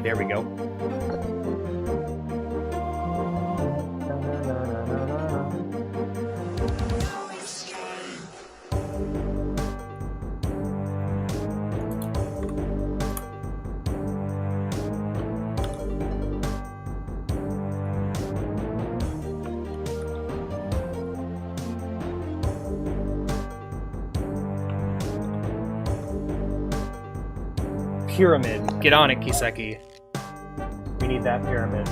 Kiseki. There we go. Pyramid. Get on it, Kiseki. We need that pyramid.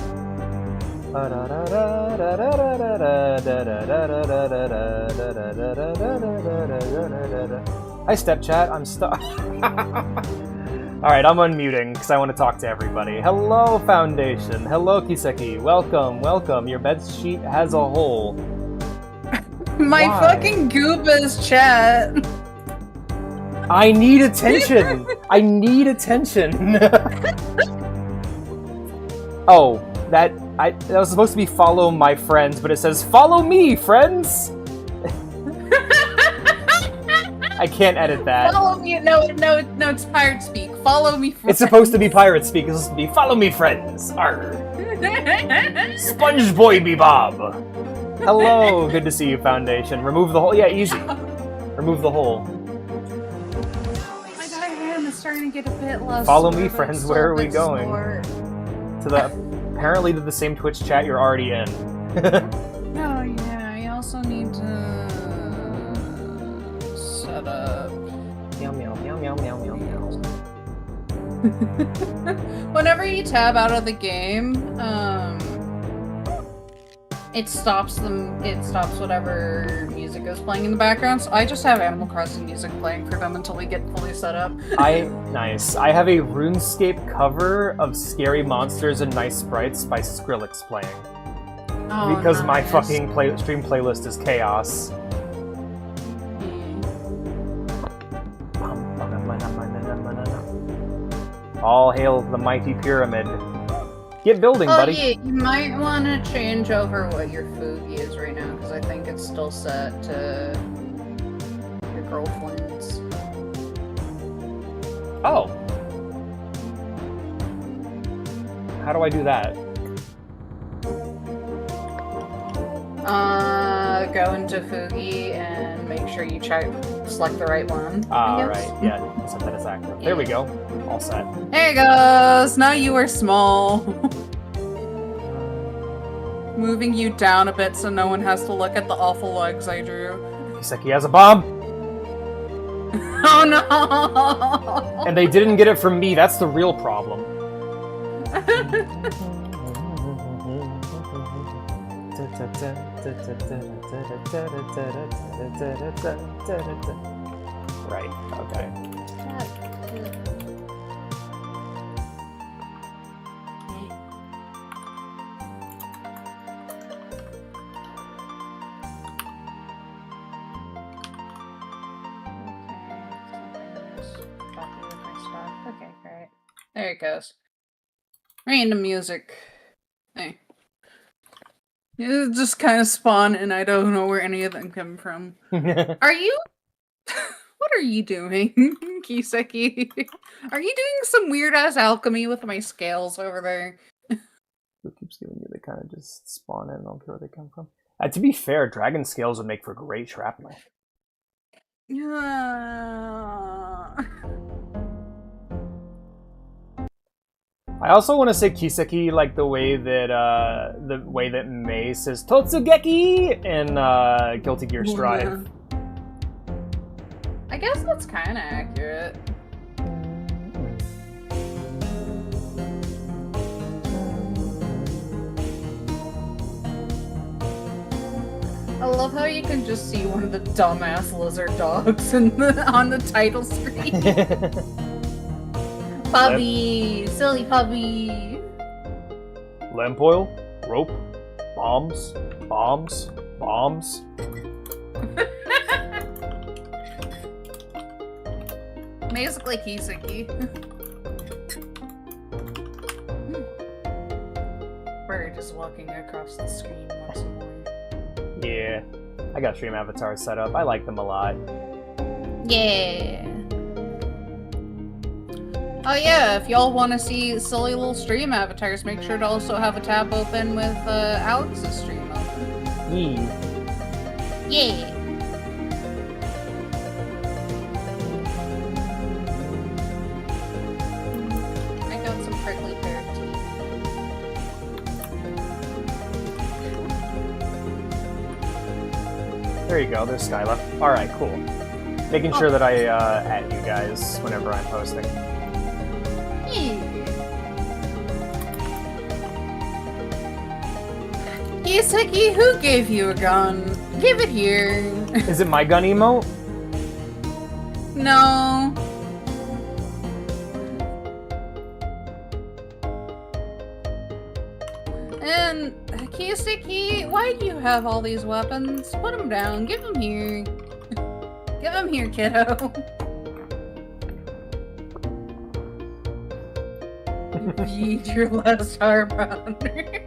Hi, Stepchat. I'm stuck. Alright, I'm unmuting because I want to talk to everybody. Hello, Foundation. Hello, Kiseki. Welcome, welcome. Your bed sheet has a hole. My fucking Gooba's chat. I need attention! I need attention! Oh, that was supposed to be follow my friends, but it says follow me, friends! I can't edit that. Follow me. No, it's pirate speak. Follow me, friends. It's supposed to be pirate speak. It's supposed to be follow me, friends. Arr. Sponge Boy Bob. Hello, good to see you, Foundation. Remove the hole. Yeah, easy. Remove the hole. My diagram is starting to get a bit lost. Follow me, friends. Where are we going? To the apparently to the same Twitch chat you're already in. Oh yeah, I also need to set up. Meow meow meow meow meow meow meow. Whenever you tab out of the game, it stops them. It stops whatever music is playing in the background. So I just have Animal Crossing music playing for them until we get fully set up. Nice. I have a RuneScape cover of Scary Monsters and Nice Sprites by Skrillex playing. Oh, because my nice. fucking stream playlist is chaos. All hail the mighty pyramid. Get building, buddy. Yeah, you might want to change over what your food is right now, because I think it's still set to your girlfriend's. Oh. How do I do that? Go into Fugi and make sure you select the right one. Ah, right. Yeah, set that as active. There we go. All set. There it goes! Now you are small. Moving you down a bit so no one has to look at the awful legs I drew. Kiseki has a bomb! Oh no! And they didn't get it from me, that's the real problem. Right, okay. Okay, great. There it goes. Random music. Hey. It just kind of spawn, and I don't know where any of them come from. Are you? What are you doing, Kiseki? Are you doing some weird ass alchemy with my scales over there? Who keeps giving you? They kind of just spawn in. I don't care where they come from. To be fair, dragon scales would make for great shrapnel. I also want to say Kiseki like the way that Mei says Totsugeki in Guilty Gear Strive. I guess that's kind of accurate. I love how you can just see one of the dumbass lizard dogs on the title screen. Puppy! Silly puppy! Lamp oil, rope, bombs, bombs, bombs. Basically Kiseki. We're just walking across the screen once more. Yeah, I got stream avatars set up. I like them a lot. Yeah. Oh yeah, if y'all want to see silly little stream avatars, make sure to also have a tab open with Alex's stream open. Yee. Yeah. I got some prickly pear teeth. There you go, there's Skyla. Alright, cool. Making sure that I at you guys whenever I'm posting. Kiseki, who gave you a gun? Give it here. Is it my gun emote? No. And Kiseki, why do you have all these weapons? Put them down. Give them here. Give them here, kiddo. Beat your last harbounder.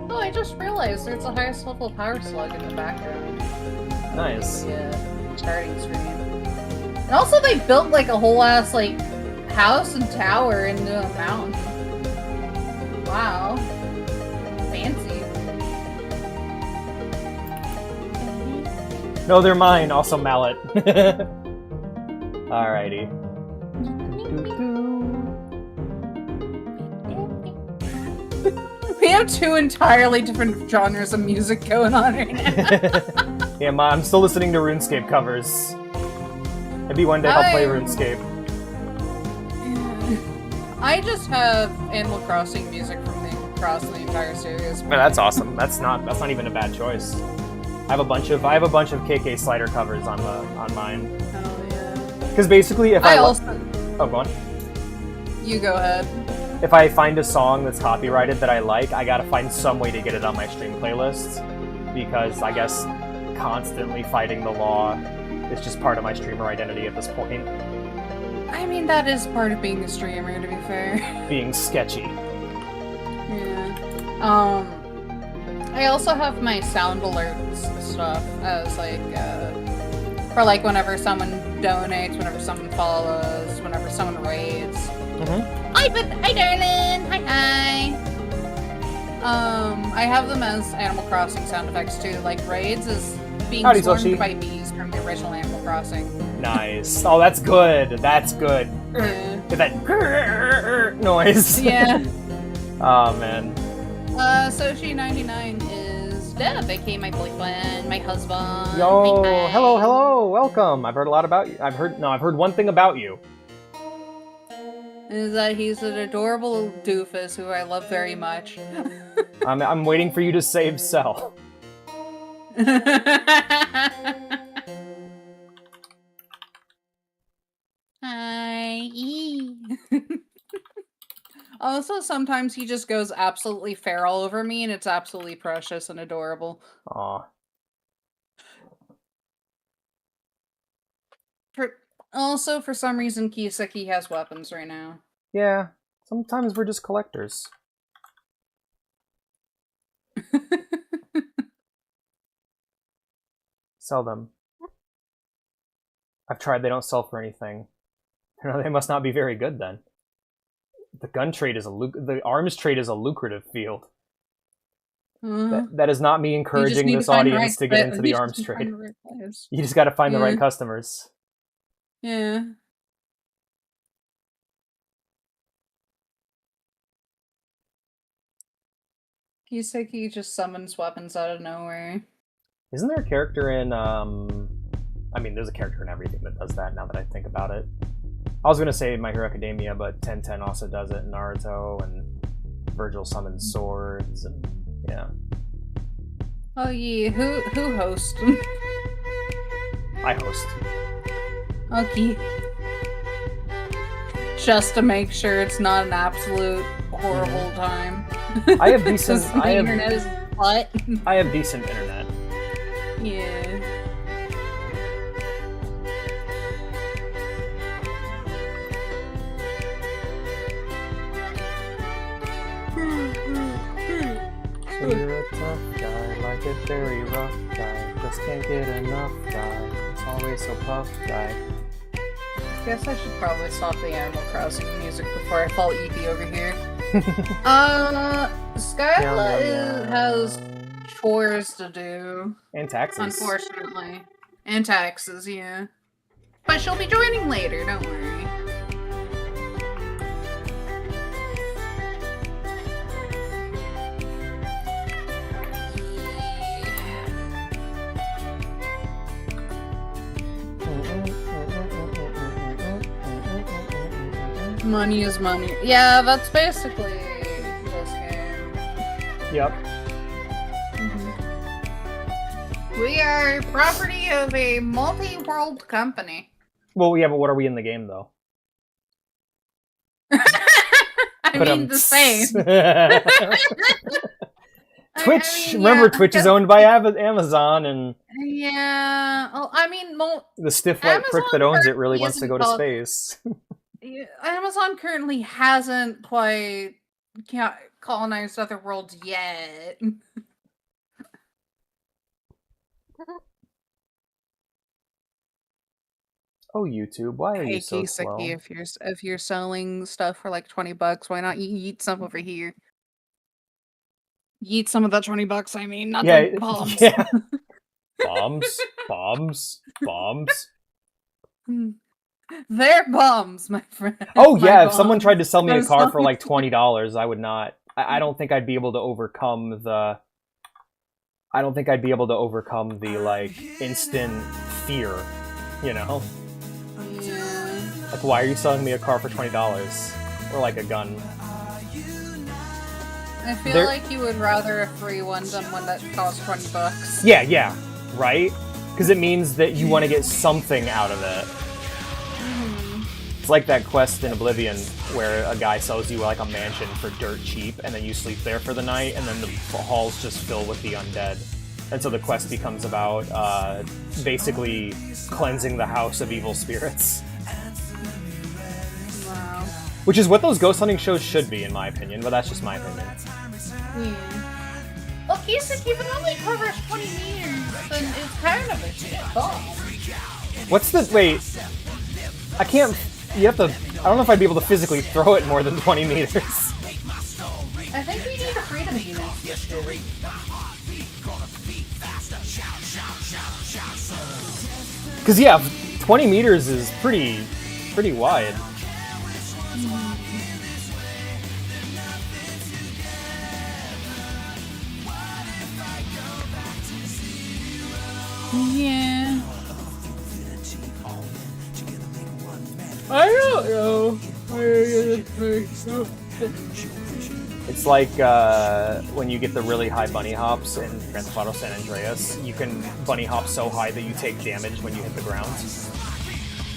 Oh, I just realized there's a highest level power slug in the background. Nice. Starting screen. And also they built like a whole ass like house and tower into a mountain. Wow. Fancy. No, they're mine. Also mallet. Alrighty. We have two entirely different genres of music going on right now. Yeah, I'm still listening to RuneScape covers. Maybe one day I'll play RuneScape. I just have Animal Crossing music across the entire series. But that's awesome. That's not even a bad choice. I have a bunch of KK Slider covers on mine. Oh yeah. Because basically, if I also. Oh, go on. You go ahead. If I find a song that's copyrighted that I like, I gotta find some way to get it on my stream playlists. Because I guess constantly fighting the law is just part of my streamer identity at this point. I mean, that is part of being a streamer, to be fair. Being sketchy. Yeah. I also have my sound alerts stuff as like, for like whenever someone donates, whenever someone follows, whenever someone raids. Mm-hmm. Hi, darling! Hi! I have them as Animal Crossing sound effects too, like raids is being swarmed by bees from the original Animal Crossing. Nice. Oh, that's good. That's good. Yeah. Get that noise. Yeah. Oh, man. Soshi99 is Deb, aka my boyfriend, my husband. Yo, hi. hello, welcome. I've heard a lot about you. I've heard one thing about you. Is that he's an adorable doofus who I love very much. I'm waiting for you to save Cell. Hi. Also, sometimes he just goes absolutely feral over me, and it's absolutely precious and adorable. Aw. Also, for some reason, Kiseki has weapons right now. Yeah, sometimes we're just collectors. Sell them. I've tried, they don't sell for anything. They must not be very good then. The gun trade is the arms trade is a lucrative field. That is not me encouraging this audience to get into the arms trade. You just gotta find the right customers. Yeah. Kiseki just summons weapons out of nowhere. Isn't there a character in, I mean, there's a character in everything that does that, now that I think about it. I was gonna say My Hero Academia, but 1010 also does it in Naruto, and Virgil summons swords, and yeah. Oh yeah, who hosts? I host. Okay. Just to make sure it's not an absolute horrible time. I have decent. Internet is what? I have decent internet. Yeah. You're a tough guy, get very rough guy, just can't get enough guy, it's always so puff guy. Guess I should probably stop the Animal Crossing music before I fall EP over here. Skyla has chores to do. And taxes. Unfortunately. And taxes, yeah. But she'll be joining later, don't worry. Money is money. Yeah, that's basically this game. Yep. We are property of a multi-world company. Well, yeah, but what are we in the game, though? I mean, the same. Twitch, remember, Twitch is owned by Amazon, and... Yeah, well, I mean... the stiff white prick that owns it really wants to go to space. Amazon currently hasn't quite colonized other worlds yet. Oh, YouTube, why are you so slow? If you're selling stuff for like $20, why not eat some over here? Eat some of that $20, I mean, not the bombs. Yeah. Bombs. They're bombs, my friend. Oh yeah, if someone tried to sell me a car for like $20, I would not. I don't think I'd be able to overcome the. I don't think I'd be able to overcome the like instant fear, you know. Yeah. Like, why are you selling me a car for $20 or like a gun? I feel like you would rather a free one than one that costs $20. Yeah, right. Because it means that you want to get something out of it. It's like that quest in Oblivion where a guy sells you like a mansion for dirt cheap, and then you sleep there for the night, and then the halls just fill with the undead. And so the quest becomes about basically cleansing the house of evil spirits. Wow. Which is what those ghost hunting shows should be, in my opinion, but that's just my opinion. Well, Kisik, if it only covers 20 meters, then it's kind of a shit bomb. What's the... Wait. I can't... You have to... I don't know if I'd be able to physically throw it more than 20 meters. I think we need a freedom unit. Because, yeah, 20 meters is pretty wide. Yeah. I don't know. It's like when you get the really high bunny hops in Grand Theft Auto San Andreas. You can bunny hop so high that you take damage when you hit the ground.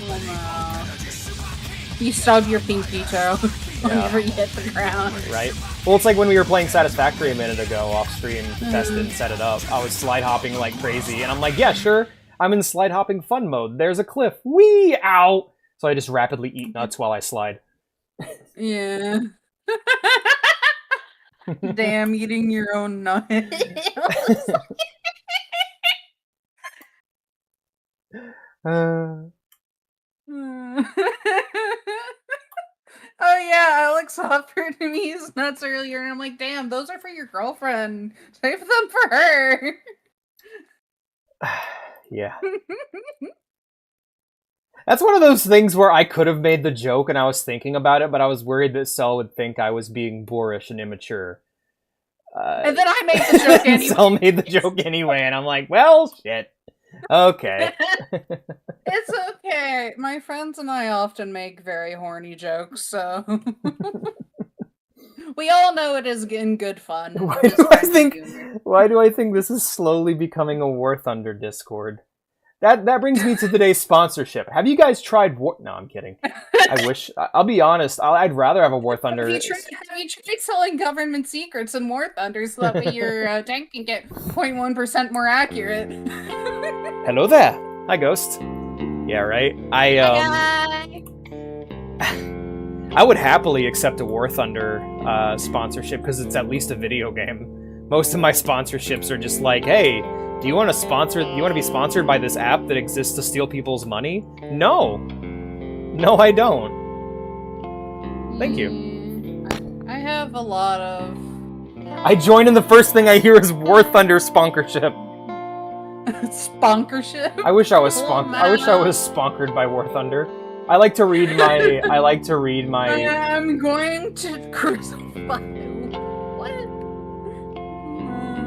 Oh no. You stub your pinky toe whenever you hit the ground. Right? Well, it's like when we were playing Satisfactory a minute ago off stream, tested and set it up. I was slide hopping like crazy, and I'm like, yeah, sure, I'm in slide hopping fun mode. There's a cliff. Whee! Ow! So I just rapidly eat nuts while I slide. Yeah. Damn, eating your own nut. Oh yeah, Alex offered me his nuts earlier, and I'm like, damn, those are for your girlfriend. Save them for her. Yeah. That's one of those things where I could have made the joke and I was thinking about it, but I was worried that Cell would think I was being boorish and immature. And then I made the joke anyway. Cell made the joke anyway, and I'm like, well, shit. Okay. It's okay. My friends and I often make very horny jokes, so... We all know it is in good fun. Why do I think this is slowly becoming a War Thunder Discord? That brings me to today's sponsorship. Have you guys tried War... No, I'm kidding. I wish... I'll be honest. I'd rather have a War Thunder... Have you tried selling government secrets in War Thunder so that way your tank can get 0.1% more accurate? Hello there. Hi, Ghost. Yeah, right? Hi. I would happily accept a War Thunder sponsorship because it's at least a video game. Most of my sponsorships are just like, hey, do you want to be sponsored by this app that exists to steal people's money? No. No, I don't. Thank you. I have a lot of... I join and the first thing I hear is War Thunder sponsorship. Sponsorship? I wish I was sponsored by War Thunder. I like to read my I'm going to crucify you. What?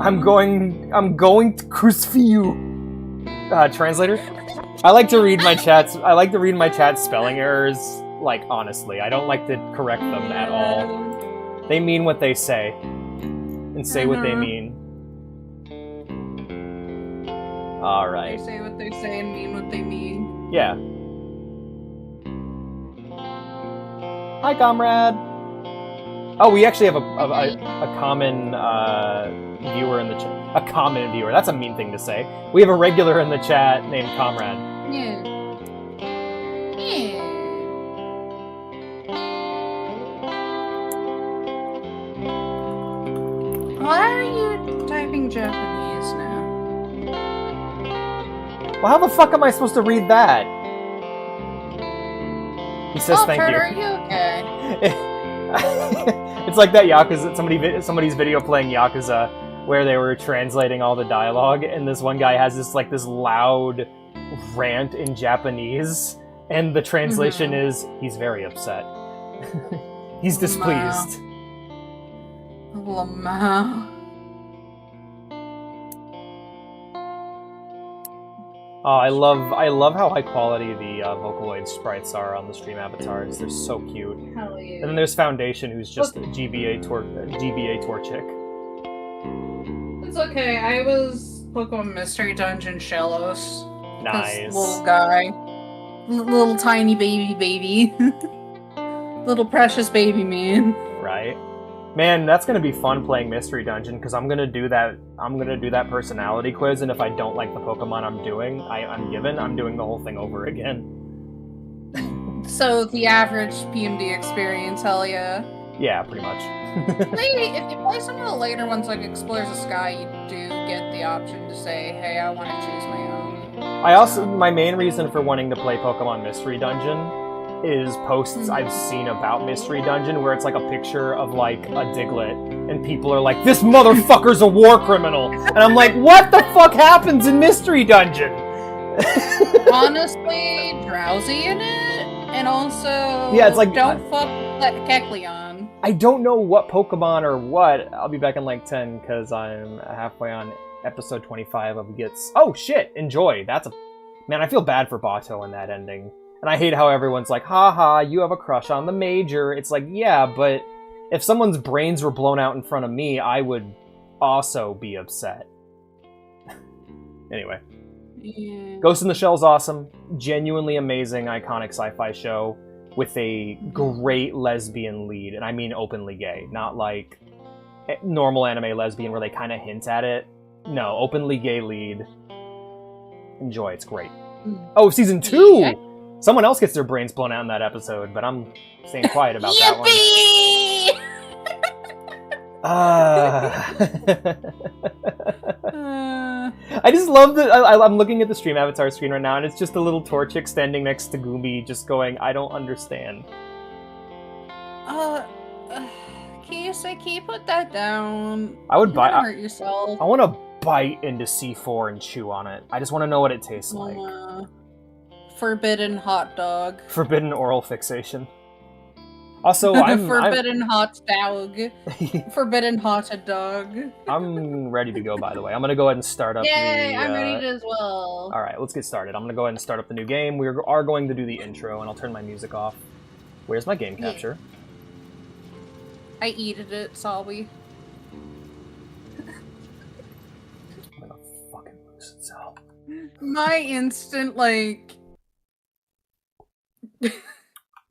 I'm going to crucify you. Translator? I like to read my chats spelling errors, like, honestly. I don't like to correct them at all. They mean what they say. And say what they mean. Alright. They say what they say and mean what they mean. Yeah. Hi, comrade! Oh, we actually have a common viewer in the chat. A common viewer. That's a mean thing to say. We have a regular in the chat named Comrade. Yeah. Yeah. Why are you typing Japanese now? Well, how the fuck am I supposed to read that? He says thank you. Are you okay? It's like that Yakuza, somebody's video playing Yakuza, where they were translating all the dialogue, and this one guy has this loud rant in Japanese, and the translation is, he's very upset. He's displeased. Lamau. Oh, I love how high quality the Vocaloid sprites are on the stream avatars. They're so cute. Hell yeah. And then there's Foundation, who's just a GBA Torchic. It's okay. I was Pokemon Mystery Dungeon Shellos. Nice. Little guy. Little tiny baby. Little precious baby man. Right. Man, that's gonna be fun playing Mystery Dungeon, because I'm gonna do that personality quiz, and if I don't like the Pokemon I'm doing the whole thing over again. So the average PMD experience, hell yeah. Yeah, pretty much. If you play some of the later ones like Explorers of Sky, you do get the option to say, hey, I want to choose my own. My main reason for wanting to play Pokemon Mystery Dungeon is posts I've seen about Mystery Dungeon where it's like a picture of like a Diglett and people are like, this motherfucker's a war criminal, and I'm like, what the fuck happens in Mystery Dungeon? Honestly, drowsy in it, and also yeah, it's like, don't fuck with Kecleon. I don't know what Pokemon or what. I'll be back in like 10 because I'm halfway on episode 25 of Gets. Oh shit, enjoy. Man, I feel bad for Bato in that ending. And I hate how everyone's like, haha, you have a crush on the Major. It's like, yeah, but if someone's brains were blown out in front of me, I would also be upset. Anyway. Yeah. Ghost in the Shell's awesome. Genuinely amazing, iconic sci-fi show with a great lesbian lead. And I mean openly gay, not like normal anime lesbian where they kind of hint at it. No, openly gay lead. Enjoy, it's great. Oh, season 2! Yeah. Someone else gets their brains blown out in that episode, but I'm staying quiet about that one. I just love that. I'm looking at the stream avatar screen right now, and it's just a little Torchic standing next to Goomy, just going, I don't understand. Can you put that down? I would buy. Hurt yourself. I want to bite into C4 and chew on it. I just want to know what it tastes like. Forbidden hot dog. Forbidden oral fixation. Also, I'm forbidden hot dog. Forbidden hot dog. I'm ready to go. By the way, I'm gonna go ahead and start up. Yay! I'm ready as well. All right, let's get started. I'm gonna go ahead and start up the new game. We are going to do the intro, and I'll turn my music off. Where's my game capture? I eated it, Salby. I'm gonna fucking lose itself. My instant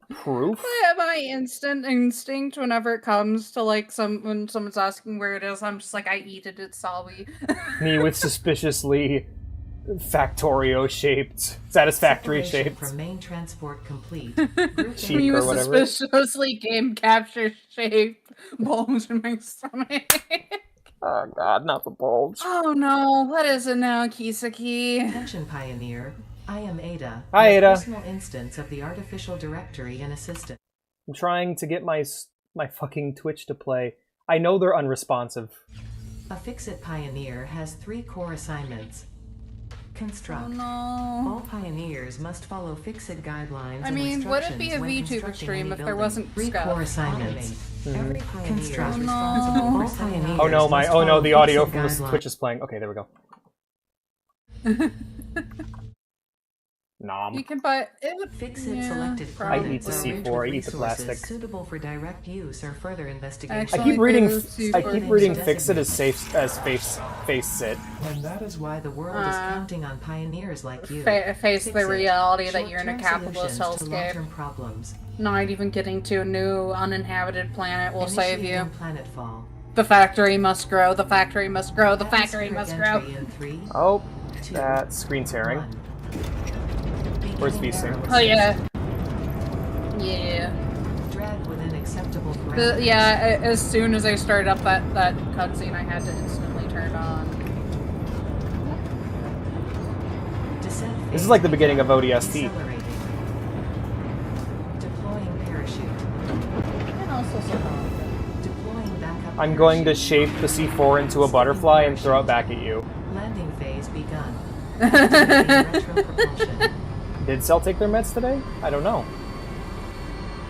proof? My instant instinct whenever it comes to when someone's asking where it is, I'm just like, I eat it, it's Salby. Me with suspiciously Factorio-shaped, Satisfactory-shaped. From main transport complete. Me with suspiciously game capture-shaped bones in my stomach. Oh god, not the bulge. Oh no, what is it now, Kisaki? Attention, Pioneer. I am Ada. Hi, your Ada. Personal instance of the artificial directory and assistant. I'm trying to get my fucking Twitch to play. I know they're unresponsive. A Fix-It Pioneer has 3 core assignments. Construct. Oh no. All pioneers must follow Fix-It guidelines. I mean, and would it be a when VTuber constructing stream any if there building. wasn't 3 Skyla? core assignments. Every pioneer Construct. is Oh, responsible no. for setting up. Oh no, Must oh no, follow the audio Fix-It from the guidelines. Twitch is playing. Okay, there we go. Nom. You can buy it would Fix-It selected I products eat the are C4, arranged I with eat the plastic. resources suitable for direct use or further investigation. Actually, I keep reading those Fix It as face sit. And that is why the world is counting on pioneers like you. face the Fix-It. reality that you're in a Short-term capitalist solutions to hellscape. long-term problems. Not even getting to a new uninhabited planet will save you. Initiating planetfall. The factory must grow, the factory must grow, the factory must grow. Entry in 3, Oh, 2, that screen tearing. 1. Where's Beginning VSync? aerospace. Oh yeah. Yeah. Drag within acceptable parameters. Yeah, as soon as I started up that cutscene, I had to instantly turn on. Descent This phase is like the beginning of ODST. decelerating. Deploying parachute. And also Deploying backup I'm going to parachute. shape the C4 into a butterfly and throw it back at you. Landing phase begun. Activating retropropulsion. Did Cell take their meds today? I don't know.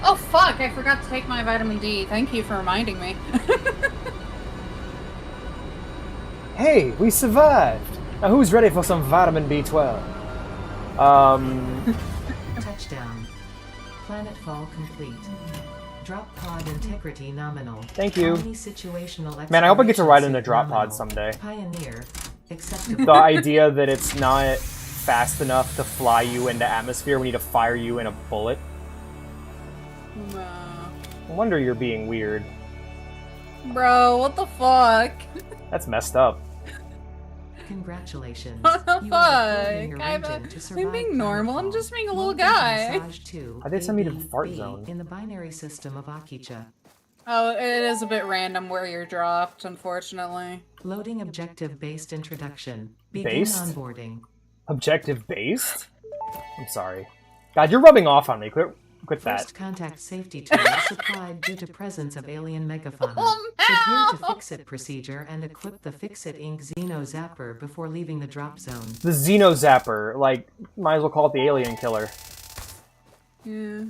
Oh fuck, I forgot to take my vitamin D. Thank you for reminding me. Hey, we survived! Now who's ready for some vitamin B12? Touchdown. Planetfall complete. Drop pod integrity nominal. Thank you. Colony situational Man, I hope I get to ride in a exploration drop pod nominal. someday. Pioneer. Acceptable. The idea that it's not fast enough to fly you into atmosphere, we need to fire you in a bullet. No wonder you're being weird. Bro, what the fuck? That's messed up. Congratulations. What the You are deploying your fuck? I'm engine to survive I'm being normal. I'm planetfall. just being a little Loading guy. massage to I did send me to A, B, fart B zone. in the binary system of Akicha. Oh, it is a bit random where you're dropped, unfortunately. Loading objective-based introduction. Begin Based? onboarding. Objective based? I'm sorry. God, you're rubbing off on me. Quit that. First contact safety tool supplied due to presence of alien megafauna. Oh, Adhere to no! Fix-It procedure and equip the Fix-It Inc. Xeno Zapper before leaving the drop zone. The Xeno Zapper. Like, might as well call it the alien killer. Yeah.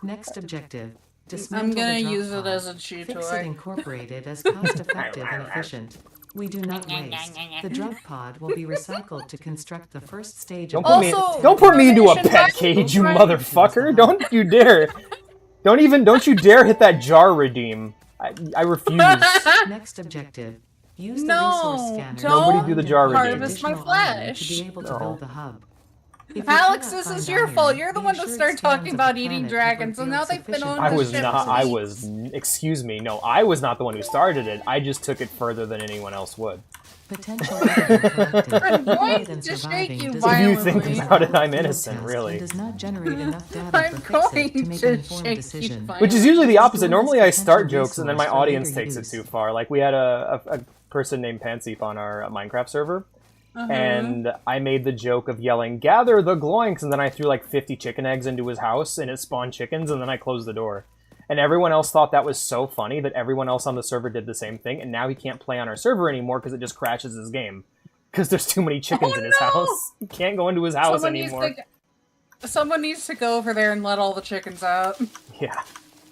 Next objective. I'm Dismantle gonna the drop use it pod. as a chew Fix-It toy. Incorporated as cost-effective and efficient. We do not waste. The drop pod will be recycled to construct the first stage of Don't put me into a pet cage, you motherfucker! Don't you dare! Don't you dare hit that jar redeem. I refuse. Next objective. Use the No, resource scanner. don't Nobody do the jar redeem. harvest my Additional iron flesh. To be able to No. build the hub. If you Alex, cannot this is find your iron, fault. You're the be one that assured started scans talking of about the eating planet dragons, have and now they've been revealed on I the was ship not. for I weeks. was. Excuse me. No, I was not the one who started it. I just took it further than anyone else would. Potential evidence collected. I'm going More to than shake surviving you does If you not think violently. about it, I'm field innocent, test really. and does not generate enough data I'm for Fix-It to going make to an informed shake you decision. violently. Which is usually the opposite. Explore Normally, this I start potential jokes and then my resource for audience later takes it use. too far. Like we had a person named Panseep on our Minecraft server. And I made the joke of yelling, "Gather the gloinks!" And then I threw like 50 chicken eggs into his house, and it spawned chickens, and then I closed the door. And everyone else thought that was so funny that everyone else on the server did the same thing, and now he can't play on our server anymore because it just crashes his game. Because there's too many chickens in his house. He can't go into his house anymore. Someone needs to go over there and let all the chickens out. Yeah.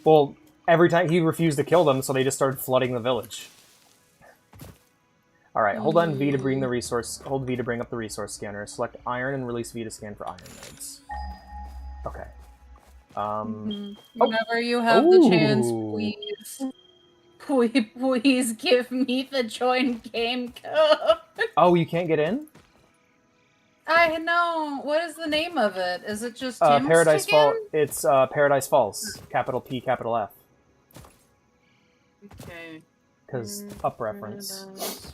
Well, every time he refused to kill them, so they just started flooding the village. Alright, hold on V to bring the resource. Hold V to bring up the resource scanner. Select iron and release V to scan for iron nodes. Okay. Whenever you have the chance, Ooh. please give me the join game code. Oh, you can't get in? I know. What is the name of it? Is it just Tim's Paradise Chicken? Falls. It's Paradise Falls. Capital P, capital F. Okay. Because up reference.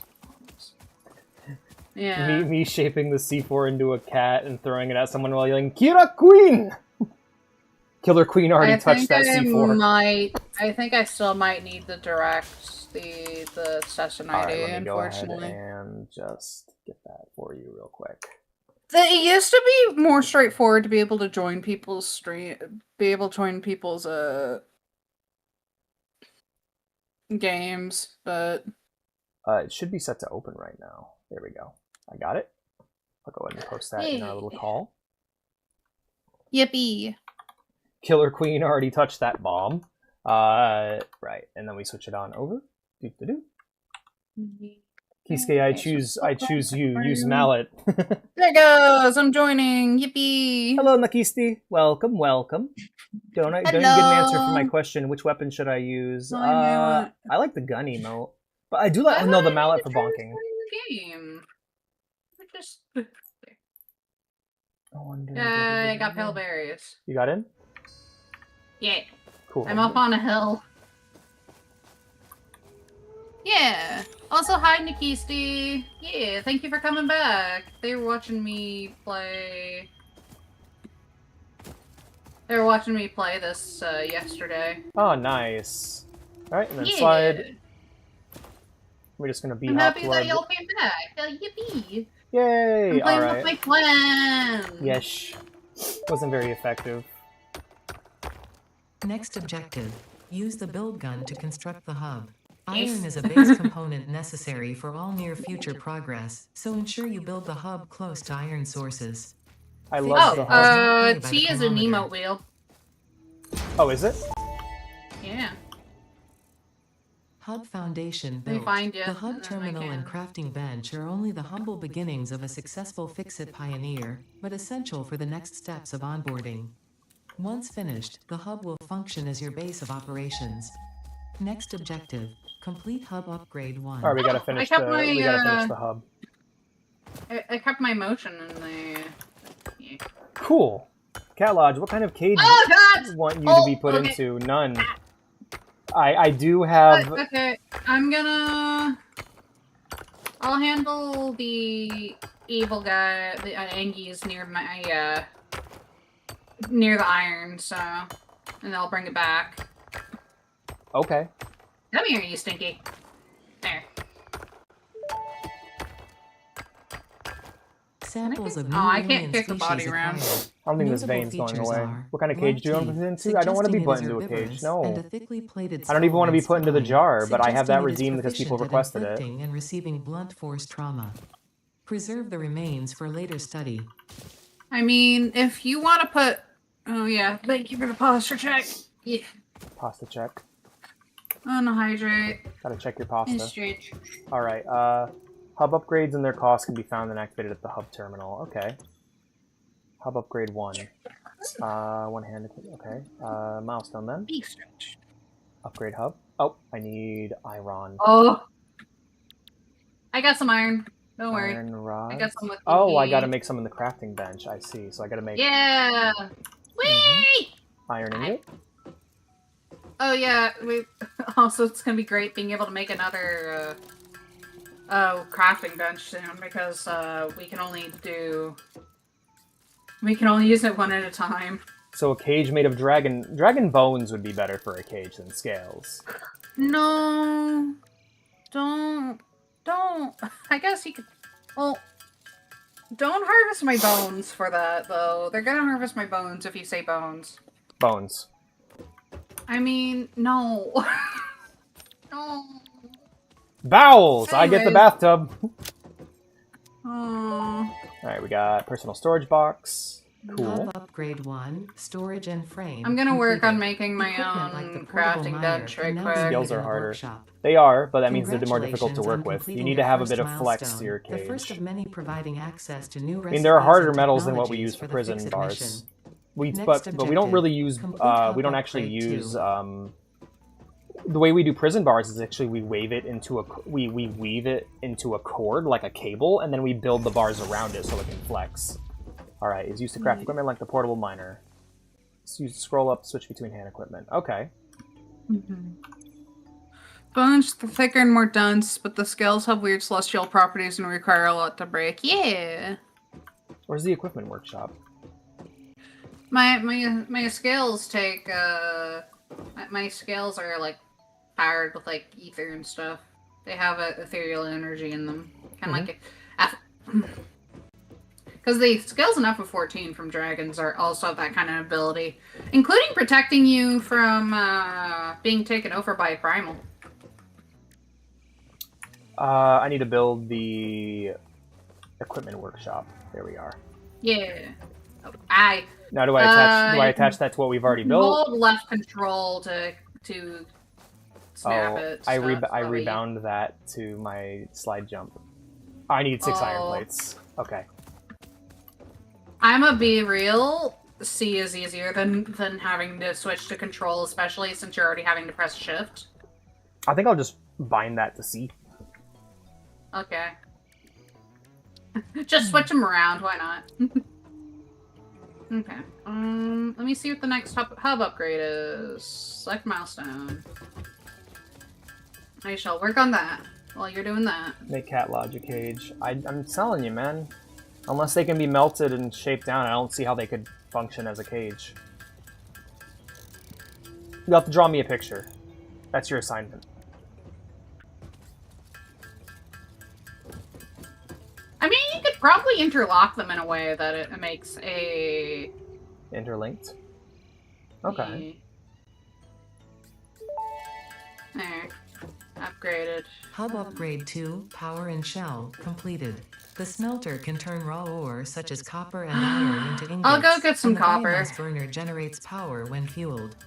Yeah. Me shaping the C4 into a cat and throwing it at someone while yelling, "Kira Queen!" Killer Queen already touched that C4. I think I still might need the direct the session All right, ID, let me go ahead unfortunately. and just get that for you real quick. It used to be more straightforward to be able to join people's games, but It should be set to open right now. There we go. I got it. I'll go ahead and post that in our little call. Yippee! Killer Queen already touched that bomb. Right, and then we switch it on over. Doo-doo-doo. Kisuke, I choose you. Use mallet. There goes! I'm joining! Yippee! Hello, Nakisti. Welcome, welcome. Don't get an answer for my question. Which weapon should I use? I like the gun emote. But I do like the mallet for bonking. Game. Just... I got pale berries. You got in? Yeah. Cool. I'm up on a hill. Yeah. Also, hi, Nikisti. Yeah, thank you for coming back. They were watching me play... They were watching me play this yesterday. Oh, nice. Alright, and then slide. We're just gonna be I'm happy that y'all came back. Yippee! Yay! I'm playing with my plan! Yes. Wasn't very effective. Next objective. Use the build gun to construct the hub. Iron is a base component necessary for all near future progress, so ensure you build the hub close to iron sources. I love the hub. T is an emote wheel. Oh, is it? Yeah. Hub foundation built. The hub terminal and crafting bench are only the humble beginnings of a successful fix-it pioneer, but essential for the next steps of onboarding. Once finished, the hub will function as your base of operations. Next objective. Complete hub upgrade 1. Alright, we gotta finish the hub. I kept my motion in the... Yeah. Cool. Cat Lodge, what kind of cage do you want you to be put into? None. I do have... Okay, I'll handle the evil guy, the Angies near my, near the iron, so... And I'll bring it back. Okay. Come here, you stinky. There. Samples of I can't kick the body around. I don't think this vein's going away. What kind of cage do you want to put into? I don't want to be put into a cage. No. I don't even want to be put into the jar, but I have that redeemed because people requested it. And receiving blunt force trauma. Preserve the remains for later study. I mean, if you want to put... Oh yeah, thank you for the posture check. Yeah. Pasta check. Unhydrate. Gotta check your pasta. Alright, hub upgrades and their costs can be found and activated at the hub terminal. Okay. Hub upgrade 1. One-handed. Okay. Milestone then. Upgrade hub. Oh, I need iron. Oh. I got some iron. Don't worry. Iron rods. I got some with me. Oh, I gotta make some in the crafting bench. I see. So I gotta make... Yeah! Whee! Iron ingot. Oh yeah, also it's gonna be great being able to make another crafting bench soon because we can only use it one at a time. So a cage made of dragon bones would be better for a cage than scales. No, don't. I guess you could. Well, don't harvest my bones for that though. They're gonna harvest my bones if you say bones. Bones. I mean, no. No. Bowels! Anyways. I get the bathtub. Oh. Alright, we got personal storage box. Cool. Hub upgrade 1, storage and frame. I'm gonna work on making my own crafting bench right quick. Skills are harder. They are, but that means they're more difficult to work with. You need to have a bit of flex to your cage. The first of many providing access to new there are harder metals than what we use for prison bars. But we don't really use, we don't actually use, the way we do prison bars is actually we weave it into a cord, like a cable, and then we build the bars around it so it can flex. Alright, it's used to craft equipment like the portable miner. So you scroll up, switch between hand equipment. Okay. Bones, the thicker and more dense, but the scales have weird celestial properties and require a lot to break. Yeah! Where's the equipment workshop? My scales take, my scales are like powered with like ether and stuff. They have ethereal energy in them, kind of like because the skills in FF14 from dragons are also have that kind of ability, including protecting you from being taken over by a primal. I need to build the equipment workshop. There we are. Yeah. Oh, now do I attach that to what we've already built? Hold left control to snap it. I rebound that to my slide jump. I need 6 iron plates. Okay. I'ma be real. C is easier than having to switch to control, especially since you're already having to press shift. I think I'll just bind that to C. Okay. Just switch them around, why not? Okay. Let me see what the next hub upgrade is. Select milestone. I shall work on that while you're doing that. Make cat lodge a cage. I'm telling you, man. Unless they can be melted and shaped down, I don't see how they could function as a cage. You'll have to draw me a picture. That's your assignment. I mean, you could probably interlock them in a way that it makes a... Interlinked? Okay. There. Upgraded. Hub upgrade 2, power and shell, completed. The smelter can turn raw ore such as copper and iron into ingots. I'll go get some copper. The biomass burner generates power when fueled.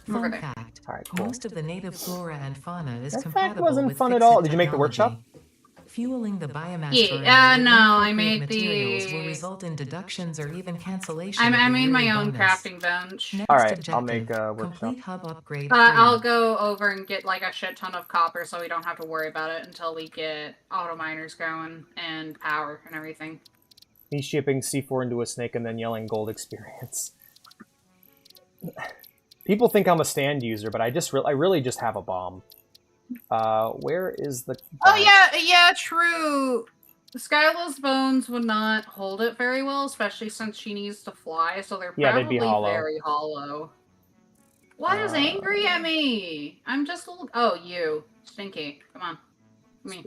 Fun fact, Alright, cool. most of the native flora and fauna is that compatible fact wasn't with fun at fixit all. Did you make the technology. workshop? Fueling the biomass Yeah, burner with no, I inappropriate made materials will result in deductions or even cancellation. I of the made my yearly own bonus. crafting bench. Next Alright, objective, I'll make a workshop. complete hub upgrade. I'll go over and get like a shit ton of copper so we don't have to worry about it until we get auto miners going and power and everything. He's shipping C4 into a snake and then yelling gold experience. People think I'm a stand user, but I really just have a bomb. Where is the... Oh yeah, true. Skyla's bones would not hold it very well, especially since she needs to fly, so they're they'd be probably hollow. very hollow. What is angry at me? I'm just a little... Oh, you. Stinky. Come on. Me.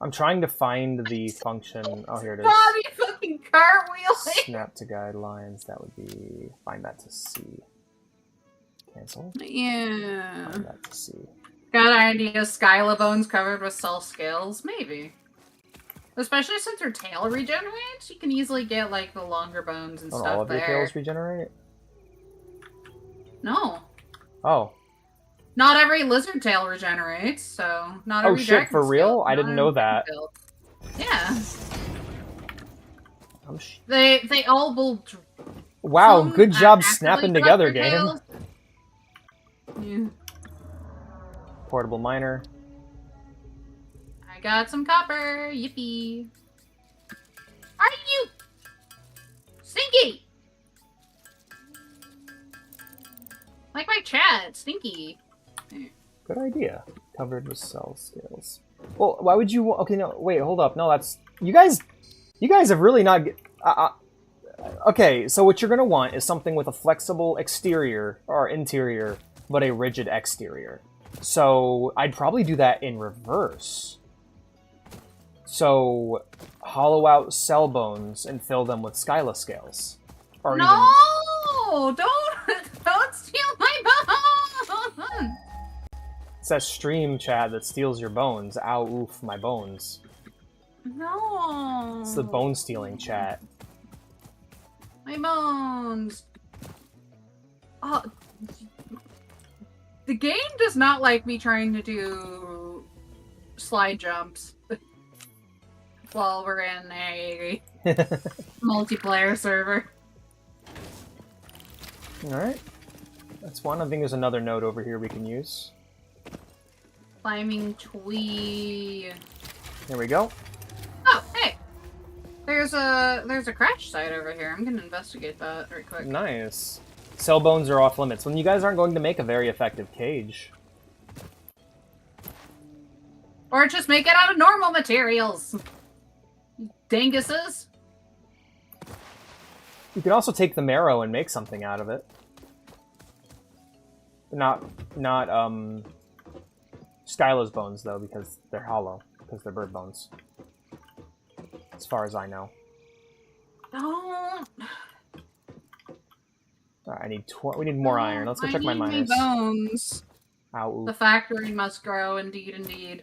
I'm trying to find the function... Oh, here it is. Bobby fucking cartwheeling! Snap to guidelines. That would be... Find that to C. Cancel. Yeah. Find that to C. Got an idea. Skyla bones covered with cell scales? Maybe. Especially since her tail regenerates, you can easily get like the longer bones and Don't stuff all of your there. tails regenerate? No. Oh. Not every lizard tail regenerates, so not every Oh shit, dragon for real? tail, I didn't know that. tail. Yeah. I'm They all will... Wow, some good job actually snapping collect together, their game. tails. Yeah. Portable miner. I got some copper. Yippee. Are you... Stinky! Like my chat, Stinky. Good idea. Covered with cell scales. Well, why would you... Okay, no, wait, hold up. No, that's... You guys have really not... Okay, so what you're going to want is something with a flexible exterior, or interior, but a rigid exterior. So, I'd probably do that in reverse. So, hollow out cell bones and fill them with Skyla scales. Or No! Don't steal my bones! It's that stream chat that steals your bones. Ow, oof, my bones. No! It's the bone stealing chat. My bones! Oh, the game does not like me trying to do slide jumps while we're in a multiplayer server. Alright. That's one. I think there's another node over here we can use. Climbing twee. There we go. Oh, hey! There's a crash site over here. I'm gonna investigate that right quick. Nice. Cell bones are off limits. When you guys aren't going to make a very effective cage. Or just make it out of normal materials. Dinguses. You can also take the marrow and make something out of it. Not Skyla's bones, though, because they're hollow. Because they're bird bones. As far as I know. Oh. Alright, we need more iron. Let's go check my miners. My bones. Ow. The factory must grow, indeed, indeed.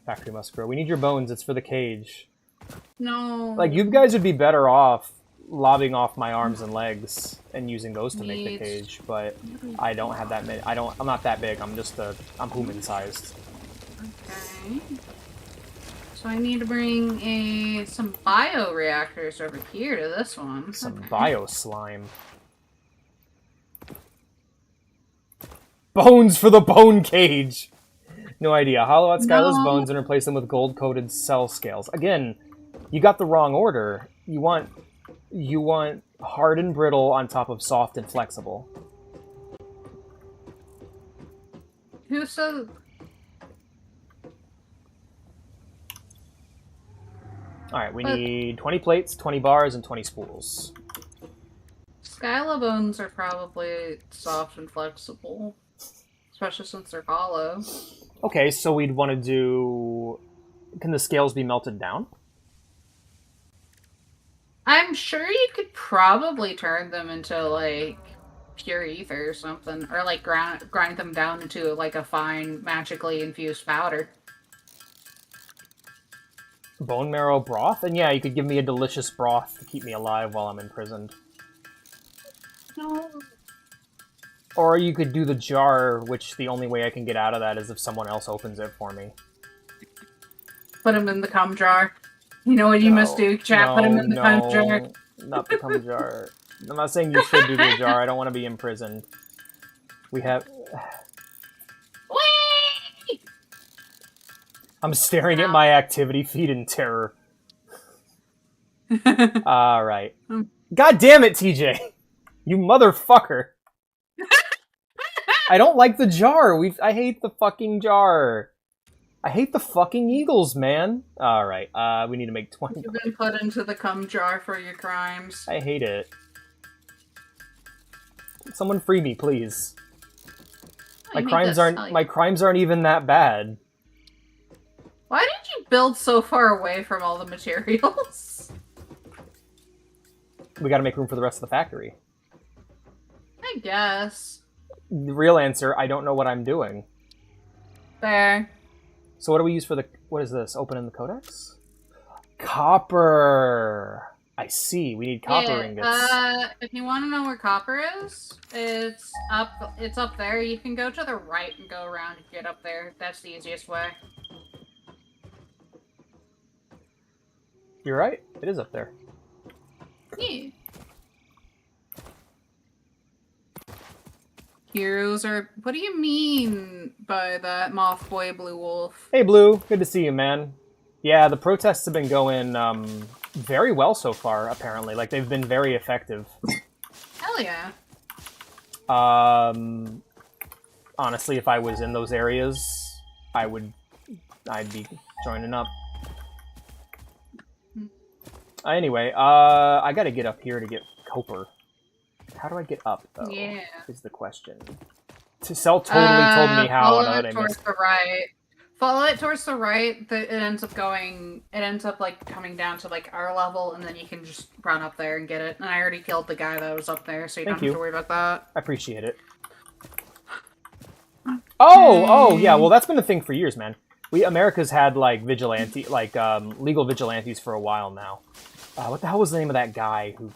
Factory must grow. We need your bones. It's for the cage. No. Like, you guys would be better off lobbing off my arms and legs and using those to make the cage, but I don't have that many. I'm not that big. I'm human-sized. Okay. So I need to bring some bioreactors over here to this one. Some bio slime. Bones for the bone cage! No idea. Hollow out Skyla's bones and replace them with gold-coated cell scales. Again, you got the wrong order. You want hard and brittle on top of soft and flexible. Who said... Alright, we need 20 plates, 20 bars, and 20 spools. Skyla bones are probably soft and flexible. Especially since they're hollow. Okay, so we'd want to do... Can the scales be melted down? I'm sure you could probably turn them into, like, pure ether or something. Or, like, grind them down into, like, a fine, magically infused powder. Bone marrow broth? And yeah, you could give me a delicious broth to keep me alive while I'm imprisoned. No. Or you could do the jar, which the only way I can get out of that is if someone else opens it for me. Put them in the cum jar. You know what you must do, chat? Put them in the cum jar. Not the cum jar. I'm not saying you should do the jar. I don't want to be imprisoned. We have... Whee! I'm staring at my activity feed in terror. Alright. God damn it, TJ! You motherfucker! I don't like the jar. I hate the fucking jar. I hate the fucking eagles, man. Alright, we need to make 20. You've been put into the cum jar for your crimes. I hate it. Someone free me, please. My crimes aren't even that bad. Why did you build so far away from all the materials? We gotta make room for the rest of the factory. I guess. The real answer, I don't know what I'm doing. Fair. So what do we use for the... What is this? Open in the codex? Copper! I see. We need copper ingots. If you want to know where copper is, it's up there. You can go to the right and go around and get up there. That's the easiest way. You're right. It is up there. Yeah. Heroes are... What do you mean by that, Moth Boy Blue Wolf? Hey, Blue. Good to see you, man. Yeah, the protests have been going very well so far, apparently. Like, they've been very effective. Hell yeah. Honestly, if I was in those areas, I'd be joining up. Anyway, I gotta get up here to get copper. How do I get up, though? Yeah. Is the question. Cell totally told me how. Follow it towards the right. Follow it towards the right. It ends up like coming down to like our level, and then you can just run up there and get it. And I already killed the guy that was up there, so you don't have to worry about that. I appreciate it. Oh, yeah. Well, that's been a thing for years, man. America's had like legal vigilantes for a while now. What the hell was the name of that guy who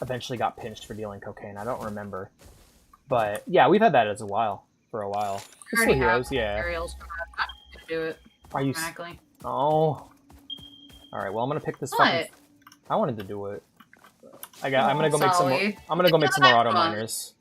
eventually got pinched for dealing cocaine? I don't remember. But yeah, we've had that for a while. Already heroes, yeah. Ariel's gonna do it. Are you? Oh. All right. Well, I'm gonna pick this. I wanted to do it. I'm gonna go make some more. I'm gonna go make some more auto miners.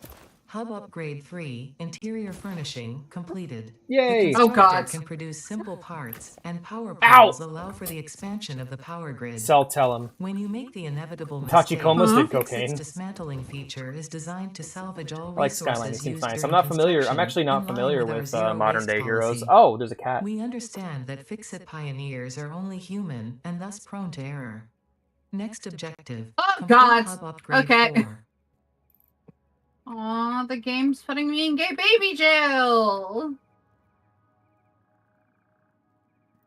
Hub upgrade 3, interior furnishing completed. Yay! The constructor can produce simple parts, and power poles allow for the expansion of the power grid. Tell him. When you make the inevitable mistake, Tachikomas did cocaine. Its dismantling feature is designed to salvage all I like resources Skyline. It seems used nice. I'm during not familiar. I'm construction, actually not in line familiar with our with zero modern day waste heroes. policy. Oh, there's a cat. We understand that fix-it pioneers are only human and thus prone to error. Next objective. Oh, complete God. hub upgrade Okay. 4. Aw, the game's putting me in gay baby jail.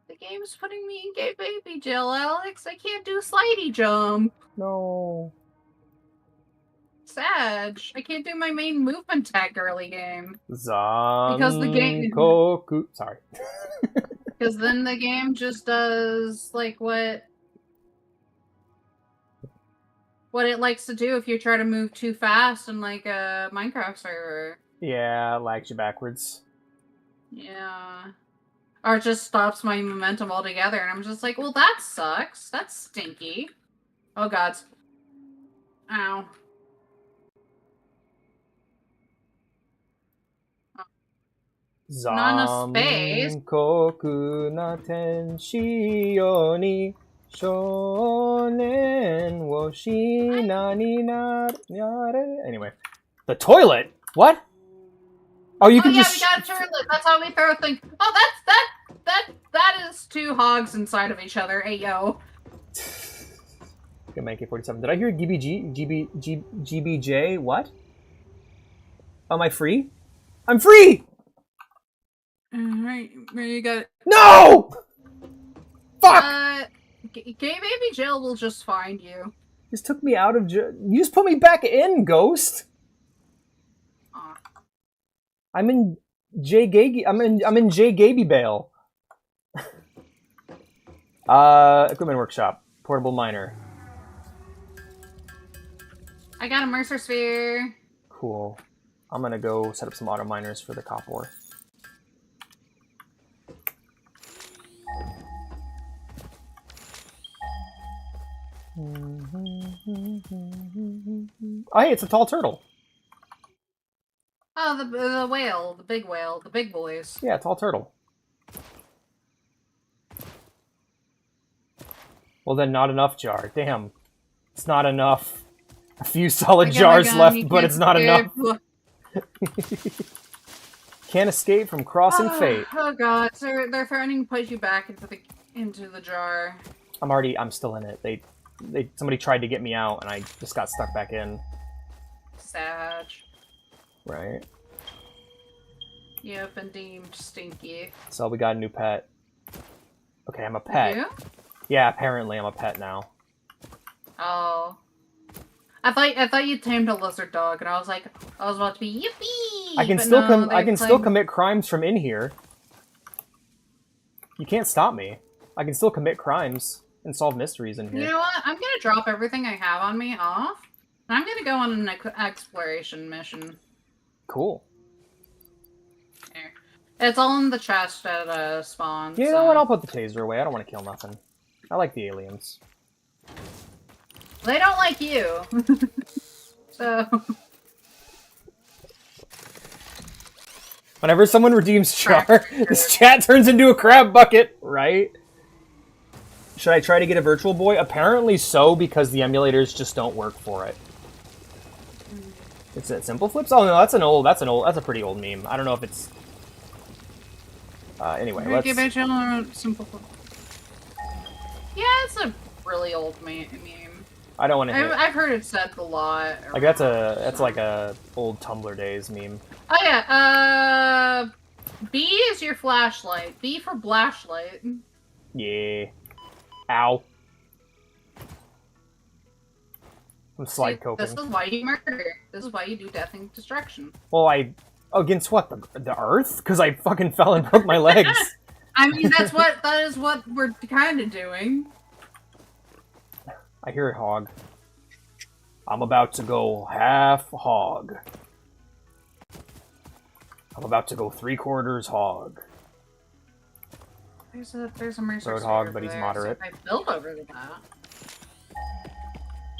The game's putting me in gay baby jail, Alex. I can't do slidey jump. No. Sad. I can't do my main movement tag early game. Zan Because the game... Koku. Sorry. Because then the game just does, like, what it likes to do if you try to move too fast in, like, a Minecraft server. Yeah, lags you backwards. Yeah. Or it just stops my momentum altogether, and I'm just like, well, that sucks. That's stinky. Oh, God. Ow. Not enough space. Koku na tenshi yo ni shonen wo shina ni nare. Anyway, the toilet. What? Oh, you can yeah, just. we got a toilet. That's how we throw things. Oh, that is two hogs inside of each other. Hey, yo. Good man, K47. Did I hear GBJ? What? Am I free? I'm free! Alright, where you got it? No! Fuck! Gay baby jail will just find you. Just took me out of jail. You just put me back in, Ghost. Aw. I'm in I'm in J Gaby bail. Equipment workshop. Portable miner. I got a Mercer sphere. Cool. I'm gonna go set up some auto miners for the copper. Oh, hey, it's a tall turtle. Oh, the whale, the big boys. Yeah, tall turtle. Well, then not enough jar. Damn. It's not enough. A few solid jars left, but it's not enough. Can't escape from crossing fate. Oh god, so they're threatening to put you back into the jar. I'm still in it. Somebody tried to get me out, and I just got stuck back in. Sad. Right. You have been deemed stinky. So we got a new pet. Okay, I'm a pet. You? Yeah, apparently I'm a pet now. Oh. I thought you tamed a lizard dog, and I was about to be yippee. I can still commit crimes from in here. You can't stop me. I can still commit crimes and solve mysteries in here. You know what? I'm gonna drop everything I have on me off, and I'm gonna go on an exploration mission. Cool. Here. It's all in the chest at spawn. You know what? I'll put the taser away. I don't want to kill nothing. I like the aliens. They don't like you. So... Whenever someone redeems Char, this chat turns into a crab bucket, right? Should I try to get a virtual boy? Apparently so, because the emulators just don't work for it. It's simple flips? Oh no, that's a pretty old meme. I don't know if it's... anyway, let's... Simple flip. Yeah, it's a really old meme. I don't want to hit... I've heard it said a lot. Like, that's like a old Tumblr days meme. Oh yeah, B is your flashlight. B for blashlight. Yeah. Ow. I'm slide coping. This is why you murder. This is why you do death and destruction. Well, against what? The Earth? Because I fucking fell and broke my legs. I mean, that is what we're kind of doing. I hear a hog. I'm about to go half hog. I'm about to go 3/4 hog. There's a mercer Roadhog, but he's moderate. So I build over that.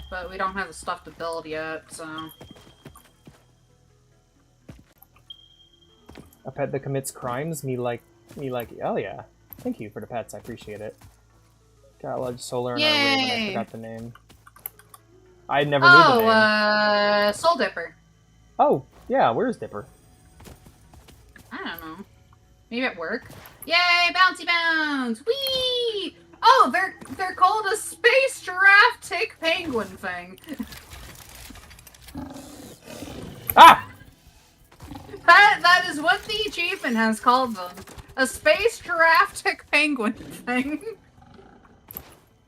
But we don't have the stuff to build yet, so... A pet that commits crimes? Me like... Oh yeah. Thank you for the pets, I appreciate it. Got a large solar in our rig, and I forgot the name. I never knew the name. Soul Dipper. Oh, yeah, where's Dipper? I don't know. Maybe at work. Yay, bouncy bounce! Whee! Oh, they're called a space giraffe tick penguin thing. Ah! That is what the achievement has called them. A space giraffe tick penguin thing.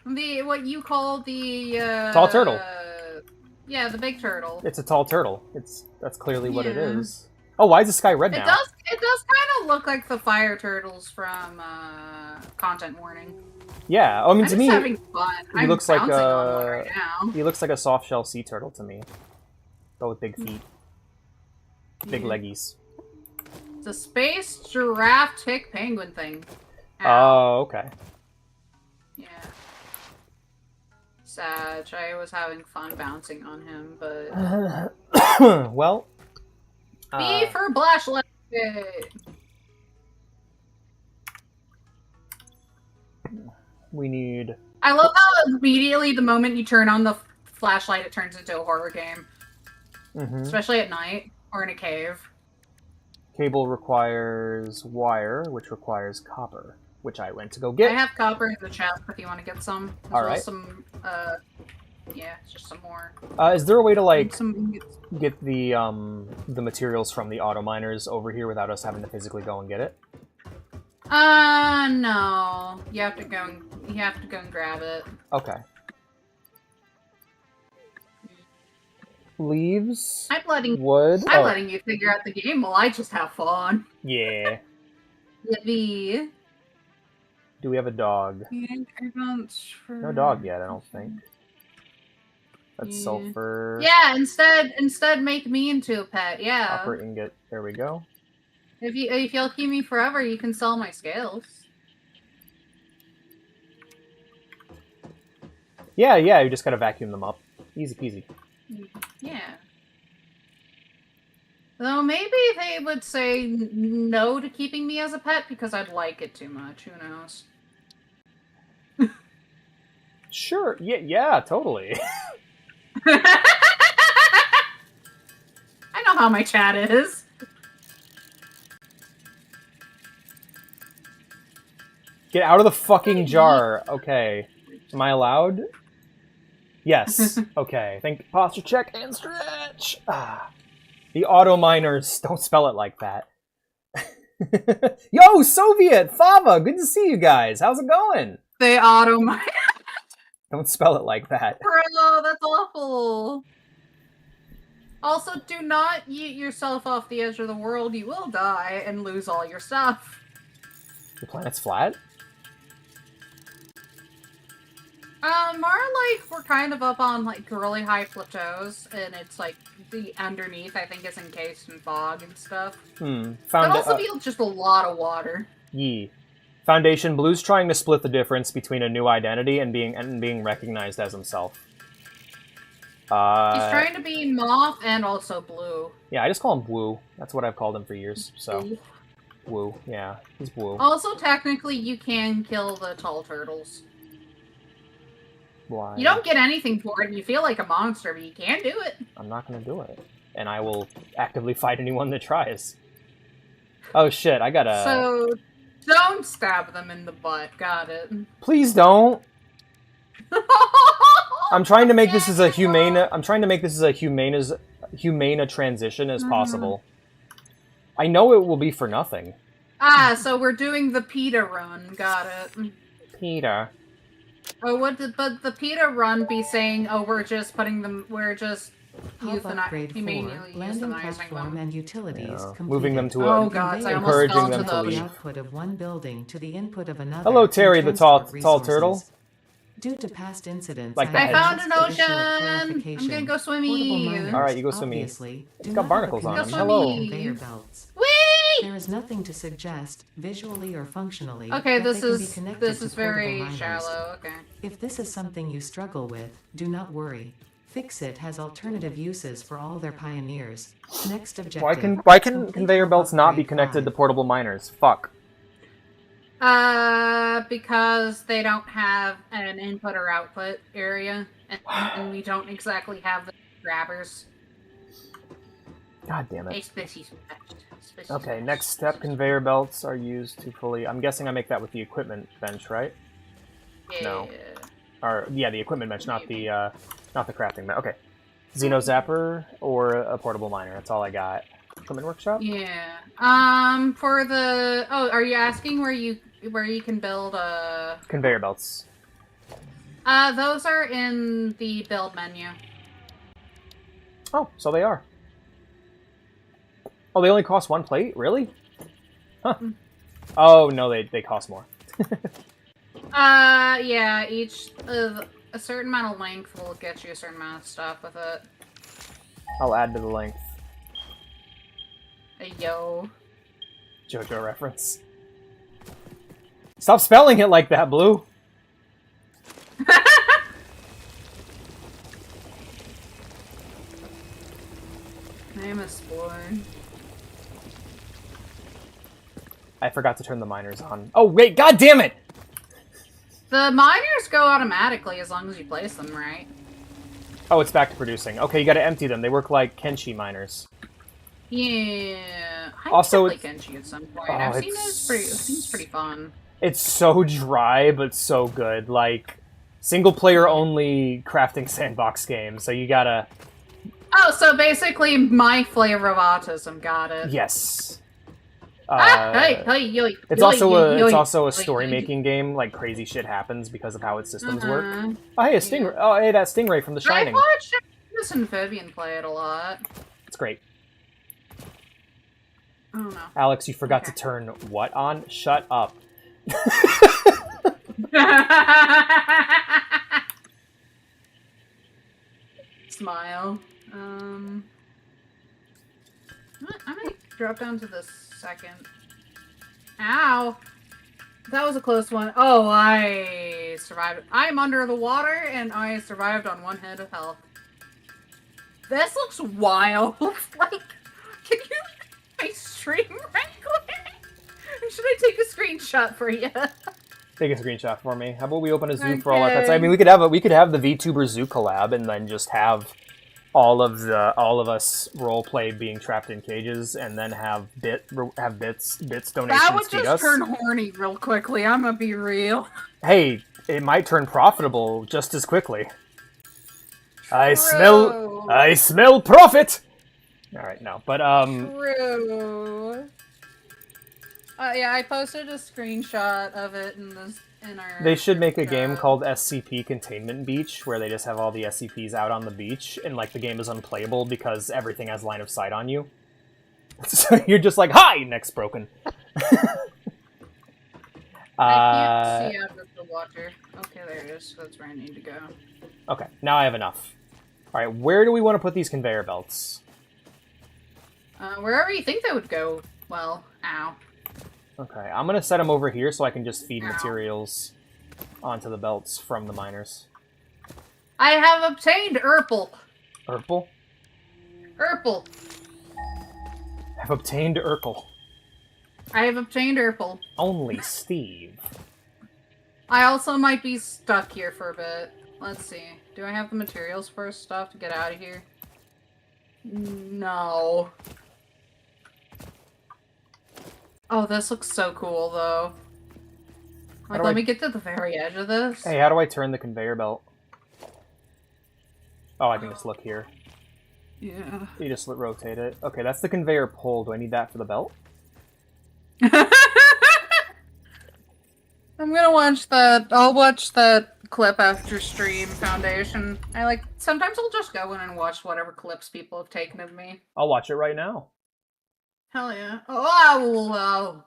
What you call the Tall turtle. Yeah, the big turtle. It's a tall turtle. That's clearly what it is. Oh, why is the sky red now? It does kind of look like the fire turtles from Content Warning. Yeah, I mean, to me, having fun. He looks like right now. He looks like a soft shell sea turtle to me, but with big feet, big leggies. It's a space giraffe tick penguin thing. Oh, okay. Yeah. Sag, I was having fun bouncing on him, but well. B for flashlight. We need. I love how immediately the moment you turn on the flashlight, it turns into a horror game. Especially at night or in a cave. Cable requires wire, which requires copper, which I went to go get. I have copper in the chest if you want to get some. All right. Some, yeah, just some more. Is there a way to get the materials from the auto miners over here without us having to physically go and get it? No. You have to go and grab it. Okay. Leaves. Wood. I'm letting you figure out the game while I just have fun. Yeah. Yippee. Do we have a dog? No dog yet, I don't think. That's sulfur. Yeah, instead make me into a pet, yeah. Copper ingot. There we go. If you'll keep me forever, you can sell my scales. Yeah, you just gotta vacuum them up. Easy peasy. Yeah. Though maybe they would say no to keeping me as a pet because I'd like it too much. Who knows? Sure. Yeah, totally. I know how my chat is. Get out of the fucking jar. Okay. Am I allowed? Yes. Okay. Think posture check and stretch. The auto miners. Don't spell it like that. Yo, Soviet! Fava! Good to see you guys. How's it going? They auto miner. Don't spell it like that. Bro, that's awful. Also, do not yeet yourself off the edge of the world. You will die and lose all your stuff. The planet's flat? More like we're kind of up on like really high plateaus, and it's like the underneath I think is encased in fog and stuff. Could also be just a lot of water. Yee. Foundation Blue's trying to split the difference between a new identity and being recognized as himself. He's trying to be Moth and also Blue. Yeah, I just call him Woo. That's what I've called him for years. So, Woo. Yeah, he's Woo. Also, technically, you can kill the tall turtles. Why? You don't get anything for it, and you feel like a monster, but you can do it. I'm not gonna do it. And I will actively fight anyone that tries. Oh shit, I gotta... So, don't stab them in the butt, got it. Please don't! I'm trying to make this as a humane... I'm trying to make this as a humane a transition as possible. I know it will be for nothing. So we're doing the PETA run, got it. PETA. Oh, but the PETA run be saying, oh, we're just humanely euthanizing them. And utilities moving them to a... Oh god, I encouraging them to the leave. output of one building to the input of another. Hello, Terry, the tall turtle. Due to past incidents, like I found an ocean! I'm gonna go swimming! Alright, you go swimming. It's got barnacles on them. Hello! Whee! There is nothing to suggest, visually or functionally, okay, that this is very shallow, okay. If this is something you struggle with, do not worry. Fix-It has alternative uses for all their pioneers. Next objective... Why can conveyor belts not be connected to portable miners? Fuck. Because they don't have an input or output area, and we don't exactly have the grabbers. God damn it. Okay, Okay, next step, conveyor belts are used to fully... I'm guessing I make that with the equipment bench, right? Yeah. No. Or yeah, the equipment bench, not the crafting bench. Okay. Xeno Zapper or a portable miner. That's all I got. Equipment workshop? Yeah. For the are you asking where you can build conveyor belts? Those are in the build menu. Oh, so they are. Oh, they only cost 1 plate? Really? Huh. Oh, no, they cost more. Yeah, each a certain amount of length will get you a certain amount of stuff with it. I'll add to the length. Yo. JoJo reference. Stop spelling it like that, Blue. I'm exploring. I forgot to turn the miners on. Oh, wait, god damn it! The miners go automatically as long as you place them right. Oh, it's back to producing. Okay, you gotta empty them. They work like Kenshi miners. Yeah. I Also, need to play Kenshi at some point. I've seen it's pretty fun. It's so dry, but so good. Like, single-player only crafting sandbox game, so you gotta... Oh, so basically my flavor of autism, got it. Yes. It's also a story-making game. Like, crazy shit happens because of how its systems work. Oh, hey, a stingray. Yeah. Oh, hey, that stingray from The Shining. I watched this and Vivian play it a lot. It's great. I don't know. Alex, you forgot to turn what on? Shut up. Smile. I might drop down to the second. Ow! That was a close one. Oh, I survived. I'm under the water, and I survived on 1 hit of health. This looks wild. Like, can you look at my stream right quick? Or should I take a screenshot for you? Take a screenshot for me. How about we open a zoo for all our pets? I mean, we could have the VTuber zoo collab, and then just have all of us role play being trapped in cages, and then have bits donations feed us. That would just turn horny real quickly. I'm gonna be real. Hey, it might turn profitable just as quickly. I smell profit. All right, no, but True. Yeah, I posted a screenshot of it in our... They should make a game called SCP Containment Beach, where they just have all the SCPs out on the beach, and like the game is unplayable because everything has line of sight on you. So you're just like, hi, neck's broken. I can't see out of the water. Okay, there it is. That's where I need to go. Okay, now I have enough. All right, where do we want to put these conveyor belts? Wherever you think they would go. Well, ow. Okay, I'm gonna set them over here so I can just feed materials onto the belts from the miners. I have obtained Urple. Urple? Urple. I've obtained Urkel. I have obtained Urple. Only Steve. I also might be stuck here for a bit. Let's see. Do I have the materials for stuff to get out of here? No. Oh, this looks so cool, though. Like, let me get to the very edge of this. Hey, how do I turn the conveyor belt? Oh, I can just look here. Yeah. You just rotate it. Okay, that's the conveyor pole. Do I need that for the belt? I'm gonna watch that. I'll watch that clip after stream, Foundation. Sometimes I'll just go in and watch whatever clips people have taken of me. I'll watch it right now. Hell yeah. Oh,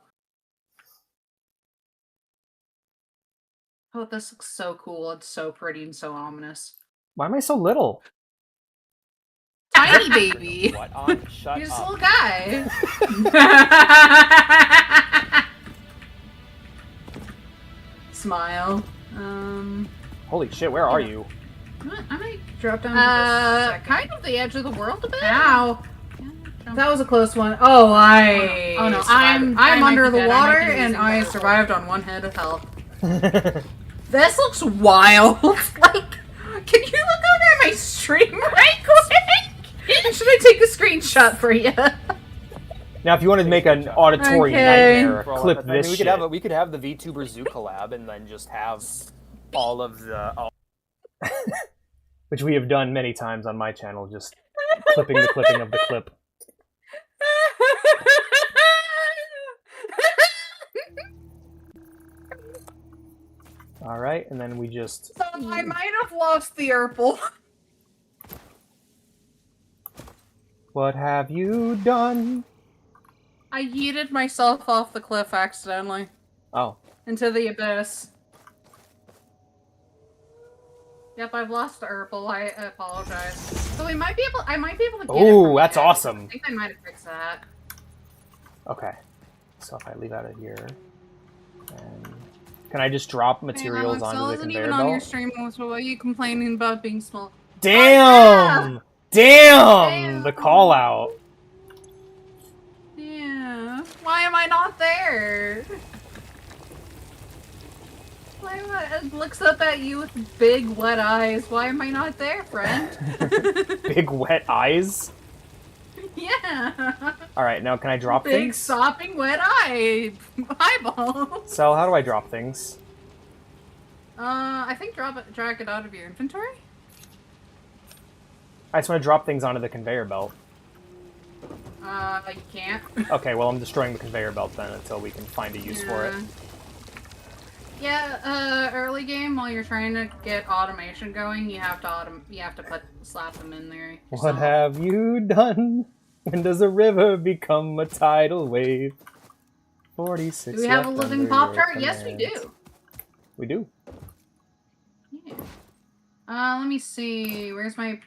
oh, this looks so cool. It's so pretty and so ominous. Why am I so little? Tiny baby. What on? Shut You're just up. a little guy. Smile. Holy shit, where are you? I might drop down to this kind of the edge of the world a bit. Ow. That was a close one. Oh, oh no, I'm under the water and I survived on 1 hit of health. This looks wild. Like, can you look over at my stream right quick? Should I take a screenshot for you? Now, if you wanted to make an auditory nightmare, clip this. We could have the VTuber zoo collab, and then just have all of the... which we have done many times on my channel, just clipping the clipping of the clip. Alright, and then we just... So I might have lost the Urple. What have you done? I yeeted myself off the cliff accidentally. Oh. Into the abyss. Yep, I've lost the Urple. I apologize. So I might be able to get it Ooh, from that's the edge. awesome. I think I might have fixed that. Okay. So if I leave out of here... And... Can I just drop materials onto the conveyor belt? Wasn't even on your stream, so why are you complaining about being small? Damn! Oh, Damn! The call out. Yeah. Why am I not there? Why am I... It looks up at you with big wet eyes. Why am I not there, friend? Big wet eyes? Yeah. Alright, now can I drop big things? sopping wet eyeballs. So, how do I drop things? I think drag it out of your inventory? I just want to drop things onto the conveyor belt. You can't. Okay, well I'm destroying the conveyor belt then until we can find a use for it. Yeah, early game while you're trying to get automation going, you have to slap them in there. What have you done? When does a river become a tidal wave? 46. Do we have a living Pop-Tart? Yes, we do. We do. Yeah. Let me see. Where's my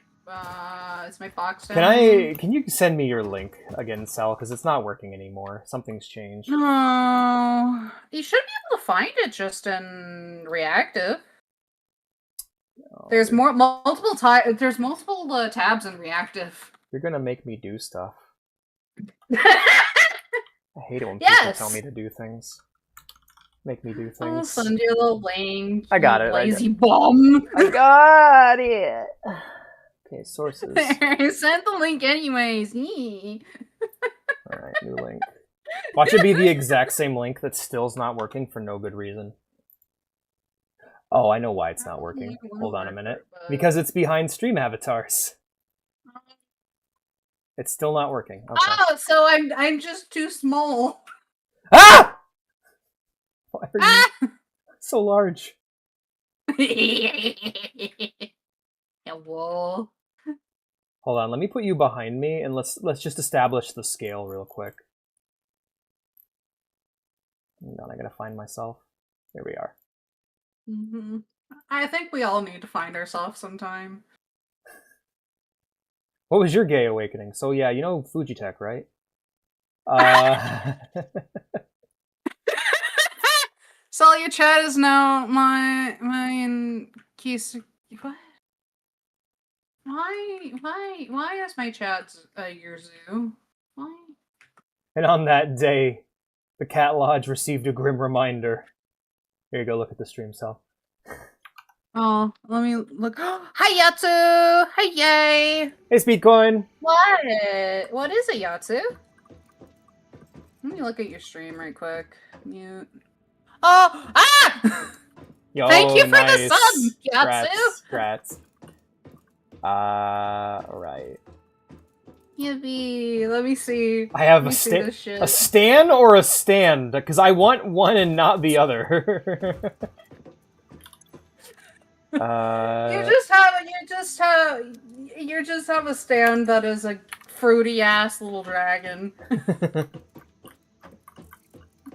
is my box down? Can you send me your link again, Sal? Because it's not working anymore. Something's changed. Oh, you should be able to find it just in reactive. Oh, there's multiple tabs in reactive. You're gonna make me do stuff. I hate it when people tell me to do things. Make me do things. I'll send you a little link. I got it. Lazy bum. I got it. Okay, sources. I sent the link anyways. Alright, new link. Watch it be the exact same link that still's not working for no good reason. Oh, I know why it's not working. Hold on a minute. Because it's behind stream avatars. It's still not working. Okay. Oh, so I'm just too small. Ah! Why are you so large? Hello. Hold on, let me put you behind me and let's just establish the scale real quick. Hang on, I gotta find myself. Here we are. Mm-hmm. I think we all need to find ourselves sometime. What was your gay awakening? So yeah, you know Fujitech, right? So your chat is now my keys. What? Why is my chat your zoo? Why? And on that day, the Cat Lodge received a grim reminder. Here you go, look at the stream cell. Oh, let me look. Hi, Yatsu! Hi, yay! Hey, Speedcoin! What is it, Yatsu? Let me look at your stream right quick. Mute. Oh! Ah! Yo, thank you for nice. the sub, Yatsu! Strats. Right. Yippee! Let me see. I have a stan or a stand? Because I want one and not the other. You just have a stand that is a fruity ass little dragon.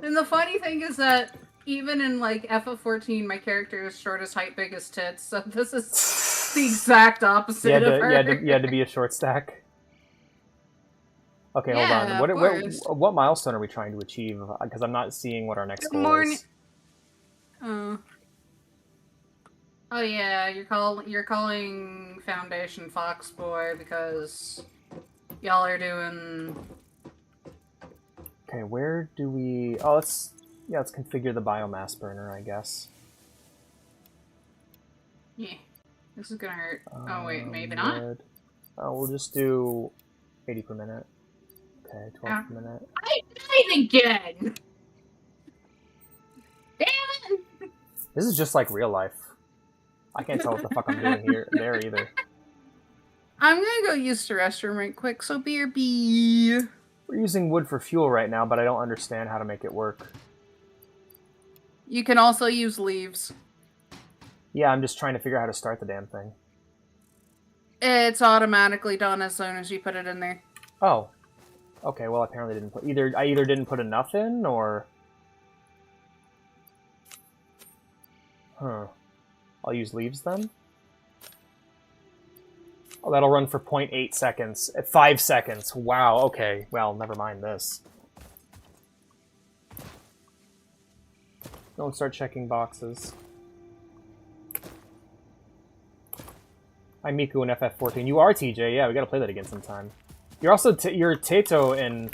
And the funny thing is that even in like FF14, my character is shortest height, biggest tits. So this is the exact opposite of her. You had to be a short stack. Okay, hold on. What milestone are we trying to achieve? Because I'm not seeing what our next goal is. Oh yeah, you're calling Foundation Foxboy because y'all are doing. Okay, where do we? Oh, let's configure the biomass burner, I guess. Yeah, this is gonna hurt. Oh wait, maybe not. Oh, we'll just do 80 per minute. Okay, 12 per minute. I died again. Damn it! This is just like real life. I can't tell what the fuck I'm doing there either. I'm gonna go use the restroom right quick, so BRB. We're using wood for fuel right now, but I don't understand how to make it work. You can also use leaves. Yeah, I'm just trying to figure out how to start the damn thing. It's automatically done as soon as you put it in there. Oh. Okay, well, apparently didn't put... I either didn't put enough in, or... Huh. I'll use leaves, then? Oh, that'll run for 0.8 seconds. 5 seconds. Wow, okay. Well, never mind this. Don't start checking boxes. I'm Miku in FF14. You are TJ, yeah, we gotta play that again sometime. You're also you're Tato and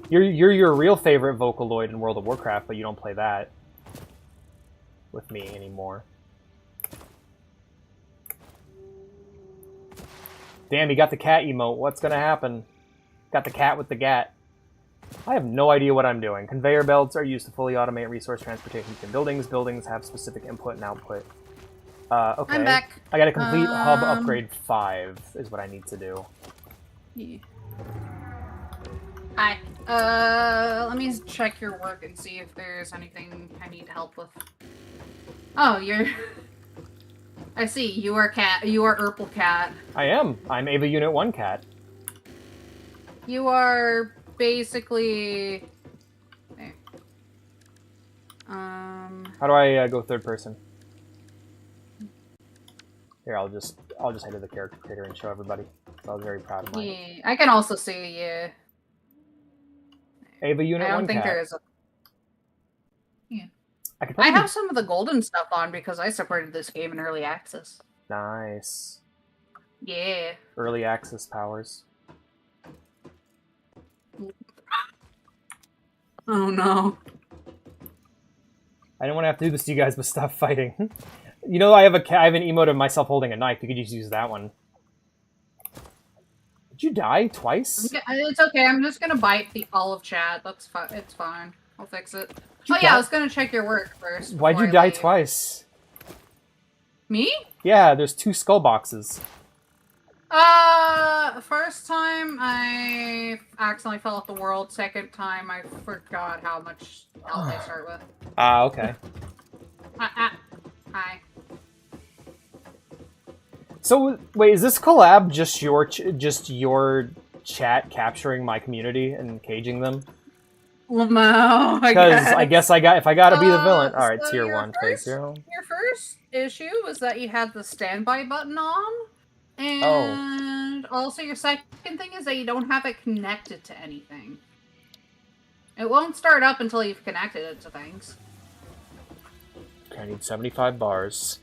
you're your real favorite Vocaloid in World of Warcraft, but you don't play that with me anymore. Damn, he got the cat emote. What's gonna happen? Got the cat with the gat. I have no idea what I'm doing. Conveyor belts are used to fully automate resource transportation between buildings. Buildings have specific input and output. Okay. I'm back. I got to complete hub upgrade 5 is what I need to do. Yeah. Hi. Let me check your work and see if there's anything I need help with. Oh, you're... I see. You are cat. You are Urple Cat. I am. I'm Ava Unit 1 Cat. You are basically... There. How do I go third person? Here, I'll just head to the character creator and show everybody. So I was very proud of mine. Yeah, I can also see you. Ava Unit 1 Cat. I don't think there is a... Yeah. I have some of the golden stuff on because I supported this game in early access. Nice. Yeah. Early access powers. Oh no. I didn't want to have to do this to you guys, but stop fighting. You know, I have an emote of myself holding a knife. You could just use that one. Did you die twice? It's okay. I'm just gonna bite the olive chat. That's fine. It's fine. I'll fix it. Oh yeah, I was gonna check your work first. Why'd you die twice? Me? Yeah, there's 2 skull boxes. First time I accidentally fell off the world. Second time I forgot how much health I start with. Ah, okay. Hi. So wait, is this collab just your chat capturing my community and caging them? No, Because I guess if I gotta be the villain. All right, so tier 1, phase 0. Your first issue was that you had the standby button on, and also your second thing is that you don't have it connected to anything. It won't start up until you've connected it to things. Okay, I need 75 bars.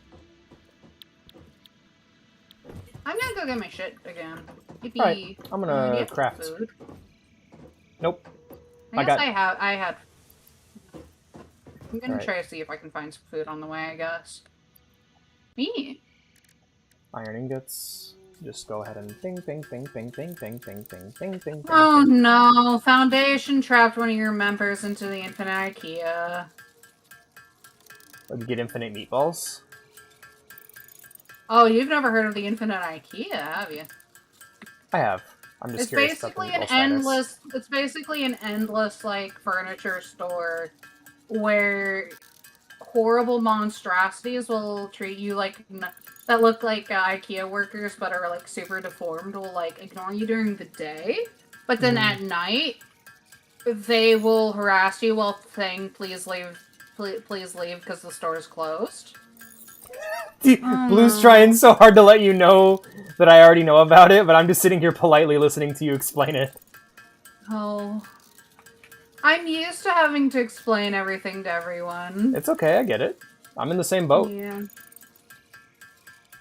I'm gonna go get my shit again. Alright, I'm gonna craft. Food? Nope. I had. I'm gonna try to see if I can find some food on the way, I guess. Me. Iron ingots. Just go ahead and bing, bing, bing, bing, bing, bing, bing, bing, bing, bing. Oh no! Foundation trapped one of your members into the infinite IKEA. You get infinite meatballs? Oh, you've never heard of the infinite IKEA, have you? I have. I'm just curious about the meatball status. It's basically an endless, like, furniture store where horrible monstrosities will treat you like... that look like IKEA workers but are, like, super deformed will, like, ignore you during the day. But then at night, they will harass you while saying, please leave because the store is closed. Blue's trying so hard to let you know that I already know about it, but I'm just sitting here politely listening to you explain it. Oh. I'm used to having to explain everything to everyone. It's okay, I get it. I'm in the same boat. Yeah.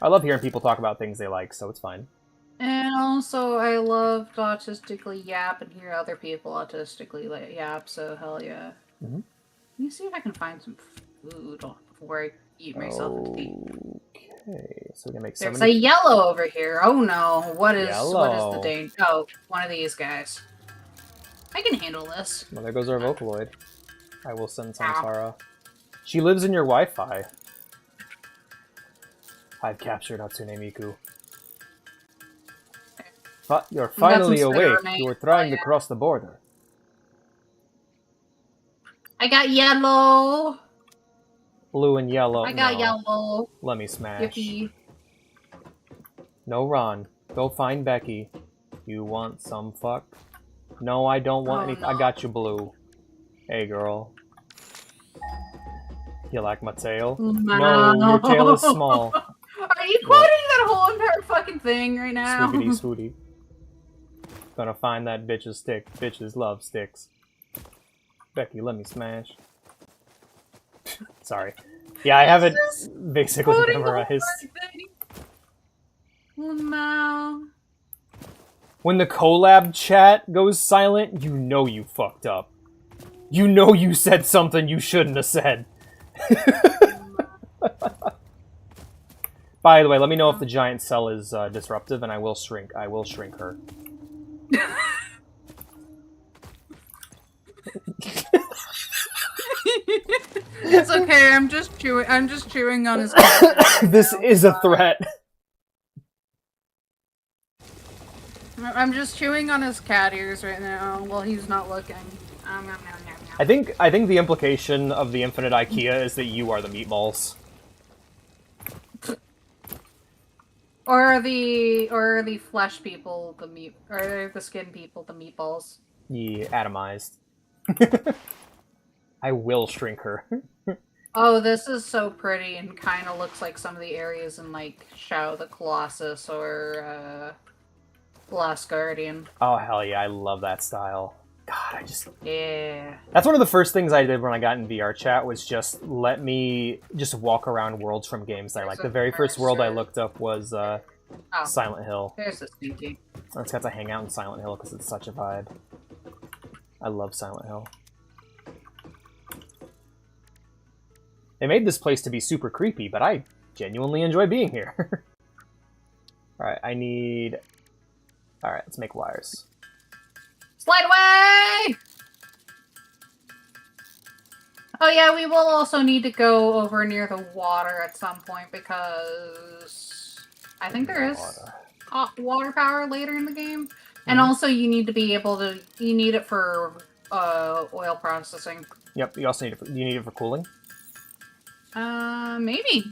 I love hearing people talk about things they like, so it's fine. And also, I love to autistically yap and hear other people autistically yap, so hell yeah. Mm-hmm. Let me see if I can find some food before I eat myself into the... Okay, so we can make There's a yellow over here. Oh no, what is the danger? Oh, one of these guys. I can handle this. Well, there goes our Vocaloid. I will send Samsara. She lives in your Wi-Fi. I've captured Hatsune Miku. You're finally awake. You were trying to cross the border. I got yellow. Blue and yellow. I got no. yellow. Let me smash. Yippee. No, Ron. Go find Becky. You want some fuck? No, I don't want anything. No. I got you, Blue. Hey, girl. You like my tail? No. No, your tail is small. Are you quoting that whole entire fucking thing right now? Swoopity swooty. Gonna find that bitch's stick. Bitches love sticks. Becky, let me smash. Sorry. Yeah, I have it basically memorized. No. When the collab chat goes silent, you know you fucked up. You know you said something you shouldn't have said. By the way, let me know if the giant cell is disruptive, and I will shrink. I will shrink her. It's okay. I'm just chewing on his. This is a threat. I'm just chewing on his cat ears right now while he's not looking. I think the implication of the infinite IKEA is that you are the meatballs. Or the flesh people, the meat, or the skin people, the meatballs. Yeah, atomized. I will shrink her. Oh, this is so pretty and kind of looks like some of the areas in like Shadow the Colossus or Last Guardian. Oh hell yeah, I love that style. God, yeah. That's one of the first things I did when I got in VR chat was just let me just walk around worlds from games I like. The very first world I looked up was Silent Hill. There's the stinky. I just got to hang out in Silent Hill because it's such a vibe. I love Silent Hill. They made this place to be super creepy, but I genuinely enjoy being here. Alright, I need... Alright, let's make wires. Slide away! Oh yeah, we will also need to go over near the water at some point because I think there is water power later in the game. And also you need to be able to, you need it for oil processing. Yep, you also need it for, do you need it for cooling? Maybe.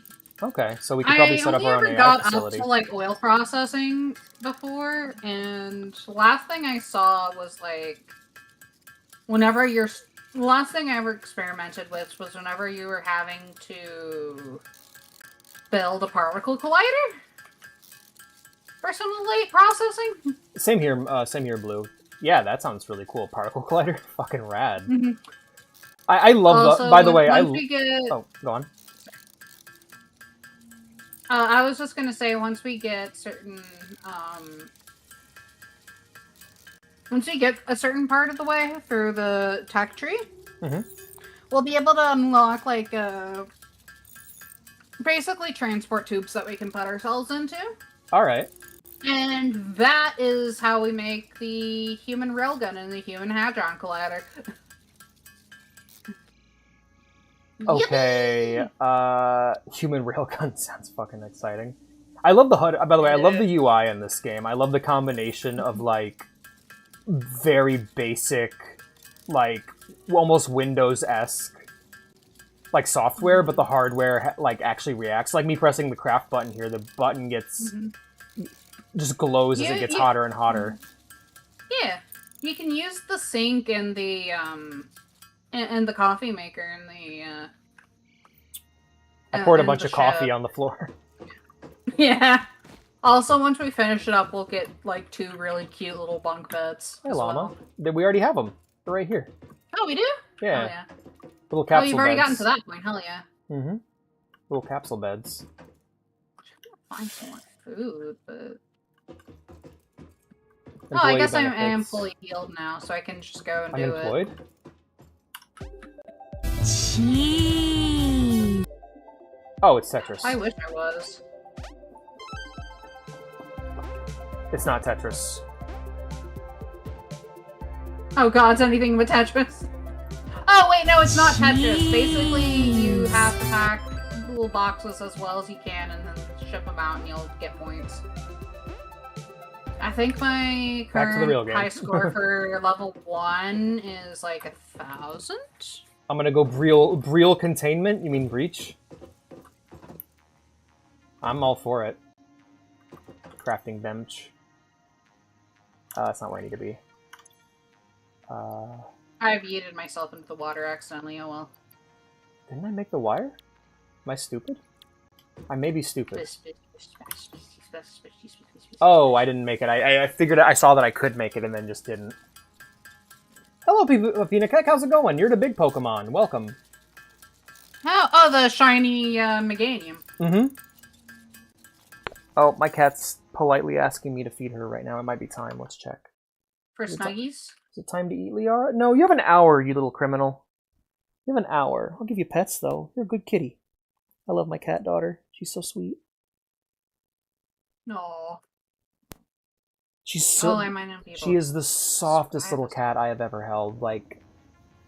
Okay, so we could probably set up our own AI facility. I only ever got up to like oil processing before, and the last thing I saw was like, whenever you're, the last thing I ever experimented with was whenever you were having to build a particle collider for some late processing. Same here, Blue. Yeah, that sounds really cool. Particle collider, fucking rad. Mm-hmm. I love also, the. By the way, oh, go on. I was just gonna say, once we get certain, once we get a certain part of the way through the tech tree, we'll be able to unlock, like, basically transport tubes that we can put ourselves into. Alright. And that is how we make the human railgun and the human hadron collider. Okay, human railgun sounds fucking exciting. I love the HUD, by the way, I love the UI in this game. I love the combination of, like, very basic, like, almost Windows-esque, like, software, but the hardware, like, actually reacts. Like, me pressing the craft button here, the button gets, just glows as it gets hotter and hotter. Yeah, you can use the sink and the, and the coffee maker and the, I poured a bunch of coffee on the floor. Yeah. Also, once we finish it up, we'll get, like, 2 really cute little bunk beds. Hey, Llama. We already have them. They're right here. Oh, we do? Yeah. Oh, yeah. Little capsule beds. You've already gotten to that point. Hell yeah. Mm-hmm. Little capsule beds. I'm trying to find some more food, but... Oh, I guess I am fully healed now, so I can just go and do it. Unemployed? Cheese. Oh, it's Tetris. I wish I was. It's not Tetris. Oh god, it's anything but Tetris. Oh wait, no, it's not Tetris. Basically, you have to pack toolboxes as well as you can and then ship them out and you'll get points. I think my current high score for level 1 is like 1,000. I'm gonna go Breel Containment. You mean Breach? I'm all for it. Crafting bench. That's not where I need to be. I've yeeted myself into the water accidentally, oh well. Didn't I make the wire? Am I stupid? I may be stupid. Oh, I didn't make it. I figured I saw that I could make it and then just didn't. Hello, Pinakek. How's it going? You're the big Pokemon. Welcome. Oh, the shiny Meganium. Mm-hmm. Oh, my cat's politely asking me to feed her right now. It might be time. Let's check. For Snuggies? Is it time to eat, Liara? No, you have an hour, you little criminal. You have an hour. I'll give you pets, though. You're a good kitty. I love my cat daughter. She's so sweet. No. She's so. I might not be able she is the softest little cat I have ever held. Like,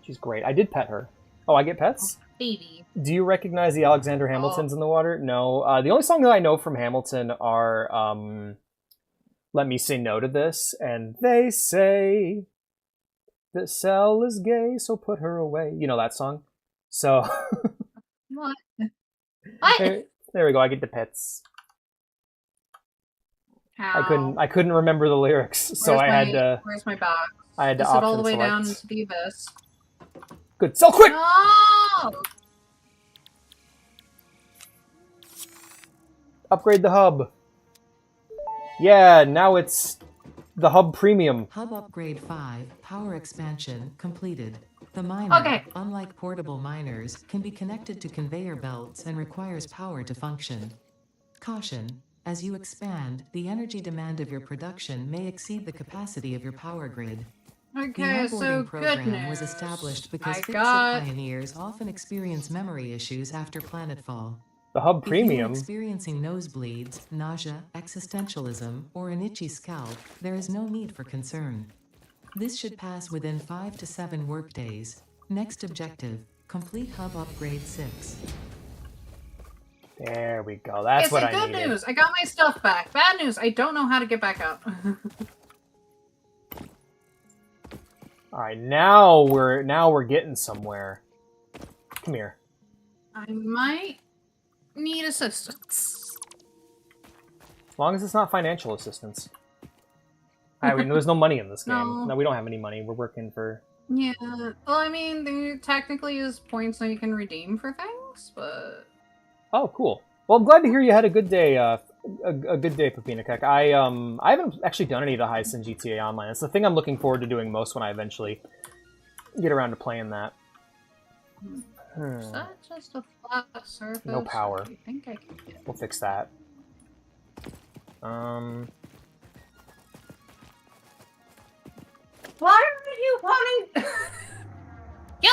she's great. I did pet her. Oh, I get pets? Baby. Do you recognize the Alexander Hamiltons in the water? No. The only song that I know from Hamilton are Let Me Say No to This, and They Say that Sel is gay, so put her away. You know that song? So... What? There we go, I get the pets. How? I couldn't remember the lyrics, so I had to... Where's my box? I had to Is option it all the way select. down to the abyss? Good, sell quick! No! Upgrade the hub. Yeah, now it's the hub premium. Hub upgrade 5, power expansion, completed. The miner, unlike portable miners, can be connected to conveyor belts and requires power to function. Caution, as you expand, the energy demand of your production may exceed the capacity of your power grid. Okay, the so onboarding program good news. was established because Fix-It pioneers often experience memory issues after planetfall. The hub premium. If you're experiencing nosebleeds, nausea, existentialism, or an itchy scalp, there is no need for concern. This should pass within 5 to 7 workdays. Next objective, complete hub upgrade 6. There we go. That's what I needed. Good news. I got my stuff back. Bad news. I don't know how to get back up. All right, now we're getting somewhere. Come here. I might need assistance. As long as it's not financial assistance. I mean, there's no money in this game. No, we don't have any money. We're working for... Yeah, well, I mean, there technically is points that you can redeem for things, but... Oh, cool. Well, I'm glad to hear you had a good day, a good day, Pepinakek. I haven't actually done any of the heists in GTA Online. It's the thing I'm looking forward to doing most when I eventually get around to playing that. Is that just a flat surface? No power. I think I can get it. We'll fix that. Why are you wanting... Yo!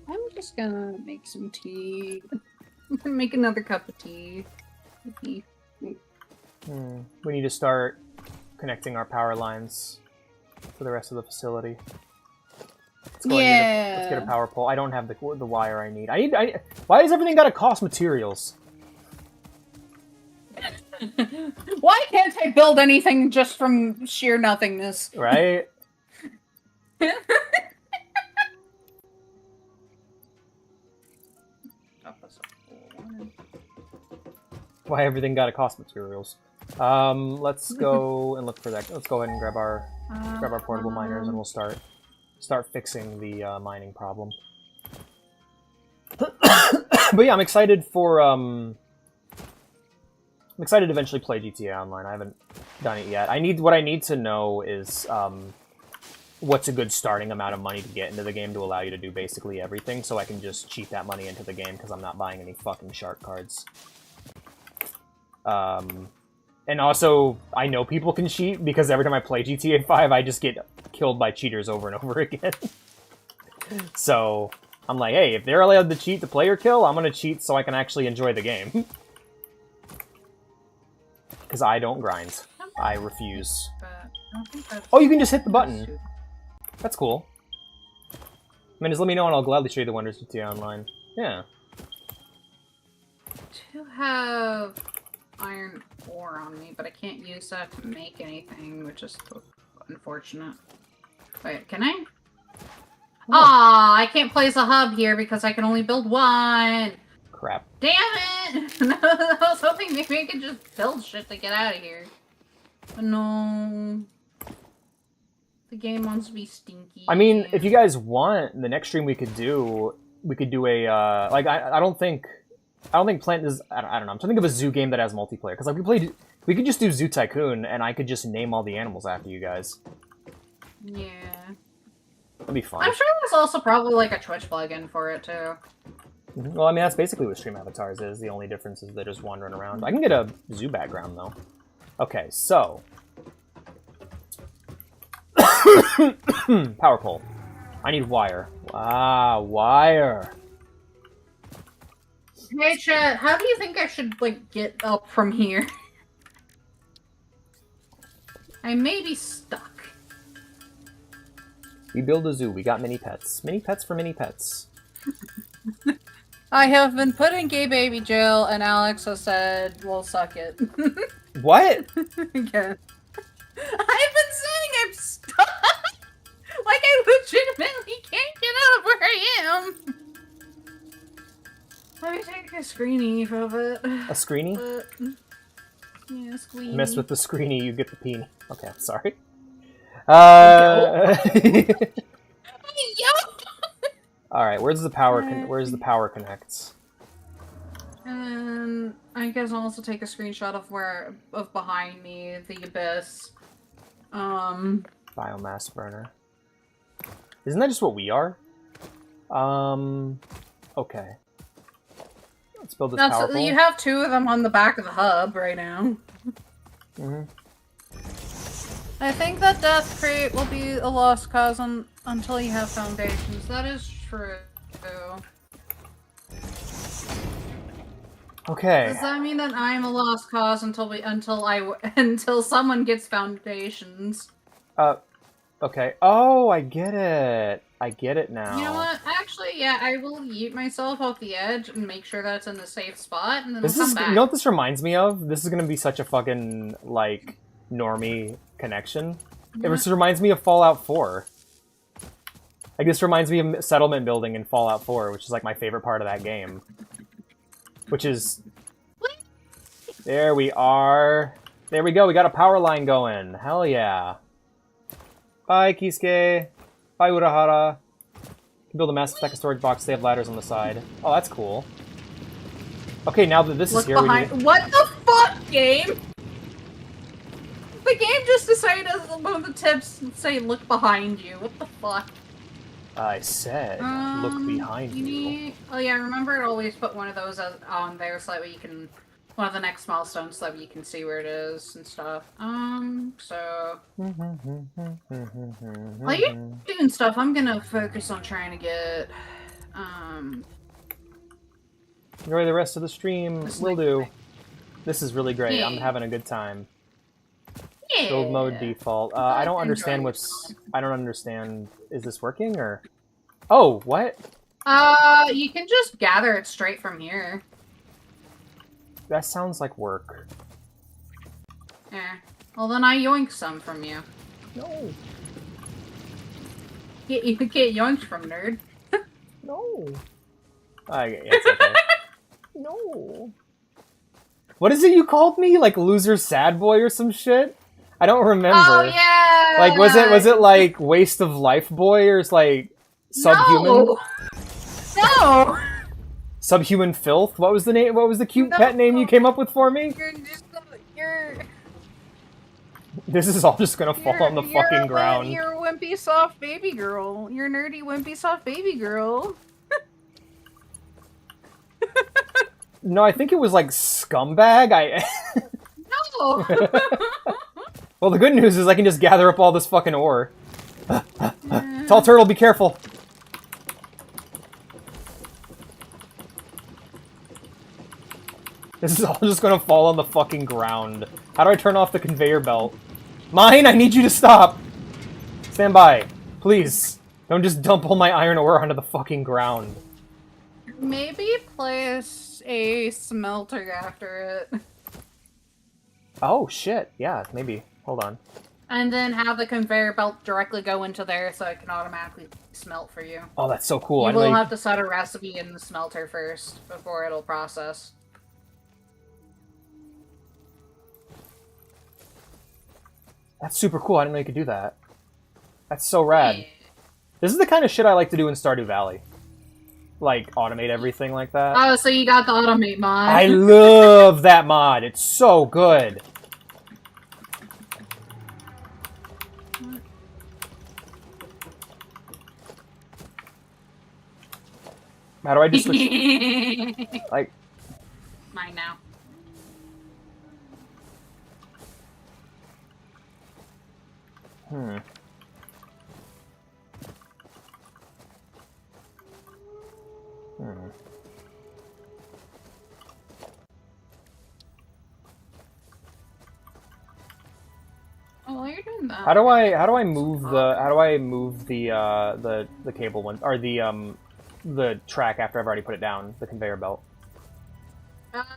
I'm just gonna make some tea. I'm gonna make another cup of tea. We need to start connecting our power lines for the rest of the facility. Let's go let's get a power pole. I don't have the wire I need. Why has everything got to cost materials? Why can't I build anything just from sheer nothingness? Right? Why everything got to cost materials? Let's go and look for that. Let's go ahead and grab our portable miners, and we'll start fixing the mining problem. But yeah, I'm excited for I'm excited to eventually play GTA Online. I haven't done it yet. What I need to know is what's a good starting amount of money to get into the game to allow you to do basically everything, so I can just cheat that money into the game because I'm not buying any fucking shark cards. And also, I know people can cheat because every time I play GTA 5, I just get killed by cheaters over and over again. So, I'm like, hey, if they're allowed to cheat the player kill, I'm gonna cheat so I can actually enjoy the game. Because I don't grind. I refuse. Oh, you can just hit the button. That's cool. I mean, just let me know and I'll gladly show you the wonders of GTA Online. Yeah. do have iron ore on me, but I can't use that to make anything, which is unfortunate. Wait, can I? Aw, I can't place a hub here because I can only build one! Crap. Damn it! I was hoping maybe I could just build shit to get out of here. But no. The game wants to be stinky. I mean, if you guys want, the next stream we could do a, like, I don't think Plant is, I don't know, I'm trying to think of a zoo game that has multiplayer, because, like, we could just do Zoo Tycoon, and I could just name all the animals after you guys. Yeah. That'd be fun. I'm sure there's also probably, like, a Twitch plugin for it, too. Well, I mean, that's basically what Stream Avatars is. The only difference is they're just wandering around. I can get a zoo background, though. Okay, so... Power pole. I need wire. Ah, wire. Hey, chat, how do you think I should, like, get up from here? I may be stuck. We build a zoo. We got mini pets. Mini pets for mini pets. I have been put in gay baby jail, and Alex has said, well, suck it. What? Again. I've been saying I'm stuck! Like, I legitimately can't get out of where I am! Let me take a screenie of it. A screenie? Yeah, screenie. Mess with the screenie, you get the peen. Okay, sorry. Alright, where's the power connects? And I guess I'll also take a screenshot of behind me, the abyss. Biomass burner. Isn't that just what we are? Okay. Let's build this power pole. You have two of them on the back of the hub right now. I think that Death Crate will be a lost cause until you have foundations. That is true. Okay. Does that mean that I'm a lost cause until someone gets foundations? Okay. Oh, I get it. I get it now. You know what? Actually, yeah, I will yeet myself off the edge and make sure that's in the safe spot, and then I'll come back. You know what this reminds me of? This is gonna be such a fucking, like, normie connection. It just reminds me of Fallout 4. Like, this reminds me of settlement building in Fallout 4, which is, like, my favorite part of that game. Which is... There we are. There we go, we got a power line going. Hell yeah. Bye, Kisuke. Bye, Urahara. You can build a massive stack of storage box. They have ladders on the side. Oh, that's cool. Okay, now that this is here, we need... What the fuck, game? The game just decided as one of the tips to say, look behind you. What the fuck? I said, look behind you. Oh yeah, remember to always put one of those on there so that way you can... One of the next milestones so that way you can see where it is and stuff. So... While you're doing stuff, I'm gonna focus on trying to get, Enjoy the rest of the stream. Will do. This is really great. Yeah. I'm having a good time. Yeah. Build mode default. I don't understand I don't understand. Is this working, or... Oh, what? You can just gather it straight from here. That sounds like work. Yeah. Well, then I yoink some from you. No. You can get yoinked from, nerd. No. Yeah, it's okay. No. What is it you called me? Like loser sad boy or some shit? I don't remember. Oh yeah. Like was it like waste of life boy or like subhuman? No. Subhuman filth? What was the name? What was the cute pet name you came up with for me? This is all just gonna fall on the fucking ground. You're a wimpy soft baby girl. You're nerdy wimpy soft baby girl. No, I think it was like scumbag. No. Well, the good news is I can just gather up all this fucking ore. Tall turtle, be careful. This is all just gonna fall on the fucking ground. How do I turn off the conveyor belt? Mine, I need you to stop! Stand by. Please. Don't just dump all my iron ore onto the fucking ground. Maybe place a smelter after it. Oh, shit. Yeah, maybe. Hold on. And then have the conveyor belt directly go into there so it can automatically smelt for you. Oh, that's so cool. You will have to set a recipe in the smelter first before it'll process. That's super cool. I didn't know you could do that. That's so rad. Yeah. This is the kind of shit I like to do in Stardew Valley. Like, automate everything like that. Oh, so you got the automate mod. I love that mod. It's so good. How do I just switch? Like, mine now. hmm. Oh, while you're doing that. How do I move the cable one or the track after I've already put it down, the conveyor belt?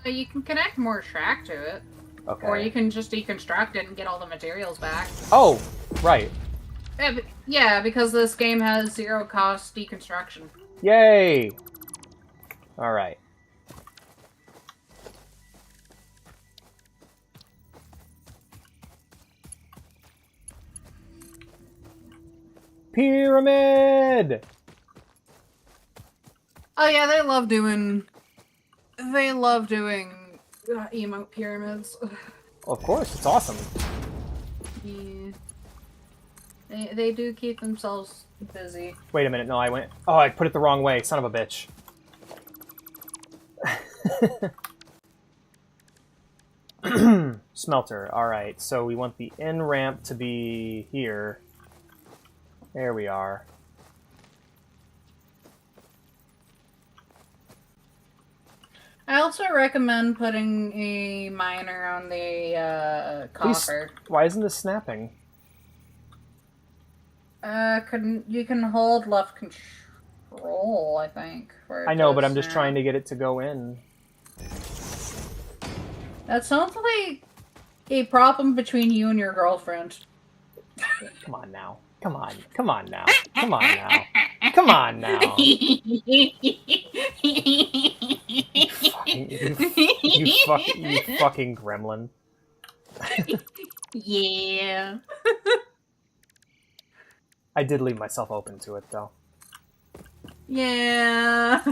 You can connect more track to it. Okay. Or you can just deconstruct it and get all the materials back. Oh, right. Yeah, because this game has zero cost deconstruction. Yay! Alright. Pyramid! Oh yeah, they love doing emote pyramids. Of course, it's awesome. Yeah. They do keep themselves busy. Wait a minute, no, I put it the wrong way, son of a bitch. Smelter, alright, so we want the in ramp to be here. There we are. I also recommend putting a miner on the copper. Please, why isn't this snapping? You can hold left control, I think. I know, but I'm just trying to get it to go in. That sounds like a problem between you and your girlfriend. Come on now. Come on. Come on now. Come on now. Come on now. You fucking gremlin. Yeah. I did leave myself open to it, though. Yeah.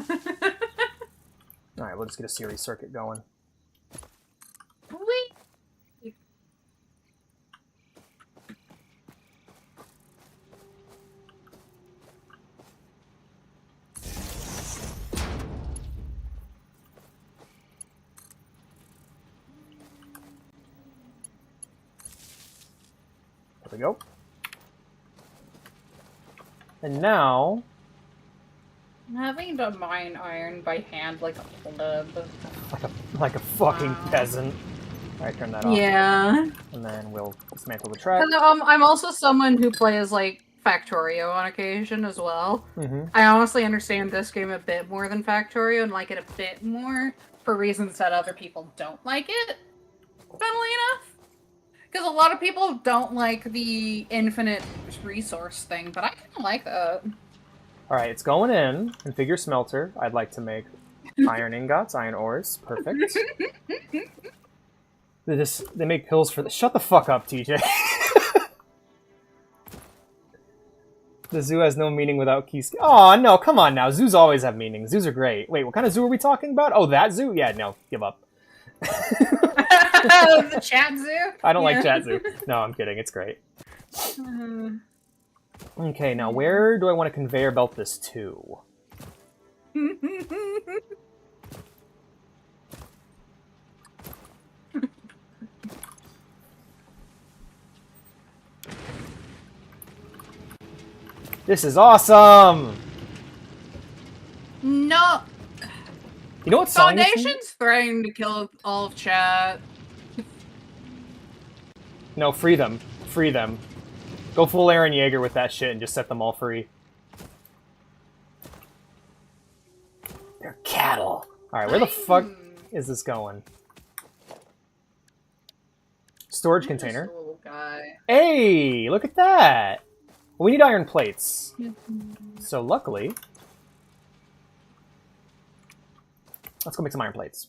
Alright, we'll just get a series circuit going. Wait. There we go. And now... I'm having to mine iron by hand like a pleb. Like a fucking peasant. Alright, turn that off. Yeah. And then we'll dismantle the track. I'm also someone who plays, like, Factorio on occasion as well. Mm-hmm. I honestly understand this game a bit more than Factorio and like it a bit more for reasons that other people don't like it, funnily enough. Because a lot of people don't like the infinite resource thing, but I kind of like that. Alright, it's going in. Configure smelter. I'd like to make iron ingots, iron ores. Perfect. They make pills for the... Shut the fuck up, TJ. The zoo has no meaning without keys. Oh no, come on now. Zoos always have meanings. Zoos are great. Wait, what kind of zoo are we talking about? Oh, that zoo? Yeah, no, give up. The chat zoo? I don't like chat zoo. No, I'm kidding. It's great. Okay, now where do I want to conveyor belt this to? This is awesome! No. You know what song this is? Foundation's threatening to kill all of chat. No, free them. Free them. Go full Aaron Yeager with that shit and just set them all free. They're cattle. Alright, where the fuck is this going? Storage container. Just a little guy. Hey, look at that! We need iron plates. So luckily... Let's go make some iron plates.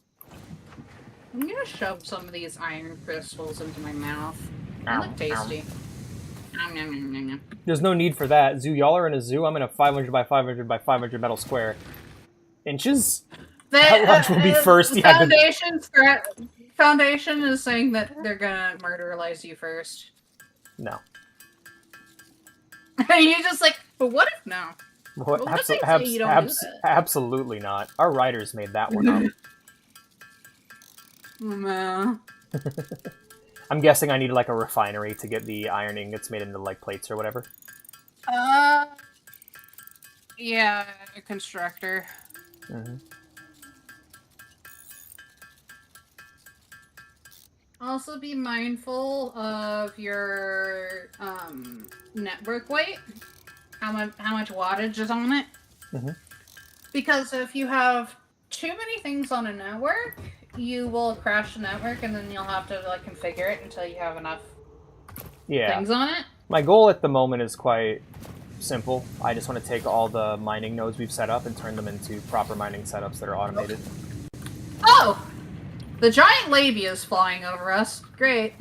I'm gonna shove some of these iron crystals into my mouth. They look tasty. There's no need for that. Zoo, y'all are in a zoo. I'm in a 500 by 500 by 500 metal square. Inches? How large will be first? Foundation is saying that they're gonna murderize you first. No. And you're just like, but what if no? What? Well, what if they say you don't do that? Absolutely not. Our writers made that one up. No. I'm guessing I need like a refinery to get the iron ingots made into like plates or whatever. Yeah, a constructor. Mm-hmm. Also be mindful of your network weight. How much wattage is on it. Mm-hmm. Because if you have too many things on a network, you will crash the network and then you'll have to like configure it until you have enough things on it. My goal at the moment is quite simple. I just want to take all the mining nodes we've set up and turn them into proper mining setups that are automated. Oh! The giant labia is flying over us. Great.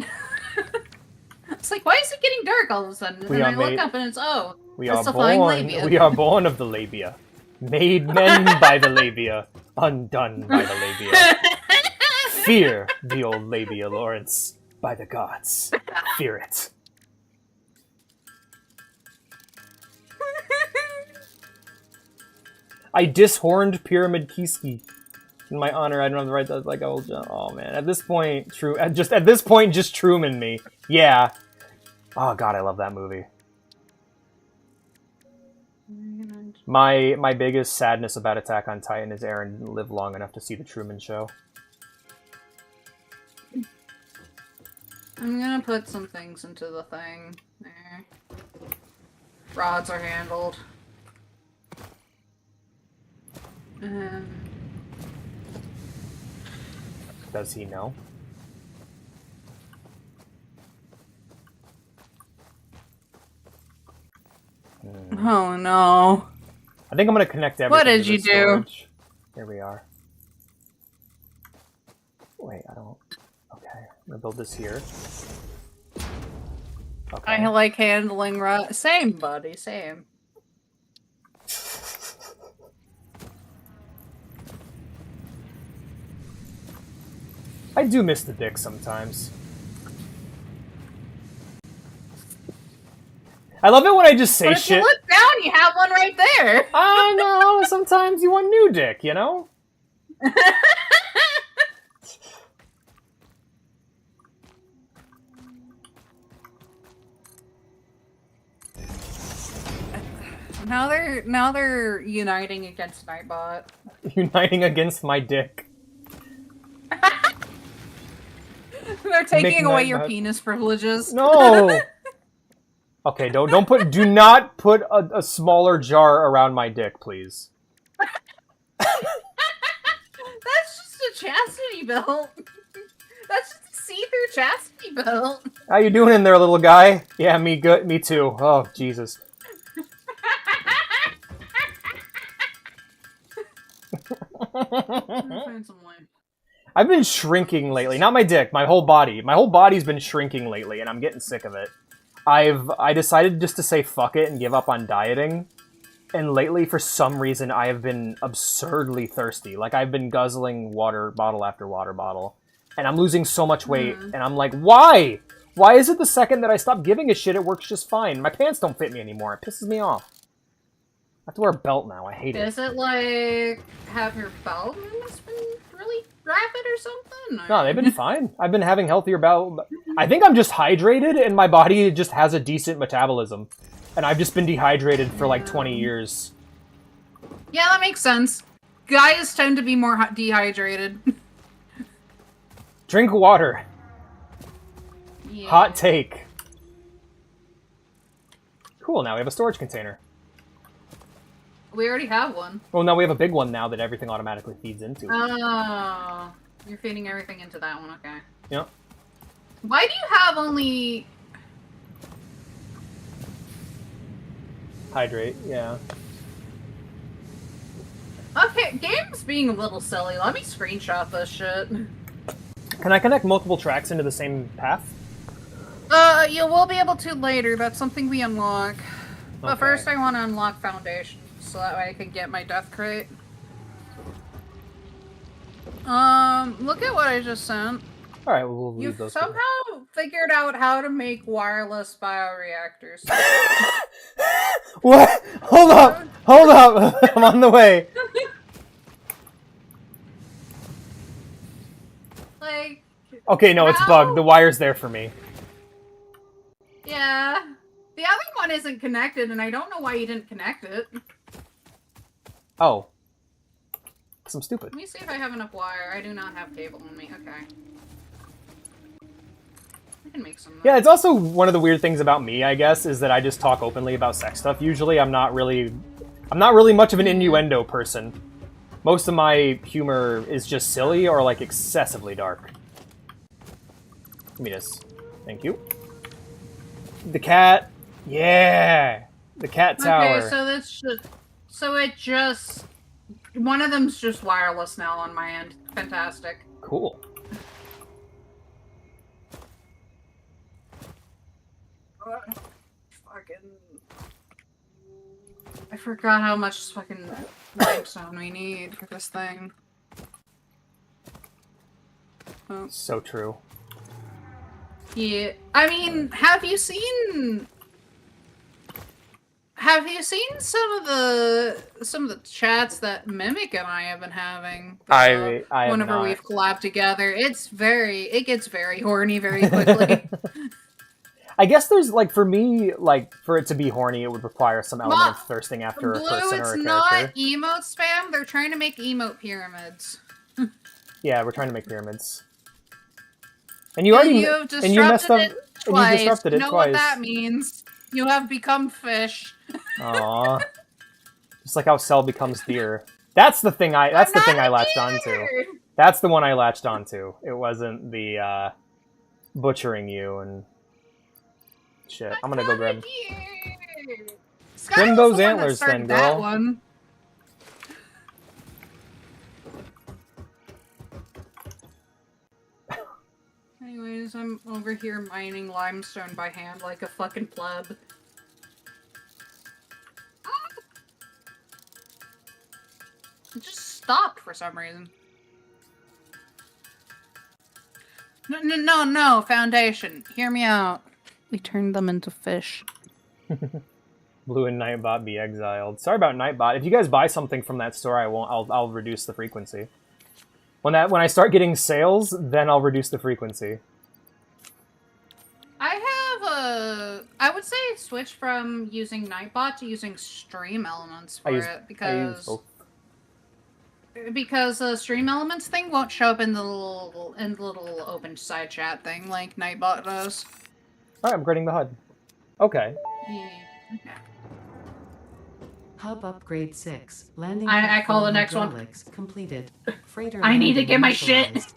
It's like, why is it getting dark all of a sudden? And I look up and it's, that's the flying labia. We are born of the labia. Made men by the labia. Undone by the labia. Fear the old labia, Lawrence. By the gods. Fear it. I dishorned Pyramid Kiski. In my honor, I don't have the right to, like, oh man. At this point, just Truman me. Yeah. Oh god, I love that movie. My biggest sadness about Attack on Titan is Aaron didn't live long enough to see the Truman Show. I'm gonna put some things into the thing. There. Rods are handled. Does he know? Oh no. I think I'm gonna connect everything. What did you do? Storage. Here we are. Wait, I don't... Okay, I'm gonna build this here. Okay. I like handling rods. Same, buddy, same. I do miss the dick sometimes. I love it when I just say but if shit. you look down, you have one right there. Oh no, sometimes you want new dick, you know? Now they're uniting against Nightbot. Uniting against my dick. They're taking away your penis privileges. No. Okay, do not put a smaller jar around my dick, please. That's just a chastity belt. That's just a see-through chastity belt. How you doing in there, little guy? Yeah, me good. Me too. Oh, Jesus. I've been shrinking lately. Not my dick, my whole body. My whole body's been shrinking lately, and I'm getting sick of it. I decided just to say fuck it and give up on dieting. And lately, for some reason, I have been absurdly thirsty. Like, I've been guzzling water bottle after water bottle. And I'm losing so much weight. And I'm like, why? Why is it the second that I stop giving a shit, it works just fine? My pants don't fit me anymore. It pisses me off. I have to wear a belt now. I hate it. Is it like, have your bowel movements been really rapid or something? Or... No, they've been fine. I've been having healthier bowel... I think I'm just hydrated, and my body just has a decent metabolism. And I've just been dehydrated for like 20 years. Yeah, that makes sense. Guys tend to be more dehydrated. Drink water. Yeah. Hot take. Cool, now we have a storage container. We already have one. Well, no, we have a big one now that everything automatically feeds into. Oh, you're feeding everything into that one, okay. Yep. Why do you have only... Hydrate, yeah. Okay, game's being a little silly. Let me screenshot this shit. Can I connect multiple tracks into the same path? You will be able to later. That's something we unlock. But Okay. first I want to unlock Foundation, so that way I can get my death crate. Look at what I just sent. Alright, we'll leave You've those. somehow figured out how to make wireless bioreactors. What? Hold up! Hold up! I'm on the way. Like... Okay, no, it's bugged. The wire's there for me. Yeah. The other one isn't connected, and I don't know why you didn't connect it. Oh. 'Cause I'm stupid. Let me see if I have enough wire. I do not have cable on me. Okay. I can make some. Yeah, it's also one of the weird things about me, I guess, is that I just talk openly about sex stuff. Usually I'm not really much of an innuendo person. Most of my humor is just silly or, like, excessively dark. Give me this. Thank you. The cat. Yeah! The cat tower. Okay, so that's just... So it just... One of them's just wireless now on my end. Fantastic. Cool. Fucking... I forgot how much fucking limestone we need for this thing. Oh. So true. Yeah, I mean, have you seen some of the chats that Mimic and I have been having? I whenever we've collabed together, it gets very horny very quickly. I guess there's, like, for me, like, for it to be horny, it would require some element of thirsting after a person or a character. It's not emote spam. They're trying to make emote pyramids. Yeah, we're trying to make pyramids. And you already and you messed up. And you disrupted it know twice. What that means? You have become fish. Aww. Just like how Cell becomes deer. That's the thing I latched onto. That's the one I latched onto. It wasn't the butchering you and shit. I'm gonna go grab. Trim those antlers then, girl. That one. Anyways, I'm over here mining limestone by hand like a fucking pleb. It just stopped for some reason. No, Foundation. Hear me out. We turned them into fish. Blue and Nightbot be exiled. Sorry about Nightbot. If you guys buy something from that store, I'll reduce the frequency. When I start getting sales, then I'll reduce the frequency. I would say switch from using Nightbot to using Stream Elements for it because the Stream Elements thing won't show up in the little open side chat thing like Nightbot does. Alright, I'm upgrading the HUD. Okay. Yeah. Okay. Hub upgrade 6. Landing. I call the next one. Completed. Freighter. I need to get my shit.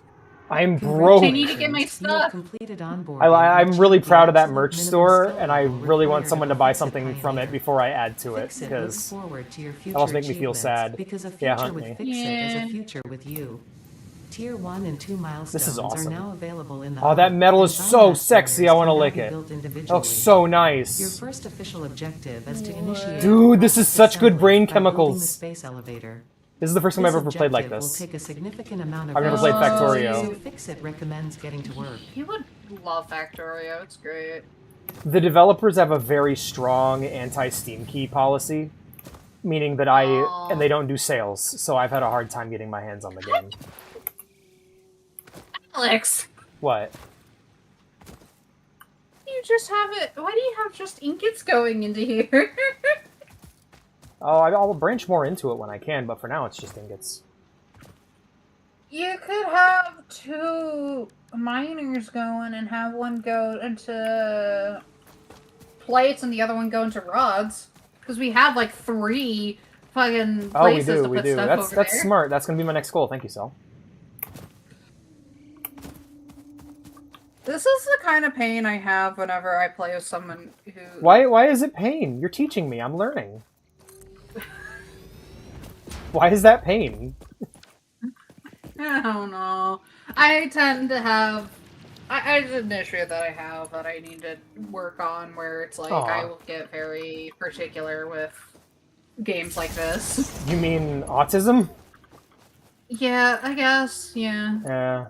I'm broke. I need to get my stuff. I'm really proud of that merch store, and I really want someone to buy something from it before I add to it, because that'll also make me feel sad. Yeah, hunt me. Yeah. A future with you. Tier 1 and 2 milestones this is awesome. are now available in the oh, that metal is so sexy, I want to lick it. It looks so nice. Your first official objective is to initiate. Dude, this is such good brain chemicals. Space elevator. This is the first time I've ever played like this. Will take a significant amount of I've never played Factorio. So Fixit recommends getting to work. You would love Factorio, it's great. The developers have a very strong anti-Steam key policy, meaning that and they don't do sales, so I've had a hard time getting my hands on the game. Alex! What? You just have it. Why do you have just ingots going into here? Oh, I'll branch more into it when I can, but for now it's just ingots. You could have 2 miners going and have one go into plates and the other one go into rods. Because we have like 3 fucking Oh, we places do, to we put do. stuff That's over there. smart. That's gonna be my next goal. Thank you, Sel. This is the kind of pain I have whenever I play with someone who... Why is it pain? You're teaching me. I'm learning. Why is that pain? I don't know. I tend to have... It's an issue that I have that I need to work on, where it's like, I will get very particular with games like this. You mean autism? Yeah, I guess, yeah. Yeah,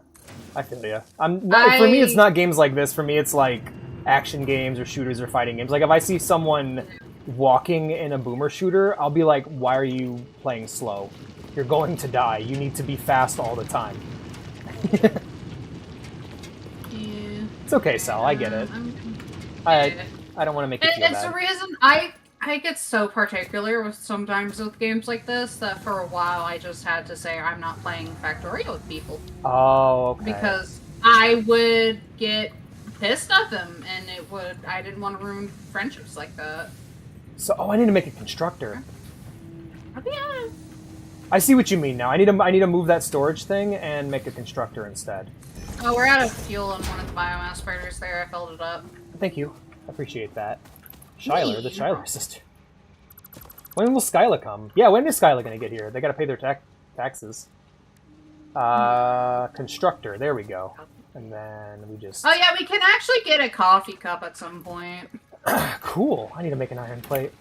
I feel ya. For me, it's not games like this. For me, it's like action games or shooters or fighting games. Like, if I see someone walking in a boomer shooter, I'll be like, why are you playing slow? You're going to die. You need to be fast all the time. Yeah. It's okay, Sal. I get it. I don't want to make you feel bad. It's the reason I get so particular with sometimes with games like this that for a while I just had to say I'm not playing Factorio with people. Oh, okay. Because I would get pissed at them, and I didn't want to ruin friendships like that. So, I need to make a constructor. Yeah. I see what you mean now. I need to move that storage thing and make a constructor instead. Oh, we're out of fuel on one of the biomass burners there. I filled it up. Thank you. I appreciate that. Shyler, the Shyler sister. When will Skyla come? Yeah, when is Skyla gonna get here? They gotta pay their taxes. Constructor. There we go. And then we just... Oh yeah, we can actually get a coffee cup at some point. Cool. I need to make an iron plate.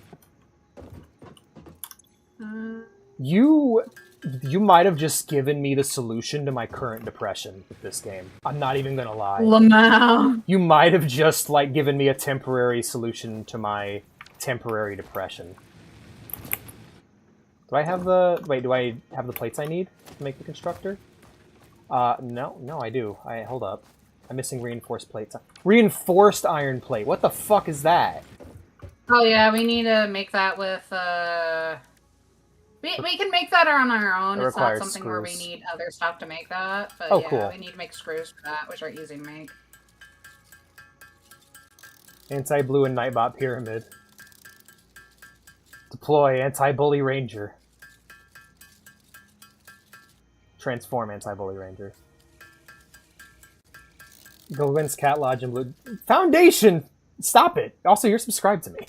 You might have just given me the solution to my current depression with this game. I'm not even gonna lie. Lamau. You might have just, like, given me a temporary solution to my temporary depression. Do I have the... Wait, do I have the plates I need to make the constructor? No, I do. Hold up. I'm missing reinforced plates. Reinforced iron plate. What the fuck is that? Oh yeah, we need to make that with, We can make that on our own. It's not something where we need other stuff to make that. But yeah, cool. We need to make screws for that, which are easy to make. Anti-blue and Nightbot pyramid. Deploy anti-bully ranger. Transform anti-bully ranger. Go against Cat Lodge and Blue Foundation. Stop it. Also, you're subscribed to me.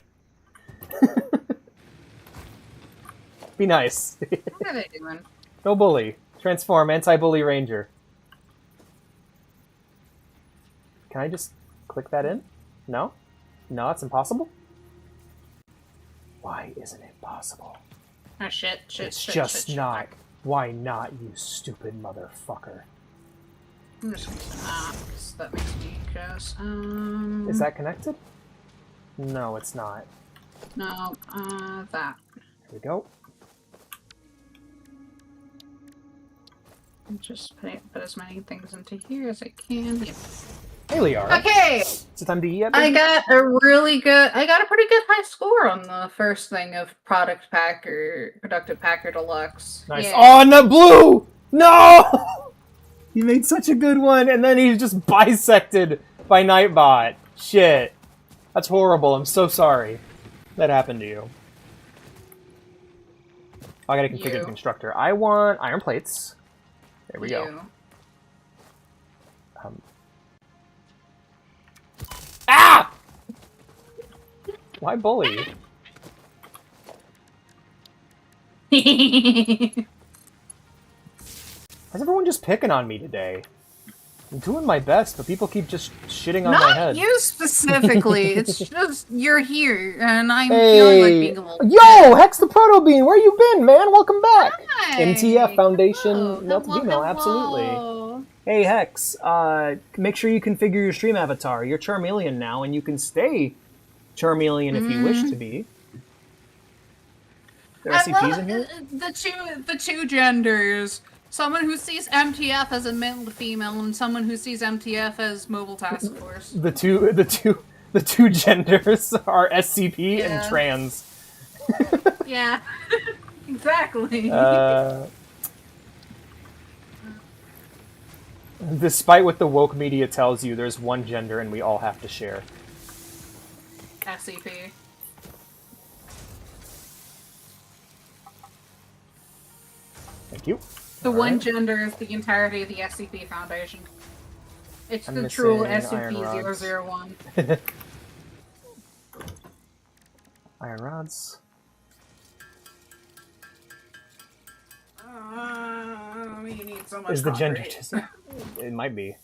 Be nice. What are they doing? No bully. Transform anti-bully ranger. Can I just click that in? No? No, it's impossible? Why isn't it possible? Oh shit, it's just not. Why not, you stupid motherfucker? I'm just gonna snap, because that makes me anxious. Is that connected? No, it's not. No, that. Here we go. Just put as many things into here as I can. Yeah. Hey, Liara. Okay! Is it time to eat yet? I got a pretty good high score on the first thing of Productive Packer Deluxe. Nice. Yeah. Oh, no, Blue! No! He made such a good one, and then he's just bisected by Nightbot. Shit. That's horrible. I'm so sorry that happened to you. I gotta configure the constructor. I want iron plates. There we go. Ah! Why bully? How's everyone just picking on me today? I'm doing my best, but people keep just shitting on my head. Not you specifically. It's just you're here, and I'm feeling like being a little. Yo, Hex the Proto Bean, where you been, man? Welcome back. Hi. MTF Foundation, Hello. Hello. Absolutely. Hey Hex, make sure you configure your stream avatar. You're Charmeleon now, and you can stay Charmeleon if you wish to be. There are SCPs in here? The two genders. Someone who sees MTF as a male to female, and someone who sees MTF as Mobile Task Force. The two genders are SCP and trans. Yeah, exactly. Despite what the woke media tells you, there's one gender and we all have to share. SCP. you. The All one right. gender is the entirety of the SCP Foundation. It's I'm the true missing iron rods. SCP-001. Iron rods. You need so much Is the gender concrete. just... It might be.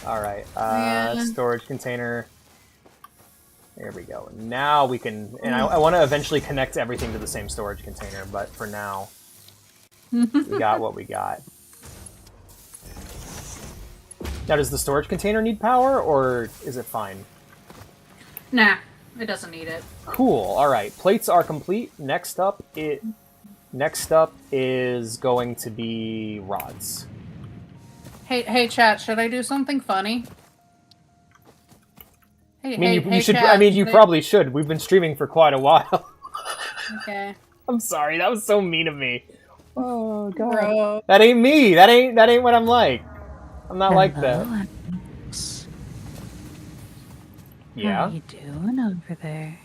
Alright, Yeah. storage container. There we go. Now we can... And I want to eventually connect everything to the same storage container, but for now, we got what we got. Now, does the storage container need power, or is it fine? Nah, it doesn't need it. Cool. Alright, plates are complete. Next up is going to be rods. Hey, chat, should I do something funny? Hey, I mean, you should. chat, I mean, you should probably should. We've been streaming for quite a while. Okay. I'm sorry. That was so mean of me. Oh god. Bro. That ain't me. That ain't what I'm like. I'm not like that. Alex. Yeah. How you doing over there?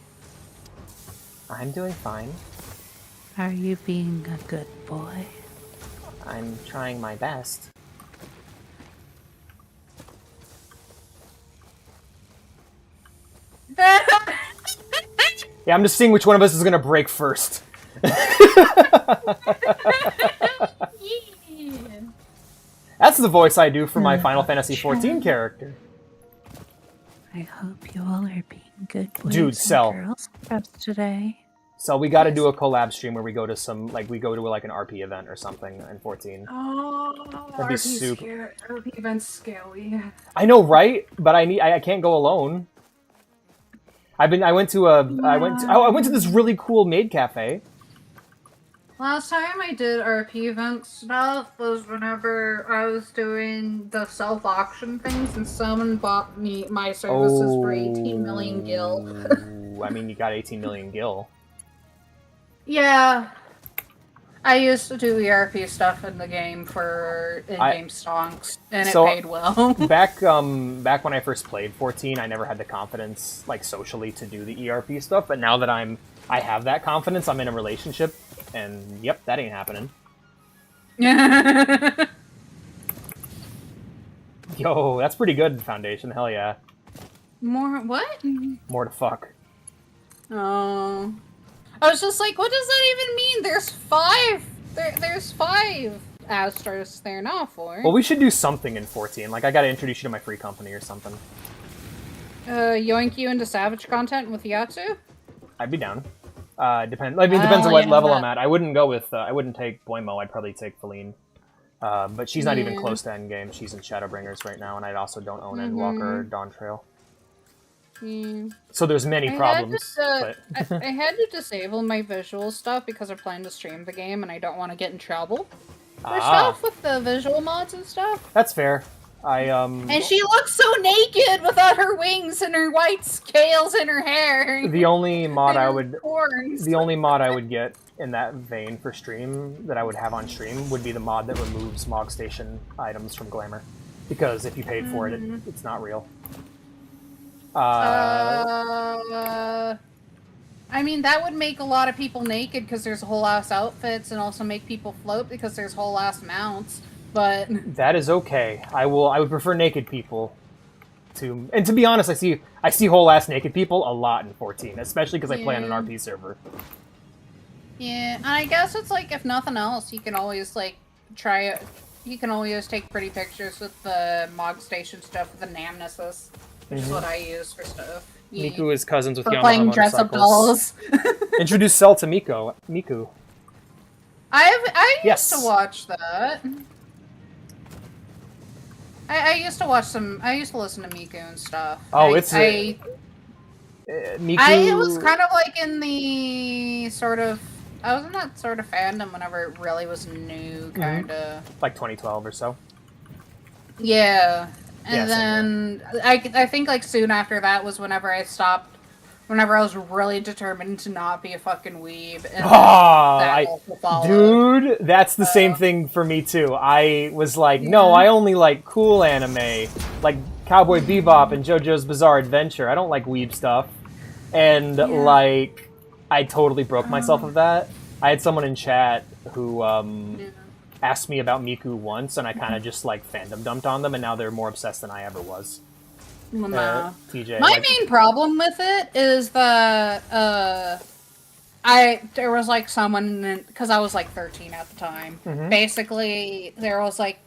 I'm doing fine. Are you being a good boy? I'm trying my best. Yeah, I'm just seeing which one of us is gonna break first. That's the voice I do for my Final Fantasy XIV character. I hope you all are being good boys Dude, and Cell. girls for us today. So we got to do a collab stream where we go to some an RP event or something in 14. Oh, That'd be super. RP events scary. I know, right? But I can't go alone. I went to this really cool maid cafe. Last time I did RP event stuff was whenever I was doing the self-auction things and someone bought me my services for 18 million gil. I mean, you got 18 million gil. Yeah. I used to do ERP stuff in the game for in-game stonks, and it paid well. back when I first played 14, I never had the confidence, like, socially to do the ERP stuff, but now that I have that confidence, I'm in a relationship, and yep, that ain't happening. Yo, that's pretty good, Foundation, hell yeah. More what? More to fuck. Oh. I was just like, what does that even mean? There's 5. There's 5 Astros there now for. Well, we should do something in 14. Like, I gotta introduce you to my free company or something. Yoink you into Savage content with Yatsu? I'd be down. Depends on what level I'm at. I wouldn't go with. I wouldn't take Boimo. I'd probably take Feline. But she's not even close to endgame. She's in Shadowbringers right now, and I also don't own Endwalker or Dawn Trail. So there's many problems. I had to disable my visual stuff because I'm planning to stream the game, and I don't want to get in trouble for stuff with the visual mods and stuff. That's fair. And she looks so naked without her wings and her white scales in her hair. The only mod I would horns. get in that vein for stream that I would have on stream would be the mod that removes Mog Station items from Glamour, because if you paid for it, it's not real. I mean, that would make a lot of people naked because there's whole ass outfits, and also make people float because there's whole ass mounts. But that is okay. I would prefer naked people. And to be honest, I see whole ass naked people a lot in 14, especially because I play on an RP server. Yeah, and I guess it's like, if nothing else, you can always like try it. You can always take pretty pictures with the Mog Station stuff with the Namnesis, which is what I use for stuff. Yeah. Miku is cousins with for Yamaha playing dress-up dolls. Introduce Cell to Miku. I used to watch that. I used to watch some. I used to listen to Miku and stuff. Oh, Miku. It was kind of like in the sort of. I was in that sort of fandom whenever it really was new, kind of. Like 2012 or so. Yeah, and then I think like soon after that was whenever I stopped. Whenever I was really determined to not be a fucking weeb. And dude, that's the same thing for me too. I was like, no, I only like cool anime, like Cowboy Bebop and JoJo's Bizarre Adventure. I don't like weeb stuff. And like, I totally broke myself of that. I had someone in chat who asked me about Miku once, and I kind of just like fandom dumped on them, and now they're more obsessed than I ever was. Well, no. TJ, My main problem with it is that there was like someone, because I was like 13 at the time. Mhm. Basically, there was like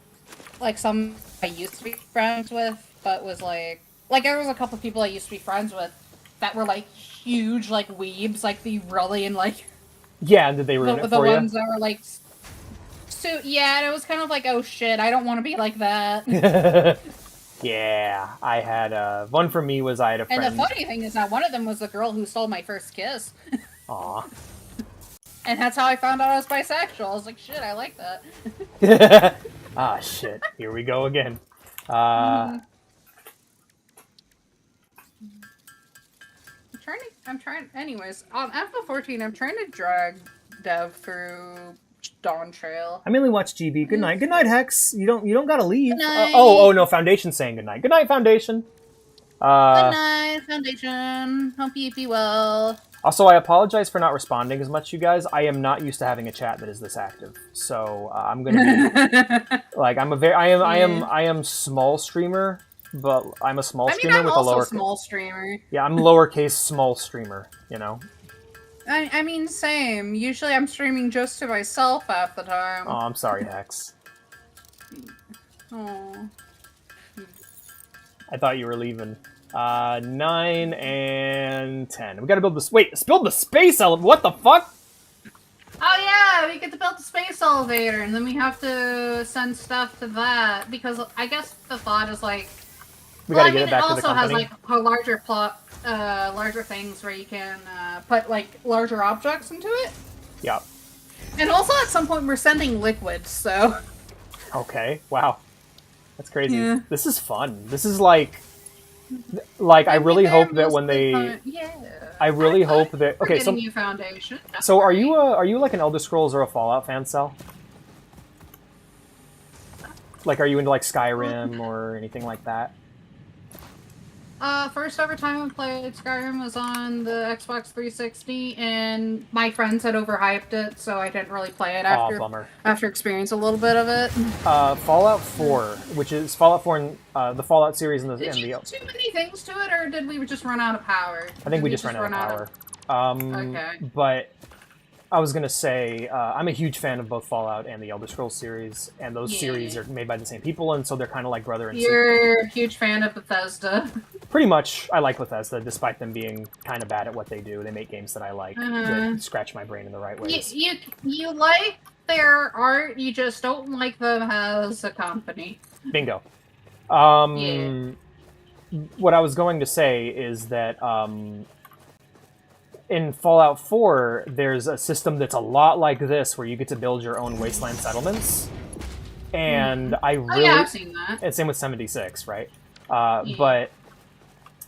some I used to be friends with, but was like there was a couple people I used to be friends with that were like huge like weebs, like the really and like yeah, and did they ruin it the for you? ones that were like so yeah, and it was kind of like, oh shit, I don't want to be like that. Yeah, I had one for me was I had a friend. And the funny thing is that one of them was the girl who stole my first kiss. Aw. And that's how I found out I was bisexual. I was like, shit, I like that. Ah, shit. Here we go again. I'm trying, anyways, on FF14, I'm trying to drag Dev through Dawn Trail. I mainly watch GB. Good night. Good night, Hex. You don't gotta leave. Good night. Oh, no, Foundation's saying good night. Good night, Foundation. Good night, Foundation. Hope you be well. Also, I apologize for not responding as much, you guys. I am not used to having a chat that is this active, so I'm gonna be like I am small streamer, but I'm a small streamer I'm with also a lower small streamer. Yeah, I'm lowercase small streamer. You know. I mean, same. Usually, I'm streaming just to myself half the time. Oh, I'm sorry, Hex. Oh. I thought you were leaving. 9 and 10. We gotta build this. Wait, build the space elevator. What the fuck? Oh yeah, we get to build the space elevator, and then we have to send stuff to that because I guess the thought is like. We gotta get it back to the It also has company. like a larger plot, larger things where you can put like larger objects into it. Yeah. And also at some point we're sending liquids, so. Okay. Wow. That's crazy. Yeah. This is fun. This is like I really hope that when they. Yeah. I really hope that. Okay, so. New foundation. So are you like an Elder Scrolls or a Fallout fan, Cell? Like, are you into like Skyrim or anything like that? First ever time I played Skyrim was on the Xbox 360, and my friends had overhyped it, so I didn't really play it after. Bummer. After experiencing a little bit of it. Fallout 4, which is Fallout 4 and the Fallout series and the. Did you do too many things to it, or did we just run out of power? I think we just ran out of power. Okay. But I was gonna say I'm a huge fan of both Fallout and the Elder Scrolls series, and those series are made by the same people, and so they're kind of like brother and sister. You're a huge fan of Bethesda. Pretty much, I like Bethesda, despite them being kind of bad at what they do. They make games that I like, that scratch my brain in the right ways. You like their art, you just don't like them as a company. Bingo. What I was going to say is that in Fallout 4, there's a system that's a lot like this, where you get to build your own wasteland settlements. And I really... I've seen that. And same with 76, right? But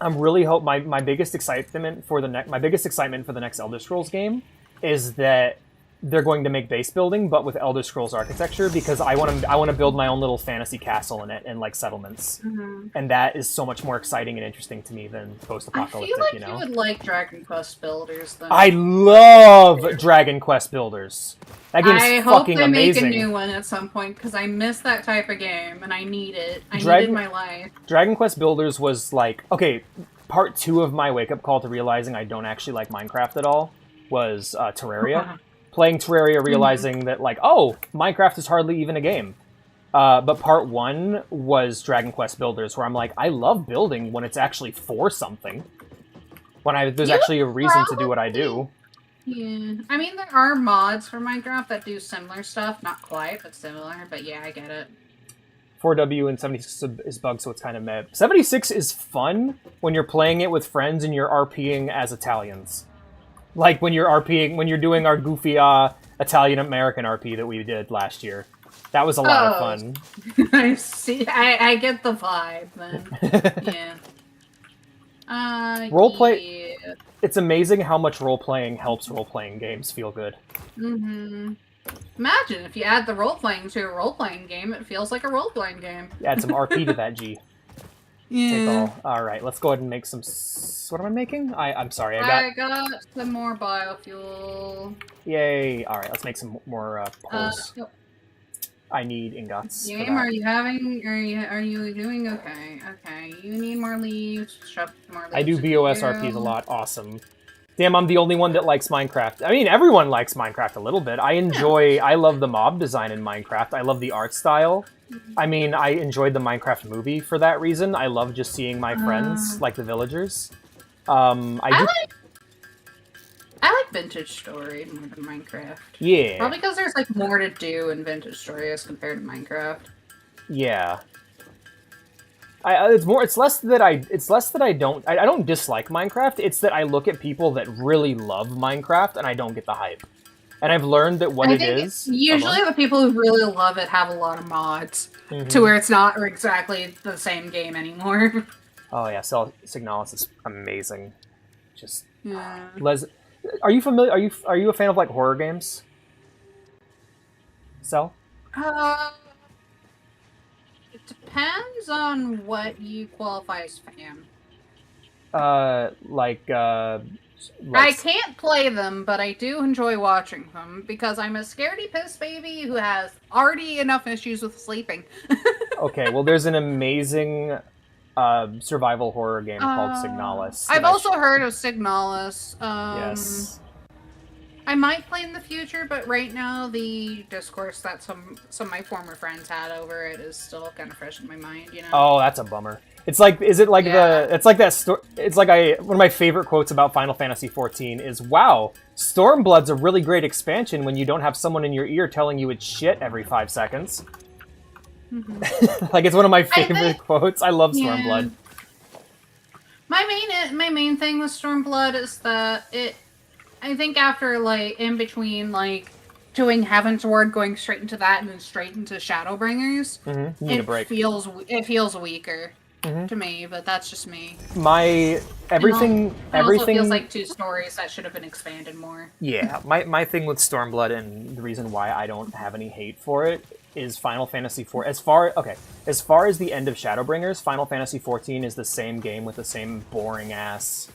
I'm really hope my biggest excitement for the next Elder Scrolls game is that they're going to make base building, but with Elder Scrolls architecture, because I want to build my own little fantasy castle in it and like settlements, and that is so much more exciting and interesting to me than post-apocalyptic. I feel like you would like Dragon Quest Builders, though. I love Dragon Quest Builders. That game's fucking amazing. I hope they make a new one at some point, because I miss that type of game, and I need it. I need it in my life. Dragon Quest Builders was like, okay, part 2 of my wake-up call to realizing I don't actually like Minecraft at all was Terraria. Playing Terraria, realizing that, like, oh, Minecraft is hardly even a game. But part 1 was Dragon Quest Builders, where I'm like, I love building when it's actually for something. When there's actually a reason to do what I do. Yeah. I mean, there are mods for Minecraft that do similar stuff. Not quite, but similar. But yeah, I get it. 4W and 76 is bugged, so it's kind of meh. 76 is fun when you're playing it with friends and you're RPing as Italians. Like when you're RPing, when you're doing our goofy Italian-American RP that we did last year. That was a lot of fun. I see. I get the vibe, then. Yeah. Roleplay... Yeah. It's amazing how much role-playing helps role-playing games feel good. Imagine if you add the role-playing to a role-playing game, it feels like a role-playing game. Add some RP to that, G. Yeah. Alright, let's go ahead and make some... What am I making? I'm sorry, I got some more biofuel. Yay! Alright, let's make some more poles. Yep. I need ingots. Game, are you doing okay? Okay, you need more leaves. Shove more leaves. I do BOSRPs a lot. Awesome. Damn, I'm the only one that likes Minecraft. I mean, everyone likes Minecraft a little bit. I love the mob design in Minecraft. I love the art style. I mean, I enjoyed the Minecraft movie for that reason. I love just seeing my friends, like the villagers. I like Vintage Story more than Minecraft. Yeah. Probably because there's like more to do in Vintage Story as compared to Minecraft. Yeah. It's less that I don't dislike Minecraft. It's that I look at people that really love Minecraft and I don't get the hype. And I've learned that what it is. Usually the people who really love it have a lot of mods to where it's not exactly the same game anymore. Oh yeah, Signalis is amazing. Just yeah. Are you familiar? Are you a fan of like horror games? Cell? It depends on what you qualify as fan. I can't play them, but I do enjoy watching them because I'm a scaredy piss baby who has already enough issues with sleeping. Okay, well, there's an amazing survival horror game called Signalis. I've also heard of Signalis. Yes. I might play in the future, but right now the discourse that some of my former friends had over it is still kind of fresh in my mind, you know? Oh, that's a bummer. It's like, is it like it's like that it's like one of my favorite quotes about Final Fantasy XIV is, wow, Stormblood's a really great expansion when you don't have someone in your ear telling you it's shit every 5 seconds. Like, it's one of my favorite quotes. I love Stormblood. My main thing with Stormblood is that I think after, like, in between, like, doing Heaven's Ward, going straight into that, and then straight into Shadowbringers, you need a break. It feels weaker to me, but that's just me. Everything also feels like 2 stories that should have been expanded more. Yeah, my thing with Stormblood, and the reason why I don't have any hate for it, is Final Fantasy IV. As far as the end of Shadowbringers, Final Fantasy XIV is the same game with the same boring-ass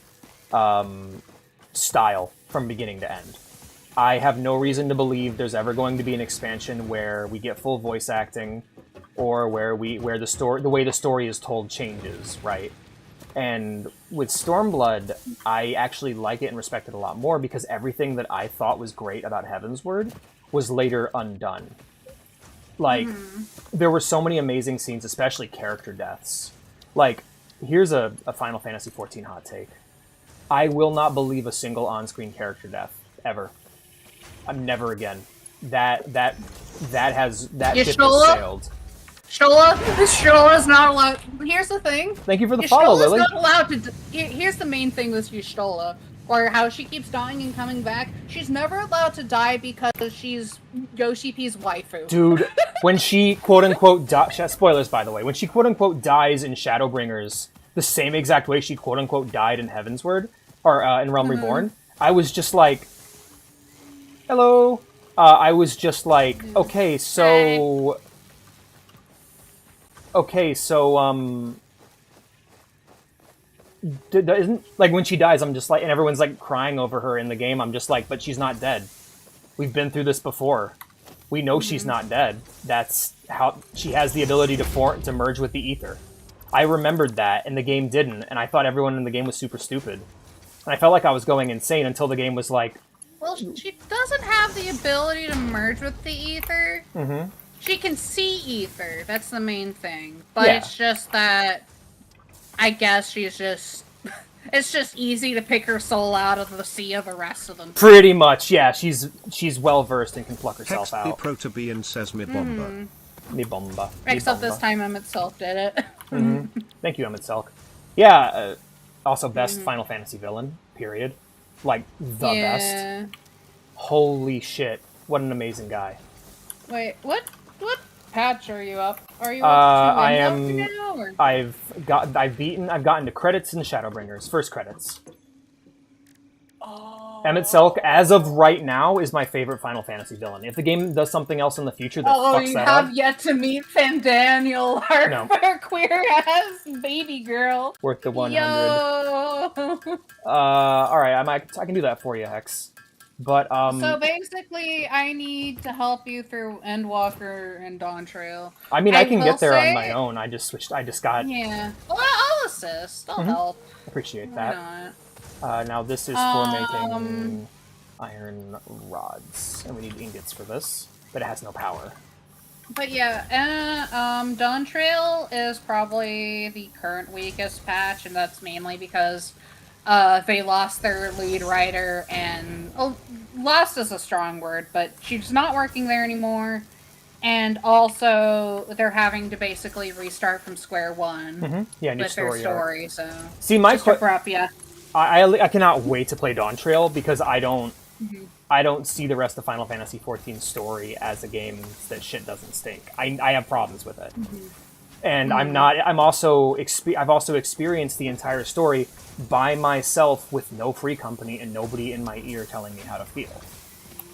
style from beginning to end. I have no reason to believe there's ever going to be an expansion where we get full voice acting, or where the way the story is told changes, right? And with Stormblood, I actually like it and respect it a lot more because everything that I thought was great about Heavensward was later undone. Like, there were so many amazing scenes, especially character deaths. Like, here's a Final Fantasy XIV hot take. I will not believe a single on-screen character death ever. I'm never again. That ship has sailed. Sholah's not allowed. Here's the thing. Thank you for the follow, Lily. Not allowed to. Here's the main thing with Y'shtola, or how she keeps dying and coming back. She's never allowed to die because she's Yoshi P's waifu. Dude, when she quote-unquote spoilers, by the way, when she quote-unquote dies in Shadowbringers, the same exact way she quote-unquote died in Heavensward, or in Realm Reborn, I was just like, hello. I was just like, okay, so isn't, like, when she dies, I'm just like, and everyone's like crying over her in the game, I'm just like, but she's not dead. We've been through this before. We know she's not dead. That's how she has the ability to merge with the ether. I remembered that, and the game didn't, and I thought everyone in the game was super stupid. And I felt like I was going insane until the game was like... Well, she doesn't have the ability to merge with the ether. She can see ether, that's the main thing. But it's just that... I guess she's just... It's just easy to pick her soul out of the sea of the rest of them. Pretty much, yeah. She's well-versed and can pluck herself out. Hex the Protobean says me bomba. Me bomba. Except this time Emmett Selk did it. Thank you, Emmett Selk. Yeah, also best Final Fantasy villain, period. Like, the best. Holy shit. What an amazing guy. Wait, what patch are you up? Are you up to I am now, or? I've gotten to credits in Shadowbringers. First credits. Emmett Selk, as of right now, is my favorite Final Fantasy villain. If the game does something else in the future that fucks that up... you have yet to meet Fandaniel, our queer-ass baby girl. Worth the 100. Yo! Alright, I can do that for you, Hex. But So basically, I need to help you through Endwalker and Dawn Trail. I mean, I can will get there on say- my own. I just got Yeah. Well, I'll assist. I'll help. appreciate Why that. not? Now this is for making iron rods, and we need ingots for this, but it has no power. But yeah, Dawn Trail is probably the current weakest patch, and that's mainly because they lost their lead writer, and lost is a strong word, but she's not working there anymore. And also, they're having to basically restart from square one Yeah, new with their story. So see, my just rough, yeah. I cannot wait to play Dawn Trail because I don't see the rest of Final Fantasy XIV's story as a game that shit doesn't stink. I have problems with it, and I've also experienced the entire story by myself with no free company and nobody in my ear telling me how to feel.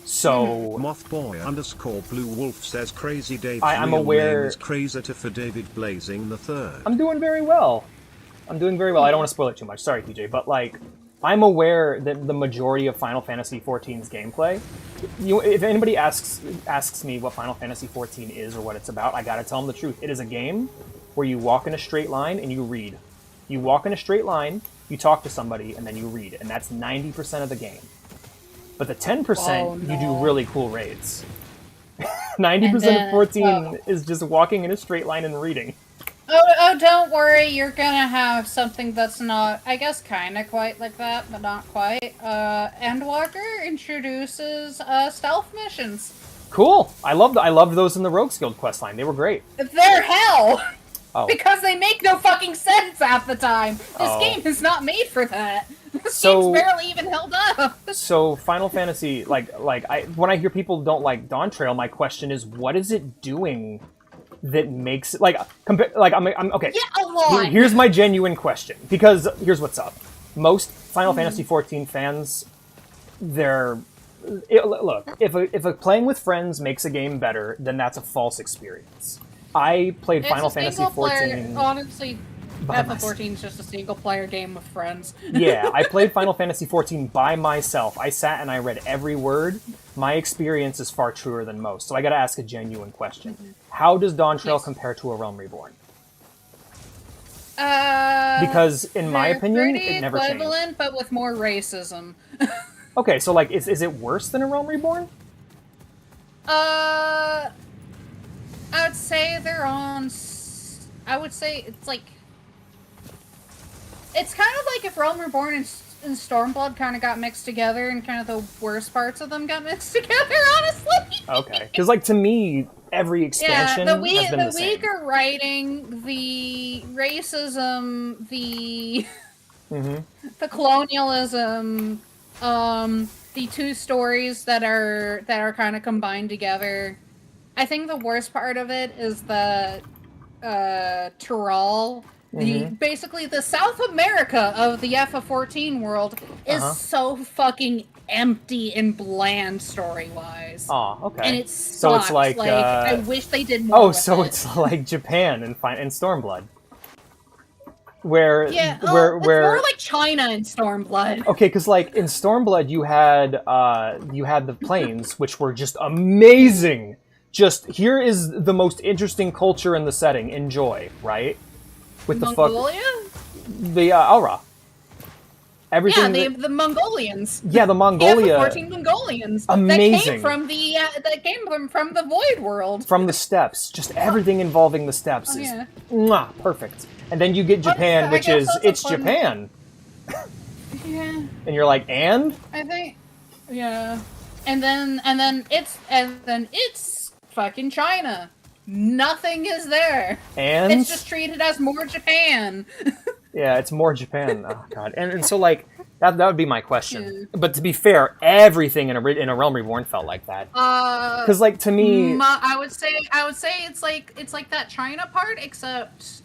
So Mothboy_Blue Wolf says Crazy Dave's I'm real aware- name is Crazy for David Blazing the Third. I'm doing very well. I don't want to spoil it too much. Sorry, TJ, but like, I'm aware that the majority of Final Fantasy XIV's gameplay. If anybody asks me what Final Fantasy XIV is or what it's about, I gotta tell them the truth. It is a game where you walk in a straight line and you read. You walk in a straight line, you talk to somebody, and then you read, and that's 90% of the game. But the 10%, you do really cool raids. 90% of 14 is just walking in a straight line and reading. Oh, don't worry, you're gonna have something that's not, I guess, kinda quite like that, but not quite. Endwalker introduces, stealth missions. Cool! I loved those in the Rogues Guild questline. They were great. They're hell! Oh. Because they make no fucking sense half the time! This Oh. game is not made for that! This So- game's barely even held up! So Final Fantasy, when I hear people don't like Dawn Trail, my question is, what is it doing that makes it I'm okay. Yeah, a lot! Here's my genuine question, because here's what's up. Most Final Fantasy XIV fans, look, if a playing with friends makes a game better, then that's a false experience. I played Final Fantasy XIV. Honestly, by FF14 is just a single player game with friends. Yeah, I played Final Fantasy XIV by myself. I sat and I read every word. My experience is far truer than most, so I gotta ask a genuine question. How does Dawn Trail compare to A Realm Reborn? Because, in my opinion, it never changed. Equivalent, but with more racism. Okay, so, like, is it worse than A Realm Reborn? I would say they're on... I would say it's like... It's kind of like if Realm Reborn and Stormblood kind of got mixed together, and kind of the worst parts of them got mixed together, honestly. Okay, because, like, to me, every expansion has been the same. weaker writing, the racism, the the colonialism, the two stories that are kind of combined together. I think the worst part of it is the Tyrol. Basically, the South America of the FF14 world is so fucking empty and bland story-wise. Oh, okay. And it's so it's like I wish they did more. Oh, with so it. it's like Japan and Stormblood, where it's where more like China in Stormblood. Okay, because like in Stormblood, you had the plains, which were just amazing. Just here is the most interesting culture in the setting. Enjoy, right? With Mongolia? The Aura. Everything. Yeah, the Mongolians. Yeah, the Mongolia. Yeah, 14 Mongolians. Amazing. That came from the Void World. From the steppes, just everything involving the steppes is mwah, perfect. And then you get Japan, which is Japan. Yeah. And you're like, and? I think, yeah. And then it's fucking China. Nothing is there. And it's just treated as more Japan. Yeah, it's more Japan. Oh god. And so like that would be my question. But to be fair, everything in a Realm Reborn felt like that. Because like to me, I would say it's like that China part, except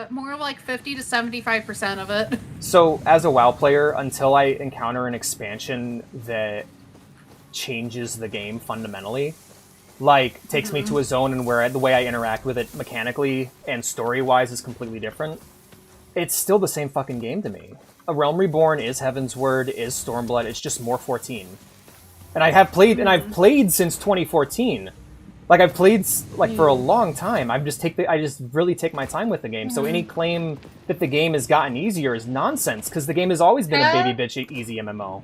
more like 50 to 75% of it. So as a WoW player, until I encounter an expansion that changes the game fundamentally, like takes me to a zone and where the way I interact with it mechanically and story-wise is completely different, it's still the same fucking game to me. A Realm Reborn is Heaven's Word, is Stormblood, it's just more 14. and I've played since 2014. Like I've played for a long time. I just really take my time with the game. So any claim that the game has gotten easier is nonsense because the game has always been a baby bitch easy MMO.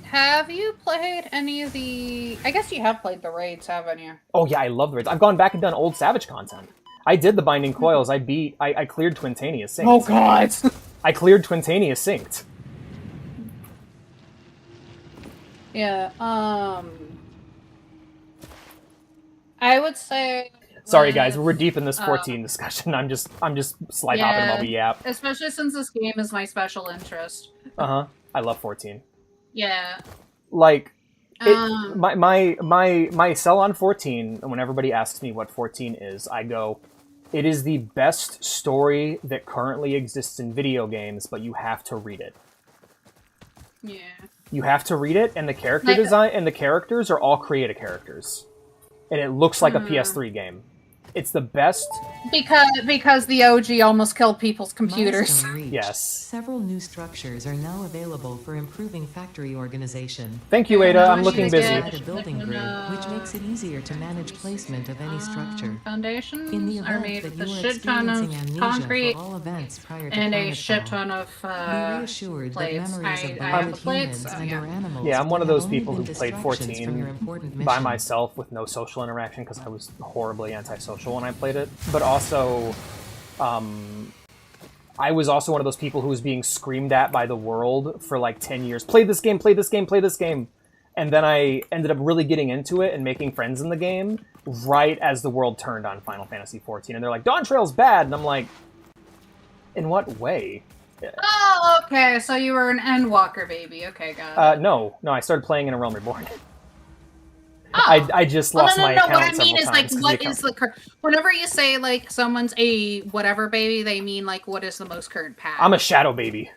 Have you played any of the... I guess you have played the raids, haven't you? Oh yeah, I love the raids. I've gone back and done old Savage content. I did the Binding Coils. I cleared Twintania Synced. Oh god! I cleared Twintania Synced. Yeah, I would say... Sorry guys, we're deep in this 14 discussion. I'm just slide hopping about the yap. Especially since this game is my special interest. I love 14. Yeah. Like, my sell on 14, and when everybody asks me what 14 is, I go, it is the best story that currently exists in video games, but you have to read it. Yeah. You have to read it, and the character design and the characters are all creative characters. And it looks like a PS3 game. It's the best... Because the OG almost killed people's computers. Yes. Several new structures are now available for improving factory organization. Thank you, Ada. I'm looking busy. Add a building grid, which makes it easier to manage placement of any structure. Foundations In the are event made that with a you are shit ton of experiencing concrete amnesia for all events prior to and a planetfall, shit ton of be reassured plates. that memories of I have beloved the plates, humans so and yeah. or animals Yeah, I'm one of have those only people who been played distractions from your 14 important by mission. myself with no social interaction because I was horribly antisocial when I played it. But also, I was also one of those people who was being screamed at by the world for like 10 years. Play this game, play this game, play this game. And then I ended up really getting into it and making friends in the game right as the world turned on Final Fantasy XIV. And they're like, Dawn Trail's bad. And I'm like, in what way? Oh, okay. So you were an Endwalker baby. Okay, got it. No, I started playing in A Realm Reborn. Oh. I just lost my account What I mean several is, times. like, what is the whenever you say, like, someone's a whatever baby, they mean, like, what is the most current patch? I'm a Shadow baby.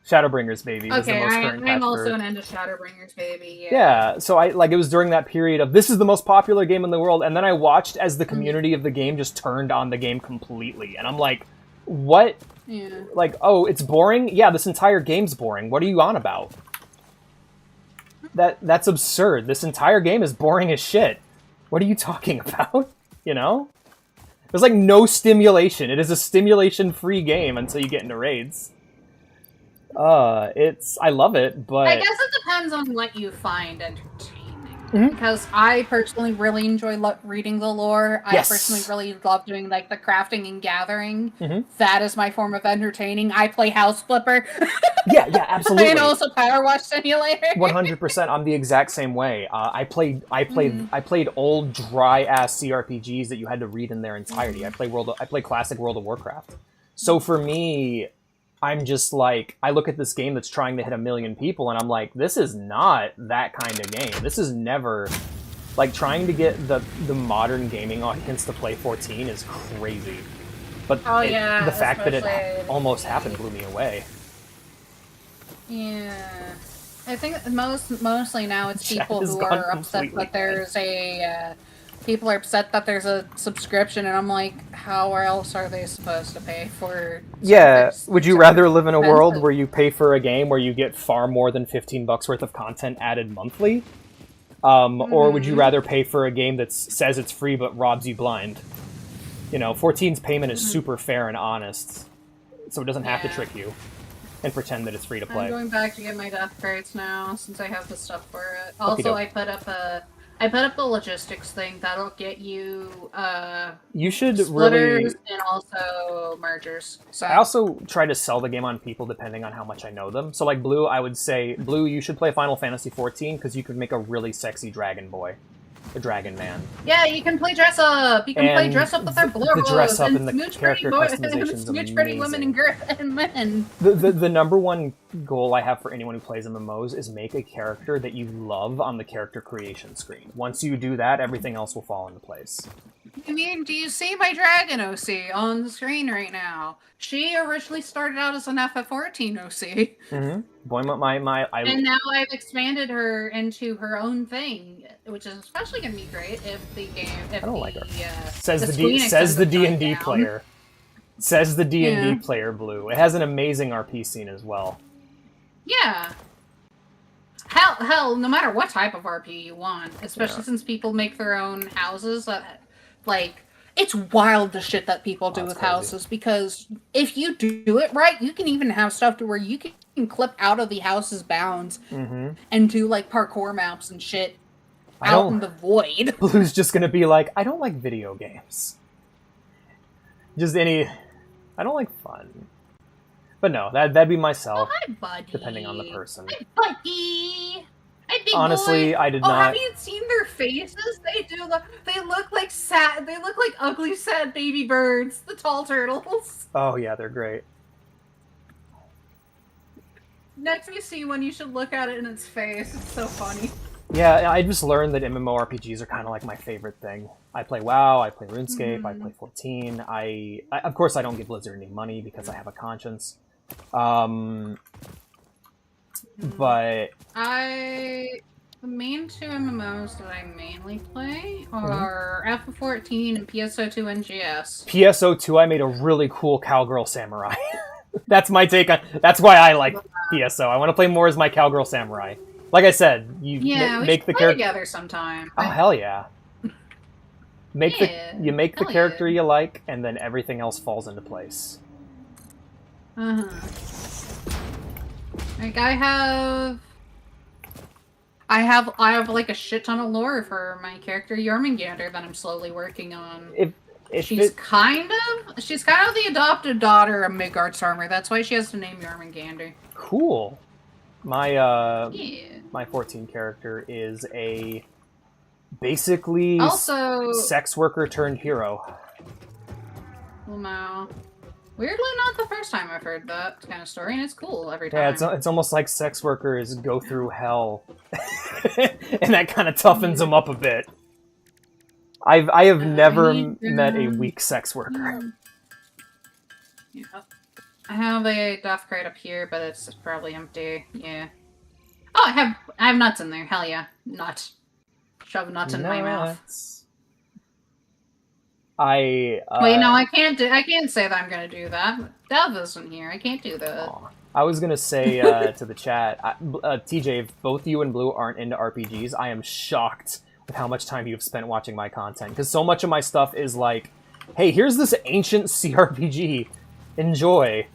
Shadowbringers baby was the Okay, most current patch I'm also for... an end of Shadowbringers baby, Yeah, so it was during that period of, this is the most popular game in the world, and then I watched as the community of the game just turned on the game completely, and I'm like, what? Yeah. Like, oh, it's boring? Yeah, this entire game's boring. What are you on about? That's absurd. This entire game is boring as shit. What are you talking about? You know? There's like no stimulation. It is a stimulation-free game until you get into raids. I love it, but... I guess it depends on what you find entertaining. Because I personally really enjoy reading the lore. Yes. I personally really love doing, like, the crafting and gathering. That is my form of entertaining. I play House Flipper. Yeah, absolutely. And also Power Wash Simulator. 100%. I'm the exact same way. I played old dry ass CRPGs that you had to read in their entirety. I play classic World of Warcraft. So for me, I'm just like, I look at this game that's trying to hit 1 million people, and I'm like, this is not that kind of game. This is never... Like, trying to get the modern gaming audience to play 14 is crazy. But the fact that it almost happened blew me away. Yeah. I think mostly now it's people who are upset that there's a... people are upset that there's a subscription, and I'm like, how else are they supposed to pay for... Yeah, would you rather live in a world where you pay for a game where you get far more than $15 worth of content added monthly? Or would you rather pay for a game that says it's free but robs you blind? You know, 14's payment is super fair and honest, so it doesn't have to trick you and pretend that it's free to play. I'm going back to get my death crates now, since I have the stuff for it. Also, I put up the logistics thing that'll get you you should splitters really and also mergers. So I also try to sell the game on people depending on how much I know them. So like Blue, I would say, Blue, you should play Final Fantasy XIV because you could make a really sexy dragon boy. A dragon man. Yeah, you can play dress up. You can play dress up with our blue the dress up and and the smooch character pretty customizations smooch pretty women and men. The number one goal I have for anyone who plays MMOs is make a character that you love on the character creation screen. Once you do that, everything else will fall into place. I mean, do you see my dragon OC on the screen right now? She originally started out as an FF14 OC. Boy, and now I've expanded her into her own thing, which is especially going to be great if the game... I don't like her. Says the D&D player. Says the D&D player, Blue. It has an amazing RP scene as well. Yeah. hell, no matter what type of RP you want, especially since people make their own houses, like, it's wild the shit that people do with houses, because if you do it right, you can even have stuff to where you can clip out of the house's bounds and do, like, parkour maps and shit out in the void. Blue's just gonna be like, I don't like video games. I don't like fun. But no, that'd be myself, Hi, buddy. depending on the person. Hi, buddy. Hi, big Honestly, boy. I did not. Have you seen their faces? They look like They look like ugly, sad baby birds. The tall turtles. Oh yeah, they're great. Next time you see one, you should look at it in its face. It's so funny. Yeah, I just learned that MMORPGs are kind of like my favorite thing. I play WoW, I play RuneScape, I play 14. I of course I don't give Blizzard any money because I have a conscience. But The main two MMOs that I mainly play are FF14 and PSO2 NGS. PSO2, I made a really cool cowgirl samurai. That's my take on. That's why I like PSO. I want to play more as my cowgirl samurai. Like I said, you make the character together sometime. Oh hell yeah! You make the character you like, and then everything else falls into place. Like I have like a shit ton of lore for my character Jormungandr that I'm slowly working on. She's kind of the adopted daughter of Midgard's armor. That's why she has the name Jormungandr. Cool. My 14 character is basically sex worker turned hero. Wow. Weirdly, not the first time I've heard that kind of story, and it's cool every time. Yeah, it's almost like sex workers go through hell, and that kind of toughens them up a bit. I have never met a weak sex worker. Yeah. I have a death crate up here, but it's probably empty. Yeah. Oh, I have nuts in there. Hell yeah, nut. Shove nuts in my mouth. Wait, no, I can't say that I'm gonna do that. Dev isn't here. I can't do that. I was gonna say to the chat, TJ, if both you and Blue aren't into RPGs, I am shocked with how much time you've spent watching my content, because so much of my stuff is like, hey, here's this ancient CRPG, enjoy.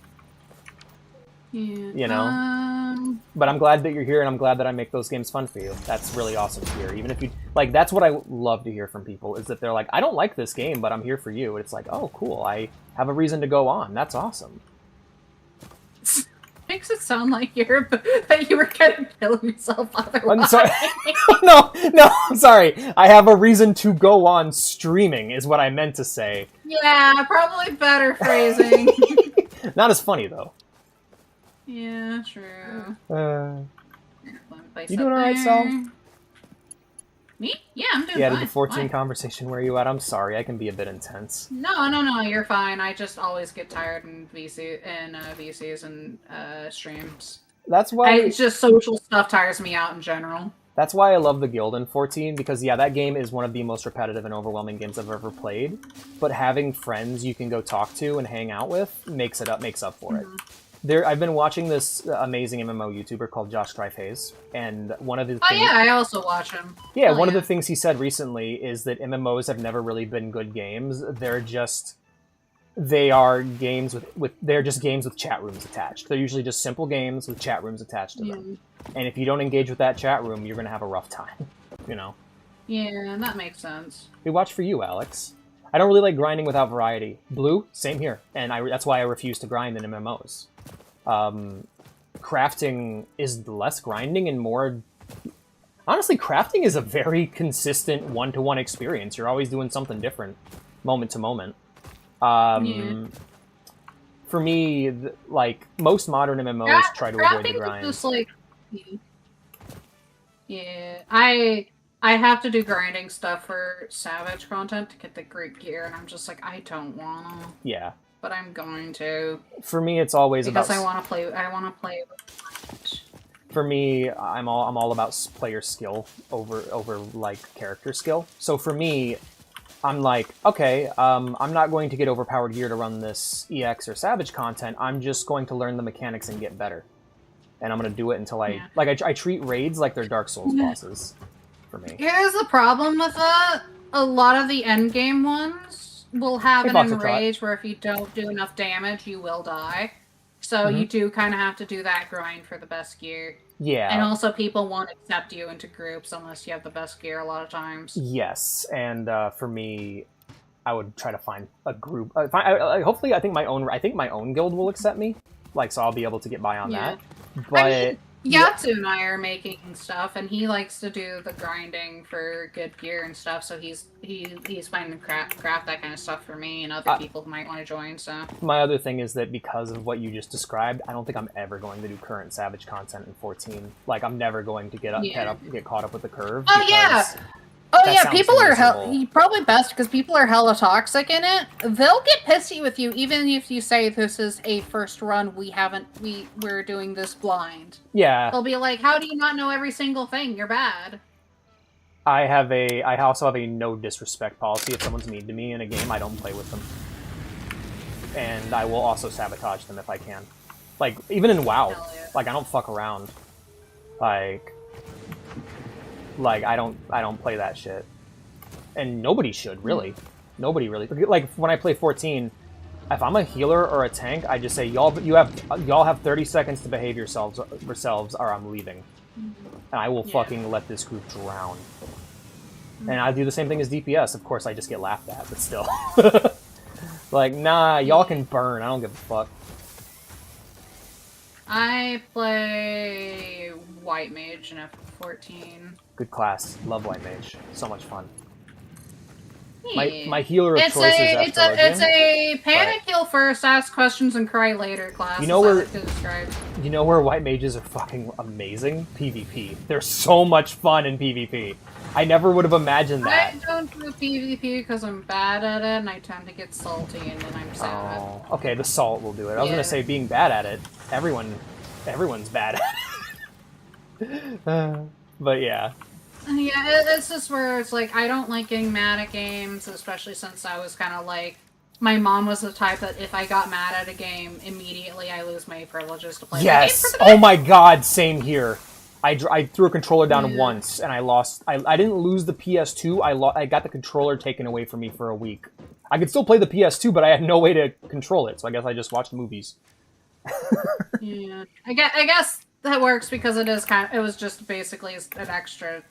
Yeah. You know? But I'm glad that you're here, and I'm glad that I make those games fun for you. That's really awesome to hear. Even if you, like, that's what I love to hear from people, is that they're like, I don't like this game, but I'm here for you. And it's like, oh, cool, I have a reason to go on. That's awesome. Makes it sound like you were gonna kill yourself otherwise. I'm sorry. No, I'm sorry. I have a reason to go on streaming, is what I meant to say. Yeah, probably better phrasing. Not as funny, though. Yeah, true. You doing alright, Sal? Me? Yeah, I'm doing fine. Yeah, the 14 conversation, where you at? I'm sorry, I can be a bit intense. No, you're fine. I just always get tired in VCs and streams. That's why... It's just social stuff tires me out in general. That's why I love the Guild in 14, because yeah, that game is one of the most repetitive and overwhelming games I've ever played, but having friends you can go talk to and hang out with makes up for it. I've been watching this amazing MMO YouTuber called Josh Hayes, and one of his I also watch him. Yeah, one of the things he said recently is that MMOs have never really been good games. They are games they're just games with chat rooms attached. They're usually just simple games with chat rooms attached to them. And if you don't engage with that chat room, you're gonna have a rough time. You know. Yeah, that makes sense. We watch for you, Alex. I don't really like grinding without variety. Blue, same here, and that's why I refuse to grind in MMOs. Crafting is less grinding and more... Honestly, crafting is a very consistent one-to-one experience. You're always doing something different, moment to moment. For me, like, most modern MMOs try to avoid the grind. Just like... Yeah, I have to do grinding stuff for Savage content to get the great gear, and I'm just like, I don't wanna. Yeah. But I'm going to. For me, it's always because I want to play. I want to play. For me, I'm all about player skill over like character skill. So for me, I'm like, okay, I'm not going to get overpowered gear to run this EX or Savage content. I'm just going to learn the mechanics and get better. and I'm gonna do it until I Yeah. like. I treat raids like they're Dark Souls bosses for me. Here's the problem with that. A lot of the endgame ones will have Hey, an Foxtrot. enrage where if you don't do enough damage, you will die. So you do kind of have to do that grind for the best gear. Yeah. And also, people won't accept you into groups unless you have the best gear a lot of times. Yes, and for me, I would try to find a group. Hopefully, I think my own guild will accept me. Like, so I'll be able to get by on that. But I mean, Yatsu and I are making stuff, and he likes to do the grinding for good gear and stuff. So he's finding craft that kind of stuff for me and other people who might want to join. So my other thing is that because of what you just described, I don't think I'm ever going to do current Savage content in 14. Like, I'm never going to get caught up with the curve. Oh yeah. Oh yeah, people are probably best because people are hella toxic in it. They'll get pissy with you even if you say this is a first run. We're doing this blind. Yeah. They'll be like, "How do you not know every single thing? You're bad." I also have a no disrespect policy. If someone's mean to me in a game, I don't play with them, and I will also sabotage them if I can. Like even in WoW, like I don't fuck around. Like I don't play that shit, and nobody should really. Nobody really. Like when I play 14, if I'm a healer or a tank, I just say y'all have 30 seconds to behave yourselves, or I'm leaving, and I will fucking let this group drown. And I do the same thing as DPS. Of course, I just get laughed at, but still, like nah, y'all can burn. I don't give a fuck. I play White Mage in F14. Good class. Love White Mage. So much fun. My healer of choice is it's a panic heal first, ask questions, and cry later class. You know where White Mages are fucking amazing? PvP. They're so much fun in PvP. I never would have imagined that. I don't do PvP because I'm bad at it, and I tend to get salty, and then I'm sad. Oh, okay, the salt will do it. I was gonna say being bad at it. Everyone's bad at it. But yeah. Yeah, it's just where it's like, I don't like getting mad at games, especially since I was kind of like, my mom was the type that if I got mad at a game, immediately I lose my privileges to play the game for the day. Oh my god, same here. I threw a controller down once, and I lost. I didn't lose the PS2, I got the controller taken away from me for a week. I could still play the PS2, but I had no way to control it, so I guess I just watched movies. Yeah, I guess that works because it was just basically an extra.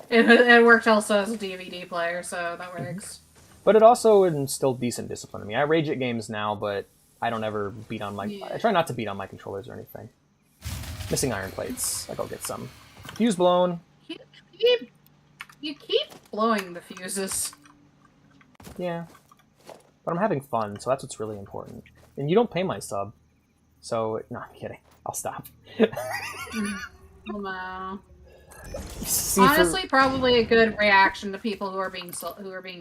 It worked also as a DVD player, so that works. But it also instilled decent discipline in me. I rage at games now, but I don't ever beat on my... I try not to beat on my controllers or anything. Missing iron plates. I go get some. Fuse blown. You keep blowing the fuses. Yeah. But I'm having fun, so that's what's really important. And you don't pay my sub. So, no, I'm kidding. I'll stop. Oh, no. Honestly, probably a good reaction to people who are being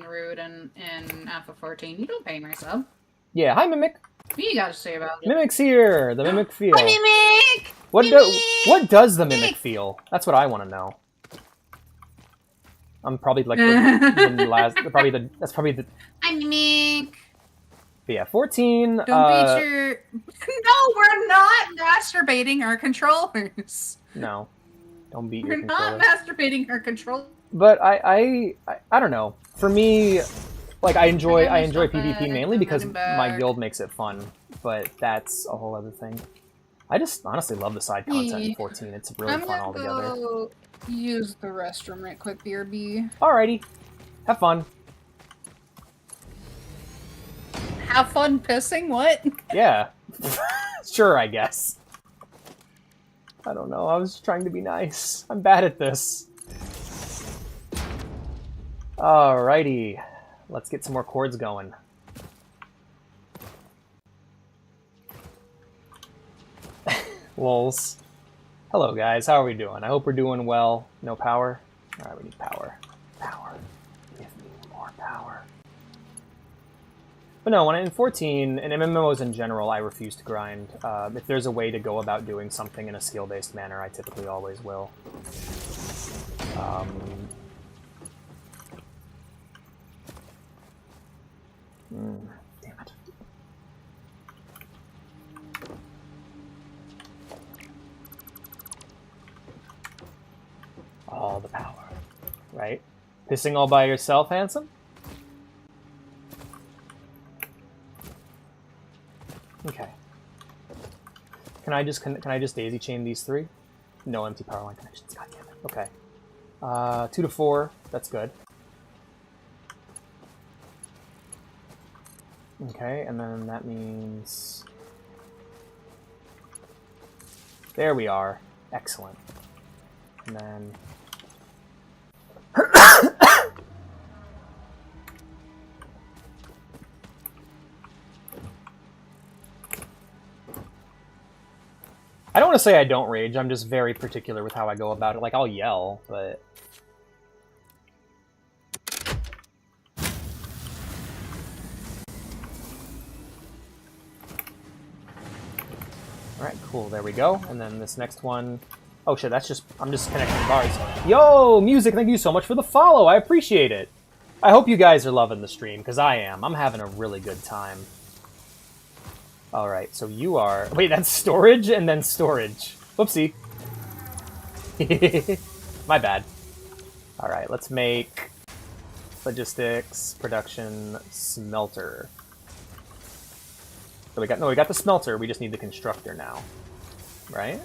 rude in F14. You don't pay my sub. Yeah, hi Mimic. What you got to say about it? Mimic's here. The Mimic feel. Hi Mimic. What does the Mimic feel? That's what I want to know. I'm probably like the last. That's probably the. Hi Mimic. But yeah, 14. Don't beat your. No, we're not masturbating our controllers. No. Don't beat We're your controller. not masturbating our controller. But I don't know. For me, like I enjoy PvP mainly because my guild makes it fun. But that's a whole other thing. I just honestly love the side content in 14. It's really fun altogether. I'm gonna go use the restroom right quick, BRB. Alrighty. Have fun. Have fun pissing? What? Yeah. Sure, I guess. I don't know. I was trying to be nice. I'm bad at this. Alrighty. Let's get some more chords going. Lols. Hello, guys. How are we doing? I hope we're doing well. No power? Alright, we need power. Power. Give me more power. But no, when in 14, and MMOs in general, I refuse to grind. If there's a way to go about doing something in a skill-based manner, I typically always will. Damn it. Pissing all by yourself, handsome? Okay. Can I just daisy chain these 3? No empty power line connections. God damn it. Okay. 2 to 4. That's good. Okay, and then that means... There we are. Excellent. And then... I don't want to say I don't rage, I'm just very particular with how I go about it. Like, I'll yell, but... Alright, cool, there we go. And then this next one... Oh shit, that's just... I'm just connecting bars. Yo, Music, thank you so much for the follow, I appreciate it! I hope you guys are loving the stream, because I am. I'm having a really good time. Alright, so you are... Wait, that's storage and then storage. Whoopsie. My bad. Alright, let's make... Logistics, production, smelter. So we got the smelter, we just need the constructor now. Right?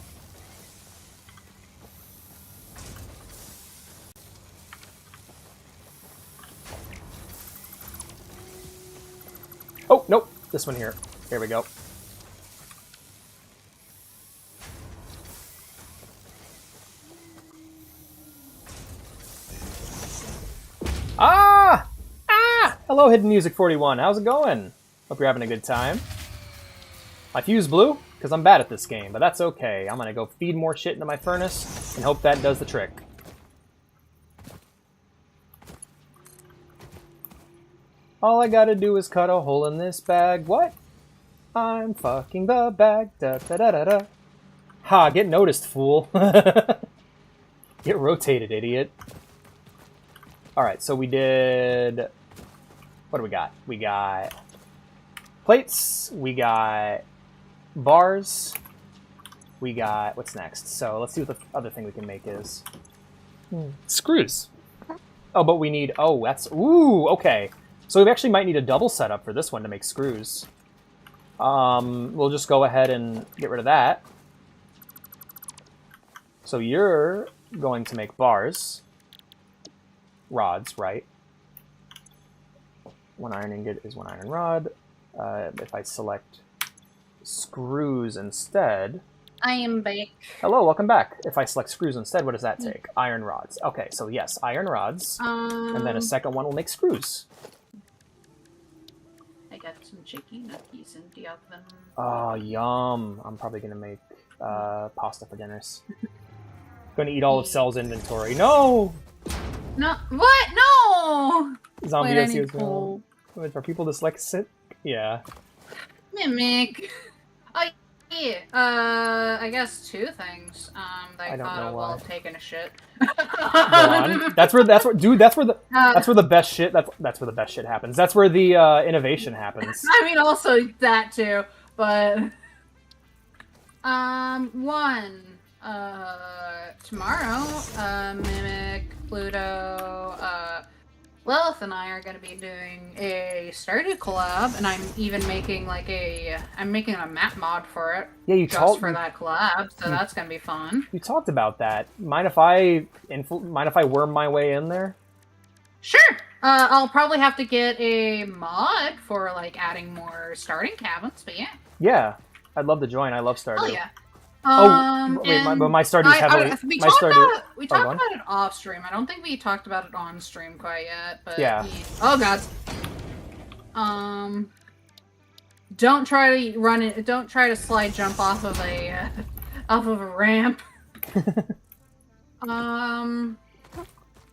Oh, nope. This one here. Here we go. Ah! Ah! Hello, Hidden Music 41. How's it going? Hope you're having a good time. My fuse blew, because I'm bad at this game, but that's okay. I'm gonna go feed more shit into my furnace and hope that does the trick. All I gotta do is cut a hole in this bag. What? I'm fucking the bag. Da da da da da. Ha, get noticed, fool. Get rotated, idiot. Alright, so we did... What do we got? We got plates, we got bars, we got... What's next? So let's see what the other thing we can make is. Screws. Oh, but we need... Oh, that's... Ooh, okay. So we actually might need a double setup for this one to make screws. We'll just go ahead and get rid of that. So you're going to make bars. Rods, right? 1 iron ingot is 1 iron rod. If I select screws instead... I am back. Hello, welcome back. If I select screws instead, what does that take? Iron rods. Okay, so yes, iron rods. And then a second one will make screws. I got some chicken nuggets in the oven. Oh, yum. I'm probably going to make pasta for dinners. Going to eat all of Cell's inventory. No! No, what? No! Zombie Wait, I OC need is going. Wait, are people dyslexic? Yeah. Mimic. Oh, yeah. I guess 2 things. That I don't thought know of why. while taking a shit. Go on. That's where the best shit. That's where the best shit happens. That's where the innovation happens. I mean, also that too, but 1. Tomorrow, Mimic, Pluto, Lilith and I are going to be doing a Stardew collab, and I'm even making I'm making a map mod for it. Yeah, you just for that collab, so that's going to be fun. You talked about that. Mind if I worm my way in there? Sure. I'll probably have to get a mod for adding more starting cabins, but yeah. Yeah, I'd love to join. I love Stardew. Oh yeah. Wait, but my Stardew's heavily... We talked about it off stream. I don't think we talked about it on stream quite yet, but... Yeah. Oh, God. Don't try to run it... Don't try to slide jump off of a ramp. And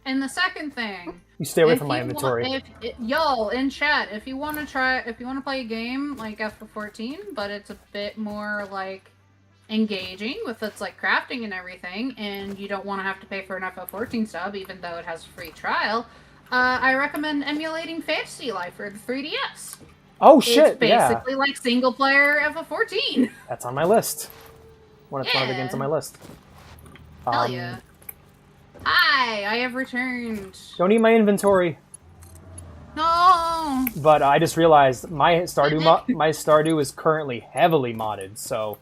the second thing... You stay away from my inventory. Y'all, in chat, if you want to play a game like FF14, but it's a bit more, engaging with its crafting and everything, and you don't want to have to pay for an FF14 sub, even though it has a free trial, I recommend emulating Fantasy Life for the 3DS. Oh shit! It's basically like single player FF14. That's on my list. One of the games on my list. Hell yeah! Hi, I have returned. Don't eat my inventory. No. But I just realized my Stardew is currently heavily modded, so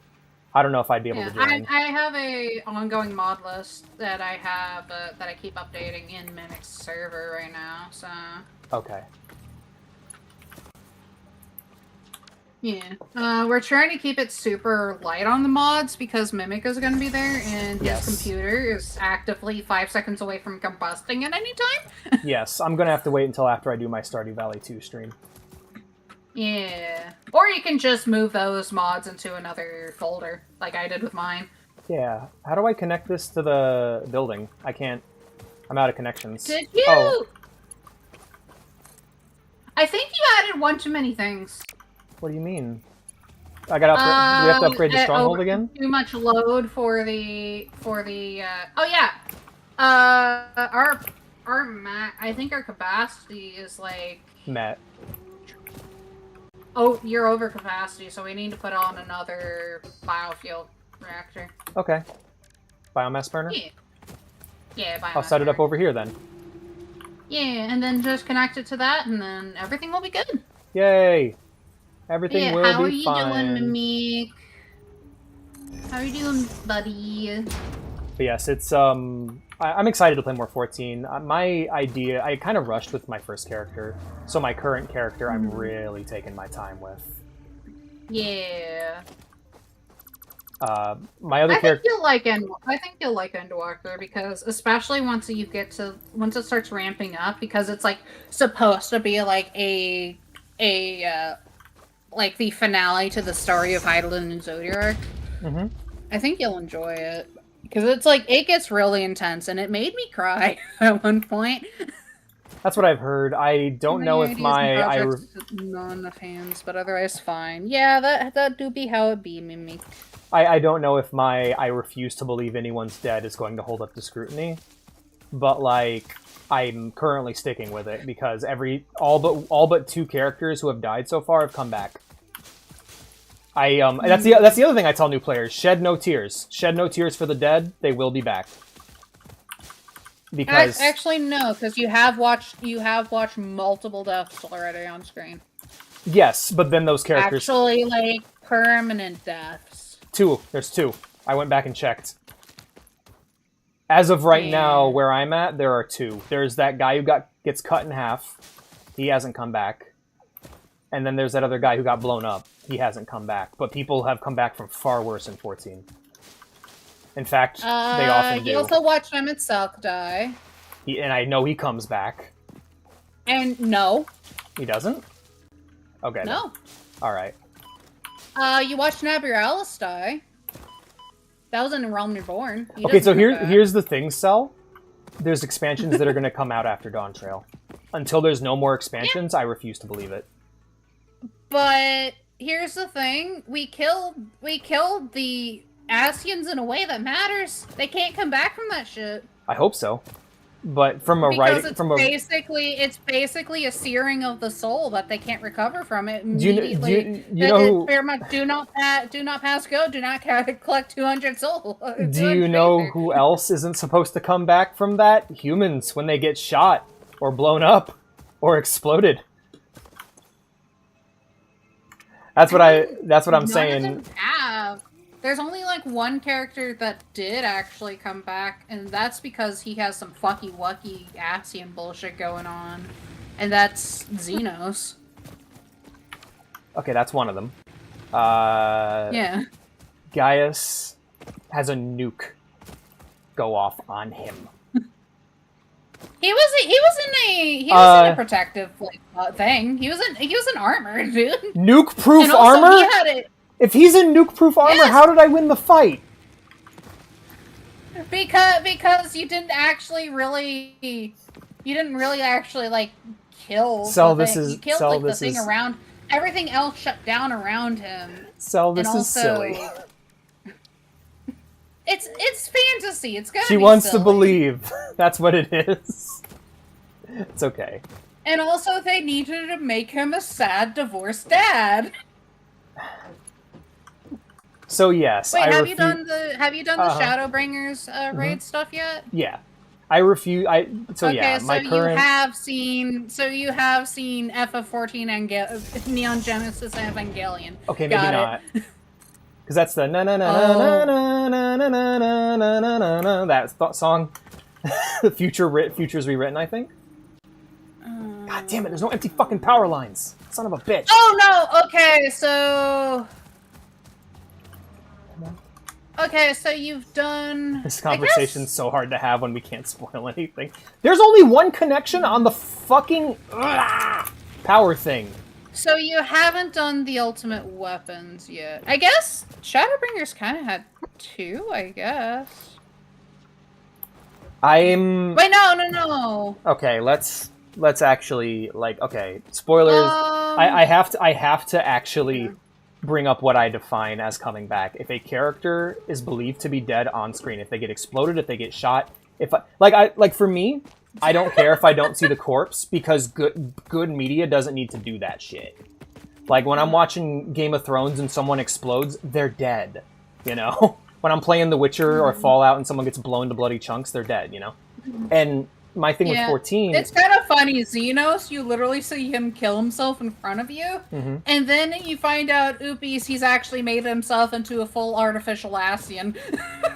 I don't know if I'd be able to join. I have a ongoing mod list that I have that I keep updating in Mimic's server right now. So okay. yeah, we're trying to keep it super light on the mods because Mimic is going to be there, and his computer is actively 5 seconds away from combusting at any time. Yes, I'm gonna have to wait until after I do my Stardew Valley 2 stream. Yeah, or you can just move those mods into another folder, like I did with mine. Yeah, how do I connect this to the building? I can't. I'm out of connections. Did you? Oh. I think you added one too many things. What do you mean? I gotta upgrade. Do we have to upgrade the stronghold again? Too much load for the oh yeah. Our I think our capacity is like Met. Oh, you're over capacity, so we need to put on another biofuel reactor. Okay. Biomass burner? Yeah. Yeah, biomass I'll set it up over here then. Yeah, and then just connect it to that, and then everything will be good. Yay! Everything will be fine. How are you doing, Mimic? How are you doing, buddy? But yes, it's I'm excited to play more 14. My idea, I kind of rushed with my first character, so my current character I'm really taking my time with. Yeah. My other character. I think you'll like Endwalker because especially once it starts ramping up, because it's like supposed to be like a like the finale to the story of Hydaelyn and Zodiac. Mm-hmm. I think you'll enjoy it. Because it's like, it gets really intense, and it made me cry at one point. That's what I've heard. I don't know if my... Not enough hands, but otherwise fine. Yeah, that do be how it be, Mimic. I don't know if my I refuse to believe anyone's dead is going to hold up to scrutiny. But, like, I'm currently sticking with it, because all but 2 characters who have died so far have come back. That's the other thing I tell new players: shed no tears. Shed no tears for the dead. They will be back. Because actually no, because you have watched multiple deaths already on screen. Yes, but then those characters actually like permanent deaths. 2. There's 2. I went back and checked. As of right now, where I'm at, there are 2. There's that guy who gets cut in half. He hasn't come back. And then there's that other guy who got blown up. He hasn't come back. But people have come back from far worse in 14. In fact, they often do. You also watched Emmett Selk die. And I know he comes back. And no. He doesn't? Okay. No. Alright. You watched Nabiralis die. That was in Realm Reborn. Okay, so here's the thing, Cell. There's expansions that are going to come out after Dawn Trail. Until there's no more expansions, I refuse to believe it. But here's the thing: we killed the Asians in a way that matters. They can't come back from that shit. I hope so, but it's basically a searing of the soul that they can't recover from it Do immediately. you know? Very much do not pass go. Do not collect 200 soul. Do you know who else isn't supposed to come back from that? Humans, when they get shot or blown up or exploded. That's what I'm saying. None of them have. There's only like one character that did actually come back, and that's because he has some fucky wucky Asian bullshit going on, and that's Xenos. Okay, that's one of them. Yeah. Gaius has a nuke go off on him. He was in a protective thing. He was in armor, dude. Nuke-proof armor? He had it. If he's in nuke-proof armor, yes. How did I win the fight? Because you didn't really actually like kill. You killed the thing around. Everything else shut down around him. This is silly. It's fantasy. It's gonna. She wants to believe. That's what it is. It's okay. And also, they needed to make him a sad divorced dad. So yes. Wait, have you done the Shadowbringers raid stuff yet? Yeah. I refuse. So okay, yeah, so my current. you have seen FF14 and Neon Genesis Evangelion. Okay, maybe Got not. it. Because that's the na na na na na na na na na na na na na that song. The futures rewritten, I think. God damn it! There's no empty fucking power lines. Son of a bitch. Oh no! Okay, so. Okay, so you've done... This conversation's so hard to have when we can't spoil anything. There's only one connection on the fucking power thing. So you haven't done the ultimate weapons yet. I guess Shadowbringers kind of had 2, I guess. Wait, no. Okay, let's actually, like, okay, spoilers. I have to actually bring up what I define as coming back. If a character is believed to be dead on screen, if they get exploded, if they get shot, for me, I don't care if I don't see the corpse, because good media doesn't need to do that shit. Like, when I'm watching Game of Thrones and someone explodes, they're dead, you know? When I'm playing The Witcher or Fallout and someone gets blown to bloody chunks, they're dead, you know? And my thing with 14... It's kind of funny. Xenos, you literally see him kill himself in front of you, and then you find out, oopies, he's actually made himself into a full artificial Ascian.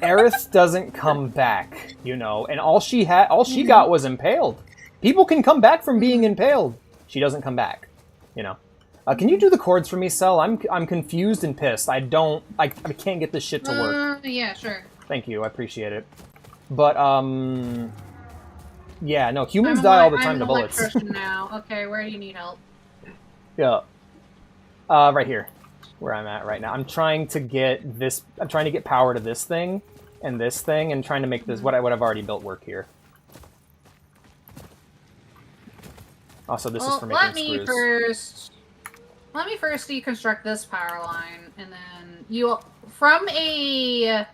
Aerith doesn't come back, you know, and all she got was impaled. People can come back from being impaled. She doesn't come back, you know. Can you do the chords for me, Cell? I'm confused and pissed. I can't get this shit to work. Yeah, sure. Thank you, I appreciate it. But, yeah, no, humans die all the time to bullets. I'm an electrician now. Okay, where do you need help? Yeah. Right here. Where I'm at right now. I'm trying to get power to this thing, and trying to make this, what I've already built work here. Also, this is for making screws. Let me first deconstruct this power line, and then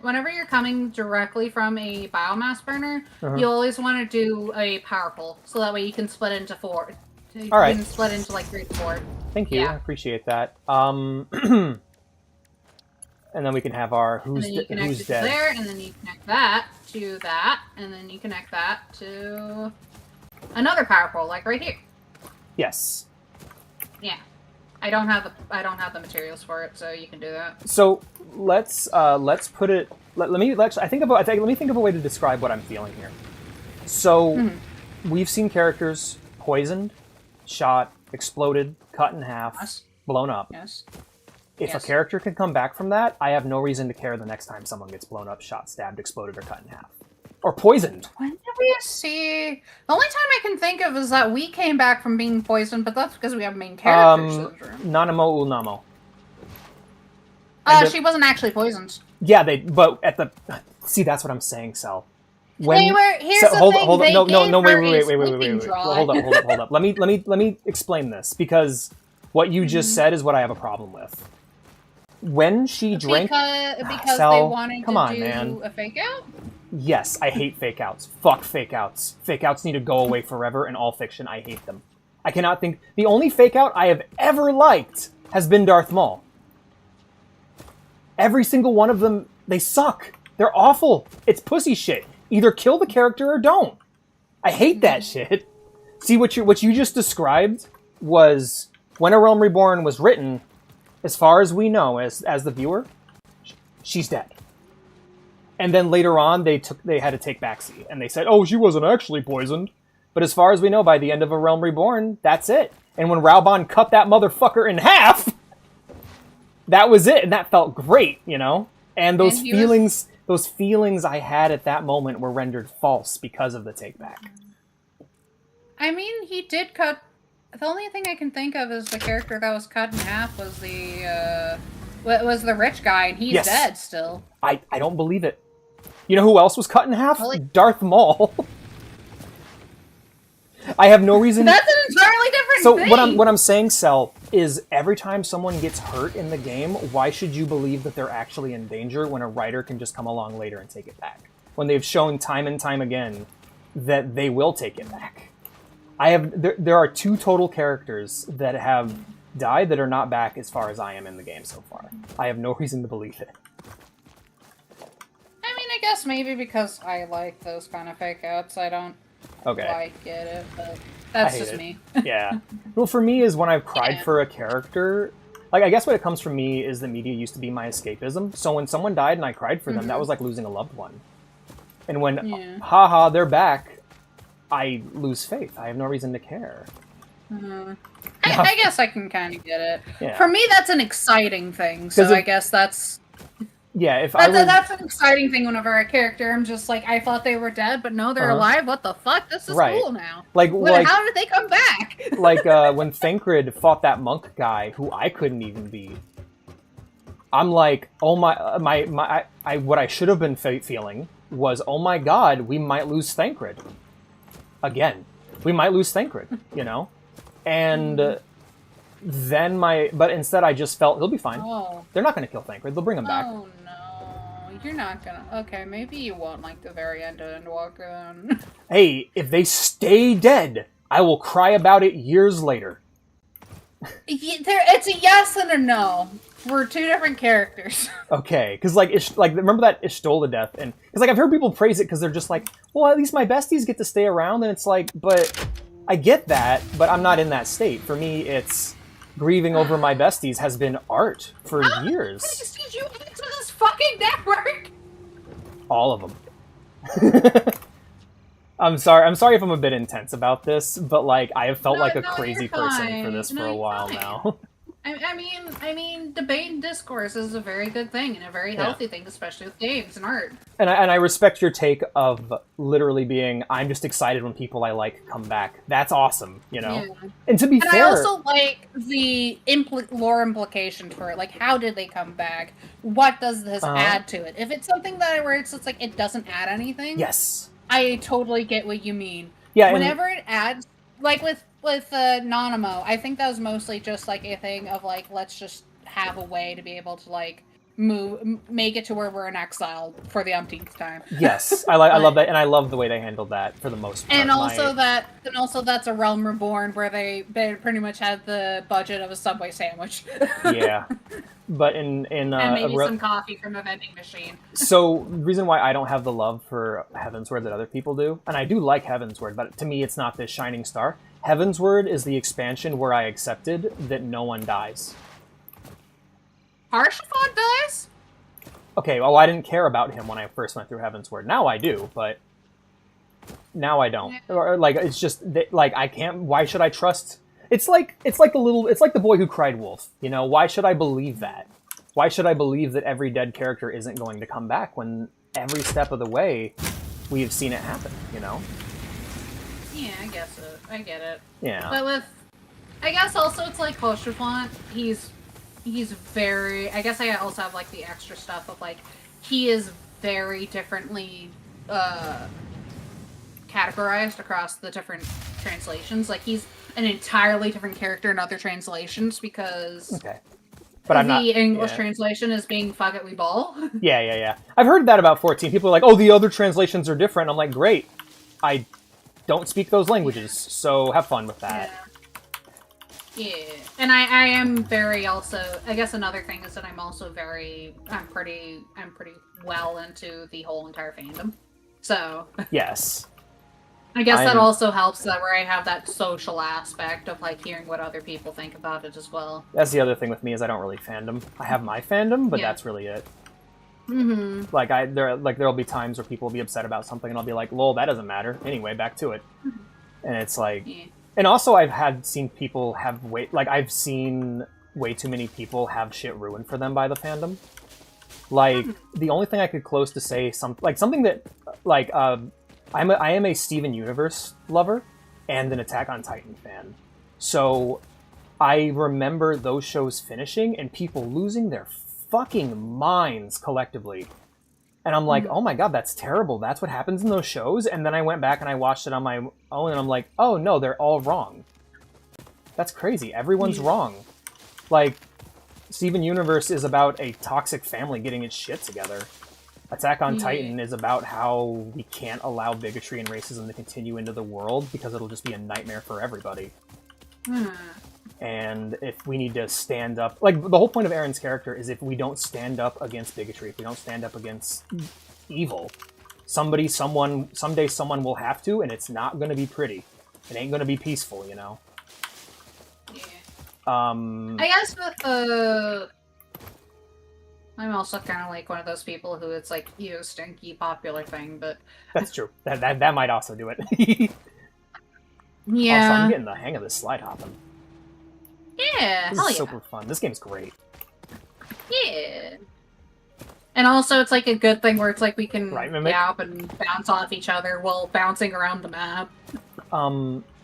whenever you're coming directly from a biomass burner, you always want to do a power pole, so that way you can split into 4. You can split into like 3 to 4. Thank you, I appreciate that. And then we can have our who's dead. There, and then you connect that to that, and then you connect that to another power pole, like right here. Yes. Yeah. I don't have the materials for it, so you can do that. So let's put it. Let me think of a way to describe what I'm feeling here. So we've seen characters poisoned, shot, exploded, cut in half, blown up. Yes. If a character can come back from that, I have no reason to care the next time someone gets blown up, shot, stabbed, exploded, or cut in half. Or poisoned. When did we see... The only time I can think of is that we came back from being poisoned, but that's because we have main character syndrome. Nanamo Ulnamo. She wasn't actually poisoned. Yeah, but at the... See, that's what I'm saying, Sel. Here's the thing. Hold up. No, wait. Hold up. Let me explain this, because what you just said is what I have a problem with. When she drank... Because Sel, they wanted come to on, do man. a fake out? Yes, I hate fake outs. Fuck fake outs. Fake outs need to go away forever in all fiction. I hate them. I cannot think... The only fake out I have ever liked has been Darth Maul. Every single one of them, they suck. They're awful. It's pussy shit. Either kill the character or don't. I hate that shit. See, what you just described was when A Realm Reborn was written, as far as we know, as the viewer, she's dead. And then later on, they had to take backseat, and they said, "Oh, she wasn't actually poisoned." But as far as we know, by the end of A Realm Reborn, that's it. And when Raubon cut that motherfucker in half, that was it, and that felt great, you know. And those feelings I had at that moment were rendered false because of the take back. I mean, he did cut. The only thing I can think of is the character that was cut in half was the rich guy, and he's dead still. I don't believe it. You know who else was cut in half? Really? Darth Maul. I have no reason... That's an entirely different thing! So what I'm saying, Cell, is every time someone gets hurt in the game, why should you believe that they're actually in danger when a writer can just come along later and take it back? When they've shown time and time again that they will take it back. There are 2 total characters that have died that are not back as far as I am in the game so far. I have no reason to believe it. I mean, I guess guess maybe because I like those kind of fake outs, I don't quite get it, but that's just me. Yeah. Well, for me is when I've cried for a character, like, I guess what it comes from me is the media used to be my escapism. So when someone died and I cried for them, that was like losing a loved one. And when, haha, they're back, I lose faith. I have no reason to care. I guess I can kind of get it. Yeah. For me, that's an exciting thing, so I guess that's... Yeah, if that's an exciting thing whenever a character, I'm just like, I thought they were dead, but no, they're alive. What the fuck? This is cool now. Like, how did they come back? Like, when Thancred fought that monk guy, who I couldn't even beat, I'm like, oh my, what I should have been feeling was, oh my god, we might lose Thancred. Again. We might lose Thancred, you know? And then but instead I just felt, he'll be fine. They're not going to kill Thancred, they'll bring him back. Oh no, you're not gonna... Okay, maybe you won't like the very end of Endwalker then. Hey, if they stay dead, I will cry about it years later. It's a yes and a no. We're two different characters. Okay, because like remember that Ishtola death, and because like I've heard people praise it because they're just like, well, at least my besties get to stay around, and it's like, but I get that, but I'm not in that state. For me, it's grieving over my besties has been art for years. Did you get to this fucking network? All of them. I'm sorry if I'm a bit intense about this, but like I have felt like a crazy person for this for a while now. I mean, debate and discourse is a very good thing and a very healthy thing, especially with games and art. And I respect your take of literally being, I'm just excited when people I like come back. That's awesome, you know? Yeah. And to be fair... I also like the lore implications for it. Like, how did they come back? What does this add to it? If it's something where it's just like, it doesn't add anything... Yes. I totally get what you mean. Yeah. Whenever it adds... Like, with Nanamo, I think that was mostly just, like, a thing of, like, let's just have a way to be able to, like, make it to where we're in exile for the umpteenth time. Yes, I love that, and I love the way they handled that for the most part. And also that's a Realm Reborn where they pretty much had the budget of a Subway sandwich. Yeah, but in and maybe some coffee from a vending machine. So the reason why I don't have the love for Heavensward that other people do, and I do like Heavensward, but to me it's not this shining star. Heavensward is the expansion where I accepted that no one dies. Harshaphon dies? Okay, well, I didn't care about him when I first went through Heavensward. Now I do, but now I don't. Yeah. Or, like, it's just like I can't. Why should I trust? It's like the boy who cried wolf. You know, why should I believe that? Why should I believe that every dead character isn't going to come back when every step of the way we have seen it happen? You know. Yeah, I guess so. I get it. Yeah. But I guess also it's like Harshaphon. He's very... I guess I also have, like, the extra stuff of, like, he is very differently categorized across the different translations. Like, he's an entirely different character in other translations because... Okay. But I'm not... The English translation is being fuck it, we ball. Yeah. I've heard that about 14. People are like, oh, the other translations are different. I'm like, great. I don't speak those languages, so have fun with that. Yeah, and I am very also, I guess another thing is that I'm pretty well into the whole entire fandom. So. Yes. I guess that also helps that where I have that social aspect of like hearing what other people think about it as well. That's the other thing with me is I don't really fandom. I have my fandom, but that's really it. Mm-hmm. Like there'll be times where people will be upset about something and I'll be like, lol, that doesn't matter. Anyway, back to it. And it's like... Yeah. And also, I've seen people have I've seen way too many people have shit ruined for them by the fandom. Like, the only thing I could close to say something that, like, I am a Steven Universe lover and an Attack on Titan fan. So, I remember those shows finishing and people losing their fucking minds collectively. And I'm like, oh my god, that's terrible. That's what happens in those shows. And then I went back and I watched it on my own and I'm like, oh no, they're all wrong. That's crazy. Everyone's wrong. Like, Steven Universe is about a toxic family getting its shit together. Attack on Titan is about how we can't allow bigotry and racism to continue into the world because it'll just be a nightmare for everybody. And if we need to stand up... Like, the whole point of Aaron's character is if we don't stand up against bigotry, if we don't stand up against evil. Someday someone will have to, and it's not going to be pretty. It ain't going to be peaceful, you know? Yeah. I guess with I'm also kind of like one of those people who it's like, ew, stinky, popular thing, but... That's true. That might also do it. Yeah. Also, I'm getting the hang of this slide hopping. Yeah, This is super fun. This game's great. Yeah. And also, it's like a good thing where it's like we can Mimic? gap and bounce off each other while bouncing around the map.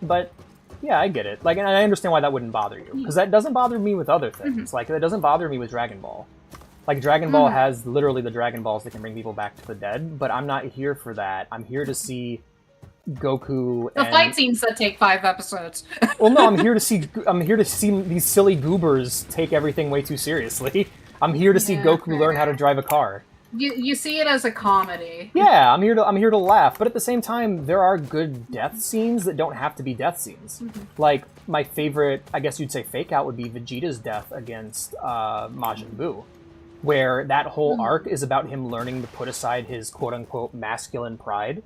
But yeah, I get it. Like, and I understand why that wouldn't bother you, because that doesn't bother me with other things. Like, that doesn't bother me with Dragon Ball. Like, Dragon Ball has literally the Dragon Balls that can bring people back to the dead, but I'm not here for that. I'm here to see Goku. The fight scenes that take 5 episodes. Well, no, I'm here to see these silly goobers take everything way too seriously. I'm here to see Goku learn how to drive a car. You see it as a comedy. Yeah, I'm here to laugh, but at the same time, there are good death scenes that don't have to be death scenes. Like, my favorite, I guess you'd say fake out, would be Vegeta's death against Majin Buu, where that whole arc is about him learning to put aside his quote-unquote masculine pride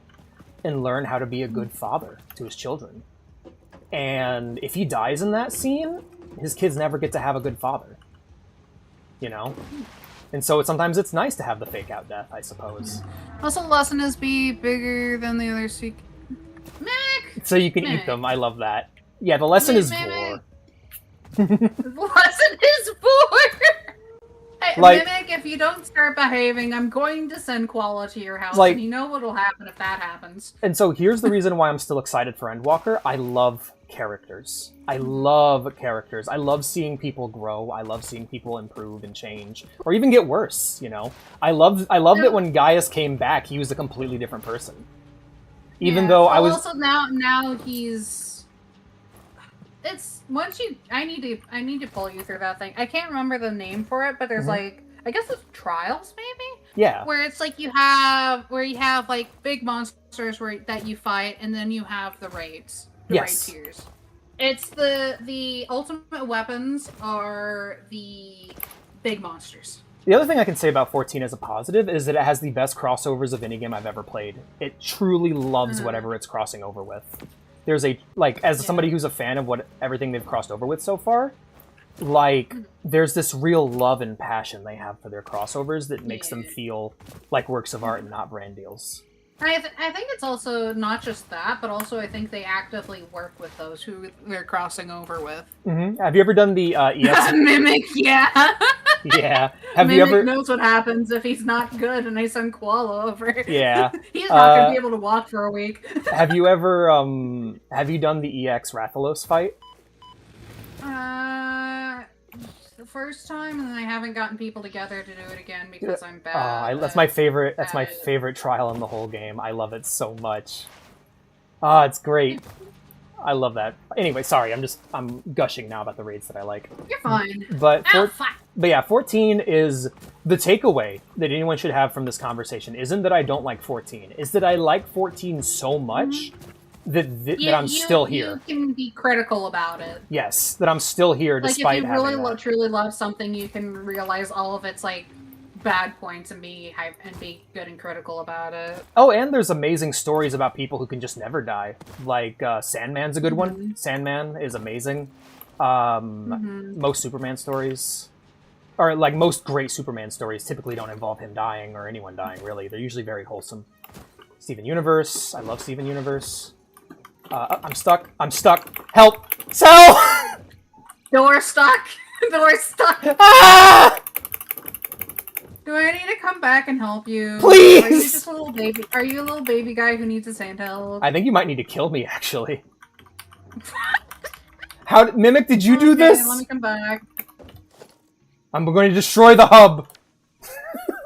and learn how to be a good father to his children. And if he dies in that scene, his kids never get to have a good father. You know? And so sometimes it's nice to have the fake out death, I suppose. Also, the lesson is be bigger than the other Mimic! So you can eat them, I love that. Yeah, the lesson is vor. The lesson is vor! Hey, like, Mimic, if you don't start behaving, I'm going to send Koala to your house, like, and you know what'll happen if that happens. And so here's the reason why I'm still excited for Endwalker. I love characters. I love characters. I love seeing people grow. I love seeing people improve and change, or even get worse, you know? I love that when Gaius came back, he was a completely different person. Even though I was... Also, now he's... It's... Once you... I need to pull you through that thing. I can't remember the name for it, but there's like... I guess it's trials, maybe? Yeah. Where it's like you have like big monsters that you fight, and then you have the raids. The raid tiers. It's the ultimate weapons are the big monsters. The other thing I can say about 14 as a positive is that it has the best crossovers of any game I've ever played. It truly loves whatever it's crossing over with. There's a, like, as somebody who's a fan of everything they've crossed over with so far, like, there's this real love and passion they have for their crossovers that makes them feel like works of art and not brand deals. I think it's also not just that, but also I think they actively work with those who they're crossing over with. Have you ever done the EX? Mimic, yeah. Yeah. Mimic knows what happens if he's not good, and I send Koala over. Yeah. He's not going to be able to walk for a week. Have you ever, have you done the EX Rathalos fight? The first time, and then I haven't gotten people together to do it again because I'm bad. That's my favorite. That's my favorite trial in the whole game. I love it so much. It's great. I love that. Anyway, sorry, I'm gushing now about the raids that I like. You're fine. But yeah, 14 is the takeaway that anyone should have from this conversation. Isn't that I don't like 14. Is that I like 14 so much that I'm still here. You can be critical about it. Yes, that I'm still here despite having Like, if you really truly love something, you can realize all of its, like, bad points and be good and critical about it. Oh, and there's amazing stories about people who can just never die. Like, Sandman's a good one. Sandman is amazing. Most Superman stories, or, like, most great Superman stories typically don't involve him dying or anyone dying, really. They're usually very wholesome. Steven Universe. I love Steven Universe. I'm stuck. Help! Sell! Door stuck! Door stuck! Ah! Do I need to come back and help you? Please! Are you just a little baby? Are you a little baby guy who needs his hand held? I think you might need to kill me, actually. Mimic, did you do this? Let me come back. I'm going to destroy the hub!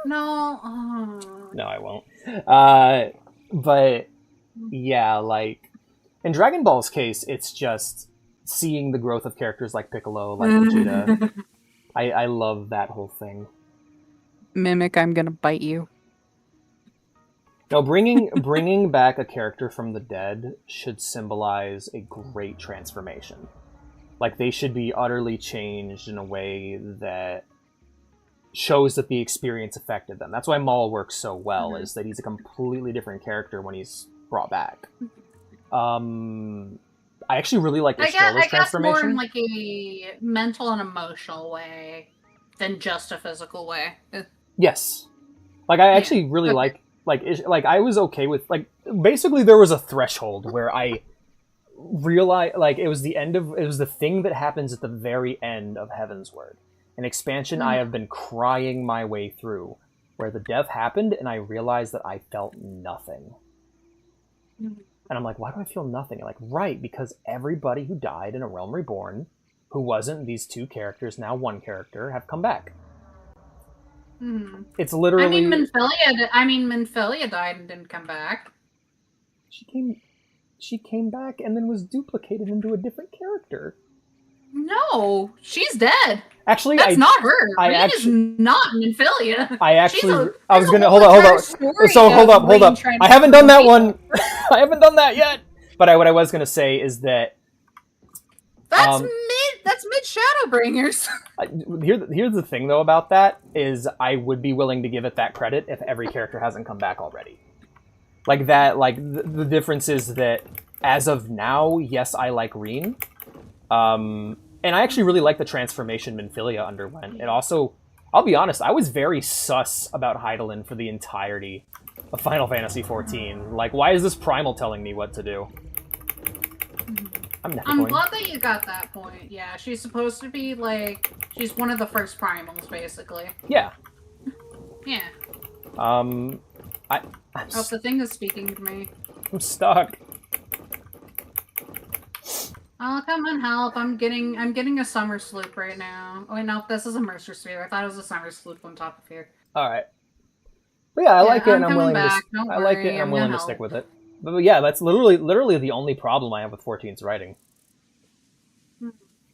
No. No, I won't. But, yeah, like... In Dragon Ball's case, it's just seeing the growth of characters like Piccolo, like Vegeta. I love that whole thing. Mimic, I'm gonna bite you. No, bringing back a character from the dead should symbolize a great transformation. Like, they should be utterly changed in a way that shows that the experience affected them. That's why Maul works so well, is that he's a completely different character when he's brought back. I actually really like Estrela's transformation. More in like a mental and emotional way than just a physical way. Yes. Like, I actually really like I was okay with, like, basically there was a threshold where I realized, like, it was the thing that happens at the very end of Heaven's Word. An expansion I have been crying my way through, where the death happened and I realized that I felt nothing. And I'm like, why do I feel nothing? And like, right, because everybody who died in A Realm Reborn, who wasn't these two characters, now one character, have come back. It's literally... I mean, Minfilia died and didn't come back. She came back and then was duplicated into a different character. No, she's dead. Actually, that's not her. Reen is not Minfilia. I was gonna hold up. So hold up. I haven't done that one. I haven't done that yet. But what I was gonna say is that that's mid Shadowbringers. Here's the thing though about that is I would be willing to give it that credit if every character hasn't come back already. Like that. Like the difference is that as of now, yes, I like Reen. And I actually really like the transformation Minfilia underwent. It also, I'll be honest, I was very sus about Hydaelyn for the entirety of Final Fantasy XIV. Like, why is this Primal telling me what to do? I'm glad that you got that point. Yeah, she's supposed to be, like, she's one of the first Primals, basically. Yeah. Yeah. The thing is speaking to me. I'm stuck. I'll come and help. I'm getting a summer sloop right now. Oh wait, no, this is a Mercer sphere. I thought it was a summer sloop on top of here. Alright. But yeah, I like it and I'm willing to stick with it. But yeah, that's literally the only problem I have with 14's writing.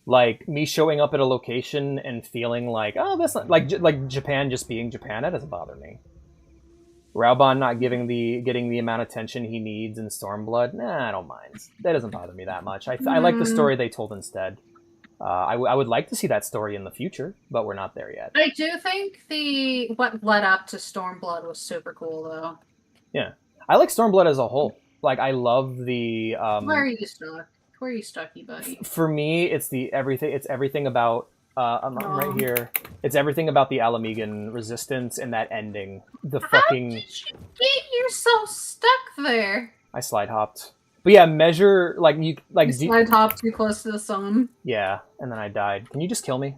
Like, me showing up at a location and feeling like, oh, that's not like Japan just being Japan, that doesn't bother me. Raubon not getting the amount of attention he needs in Stormblood, nah, I don't mind. That doesn't bother me that much. I like the story they told instead. I would like to see that story in the future, but we're not there yet. I do think what led up to Stormblood was super cool, though. Yeah. I like Stormblood as a whole. Like, I love the... Where are you stuck? Where are you stucky, buddy? For me, it's everything about... I'm right here. It's everything about the Alamegan resistance and that ending. The fucking... How did you get yourself stuck there? I slide hopped. But yeah, measure, like, you... like. You slide hopped too close to the sun. Yeah, and then I died. Can you just kill me?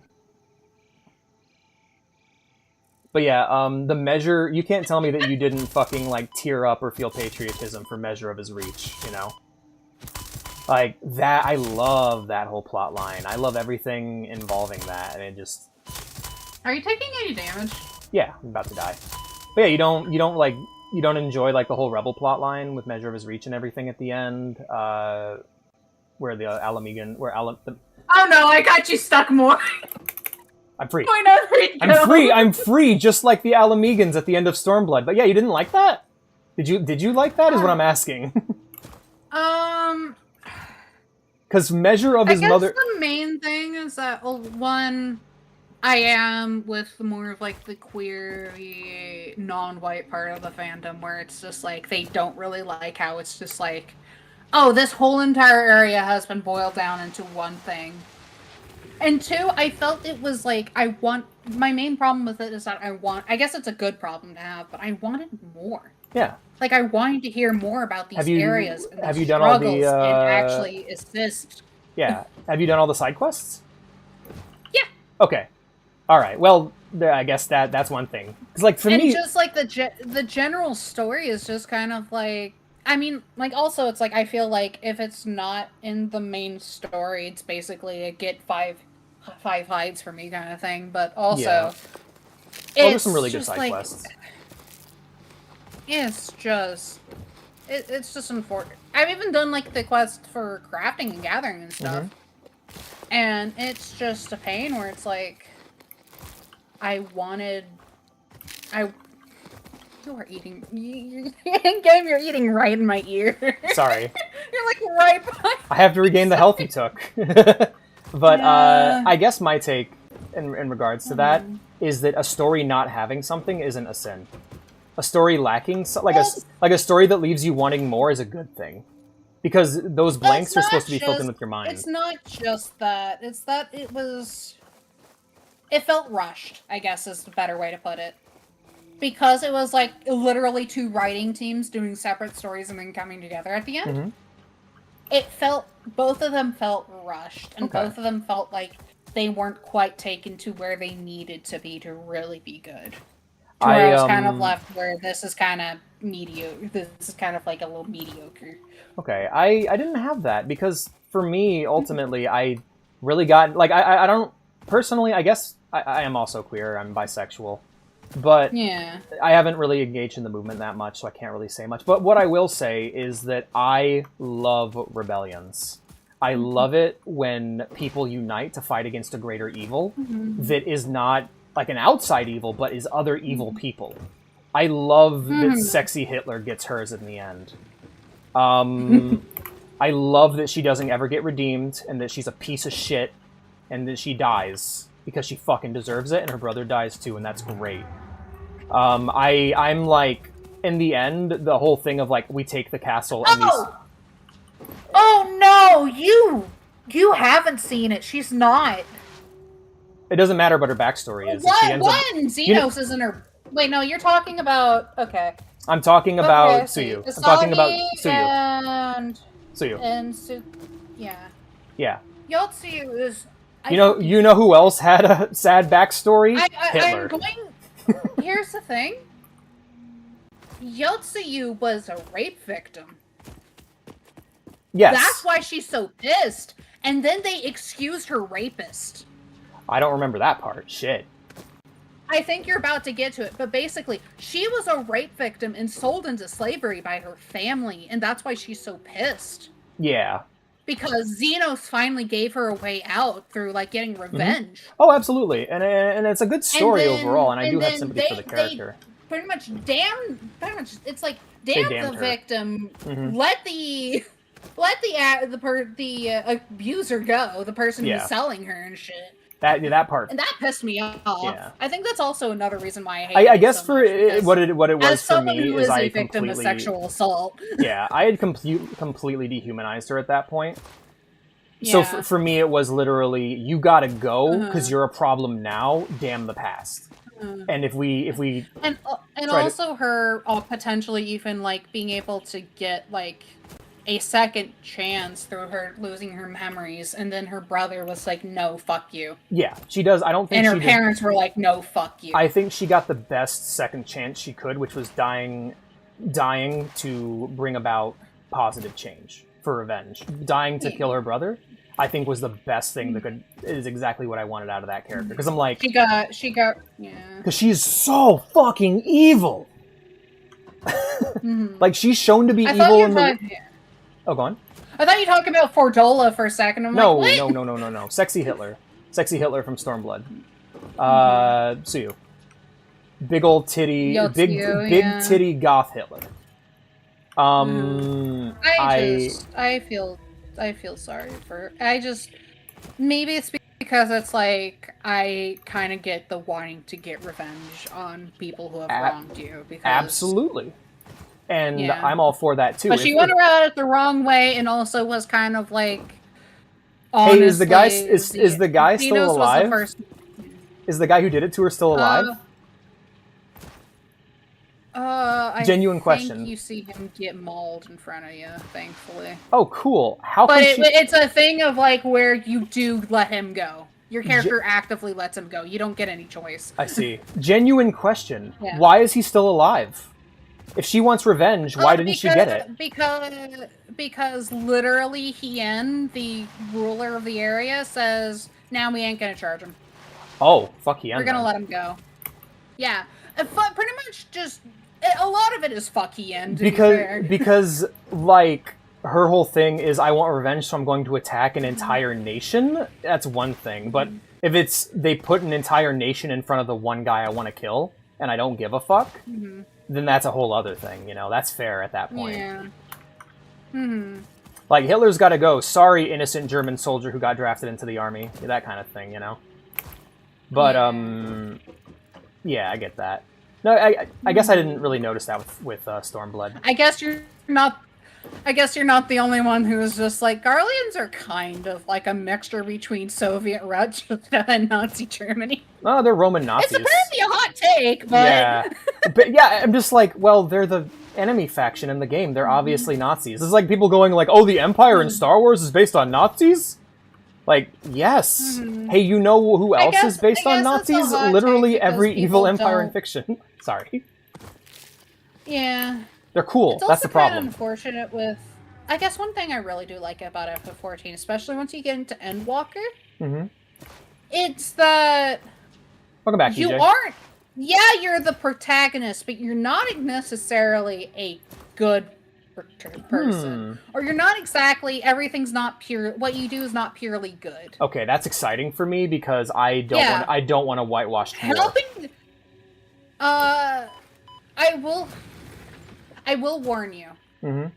But yeah, the measure... You can't tell me that you didn't fucking, like, tear up or feel patriotism for Measure of His Reach, you know? Like, that, I love that whole plot line. I love everything involving that, and it just... Are you taking any damage? Yeah, I'm about to die. But yeah, you don't enjoy, like, the whole Rebel plot line with Measure of His Reach and everything at the end, where the Alamegan... Oh no, I got you stuck more! I'm free. I'm free, just like the Alamegans at the end of Stormblood. But yeah, you didn't like that? Did you like that, is what I'm asking. Because Measure of His Mother... the main thing is that, well, one, I am with more of, like, the queer non-white part of the fandom, where it's just, like, they don't really like how it's just, like, oh, this whole entire area has been boiled down into one thing. And two, I felt it was, like, my main problem with it is that I guess it's a good problem to have, but I wanted more. Yeah. Like, I wanted to hear more about these areas and have you done all the, and actually assist. Yeah. Have you done all the side quests? Yeah. Okay. All right. Well, I guess that's one thing. Because, like, for me... And just, like, the general story is just kind of, like... I mean, like, also, it's, like, I feel like if it's not in the main story, it's basically a get five hides for me kind of thing. But also... Yeah. Well, there's some really good side quests. It's just unfortunate. I've even done, like, the quest for crafting and gathering and stuff. Mm-hmm. And it's just a pain where it's like, you are eating, Game, you're eating right in my ear. Sorry. You're, like, right behind. I have to regain the health you took. But, I guess my take, in regards to that is that a story not having something isn't a sin. A story lacking, like a story that leaves you wanting more, is a good thing, because those blanks are supposed to be filled in with your mind. It's not just that. It's that it felt rushed, I guess is the better way to put it. Because it was like literally 2 writing teams doing separate stories and then coming together at the end. Both of them felt rushed, and both of them felt like they weren't quite taken to where they needed to really be good. I was kind of left where this is kind of mediocre. This is kind of like a little mediocre. Okay, I didn't have that, because for me, ultimately, I really got, like, I don't, personally, I guess I am also queer, I'm bisexual, but I haven't really engaged in the movement that much, so I can't really say much. But what I will say is that I love rebellions. I love it when people unite to fight against a greater evil that is not like an outside evil, but is other evil people. I love that sexy Hitler gets hers in the end. I love that she doesn't ever get redeemed, and that she's a piece of shit, and that she dies because she fucking deserves it, and her brother dies too, and that's great. I'm like, in the end, the whole thing of like, we take the castle and Oh no, you haven't seen it. She's not. It doesn't matter what her backstory is. Xenos isn't her. Wait, no, you're talking about. Okay. I'm talking about Suyu. I'm talking about Suyu. Suyu. Yeah. Yeah. Yotsuyu is. You know who else had a sad backstory? Hitler. Here's the thing. Yotsuyu was a rape victim. Yes. That's why she's so pissed. And then they excused her rapist. I don't remember that part. Shit. I think you're about to get to it, but basically, she was a rape victim and sold into slavery by her family, and that's why she's so pissed. Yeah. Because Xenos finally gave her a way out through, like, getting revenge. Oh, absolutely. And it's a good story overall, and I do have sympathy for the character. Pretty much, it's like, damn the victim, let the abuser go, the person who's selling her and shit. That part. And that pissed me off. Yeah. I think that's also another reason why I hate it. I guess so what it was for me is I a victim of sexual assault. Yeah, I had completely dehumanized her at that point. Yeah. So for me, it was literally, you gotta go because you're a problem now. Damn the past. And if we and also her potentially even like being able to get like a second chance through her losing her memories, and then her brother was like, "No, fuck you." Yeah, she does. I don't think. And her parents were like, "No, fuck you." I think she got the best second chance she could, which was dying to bring about positive change for revenge. Dying to kill her brother, I think, was the best thing that is exactly what I wanted out of that character. Because I'm like, she got, yeah. Because she's so fucking evil. Like, she's shown to be evil in the. Oh, go on. I thought you were talking about Fordola for a second. I'm no, like, what? No. Sexy Hitler. Sexy Hitler from Stormblood. Suyu. Big old titty, Yotsuyu, big titty goth Hitler. I feel sorry for her. Maybe it's because it's like, I kind of get the wanting to get revenge on people who have wronged you. Because absolutely. And I'm all for that too. But she went around it the wrong way, and also was kind of like, honestly, hey, is the guy still alive? Is the guy who did it to her still alive? Genuine question. You see him get mauled in front of you, thankfully. Oh, cool. It's a thing of like where you do let him go. Your character actively lets him go. You don't get any choice. I see. Genuine question. Yeah. Why is he still alive? If she wants revenge, why didn't she get it? Because literally Hien, the ruler of the area, says, "Now we ain't gonna charge him." Oh, fuck Hien. We're gonna let him go. Yeah. Pretty much just, a lot of it is fuck Hien. Because, like, her whole thing is, I want revenge, so I'm going to attack an entire nation. That's one thing. But if it's, they put an entire nation in front of the one guy I want to kill, and I don't give a fuck, then that's a whole other thing, you know? That's fair at that point. Yeah. Like, Hitler's gotta go. Sorry, innocent German soldier who got drafted into the army. That kind of thing, you know? But yeah, I get that. No, I guess I didn't really notice that with Stormblood. I guess you're not the only one who is just like, Garleans are kind of like a mixture between Soviet Russia and Nazi Germany. Oh, they're Roman Nazis. It's apparently a hot take, but... Yeah. But yeah, I'm just like, well, they're the enemy faction in the game. They're obviously Nazis. It's like people going like, oh, the Empire in Star Wars is based on Nazis? Like, yes. Hey, you know who else is based on Nazis? Literally every evil empire in fiction. Sorry. Yeah. They're cool. It's That's the also kind problem. of unfortunate with... I guess one thing I really do like about FF14, especially once you get into Endwalker, it's that... Welcome back, you TJ. aren't... Yeah, you're the protagonist, but you're not necessarily a good person. Or you're not exactly... Everything's not pure... What you do is not purely good. Okay, that's exciting for me because I don't want to whitewash war. Helping... I will warn you. In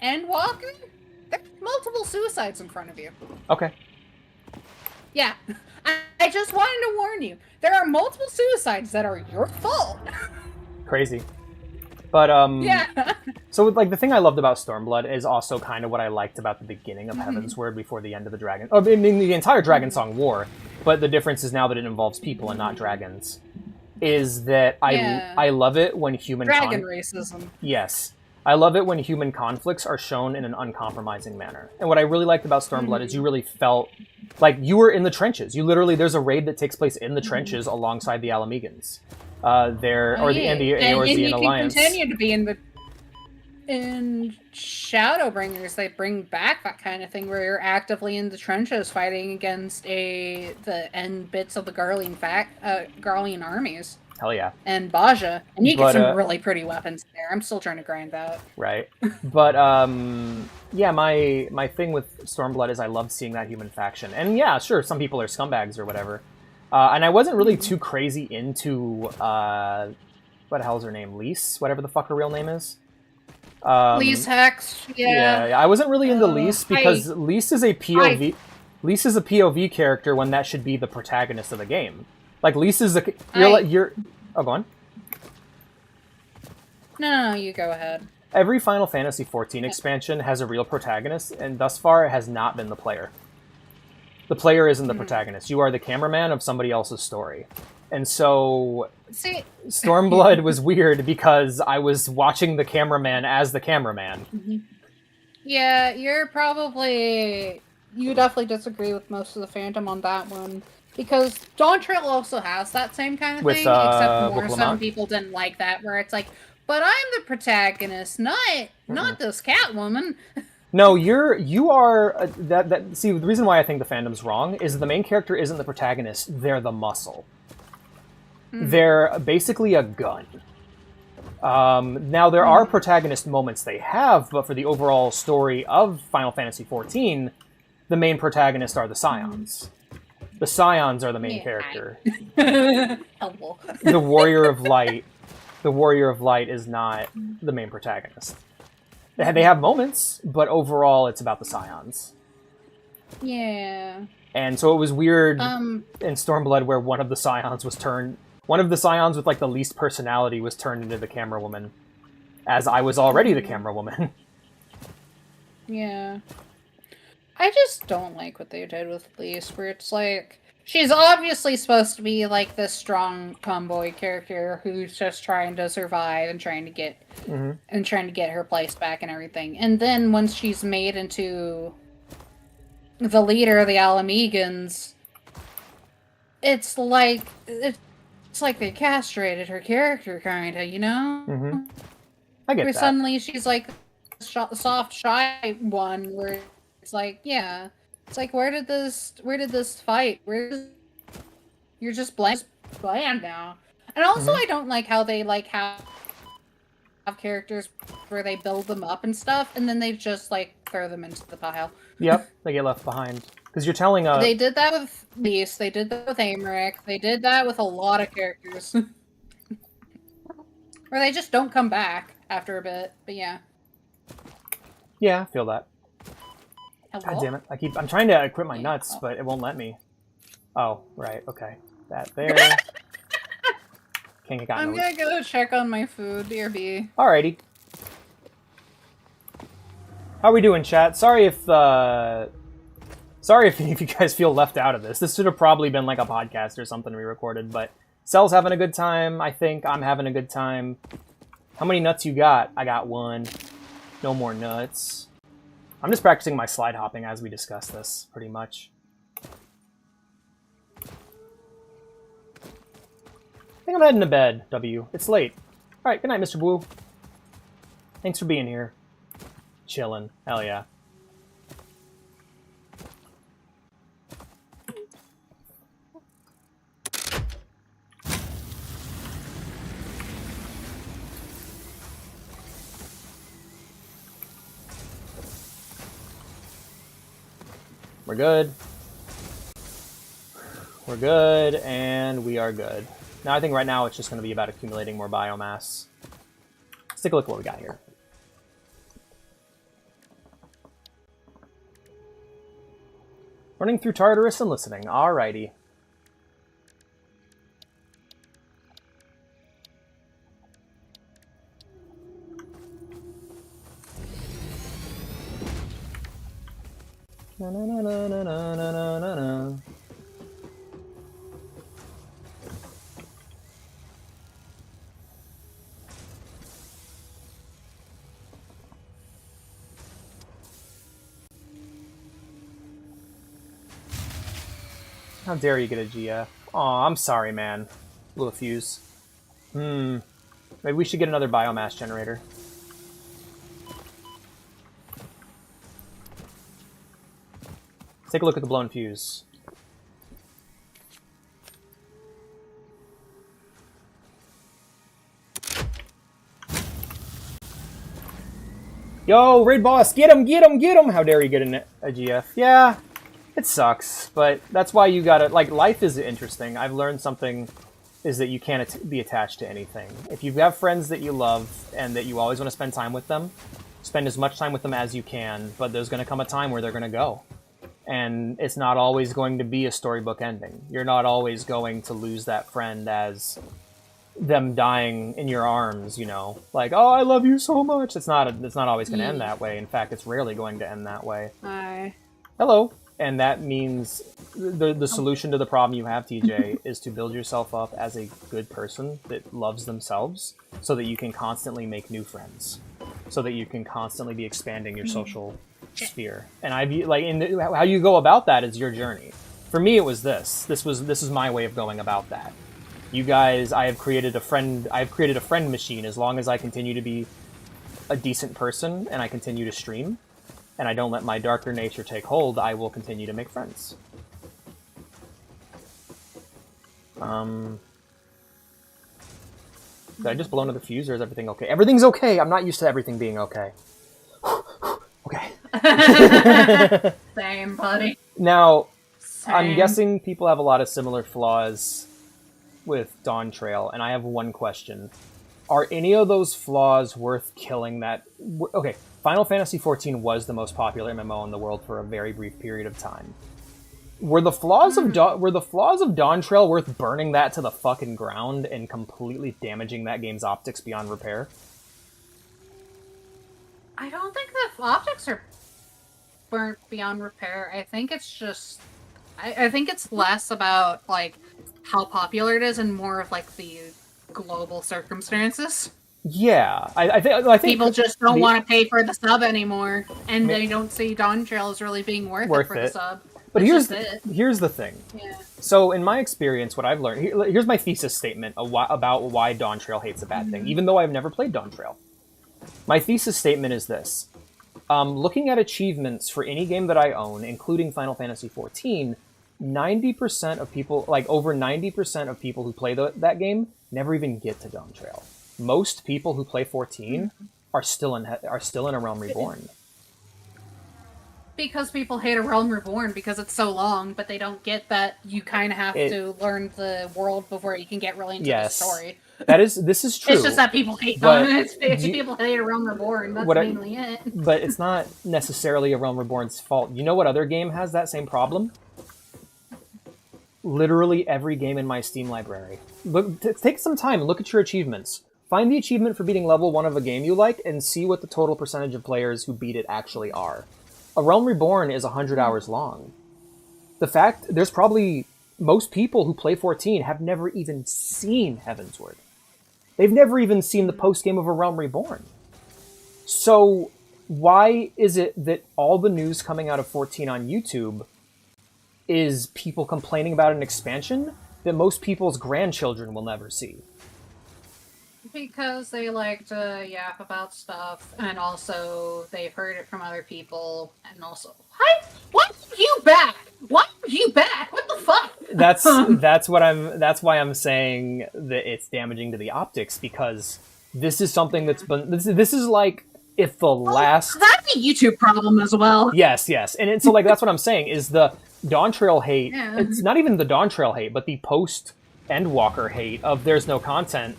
Endwalker, there's multiple suicides in front of you. Okay. Yeah. I just wanted to warn you. There are multiple suicides that are your fault. Crazy. But, yeah. So, like, the thing I loved about Stormblood is also kind of what I liked about the beginning of Heavensward before the end of the Dragon... I mean, the entire Dragon Song War, but the difference is now that it involves people and not dragons. Is that I love it when human... Dragon racism. Yes. I love it when human conflicts are shown in an uncompromising manner. And what I really liked about Stormblood is you really felt like you were in the trenches. You literally, there's a raid that takes place in the trenches alongside the Alamegans. The Eorzean Alliance. You can continue to be in Shadowbringers. They bring back that kind of thing where you're actively in the trenches fighting against the end bits of the Garlean armies. Hell yeah. And Baja. And you get some really pretty weapons there. I'm still trying to grind that. Right. But, yeah, my thing with Stormblood is I love seeing that human faction. And yeah, sure, some people are scumbags or whatever. And I wasn't really too crazy into, what the hell's her name? Lise? Whatever the fuck her real name is. Lise Hex, yeah. Yeah, I wasn't really into Lise because Lise is a POV... Lise is a POV character when that should be the protagonist of the game. Like, Lise is you're... Oh, go on. No, you go ahead. Every Final Fantasy XIV expansion has a real protagonist, and thus far it has not been the player. The player isn't the protagonist. You are the cameraman of somebody else's story. And so... Stormblood was weird because I was watching the cameraman as the cameraman. Yeah, you definitely disagree with most of the fandom on that one. Because Dawntrail also has that same kind of thing, except more some people didn't like that, where it's like, but I'm the protagonist, not this Catwoman. No, you are see, the reason why I think the fandom's wrong is the main character isn't the protagonist, they're the muscle. They're basically a gun. Now, there are protagonist moments they have, but for the overall story of Final Fantasy XIV, the main protagonists are the Scions. The Scions are the main character. Helpful. The Warrior of Light is not the main protagonist. They have moments, but overall it's about the Scions. Yeah. And so it was weird in Stormblood where one of the Scions with like the least personality was turned into the camera woman, as I was already the camera woman. Yeah. I just don't like what they did with Lise, where it's like, she's obviously supposed to be like this strong tomboy character who's just trying to survive and trying to get her place back and everything. And then once she's made into the leader of the Alamegans, it's like they castrated her character, kinda, you know? I get where that. Suddenly she's like soft, shy one, where it's like, yeah, it's like, where did this fight? You're just bland now. And also, I don't like how they have characters where they build them up and stuff, and then they just like throw them into the pile. Yep, they get left behind because you're telling They did that with Lise. They did that with Amaric. They did that with a lot of characters, where they just don't come back after a bit. But yeah. Yeah, I feel that. Hello? God damn it! I'm trying to quit my nuts, but it won't let me. Oh, right. Okay. That there. Can't get I'm gonna go check on my food, BRB. Alrighty. How we doing, chat? Sorry if any of you guys feel left out of this. This should have probably been like a podcast or something we recorded, but Cell's having a good time. I think I'm having a good time. How many nuts you got? I got 1. No more nuts. I'm just practicing my slide hopping as we discuss this, pretty much. I think I'm heading to bed, W. It's late. Alright, good night, Mr. Blue. Thanks for being here. Chillin'. Hell yeah. We're good. We're good, and we are good. Now I think right now it's just going to be about accumulating more biomass. Let's take a look at what we got here. Running through Tartarus and listening. Alrighty. Na na na na na na na na na. How dare you get a GF? Aw, I'm sorry, man. Blew a fuse. Maybe we should get another biomass generator. Let's take a look at the blown fuse. Yo, raid boss, get him, get him, get him! How dare you get a GF? Yeah, it sucks, but that's why you gotta, like, life is interesting. I've learned something, is that you can't be attached to anything. If you have friends that you love and that you always want to spend time with them, spend as much time with them as you can, but there's going to come a time where they're going to go. And it's not always going to be a storybook ending. You're not always going to lose that friend as them dying in your arms, you know, like, oh, I love you so much. It's not always going to end that way. In fact, it's rarely going to end that way. Hi. Hello. And that means the solution to the problem you have, TJ, is to build yourself up as a good person that loves themselves so that you can constantly make new friends, so that you can constantly be expanding your social sphere. And how you go about that is your journey. For me, it was this is my way of going about that. You guys, I have created a friend machine. As long as I continue to be a decent person and I continue to stream and I don't let my darker nature take hold, I will continue to make friends. Did I just blow another fuse, or is everything okay? Everything's okay! I'm not used to everything being okay. Okay. Same, buddy. Now, Same. I'm guessing people have a lot of similar flaws with Dawn Trail, and I have one question. Are any of those flaws worth killing that... Okay, Final Fantasy XIV was the most popular MMO in the world for a very brief period of time. Were the flaws of Dawn Trail worth burning that to the fucking ground and completely damaging that game's optics beyond repair? I don't think the optics are burnt beyond repair. I think it's just... I think it's less about, like, how popular it is and more of, like, the global circumstances. Yeah, I think people just don't want to pay for the sub anymore, and they don't see Dawn Trail as really being worth it for the sub. But here's the thing. Yeah. So in my experience, what I've learned... Here's my thesis statement about why Dawn Trail hates a bad thing, even though I've never played Dawn Trail. My thesis statement is this. Looking at achievements for any game that I own, including Final Fantasy XIV, 90% of people, like over 90% of people who play that game, never even get to Dawn Trail. Most people who play 14 are still in A Realm Reborn. Because people hate A Realm Reborn because it's so long, but they don't get that you kind of have to learn the world before you can get really into the story. This is true. It's just that people hate people hate A Realm Reborn. That's mainly it. But it's not necessarily A Realm Reborn's fault. You know what other game has that same problem? literally every game in my Steam library. Look, take some time and look at your achievements. Find the achievement for beating level 1 of a game you like and see what the total percentage of players who beat it actually are. A Realm Reborn is 100 hours long. The fact, there's probably most people who play 14 have never even seen Heavensward. They've never even seen the post-game of A Realm Reborn. So why is it that all the news coming out of 14 on YouTube is people complaining about an expansion that most people's grandchildren will never see? Because they like to yap about stuff, and also they've heard it from other people, and also, what? Why are you back? Why are you back? What the fuck? That's why I'm saying that it's damaging to the optics, because this is something that's been this is like if the last that's a YouTube problem as well. Yes, and so like that's what I'm saying is the Dawn Trail hate. Yeah. It's not even the Dawn Trail hate, but the post Endwalker hate of there's no content.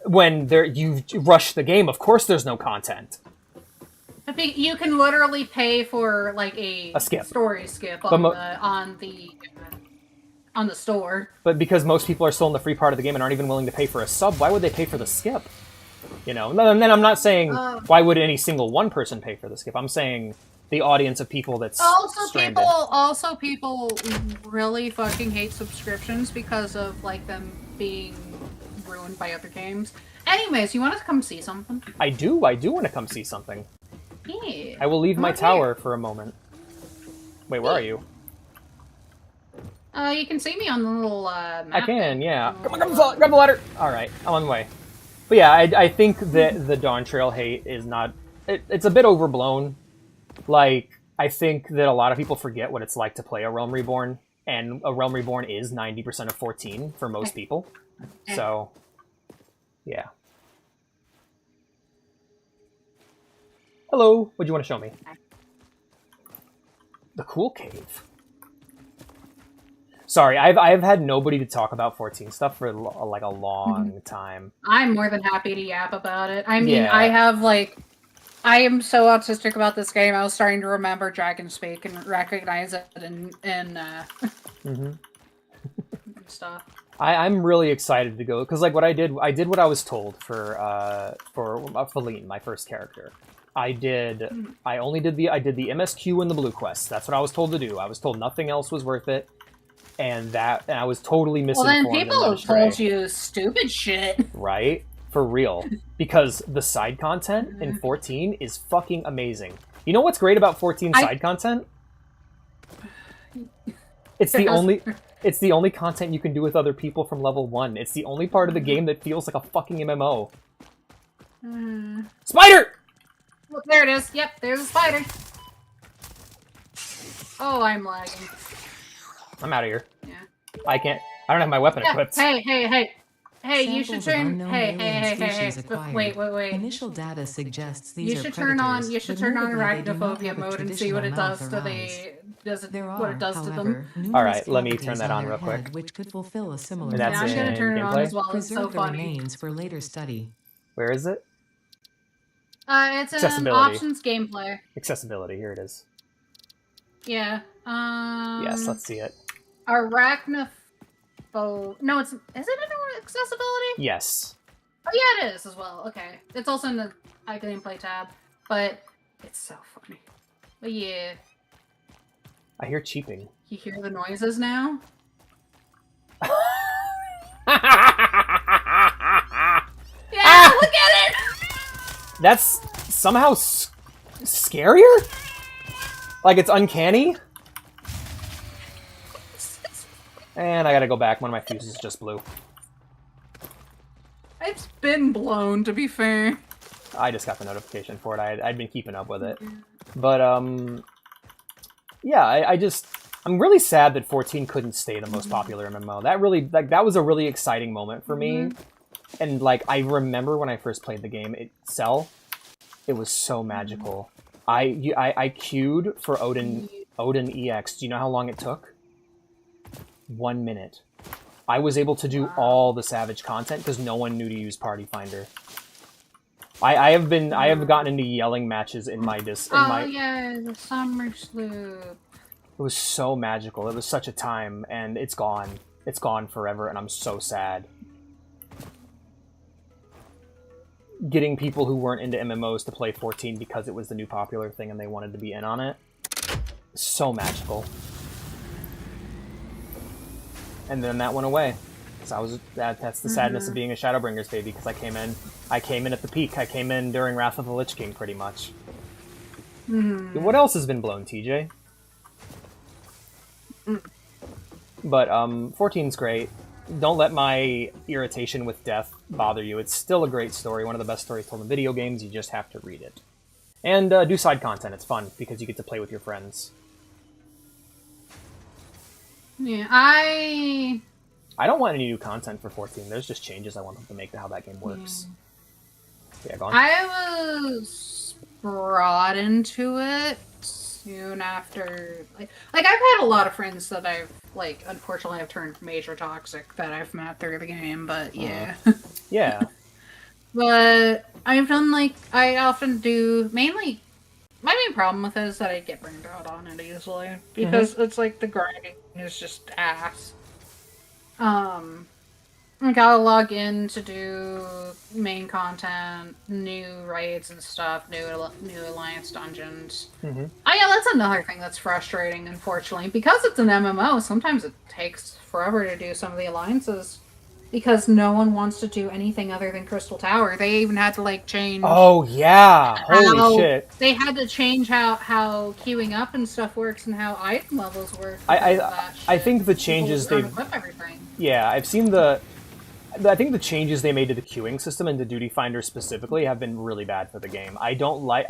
When you rush the game, of course there's no content. I think you can literally pay for like a skip. Story skip on the store. But because most people are still in the free part of the game and aren't even willing to pay for a sub, why would they pay for the skip? You know, and then I'm not saying why would any single one person pay for the skip. I'm saying the audience of people that's stranded. People really fucking hate subscriptions because of like them being ruined by other games. Anyways, you want to come see something? I do want to come see something. Yeah. I will leave my tower for a moment. Wait, where are you? You can see me on the little map. I can, yeah. Come on, grab the ladder! Alright, I'm on the way. But yeah, I think that the Dawn Trail hate is not... It's a bit overblown. Like, I think that a lot of people forget what it's like to play A Realm Reborn, and A Realm Reborn is 90% of 14 for most people. So, yeah. Hello, what do you want to show me? The Cool Cave. Sorry, I've had nobody to talk about 14 stuff for like a long time. I'm more than happy to yap about it. I mean, Yeah. I am so autistic about this game. I was starting to remember Dragon Speak and recognize it and stuff. I'm really excited to go because like what I did what I was told for Feline, my first character. I did the MSQ and the Blue Quest. That's what I was told to do. I was told nothing else was worth it, and I was totally misinformed. Well, then people have told you stupid shit, right? For real, because the side content in 14 is fucking amazing. You know what's great about 14 side content? It's the only content you can do with other people from level 1. It's the only part of the game that feels like a fucking MMO. Spider! Look, there it is. Yep, there's a spider. Oh, I'm lagging. I'm out of here. Yeah. I don't have my weapon equipped. Hey, you should turn. Hey. Wait. Initial data suggests these You are should turn on. predators, You should but turn on notably they do not arachnophobia have a mode and see what it traditional does mouth to or eyes. There what it does to them. however, numerous All right, let me cavities turn that on real their head quick. Which could fulfill a similar And that's I'm gonna in turn it on gameplay? as well. It's so Preserve the funny. remains for later study. Where is it? It's an Accessibility. options gameplay. Accessibility. Here it is. Yeah. Yes, let's see it. Arachnopho. No, is it in accessibility? Yes. Oh yeah, it is as well. Okay, it's also in the gameplay tab, but it's so funny. But yeah, I hear cheeping. you hear the noises now. Yeah, look at it. That's somehow scarier? Like it's uncanny? And I gotta go back. One of my fuses just blew. It's been blown, to be fair. I just got the notification for it. I'd been keeping up with it. But, yeah, I'm really sad that 14 couldn't stay the most popular MMO. That was a really exciting moment for me. And, like, I remember when I first played the game itself, it was so magical. I queued for Odin EX. Do you know how long it took? 1 minute. I was able to do all the Savage content because no one knew to use Party Finder. I have gotten into yelling matches in my yeah, the summer sloop. It was so magical. It was such a time, and it's gone. It's gone forever, and I'm so sad. Getting people who weren't into MMOs to play 14 because it was the new popular thing and they wanted to be in on it. So magical. And then that went away. So that's the sadness of being a Shadowbringers baby, because I came in at the peak. I came in during Wrath of the Lich King, pretty much. What else has been blown, TJ? But 14's great. Don't let my irritation with death bother you. It's still a great story, one of the best stories told in video games. You just have to read it. And do side content. It's fun, because you get to play with your friends. Yeah, I don't want any new content for 14. There's just changes I want them to make to how that game works. Yeah, go on. I was brought into it soon after, like I've had a lot of friends that I've, like, unfortunately have turned major toxic that I've met through the game, but yeah. Yeah. But I've done, like, I often do, mainly, my main problem with it is that I get burned out on it easily, because it's like the grinding is just ass. I gotta log in to do main content, new raids and stuff, new alliance dungeons. Yeah, that's another thing that's frustrating, unfortunately. Because it's an MMO, sometimes it takes forever to do some of the alliances. Because no one wants to do anything other than Crystal Tower. They even had to, like, change... Oh, yeah! Holy shit. They had to change how queuing up and stuff works and how item levels work. I think the changes they've... Yeah, I've seen I think the changes they made to the queuing system and to Duty Finder specifically have been really bad for the game. I don't like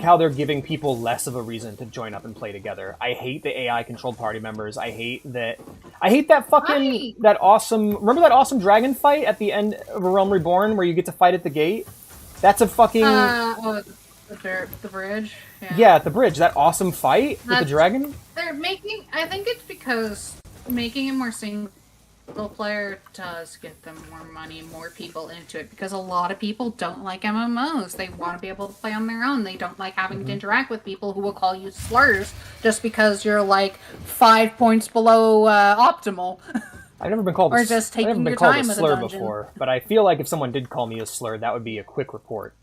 how they're giving people less of a reason to join up and play together. I hate the AI controlled party members. I hate that fucking that awesome. Remember that awesome dragon fight at the end of A Realm Reborn where you get to fight at the gate? That's a fucking the bridge. Yeah, at the bridge. That awesome fight with the dragon. They're making. I think it's because making it more single player does get them more money, more people into it, because a lot of people don't like MMOs. They want to be able to play on their own. They don't like having to interact with people who will call you slurs just because you're like 5 points below optimal. I've never been called or just taking your time a with slur a dungeon before, but I feel like if someone did call me a slur, that would be a quick report.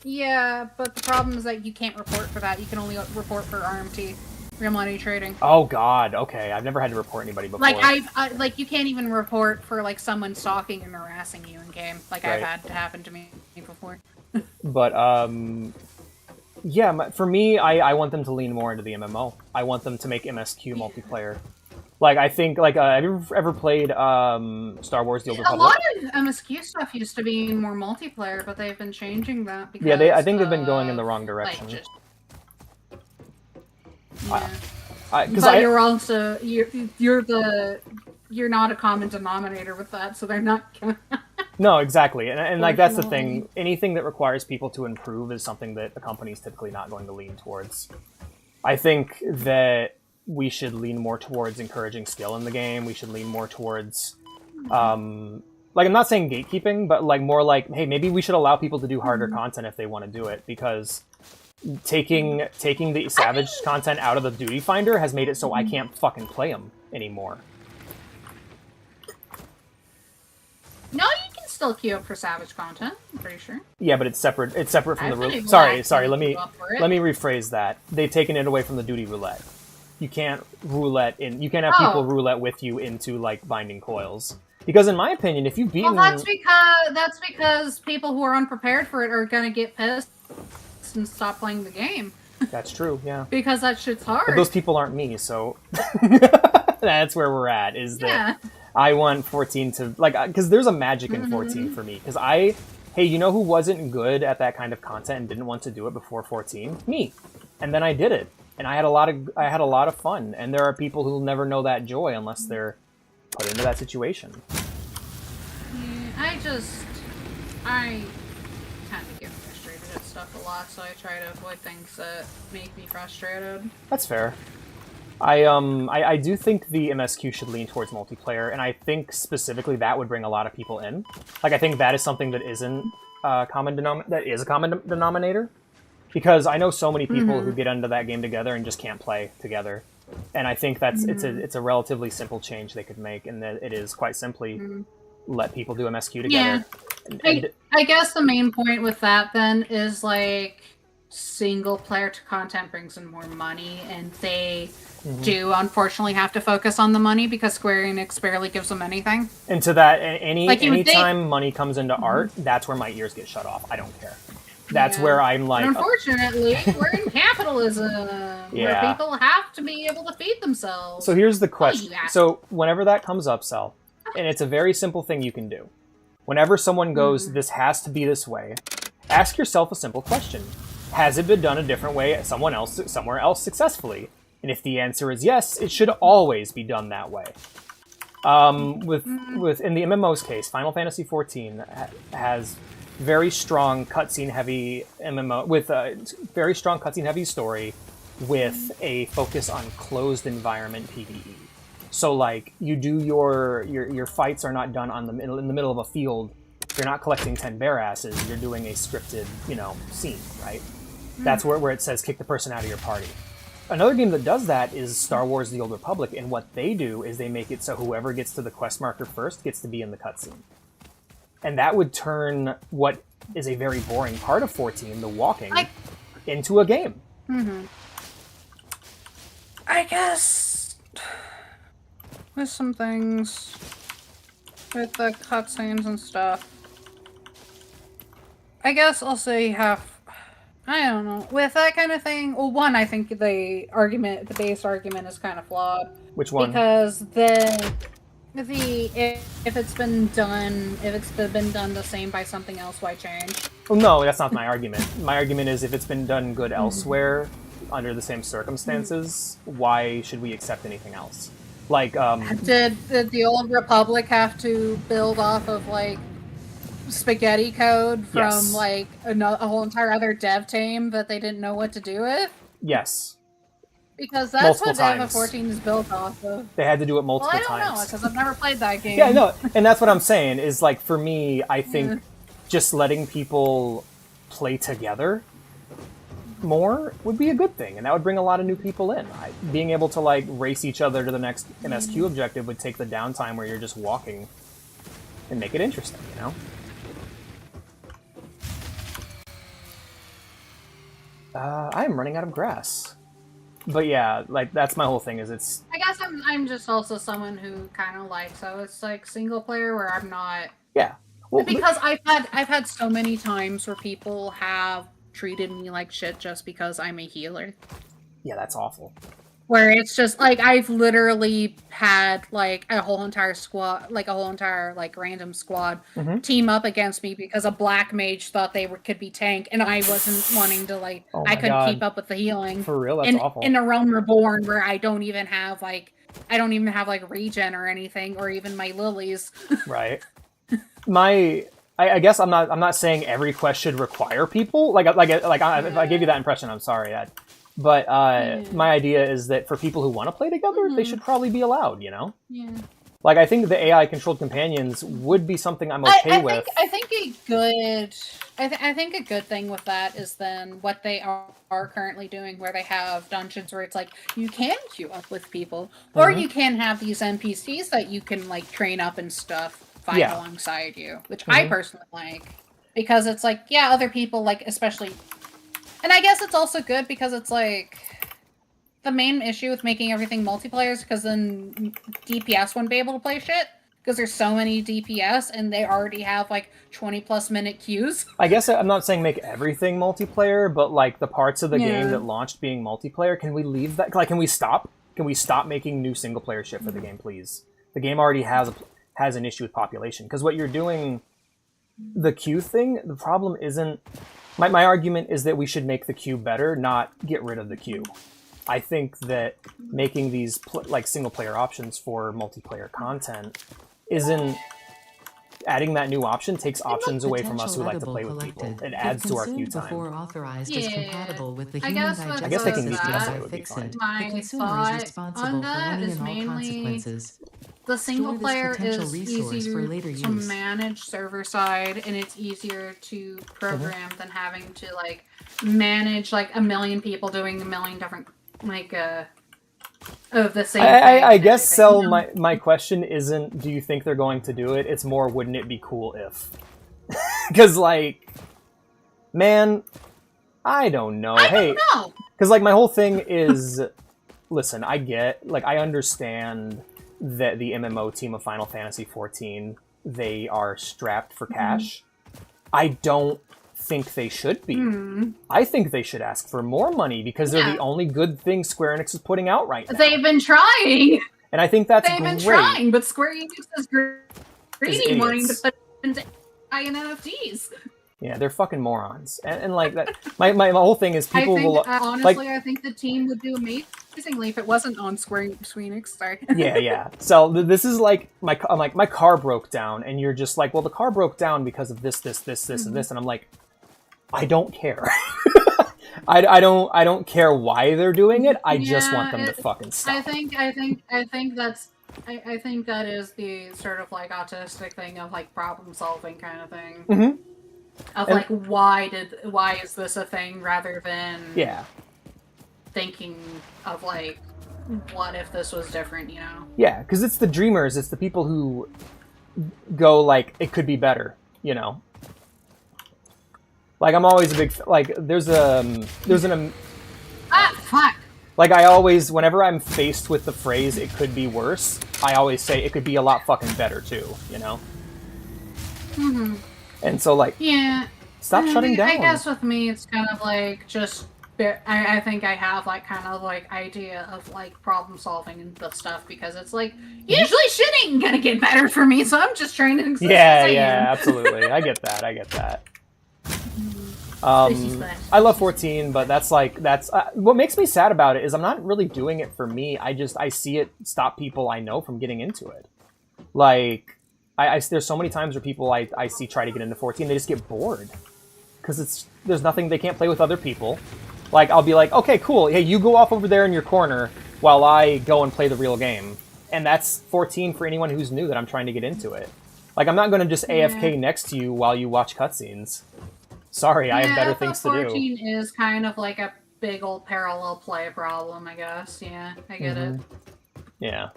Yeah, but the problem is that you can't report for that. You can only report for RMT. Real money trading. Oh god, okay. I've never had to report anybody before. Like like you can't even report for like someone stalking and harassing you in game. Like I've had to happen to me before. But yeah, for me, I want them to lean more into the MMO. I want them to make MSQ multiplayer. Like I think have you ever played Star Wars: The Old Republic? A lot of MSQ stuff used to be more multiplayer, but they've been changing that because I think they've been going in the wrong direction. Yeah. But you're also you're not a common denominator with that, so they're not. No, exactly, and like that's the thing. Anything that requires people to improve is something that a company is typically not going to lean towards. I think that we should lean more towards encouraging skill in the game. We should lean more towards, like I'm not saying gatekeeping, but like more like, hey, maybe we should allow people to do harder content if they want to do it, because taking the Savage content out of the Duty Finder has made it so I can't fucking play them anymore. No, you can still queue up for Savage content, I'm pretty sure. Yeah, but it's separate. It's separate from the roulette. Sorry. Let me rephrase that. They've taken it away from the Duty roulette. You can't roulette in. You can't have people roulette with you into like binding coils. Because in my opinion, if you've beaten, that's because people who are unprepared for it are gonna get pissed and stop playing the game. That's true, yeah. Because that shit's hard. But those people aren't me, so that's where we're at. Is that I want 14 to because there's a magic in 14 for me. Because hey, you know who wasn't good at that kind of content and didn't want to do it before 14? Me. And then I did it, and I had a lot of fun. And there are people who'll never know that joy unless they're put into that situation. Yeah, I kind of get frustrated at stuff a lot, so I try to avoid things that make me frustrated. That's fair. I do think the MSQ should lean towards multiplayer, and I think specifically that would bring a lot of people in. Like, I think that is something that isn't a common denominator. Because I know so many people who get into that game together and just can't play together. And I think that's it's a relatively simple change they could make, and that it is quite simply let people do MSQ together. Yeah. I guess the main point with that then is like single player content brings in more money, and they do unfortunately have to focus on the money because Square Enix barely gives them anything. And to that, anytime money comes into art, that's where my ears get shut off. I don't care. That's where I'm like... And unfortunately, we're in capitalism, where people have to be able to feed themselves. So here's the question. So whenever that comes up, Sel, and it's a very simple thing you can do. Whenever someone goes, this has to be this way, ask yourself a simple question. Has it been done a different way somewhere else successfully? And if the answer is yes, it should always be done that way. In the MMO's case, Final Fantasy XIV has very strong cutscene heavy MMO with a very strong cutscene heavy story with a focus on closed environment PvE. So like you do your fights are not done in the middle of a field. You're not collecting 10 bear asses. You're doing a scripted, scene, right? That's where it says kick the person out of your party. Another game that does that is Star Wars The Old Republic, and what they do is they make it so whoever gets to the quest marker first gets to be in the cutscene. And that would turn what is a very boring part of 14, the walking, into a game. I guess with some things, with the cutscenes and stuff, I guess I'll say I don't know. With that kind of thing, well, one, I think the base argument is kind of flawed. Which one? Because if it's been done the same by something else, why change? Well, no, that's not my argument. My argument is if it's been done good elsewhere under the same circumstances, why should we accept anything else? Like, did the Old Republic have to build off of like spaghetti code from like a whole entire other dev team that they didn't know what to do with? Yes. Because that's what Dev 14 is built off of. They had to do it multiple times. I don't know, because I've never played that game. Yeah, no, and that's what I'm saying, is like, for me, I think just letting people play together more would be a good thing, and that would bring a lot of new people in. Being able to, like, race each other to the next MSQ objective would take the downtime where you're just walking and make it interesting, I am running out of grass. But yeah, like that's my whole thing. Is it's. I guess I'm just also someone who kind of likes so it's like single player where I'm not. Yeah. Well, because I've had so many times where people have treated me like shit just because I'm a healer. Yeah, that's awful. Where it's just like I've literally had like a whole entire squad, like random squad, team up against me because a black mage thought they could be tank, and I wasn't wanting to I couldn't keep up with the healing. For real, that's awful. In a Realm Reborn where I don't even have regen or anything, or even my lilies. Right. I guess I'm not saying every quest should require people. If I gave you that impression, I'm sorry. But my idea is that for people who want to play together, they should probably be allowed, Yeah. Like, I think the AI-controlled companions would be something I'm okay with. I think a good thing with that is then what they are currently doing, where they have dungeons where it's like, you can queue up with people, or you can have these NPCs that you can, like, train up and stuff, fight alongside you, which I personally like. Because it's like, other people, like, especially... And I guess it's also good because it's like the main issue with making everything multiplayer is because then DPS wouldn't be able to play shit because there's so many DPS and they already have like 20+ minute queues. I guess I'm not saying make everything multiplayer, but like the parts of the game that launched being multiplayer, can we leave that? Like, can we stop? Can we stop making new single player shit for the game, please? The game already has an issue with population because what you're doing, the queue thing. The problem isn't. My argument is that we should make the queue better, not get rid of the queue. I think that making these single-player options for multiplayer content isn't adding that new option takes options away from us who like to Potential play with edible people. collected. It adds If to our queue consumed time. before authorized is Yeah. compatible with the I human guess with I guess taking digestive these that, system away would be fix fine. it. The my consumer is thought responsible on for that any is and all mainly consequences. the single Store this player potential is resource easier for later to use. manage server side, and it's easier to program Mm-hmm. than having to like manage like a million people doing a million different like of the same thing. I and guess, everything. Cell, my question isn't, do you think they're going to do it? It's more, wouldn't it be cool if? Because, like, man, I don't know. I Hey, don't know. because, like, my whole thing is, listen, I understand that the MMO team of Final Fantasy XIV, they are strapped for cash. I don't think they should be. I think they should ask for more money because they're Yeah. the only good thing Square Enix is putting out right now. They've been trying. And I think that's They've been great. trying, but Square Enix is greedy, wanting to idiots. put into AI and NFTs. Yeah, they're fucking morons. And like that, my whole thing is people I think, will honestly, like, I think the team would do amazingly if it wasn't on Square Enix. Sorry. yeah. So this is like my car broke down, and you're just like, well, the car broke down because of this, and this, and I'm like, I don't care. I don't care why they're doing it. I just want them to fucking stop. I think that is the sort of like autistic thing of like problem solving kind of thing. Mhm. Of And- like why is this a thing rather than Yeah. thinking of like what if this was different, you know? Yeah, because it's the dreamers. It's the people who go like, it could be better, you know. Like I'm always a big like. There's an Fuck. like I always, whenever I'm faced with the phrase "it could be worse," I always say it could be a lot fucking better too, you know. Mm-hmm. And so like, Yeah. stop shutting down. I guess with me, it's kind of like just. I think I have like kind of like idea of like problem solving and the stuff because it's like usually shit ain't gonna get better for me, so I'm just trying to exist as I am. Yeah, absolutely. I get that. I love 14, but that's what makes me sad about it is I'm not really doing it for me. I see it stop people I know from getting into it. Like there's so many times where people I see try to get into 14, they just get bored because there's nothing, they can't play with other people. Like I'll be like, okay, cool. Hey, you go off over there in your corner while I go and play the real game. And that's 14 for anyone who's new that I'm trying to get into it. Like I'm not going to just AFK next to you while you watch cutscenes. Sorry, I have better things to do. 14 is kind of like a big old parallel play problem, I guess. Yeah, I get it. Yeah.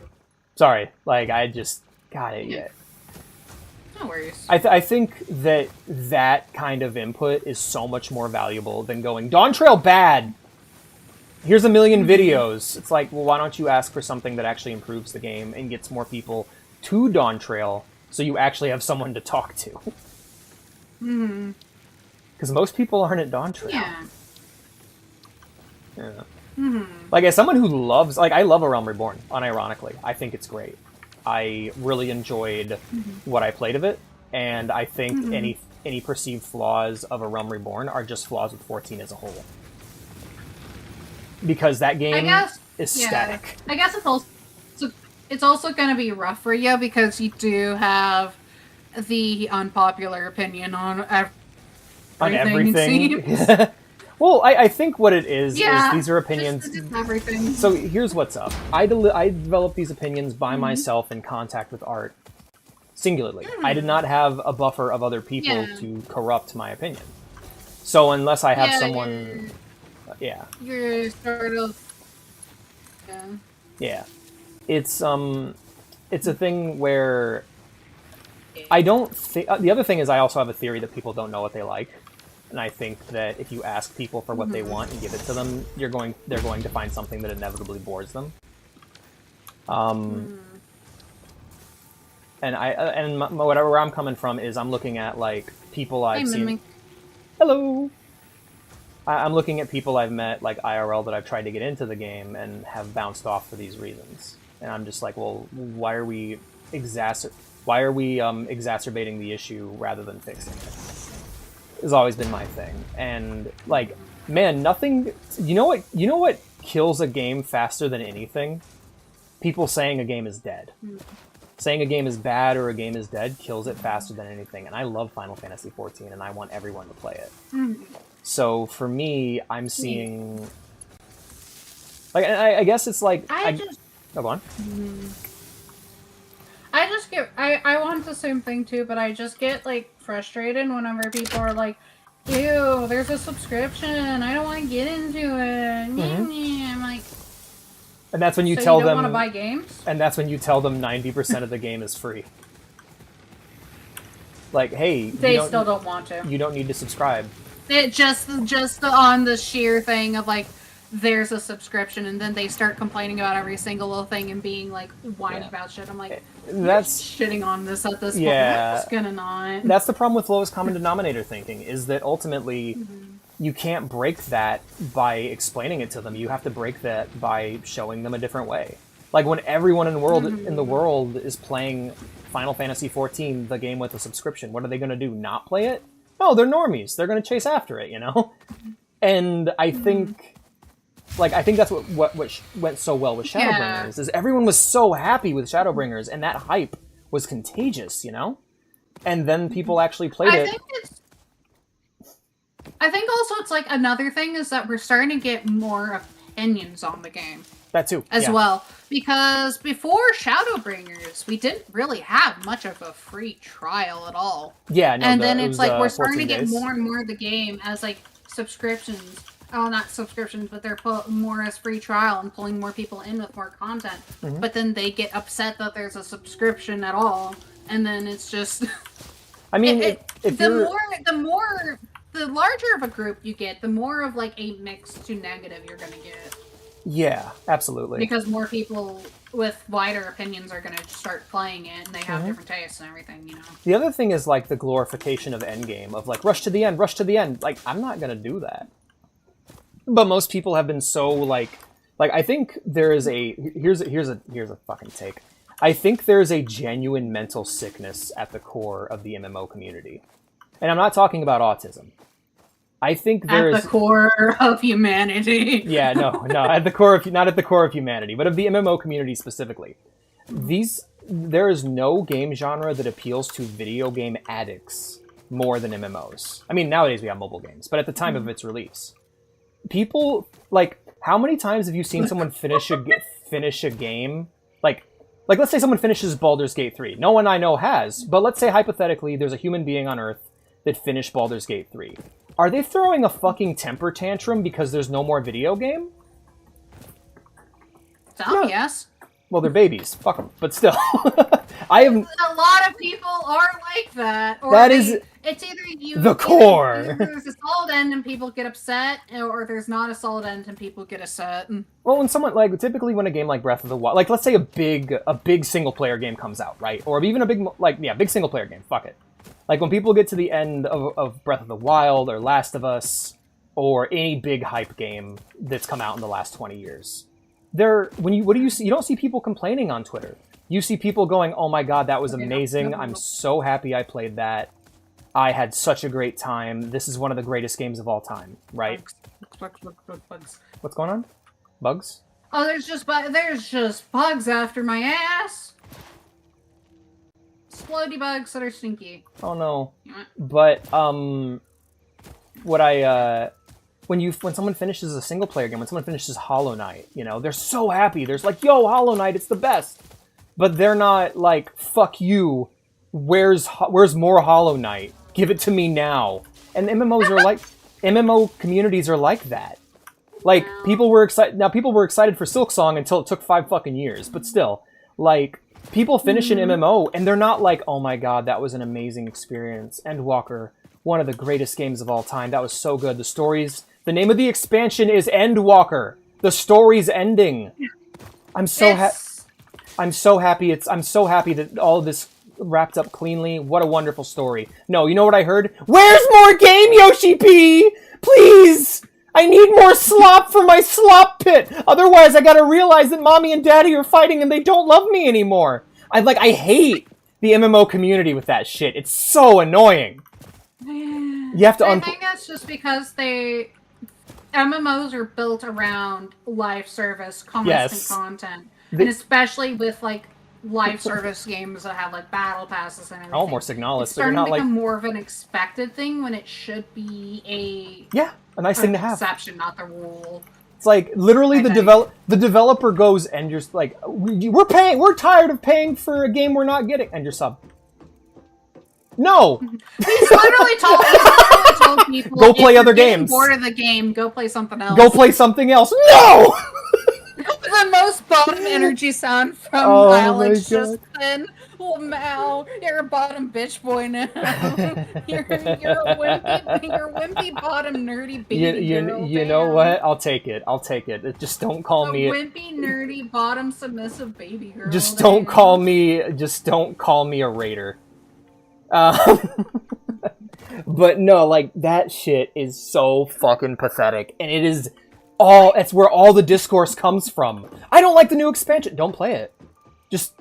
Sorry. Like, I just... God, yeah. No worries. I think that kind of input is so much more valuable than going, Dawn Trail bad! Here's a million videos. It's like, well, why don't you ask for something that actually improves the game and gets more people to Dawn Trail so you actually have someone to talk to? Mm-hmm. Because most people aren't at Dawn Trail. Yeah. Yeah. Mm-hmm. Like, as someone who loves... Like, I love A Realm Reborn, unironically. I think it's great. I really enjoyed what I played of it, and I think any perceived flaws of A Realm Reborn are just flaws with 14 as a whole. Because that game is static. I guess it's also going to be rough for you because you do have the unpopular opinion on everything. It seems. Well, I think what it is these are opinions. Just everything. So here's what's up. I developed these opinions by myself in contact with art, singularly. I did not have a buffer of other people to corrupt my opinion. So unless I have someone... You're sort of... Yeah. It's a thing where... I don't think... the other thing is I also have a theory that people don't know what they like. And I think that if you ask people for what they want and give it to them, they're going to find something that inevitably bores them. And where I'm coming from is I'm looking at like people I've seen. Hello. I'm looking at people I've met like IRL that I've tried to get into the game and have bounced off for these reasons. And I'm just like, well, why are we exacerbating the issue rather than fixing it? Has always been my thing. And like, man, nothing. You know what kills a game faster than anything? People saying a game is dead. Saying a game is bad or a game is dead kills it faster than anything. And I love Final Fantasy XIV, and I want everyone to play it. So for me, I'm seeing... Like, I guess it's like... Oh, go on. I just get... I want the same thing, too, but I just get, like, frustrated whenever people are like, ew, there's a subscription, I don't want to get into it. I'm like... And that's when you so tell you don't them... want to buy games? And that's when you tell them 90% of the game is free. Like, hey... They still don't want to. You don't need to subscribe. It just on the sheer thing of, like, there's a subscription, and then they start complaining about every single little thing and being, like, whining about shit. I'm like, that's shitting on this at this point. Yeah. It's gonna not. That's the problem with lowest common denominator thinking, is that ultimately you can't break that by explaining it to them. You have to break that by showing them a different way. Like, when everyone in the world is playing Final Fantasy XIV, the game with a subscription, what are they going to do? Not play it? No, they're normies. They're going to chase after it, you know? And I think... Like, I think that's what went so well with Shadowbringers, is everyone was so happy with Shadowbringers, and that hype was contagious, you know? And then people actually played it. I think also it's like another thing is that we're starting to get more opinions on the game. That too. As well. Because before Shadowbringers, we didn't really have much of a free trial at all. Yeah, no, and then it's like we're 14 starting to get days. more and more of the game as like subscriptions. Oh, not subscriptions, but they're put more as free trial and pulling more people in with more content. But then they get upset that there's a subscription at all, and then it's just. I mean, the larger of a group you get, the more of like a mix to negative you're gonna get. Yeah, absolutely. Because more people with wider opinions are gonna start playing it, and they have different tastes and everything, you know. The other thing is like the glorification of endgame, of like rush to the end. Like, I'm not gonna do that. But most people have been so like I think there is here's a fucking take. I think there's a genuine mental sickness at the core of the MMO community. And I'm not talking about autism. I think there's... At the core of humanity. Yeah, no, not at the core of humanity, but of the MMO community specifically. There is no game genre that appeals to video game addicts more than MMOs. I mean, nowadays we have mobile games, but at the time of its release. People, like, how many times have you seen someone finish a game? Like, let's say someone finishes Baldur's Gate 3. No one I know has, but let's say hypothetically there's a human being on Earth that finished Baldur's Gate 3. Are they throwing a fucking temper tantrum because there's no more video game? Some, yes. Well, they're babies. Fuck them. But still. A lot of people are like that. Or it's either the core. Either there's a solid end and people get upset, or there's not a solid end and people get upset. Well, when someone, like, typically when a game like Breath of the Wild, like, let's say a big single-player game comes out, right? Or even a big single-player game. Fuck it. Like, when people get to the end of Breath of the Wild, or Last of Us, or any big hype game that's come out in the last 20 years, what do you see? You don't see people complaining on Twitter. You see people going, oh my god, that was amazing. I'm so happy I played that. I had such a great time. This is one of the greatest games of all time, right? Bugs. What's going on? Bugs? Oh, there's just bugs after my ass. Splody bugs that are stinky. Oh no. But when someone finishes a single player game, when someone finishes Hollow Knight, you know, they're so happy. There's like, yo, Hollow Knight, it's the best. But they're not like, fuck you. Where's more Hollow Knight? Give it to me now. And MMO communities are like that. Like, people were excited for Silksong until it took 5 fucking years. But still, like, people finish an MMO and they're not like, oh my god, that was an amazing experience. Endwalker, one of the greatest games of all time. That was so good. The name of the expansion is Endwalker. The story's ending. I'm so happy that all of this wrapped up cleanly. What a wonderful story. No, you know what I heard? Where's more game, Yoshi P? Please! I need more slop for my slop pit! Otherwise, I gotta realize that mommy and daddy are fighting and they don't love me anymore. I hate the MMO community with that shit. It's so annoying. You have to I think that's just because MMOs are built around live service, constant content. And especially with, like, live service games that have like battle passes and everything. Oh, more Signalis. It's So you're starting not to like become more of an expected thing when it should be a nice thing to have. Exception, not the rule. It's like literally the developer goes and you're like, we're tired of paying for a game we're not getting, and you're sub. No. He's literally told people, go play other games. Bored of the game, go play something else. Go play something else. No. The most bottom energy sound from Alex just then. Oh, Mal, you're a bottom bitch boy now. you're a wimpy bottom nerdy baby girl. You know what? I'll take it. Just don't call me wimpy nerdy bottom submissive baby girl. Just don't call me a raider. But no, like that shit is so fucking pathetic, and it's where all the discourse comes from. I don't like the new expansion. Don't play it. Just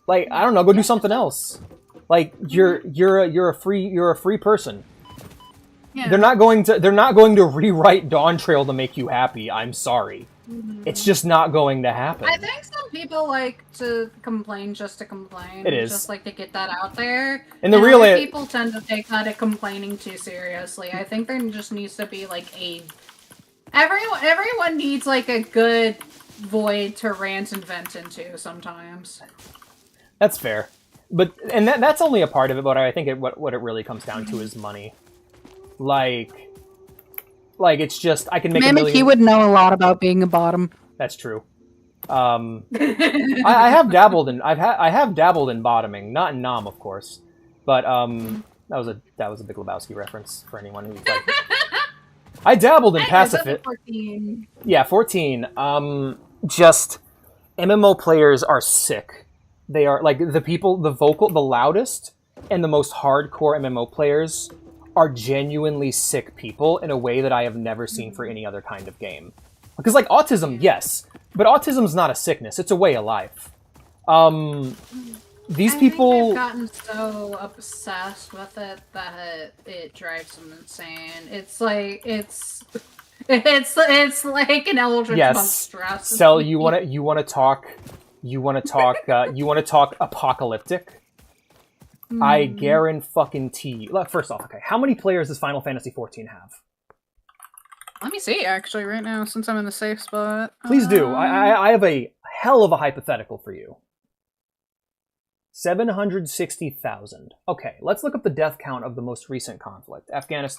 like, I don't know, go do something else. Like you're a free person. Yeah. They're not going to rewrite Dawn Trail to make you happy. I'm sorry. Mm-hmm. It's just not going to happen. I think some people like to complain just to complain. It is. Just like to get that out there. And other people tend to take that complaining too seriously. I think there just needs to be like everyone needs like a good void to rant and vent into sometimes. That's fair. But that's only a part of it, but I think what it really comes down to is money. Like it's just, I can make a million... He would know a lot about being a bottom. That's true. I have dabbled in bottoming, not in Nom, of course, but that was a Big Lebowski reference for anyone who's like. I dabbled in Pacifist. 14. Yeah, 14. Just MMO players are sick. They are like the loudest and the most hardcore MMO players are genuinely sick people in a way that I have never seen for any other kind of game. Because, like, autism, yes, but autism's not a sickness, it's a way of life. These people... think they've gotten so obsessed with it that it drives them insane. It's like an eldritch amount of stress. Cell, you wanna talk apocalyptic? I guarantee. First off, okay, how many players does Final Fantasy XIV have? Let me see, actually, right now, since I'm in the safe spot. Please do. I have a hell of a hypothetical for you. 760,000. Okay, let's look up the death count of the most recent conflict.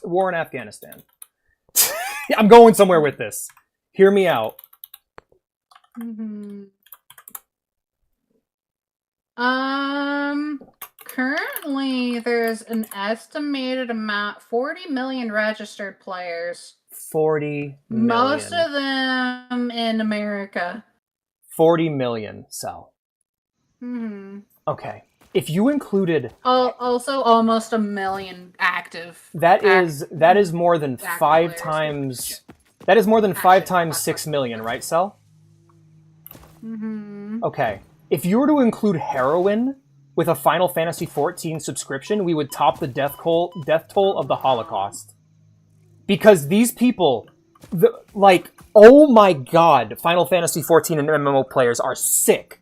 War in Afghanistan. I'm going somewhere with this. Hear me out. Currently, there's an estimated amount, 40 million registered players. 40 million. Most of them in America. 40 million, Sal. Okay. If you included... Also, almost a million active. That is more than 5 times... That is more than 5 times 6 million, right, Sal? Okay. If you were to include heroin with a Final Fantasy XIV subscription, we would top the death toll of the Holocaust. Because these people, oh my god, Final Fantasy XIV and MMO players are sick.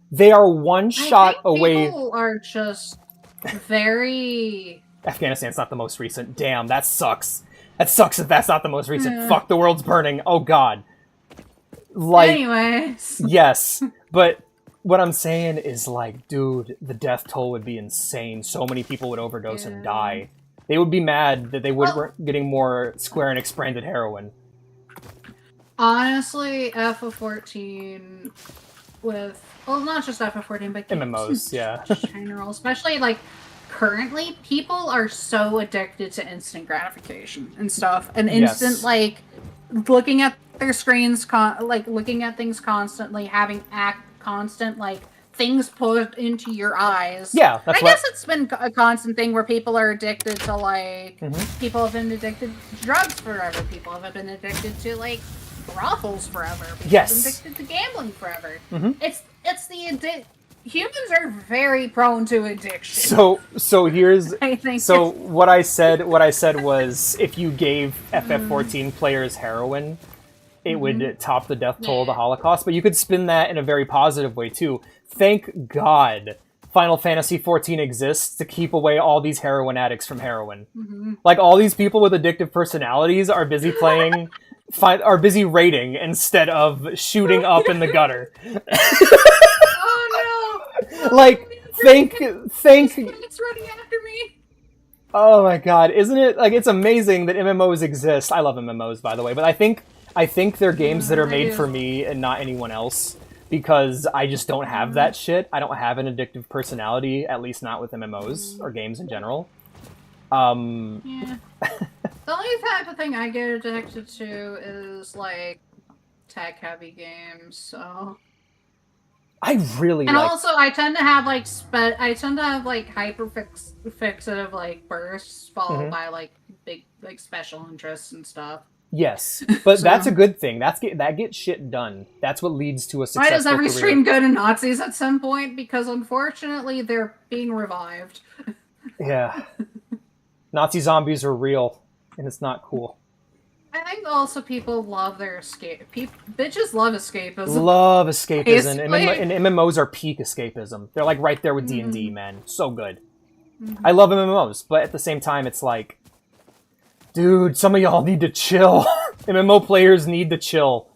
They are one shot away. People are just very... Afghanistan's not the most recent. Damn, that sucks. That sucks if that's not the most recent. Fuck, the world's burning. Oh god. Anyways. Yes, but... What I'm saying is, like, dude, the death toll would be insane. So many people would overdose and die. They would be mad that they weren't getting more Square Enix branded heroin. Honestly, FF14 with... Well, not just FF14, but MMOs, yeah. in general. Especially, like, currently, people are so addicted to instant gratification and stuff. And instant, like, looking at their screens, looking at things constantly, having constant, like, things put into your eyes. Yeah, I guess it's been a constant thing where people are addicted to, like, people have been addicted to drugs forever. People have been addicted to, like, brothels forever. People have been addicted to gambling forever. It's the humans are very prone to addiction. So here's what I said was if you gave FF14 players heroin, it would top the death toll of the Holocaust, but you could spin that in a very positive way too. thank God Final Fantasy XIV exists to keep away all these heroin addicts from heroin. Mm-hmm. Like, all these people with addictive personalities are busy playing, are busy raiding instead of shooting up in the gutter. Oh no! Like, thank... It's running after me! Oh my god, isn't it, like, it's amazing that MMOs exist. I love MMOs, by the way, but I think they're games that are made for me and not anyone else, because I just don't have that shit. I don't have an addictive personality, at least not with MMOs, or games in general. Yeah. The only type of thing I get addicted to is, like, tech-heavy games, so... I really and like... also, I tend to have, like, hyper-fixative, like, bursts, followed by, like, big, like, special interests and stuff. Yes, but that's a good thing. That gets shit done. That's what leads to a successful Why does every career. stream go to Nazis at some point? Because, unfortunately, they're being revived. Yeah. Nazi zombies are real, and it's not cool. I think also people love their escape. Bitches love escapism. Love escapism, Basically. and MMOs are peak escapism. They're like right there with D&D, man. So good. I love MMOs, but at the same time, it's like, dude, some of y'all need to chill. MMO players need to chill.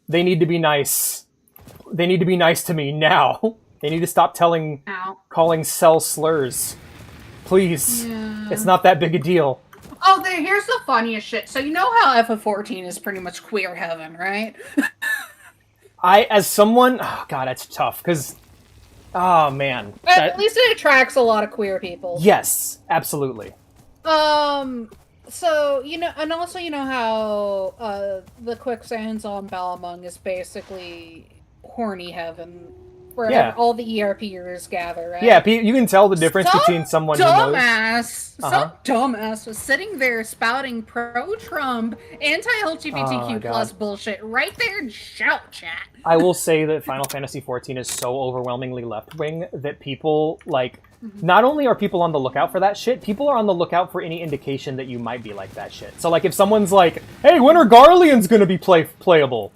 They need to be nice. They need to be nice to me now. They need to stop calling cell slurs. Please. Yeah. It's not that big a deal. Oh, here's the funniest shit. So you know how FF14 is pretty much queer heaven, right? As someone... Oh, God, that's tough, because... Oh, man. At least it attracts a lot of queer people. Yes, absolutely. So, you know, and also you know how the quicksands on Balamung is basically horny heaven, where all the ERPers gather, right? Yeah, you can tell the difference between someone who knows... Some dumbass was sitting there spouting pro-Trump, anti-LGBTQ plus bullshit right there in shout chat. I will say that Final Fantasy XIV is so overwhelmingly left-wing that people, like, not only are people on the lookout for that shit, people are on the lookout for any indication that you might be like that shit. So, like, if someone's like, hey, when are Garleans gonna be playable?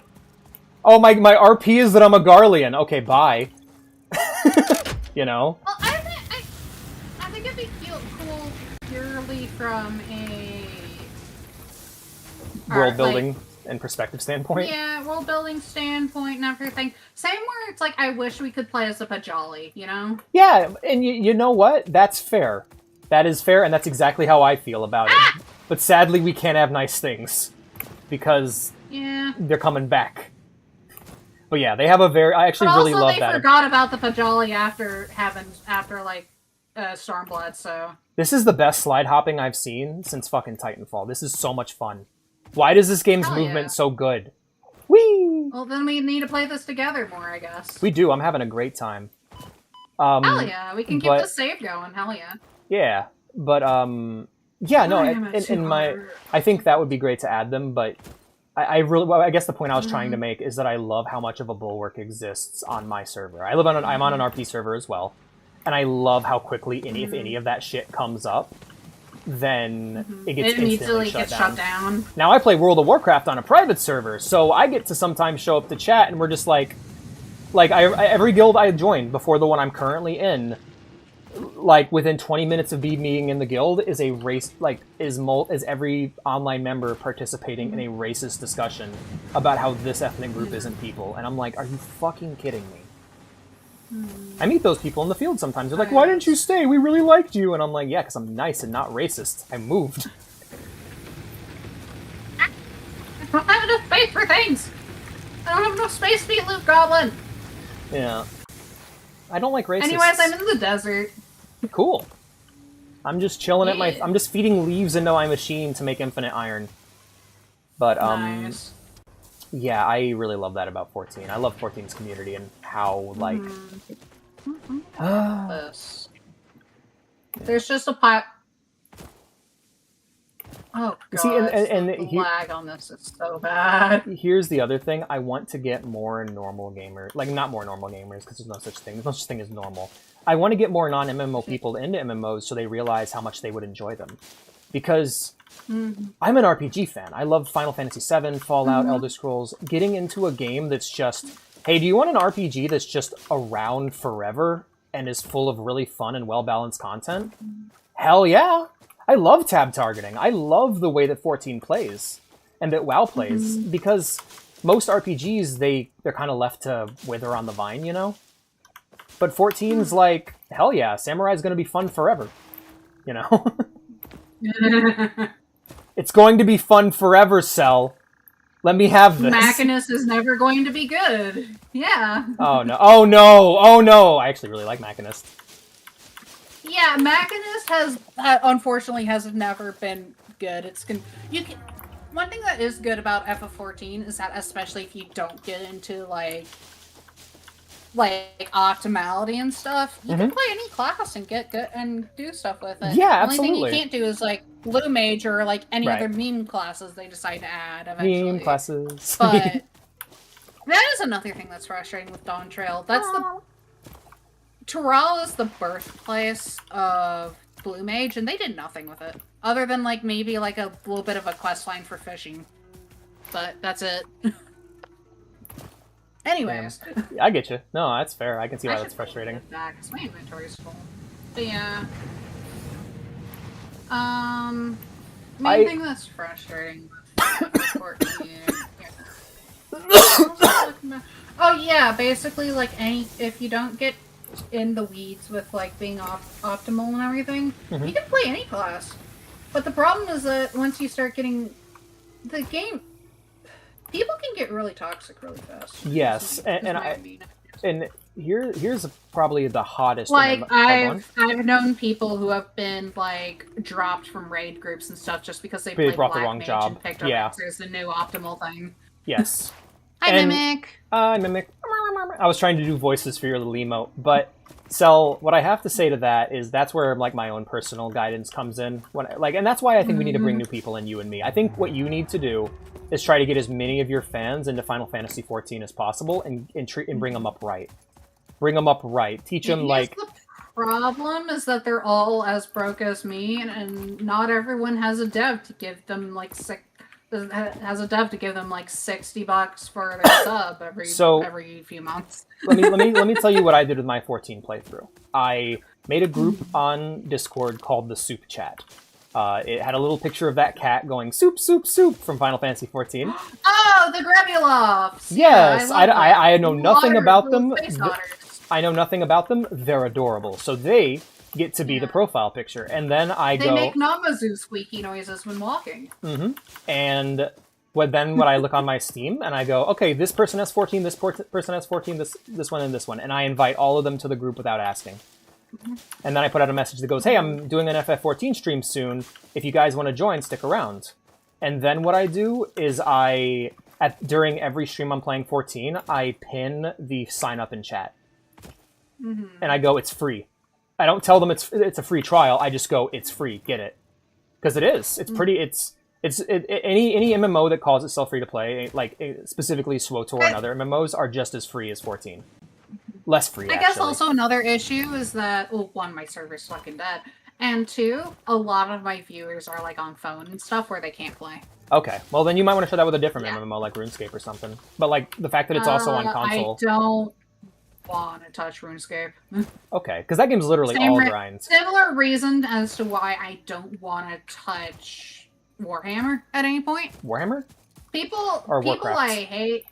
Oh, my RP is that I'm a Garlean. Okay, bye. You know? Well, I think it'd be cool purely from a... world-building and perspective standpoint. Yeah, world-building standpoint and everything. Same where it's like, I wish we could play as a Pajali, you know? Yeah, and you know what? That's fair. That is fair, and that's exactly how I feel about it. But sadly, we can't have nice things. Because they're coming back. But yeah, they have a very... I actually really love that. But also they forgot about the Pajali after Stormblood, so... This is the best slide hopping I've seen since fucking Titanfall. This is so much fun. Why does this game's movement so good? Whee! Well, then we need to play this together more, I guess. We do. I'm having a great time. Hell yeah, we can keep the save going. Hell yeah. Yeah, but yeah, no, I think that would be great to add them, but I guess the point I was trying to make is that I love how much of a bulwark exists on my server. I'm on an RP server as well, and I love how quickly if any of that shit comes up, then it gets instantly shut down. Now I play World of Warcraft on a private server, so I get to sometimes show up to chat, and we're just like every guild I joined before the one I'm currently in, like within 20 minutes of being in the guild is a race, is every online member participating in a racist discussion about how this ethnic group isn't people, and I'm like, are you fucking kidding me? I meet those people in the field sometimes. They're like, why didn't you stay? We really liked you. And I'm like, yeah, because I'm nice and not racist. I moved. I don't have enough space for things. I don't have enough space to be a loot goblin. Yeah. I don't like racists. Anyways, I'm in the desert. Cool. I'm just chilling at my... I'm just feeding leaves into my machine to make infinite iron. But, nice. Yeah, I really love that about 14. I love 14's community and how, like... There's just a pile... Oh, God. See, and the lag on this is so bad. Here's the other thing. I want to get more normal gamers. Like, not more normal gamers, because there's no such thing. There's no such thing as normal. I want to get more non-MMO people into MMOs so they realize how much they would enjoy them. Because... I'm an RPG fan. I love Final Fantasy VII, Fallout, Elder Scrolls. Getting into a game that's just hey, do you want an RPG that's just around forever and is full of really fun and well-balanced content? Hell yeah! I love tab targeting. I love the way that 14 plays and that WoW plays, because most RPGs, they're kind of left to wither on the vine, you know? But 14's like, hell yeah, Samurai's going to be fun forever, you know? It's going to be fun forever, Cell. Let me have this. Machinus is never going to be good. Yeah. Oh no! Oh no! Oh no! I actually really like Machinist. Yeah, Machinus has unfortunately has never been good. One thing that is good about FF14 is that, especially if you don't get into like optimality and stuff, you can play any class and get good and do stuff with it. Yeah, the absolutely. only thing you can't do is like Blue Mage or like any other meme classes they decide to add eventually. Meme classes. But that is another thing that's frustrating with Dawn Trail. Tural is the birthplace of Blue Mage, and they did nothing with it. Other than, like, maybe, like, a little bit of a quest line for fishing. But that's it. Anyways. Yeah, I get you. No, that's fair. I can see why that's frustrating. Back, because my inventory's full. But yeah. Main thing that's frustrating with 14... Oh yeah, basically, like, if you don't get in the weeds with, like, being optimal and everything, you can play any class. But the problem is that once you start getting the game, people can get really toxic really fast. Yes, and here's probably the hottest. Like I've known people who have been like dropped from raid groups and stuff just because they played brought Black the wrong Mage job. And picked up as the new optimal thing. Yes. Hi, Mimic. Mimic. I was trying to do voices for your little emote, but Cell, what I have to say to that is that's where like my own personal guidance comes in. And that's why I think we need to bring new people in, you and me. I think what you need to do is try to get as many of your fans into Final Fantasy XIV as possible and bring them up right. Bring them up right. Teach them like. The problem is that they're all as broke as me, and not everyone has a dev to give them like $60 for their sub every few months. let me tell you what I did with my 14 playthrough. I made a group on Discord called the Soup Chat. It had a little picture of that cat going soup, soup, soup from Final Fantasy XIV. Oh, the Grabuloffs! Yes, yeah, I know nothing about them. I know nothing about them. They're adorable. So they get to be the profile picture. And then They make Namazu squeaky noises when walking. And when I look on my Steam and I go, okay, this person has 14, this person has 14, this one, and this one. And I invite all of them to the group without asking. And then I put out a message that goes, hey, I'm doing an FF14 stream soon. If you guys want to join, stick around. And then what I do is during every stream I'm playing 14, I pin the sign up in chat. And I go, it's free. I don't tell them it's a free trial. I just go, it's free. Get it, because it is. It's pretty. Any MMO that calls itself free to play, like specifically SWTOR and other MMOs, are just as free as 14. Less free. I guess also another issue is that one, my server's fucking dead, and two, a lot of my viewers are like on phone and stuff where they can't play. Okay, well then you might want to try that with a different MMO like RuneScape or something. But like the fact that it's also on console. I don't want to touch RuneScape. Okay, because that game's literally all grinds. Similar reason as to why I don't want to touch Warhammer at any point. Warhammer? People I hate,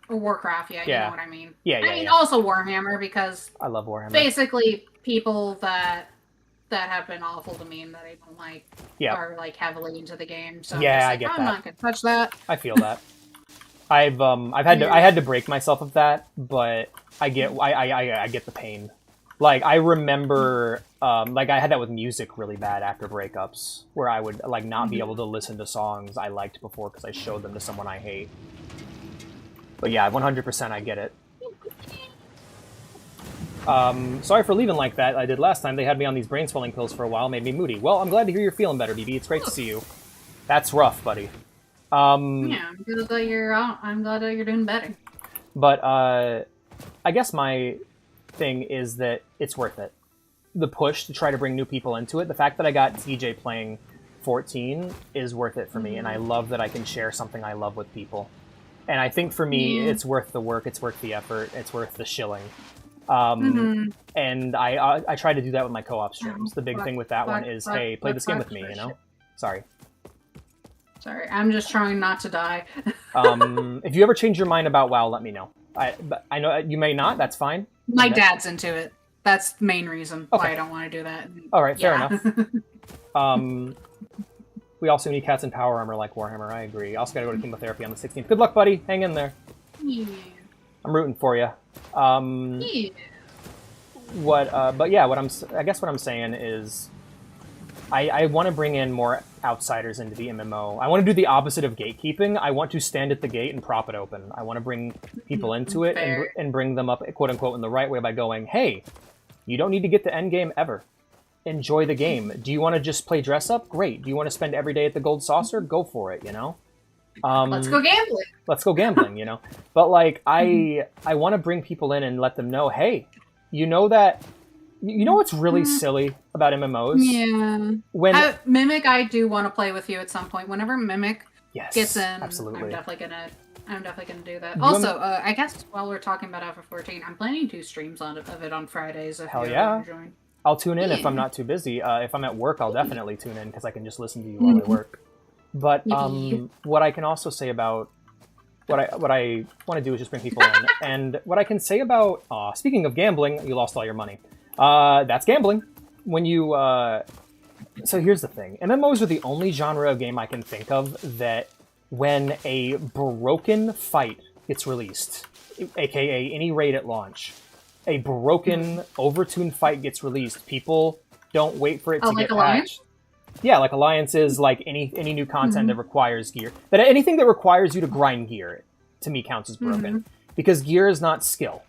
or Warcraft, you know what I mean. I mean also Warhammer, because I love Warhammer. Basically, people that have been awful to me and that I don't like are like heavily into the game. So I get that. I'm not gonna touch that. I feel that. I had to break myself of that, but I get the pain. Like I remember, like I had that with music really bad after breakups, where I would like not be able to listen to songs I liked before because I showed them to someone I hate. But yeah, 100% I get it. Sorry for leaving like that. I did last time. They had me on these brain swelling pills for a while, made me moody. Well, I'm glad to hear you're feeling better, BB. It's great to see you. That's rough, buddy. I'm glad that you're doing better. But I guess my thing is that it's worth it. The push to try to bring new people into it, the fact that I got TJ playing 14 is worth it for me, and I love that I can share something I love with people. And I think for me, it's worth the work, it's worth the effort, it's worth the shilling. And I try to do that with my co-op streams. The big thing with that one is, hey, play this game with me, you know? Sorry. Sorry, I'm just trying not to die. If you ever change your mind about WoW, let me know. I know you may not, that's fine. My dad's into it. That's the main reason why I don't want to do that. Alright, fair enough. We also need cats in power armor like Warhammer, I agree. Also gotta go to chemotherapy on the 16th. Good luck, buddy. Hang in there. Yeah. I'm rooting for you. Yeah. But yeah, I guess what I'm saying is I want to bring in more outsiders into the MMO. I want to do the opposite of gatekeeping. I want to stand at the gate and prop it open. I want to bring people into it and bring them up, quote unquote, in the right way by going, hey, you don't need to get to endgame ever. Enjoy the game. Do you want to just play dress up? Great. Do you want to spend every day at the gold saucer? Go for it, you know? Let's go gambling. Let's go gambling, you know? But like, I want to bring people in and let them know, hey, you know what's really silly about MMOs? Yeah. When Mimic, I do want to play with you at some point. Whenever Mimic gets in, absolutely. I'm definitely gonna do that. Also, I guess while we're talking about Alpha 14, I'm planning 2 streams of it on Fridays. If Hell you yeah. want to join. I'll tune in if I'm not too busy. If I'm at work, I'll definitely tune in because I can just listen to you while I work. But what I can also say about what I want to do is just bring people in. And what I can say about speaking of gambling, you lost all your money. That's gambling. When you so here's the thing: MMOs are the only genre of game I can think of that when a broken fight gets released, aka any raid at launch, a broken, overtuned fight gets released, people don't wait for it to get patched. Yeah, like Alliances, like any new content that requires gear. That anything that requires you to grind gear, to me, counts as broken. Because gear is not skill.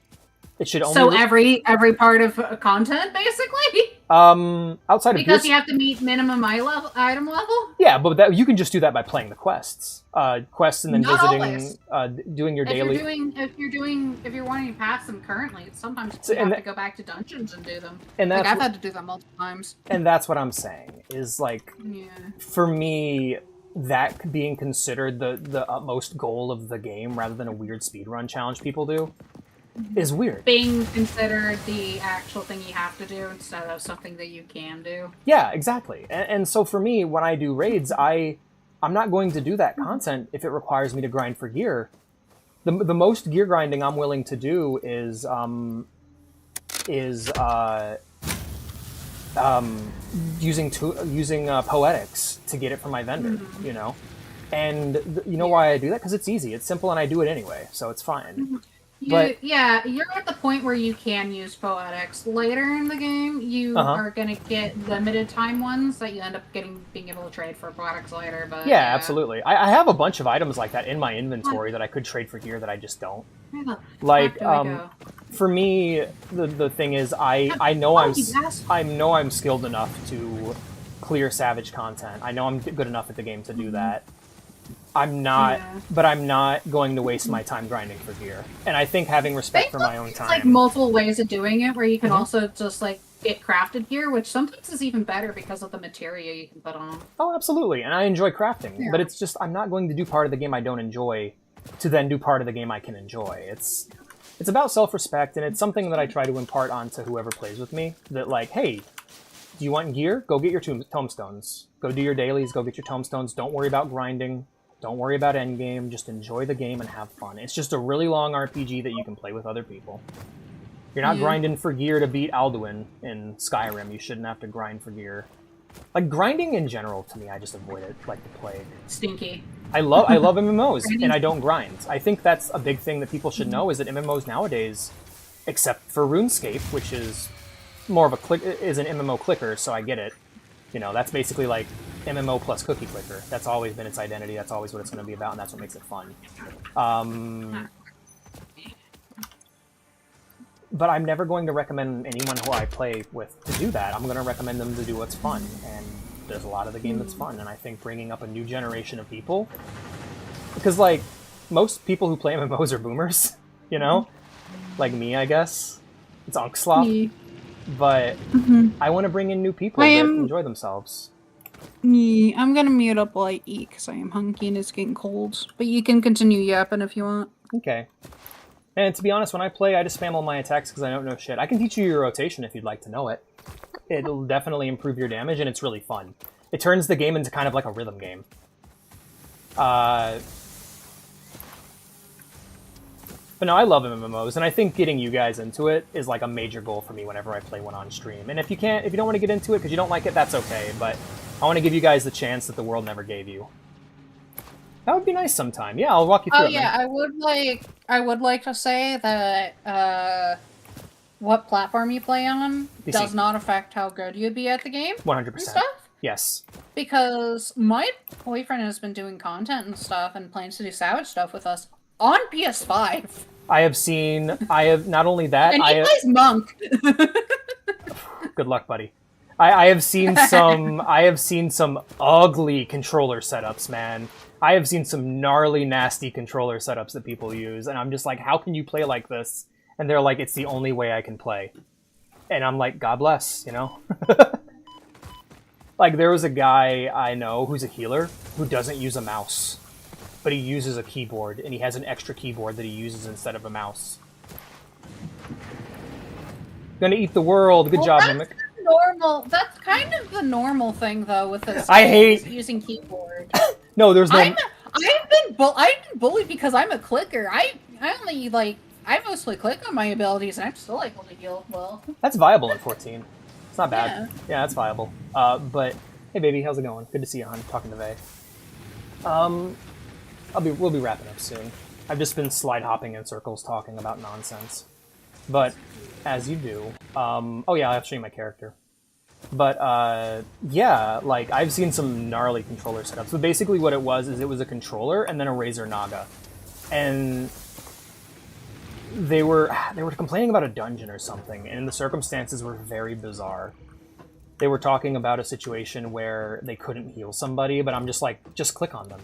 It should only... So every part of content, basically? Outside of because you have to meet minimum item level? Yeah, but you can just do that by playing the quests. Quests and then visiting, doing your daily... If you're wanting to pass them currently, sometimes you have to go back to dungeons and do them. And I've had to do that multiple times. And that's what I'm saying, is like, for me, that being considered the utmost goal of the game rather than a weird speedrun challenge people do, is weird. Being considered the actual thing you have to do instead of something that you can do. Yeah, exactly. And so for me, when I do raids, I'm not going to do that content if it requires me to grind for gear. The most gear grinding I'm willing to do is using poetics to get it from my vendor, you know? And you know why I do that? Because it's easy, it's simple, and I do it anyway, so it's fine. Yeah, you're at the point where you can use poetics. Later in the game, you are going to get limited time ones that you end up being able to trade for poetics later. But yeah, absolutely. I have a bunch of items like that in my inventory that I could trade for gear that I just don't. Like, for me, the thing is, I know I'm skilled enough to clear Savage content. I know I'm good enough at the game to do that. I'm not, but I'm not going to waste my time grinding for gear. And I think having respect for my own time... like multiple ways of doing it, where you can also just like get crafted gear, which sometimes is even better because of the material you can put on. Oh, absolutely. And I enjoy crafting, but it's just, I'm not going to do part of the game I don't enjoy to then do part of the game I can enjoy. It's about self-respect, and it's something that I try to impart onto whoever plays with me, that like, hey, do you want gear? Go get your tomestones. Go do your dailies, go get your tomestones. Don't worry about grinding. Don't worry about endgame, just enjoy the game and have fun. It's just a really long RPG that you can play with other people. You're not grinding for gear to beat Alduin in Skyrim. You shouldn't have to grind for gear. Like, grinding in general, to me, I just avoid it like the plague. Stinky. I love MMOs, and I don't grind. I think that's a big thing that people should know, is that MMOs nowadays, except for RuneScape, which is more of is an MMO clicker, so I get it. You know, that's basically like MMO plus cookie clicker. That's always been its identity. That's always what it's going to be about, and that's what makes it fun. But I'm never going to recommend anyone who I play with to do that. I'm going to recommend them to do what's fun, and there's a lot of the game that's fun, and I think bringing up a new generation of people... Because, like, most people who play MMOs are boomers, you know? Like me, I guess. It's Unkslop. But I want to bring in new people that enjoy themselves. Yeah, I'm gonna mute up while I eat because I am hungry and it's getting cold. But you can continue yapping if you want. Okay. And to be honest, when I play, I just spam all my attacks because I don't know shit. I can teach you your rotation if you'd like to know it. It'll definitely improve your damage, and it's really fun. It turns the game into kind of like a rhythm game. But no, I love MMOs, and I think getting you guys into it is like a major goal for me whenever I play one on stream. And if you don't want to get into it because you don't like it, that's okay. But I want to give you guys the chance that the world never gave you. That would be nice sometime. Yeah, I'll walk you through it. Oh yeah, I would like to say that what platform you play on PC. does not affect how good you'd be at the game. 100%. And stuff. Yes. Because my boyfriend has been doing content and stuff and plans to do Savage stuff with us on PS5. I have not only that, And he plays Monk. Good luck, buddy. I have seen some ugly controller setups, man. I have seen some gnarly, nasty controller setups that people use, and I'm just like, how can you play like this? And they're like, it's the only way I can play. And I'm like, God bless, you know? Like, there was a guy I know who's a healer who doesn't use a mouse, but he uses a keyboard, and he has an extra keyboard that he uses instead of a mouse. Gonna eat the world. Good job, Mimic. Normal. That's kind of the normal thing, though, with this. I hate using keyboard. No, there's no. I've been bullied because I'm a clicker. I mostly click on my abilities, and I'm still able to heal well. That's viable in 14. It's not bad. Yeah. Yeah, that's viable. But hey, baby, how's it going? Good to see you, hon. Talking to Vay. We'll be wrapping up soon. I've just been slide hopping in circles talking about nonsense. But as you do, oh yeah, I'll have to show you my character. But yeah, like I've seen some gnarly controller setups. So basically, what it was is it was a controller and then a Razer Naga, and they were complaining about a dungeon or something, and the circumstances were very bizarre. They were talking about a situation where they couldn't heal somebody, but I'm just like, just click on them.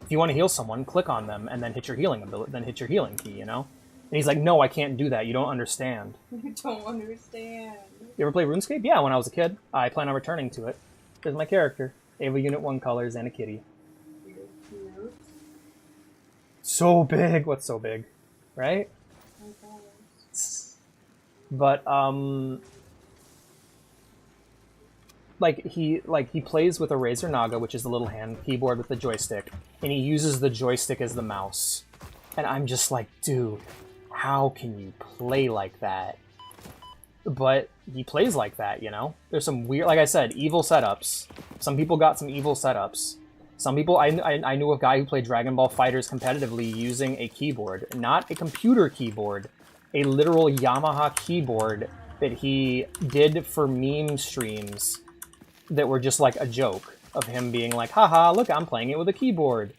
If you want to heal someone, click on them and then hit your healing ability, then hit your healing key, you know? And he's like, no, I can't do that. You don't understand. You don't understand. You ever play RuneScape? Yeah, when I was a kid. I plan on returning to it. There's my character. Ava Unit 1 colors and a kitty. You're cute. So big. What's so big? Right? But he plays with a Razer Naga, which is the little hand keyboard with the joystick, and he uses the joystick as the mouse. And I'm just like, dude, how can you play like that? But he plays like that, you know? There's some weird, like I said, evil setups. Some people got some evil setups. Some people, I knew a guy who played Dragon Ball FighterZ competitively using a keyboard, not a computer keyboard, a literal Yamaha keyboard that he did for meme streams that were just like a joke of him being like, haha, look, I'm playing it with a keyboard.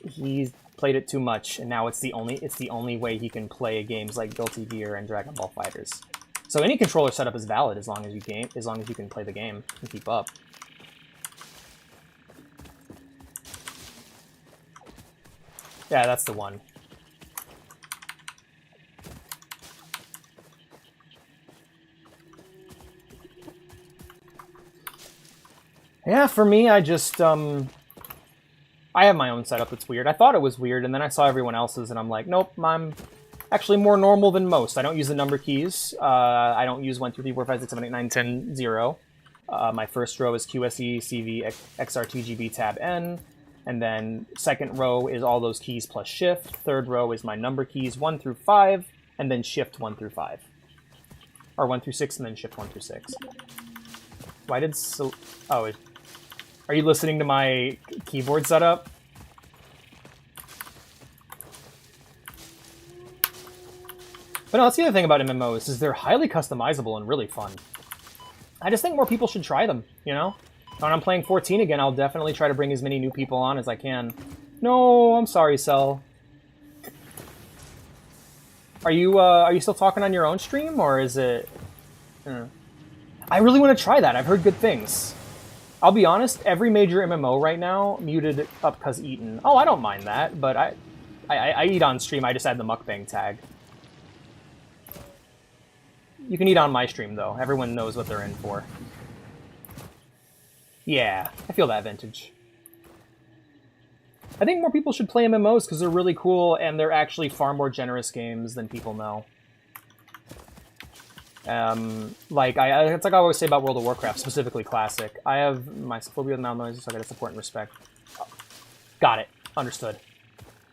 He's played it too much, and now it's the only way he can play games like Guilty Gear and Dragon Ball FighterZ. So any controller setup is valid as long as you can play the game and keep up. Yeah, that's the one. Yeah, for me, I just, I have my own setup that's weird. I thought it was weird, and then I saw everyone else's, and I'm like, nope, I'm actually more normal than most. I don't use the number keys. I don't use 1, 2, 3, 4, 5, 6, 7, 8, 9, 10, 0. My first row is QSE, CV, XRTGB, Tab, N. And then second row is all those keys plus Shift. Third row is my number keys 1 through 5, and then Shift 1 through 5. Or 1 through 6, and then Shift 1 through 6. Why did oh, are you listening to my keyboard setup? But no, that's the other thing about MMOs, is they're highly customizable and really fun. I just think more people should try them, you know? When I'm playing 14 again, I'll definitely try to bring as many new people on as I can. No, I'm sorry, Cell. Are you still talking on your own stream, or is it... I really want to try that. I've heard good things. I'll be honest, every major MMO right now muted up because eaten. Oh, I don't mind that, but I eat on stream. I just add the mukbang tag. You can eat on my stream, though. Everyone knows what they're in for. Yeah, I feel that vintage. I think more people should play MMOs because they're really cool and they're actually far more generous games than people know. Like it's like I always say about World of Warcraft, specifically Classic. I have my phobia with mouth noises, so I gotta support and respect. Oh, got it. Understood.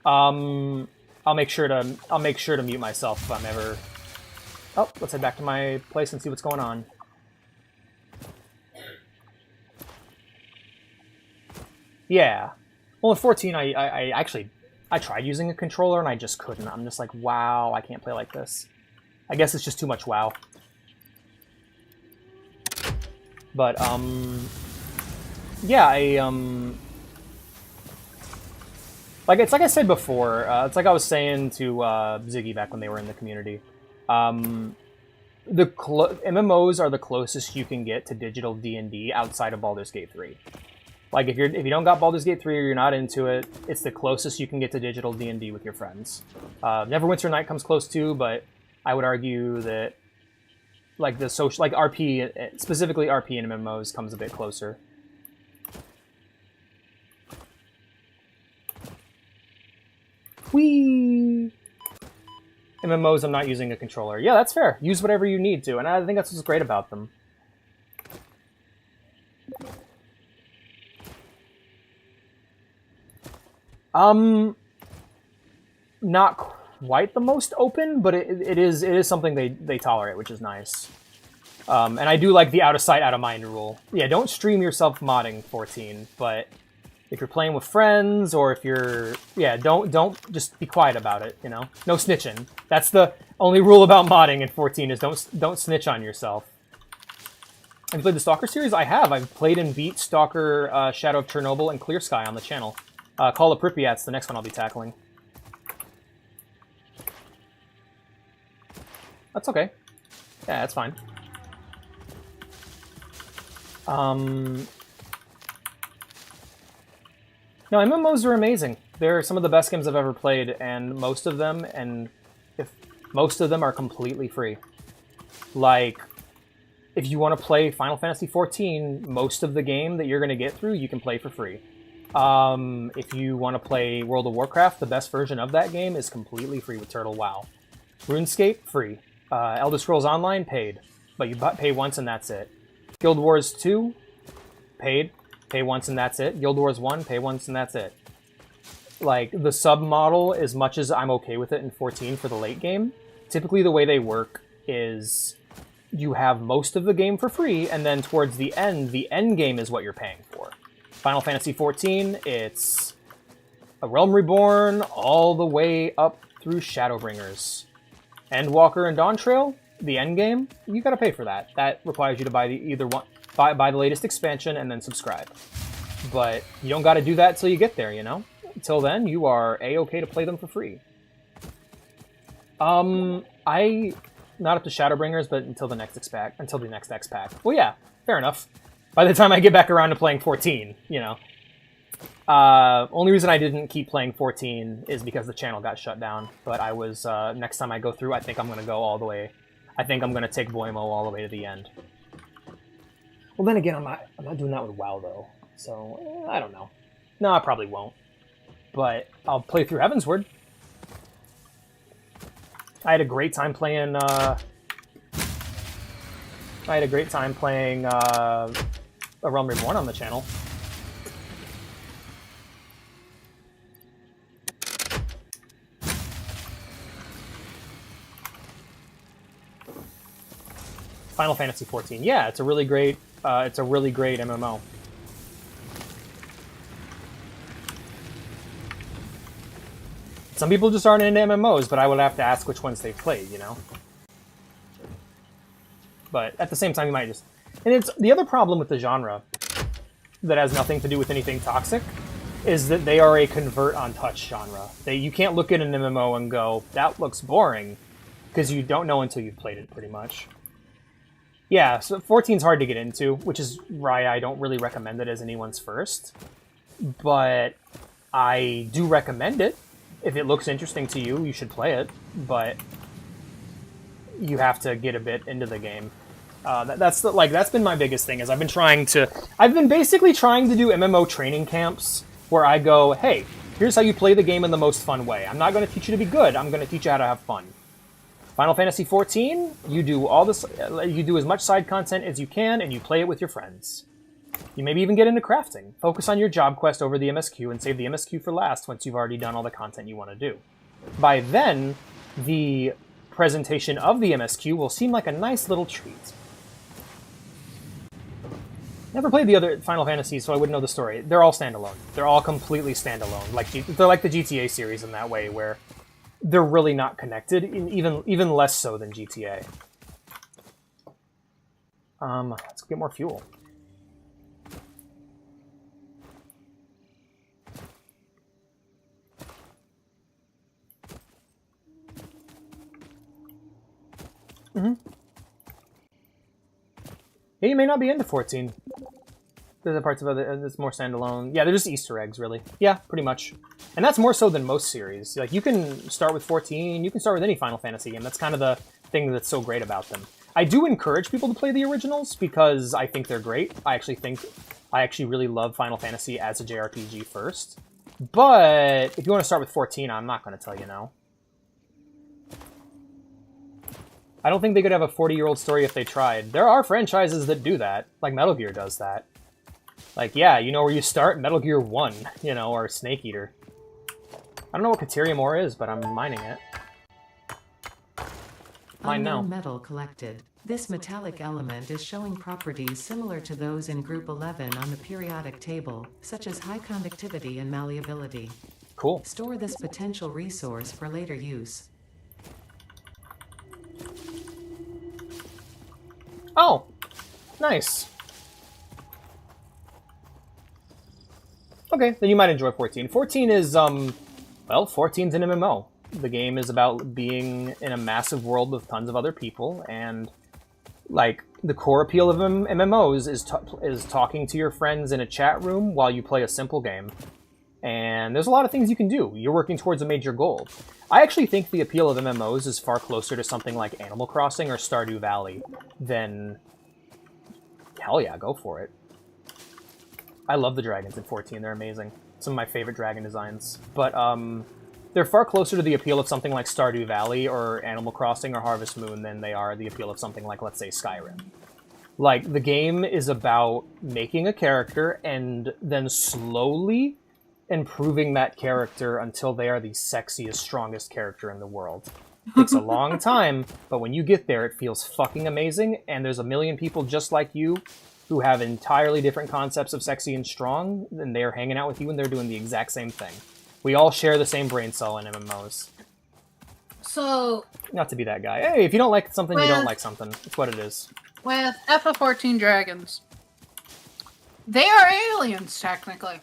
I'll make sure to mute myself if I'm ever. Oh, let's head back to my place and see what's going on. Yeah. Well, in 14, I actually tried using a controller and I just couldn't. I'm just like, wow, I can't play like this. I guess it's just too much WoW. But yeah, like it's like I said before. It's like I was saying to Ziggy back when they were in the community. MMOs are the closest you can get to digital D&D outside of Baldur's Gate 3. Like, if you don't got Baldur's Gate 3 or you're not into it, it's the closest you can get to digital D&D with your friends. Neverwinter Night comes close too, but I would argue that, like, the social, like RP, specifically RP in MMOs, comes a bit closer. Whee! MMOs, I'm not using a controller. Yeah, that's fair. Use whatever you need to, and I think that's what's great about them. Not quite the most open, but it is something they tolerate, which is nice. And I do like the out of sight, out of mind rule. Yeah, don't stream yourself modding 14, but if you're playing with friends or if you're don't just be quiet about it, you know? No snitching. That's the only rule about modding in 14 is don't snitch on yourself. Have you played the Stalker series? I have. I've played and beat Stalker, Shadow of Chernobyl, and Clear Sky on the channel. Call of Pripyat's the next one I'll be tackling. That's okay. Yeah, that's fine. No, MMOs are amazing. They're some of the best games I've ever played, and most of them are completely free. Like, if you want to play Final Fantasy XIV, most of the game that you're going to get through, you can play for free. If you want to play World of Warcraft, the best version of that game is completely free with Turtle WoW. RuneScape, free. Elder Scrolls Online, paid. But you pay once and that's it. Guild Wars 2, paid. Pay once and that's it. Guild Wars 1, pay once and that's it. Like, the sub model, as much as I'm okay with it in 14 for the late game, typically the way they work is you have most of the game for free, and then towards the end game is what you're paying for. Final Fantasy XIV, it's a Realm Reborn all the way up through Shadowbringers. Endwalker and Dawntrail, the end game, you gotta pay for that. That requires you to buy buy the latest expansion and then subscribe. But you don't gotta do that till you get there, you know? Until then, you are A-okay to play them for free. Not up to Shadowbringers, but until the next X-Pack. Well, yeah, fair enough. By the time I get back around to playing 14, you know. Only reason I didn't keep playing 14 is because the channel got shut down. But I was, next time I go through, I think I'm going to go all the way. I think I'm going to take Voimo all the way to the end. Well, then again, I'm not doing that with WoW, though. So, I don't know. No, I probably won't. But I'll play through Heavensward. I had a great time playing, a Realm Reborn on the channel. Final Fantasy XIV. Yeah, it's a really great MMO. Some people just aren't into MMOs, but I would have to ask which ones they've played, you know? But at the same time, you might just... And it's the other problem with the genre that has nothing to do with anything toxic is that they are a convert on touch genre. You can't look at an MMO and go, that looks boring, because you don't know until you've played it, pretty much. Yeah, so 14's hard to get into, which is why I don't really recommend it as anyone's first. But I do recommend it. If it looks interesting to you, you should play it, but you have to get a bit into the game. That's been my biggest thing. Is I've been basically trying to do MMO training camps where I go, hey, here's how you play the game in the most fun way. I'm not going to teach you to be good. I'm going to teach you how to have fun. Final Fantasy XIV, you do as much side content as you can, and you play it with your friends. You maybe even get into crafting. Focus on your job quest over the MSQ and save the MSQ for last once you've already done all the content you want to do. By then, the presentation of the MSQ will seem like a nice little treat. Never played the other Final Fantasies, so I wouldn't know the story. They're all standalone. They're all completely standalone. They're like the GTA series in that way, where they're really not connected, even less so than GTA. Let's get more fuel. Yeah, you may not be into 14. There's parts of it's more standalone. Yeah, they're just Easter eggs, really. Yeah, pretty much. And that's more so than most series. Like, you can start with 14, you can start with any Final Fantasy game. That's kind of the thing that's so great about them. I do encourage people to play the originals because I think they're great. I actually really love Final Fantasy as a JRPG first. But if you want to start with 14, I'm not going to tell you no. I don't think they could have a 40-year-old story if they tried. There are franchises that do that. Like Metal Gear does that. Like, yeah, you know where you start? Metal Gear 1, or Snake Eater. I don't know what Caterium ore is, but I'm mining it. Mine now. Unknown metal collected. This metallic element is showing properties similar to those in Group 11 on the periodic table, such as high conductivity and malleability. Cool. Store this potential resource for later use. Oh, nice. Okay, then you might enjoy 14. 14 is, 14's an MMO. The game is about being in a massive world with tons of other people, and, like, the core appeal of MMOs is talking to your friends in a chat room while you play a simple game. And there's a lot of things you can do. You're working towards a major goal. I actually think the appeal of MMOs is far closer to something like Animal Crossing or Stardew Valley than... Hell yeah, go for it. I love the dragons in 14, they're amazing. Some of my favorite dragon designs. But, they're far closer to the appeal of something like Stardew Valley or Animal Crossing or Harvest Moon than they are the appeal of something like, let's say, Skyrim. Like, the game is about making a character and then slowly improving that character until they are the sexiest, strongest character in the world. It's a long time, but when you get there, it feels fucking amazing, and there's a million people just like you who have entirely different concepts of sexy and strong, and they're hanging out with you and they're doing the exact same thing. We all share the same brain cell in MMOs. So... Not to be that guy. Hey, if you don't like something, you don't like something. It's what it is. With FF14 dragons, they are aliens, technically.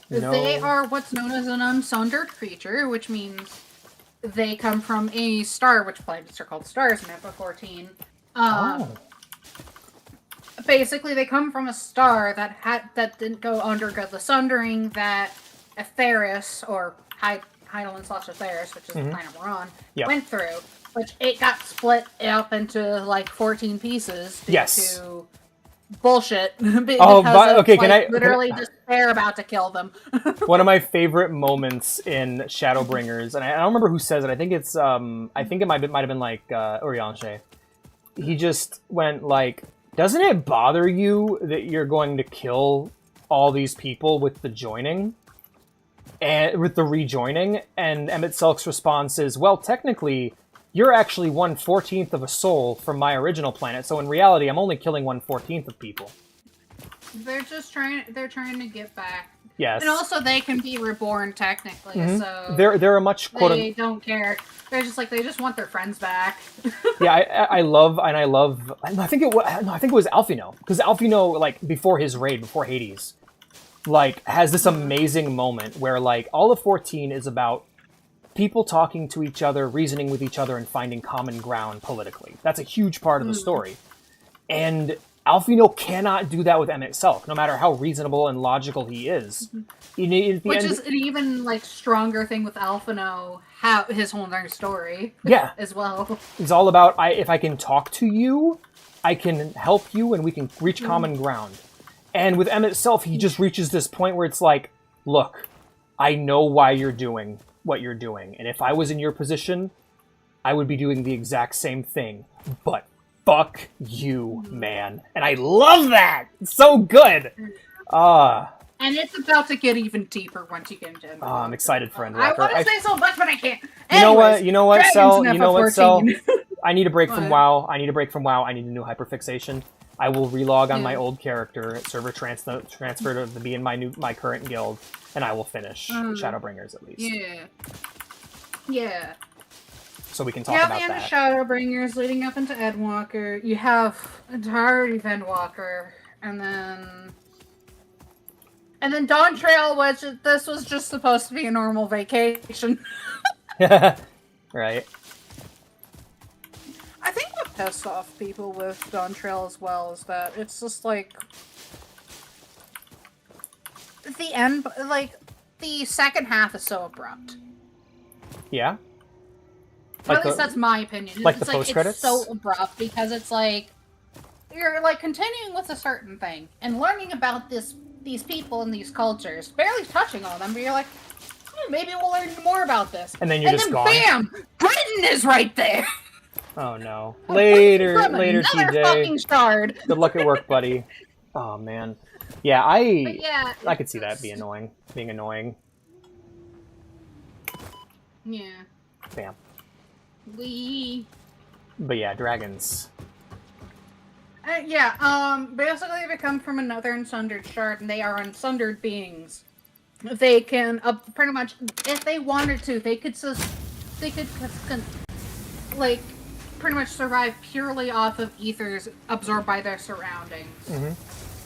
No. They are what's known as an unsundered creature, which means they come from a star, which planets are called stars in FF14. Basically, they come from a star that didn't undergo the sundering that Atheris, or Hydaelyn/Atheris, which is the planet we're on, went through. Which it got split up into like 14 pieces due to bullshit. Literally despair about to kill them. One of my favorite moments in Shadowbringers, and I don't remember who says it. I think it's I think it might have been like Urianshe. He just went like, "Doesn't it bother you that you're going to kill all these people with the joining?" And with the rejoining, and Emmett Selk's response is, "Well, technically, you're actually 1/14 of a soul from my original planet, so in reality, I'm only killing 1/14 of people." They're trying to get back. Yes. And also, they can be reborn, technically, so... They're a much... They don't care. They're just like, they just want their friends back. Yeah, I love... I think it was Alphino, because Alphino, like, before his raid, before Hades, like, has this amazing moment where, like, all of 14 is about people talking to each other, reasoning with each other, and finding common ground politically. That's a huge part of the story. And Alphino cannot do that with Emmett Selk, no matter how reasonable and logical he is. Which is an even, like, stronger thing with Alphino, his whole entire story. Yeah. As well. It's all about, if I can talk to you, I can help you and we can reach common ground. And with M itself, he just reaches this point where it's like, look, I know why you're doing what you're doing. And if I was in your position, I would be doing the exact same thing. But fuck you, man. And I love that! It's so good! And it's about to get even deeper once you get into Endwalker. I'm excited for Endwalker. I want to say so much, but I can't. You know what, Cell? You know what, Cell? 14. I need a break from WoW. I need a new hyperfixation. I will relog on my old character, server transfer to be in my current guild, and I will finish Shadowbringers at least. Yeah. So we can talk about the that. Shadowbringers leading up into Endwalker. You have entirety of Endwalker, and then Dawn Trail, which this was just supposed to be a normal vacation. Right. I think what pissed off people with Dawn Trail as well is that it's just like the end, like the second half is so abrupt. Yeah. At least that's my opinion. Like it's the post-credits? It's so abrupt because it's like you're like continuing with a certain thing and learning about these people and these cultures, barely touching on them, but you're like, maybe we'll learn more about this. And then you're just gone. Bam! Britain is right there! Oh no. Later another TJ. fucking shard. Good luck at work, buddy. Oh man. Yeah, I could see that being annoying. Yeah. Bam. But yeah, dragons. Basically they come from another unsundered shard, and they are unsundered beings. They can, pretty much, if they wanted to, they could like, pretty much survive purely off of ethers absorbed by their surroundings.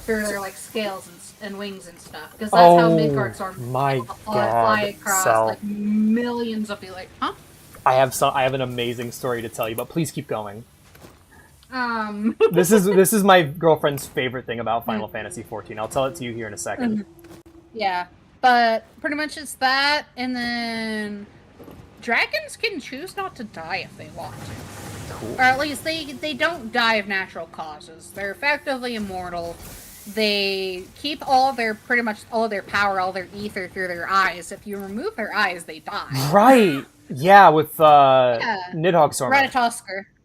Through their, like, scales and wings and stuff. Because that's how Midgard storms fly across, like, millions of people, like, huh? I have an amazing story to tell you, but please keep going. This is my girlfriend's favorite thing about Final Fantasy XIV. I'll tell it to you here in a second. Yeah, but pretty much it's that, and then dragons can choose not to die if they want to. Cool. Or at least they don't die of natural causes. They're effectively immortal. They keep pretty much all of their power, all their ether through their eyes. If you remove their eyes, they die. Right. Yeah, with Nidhogg Stormer.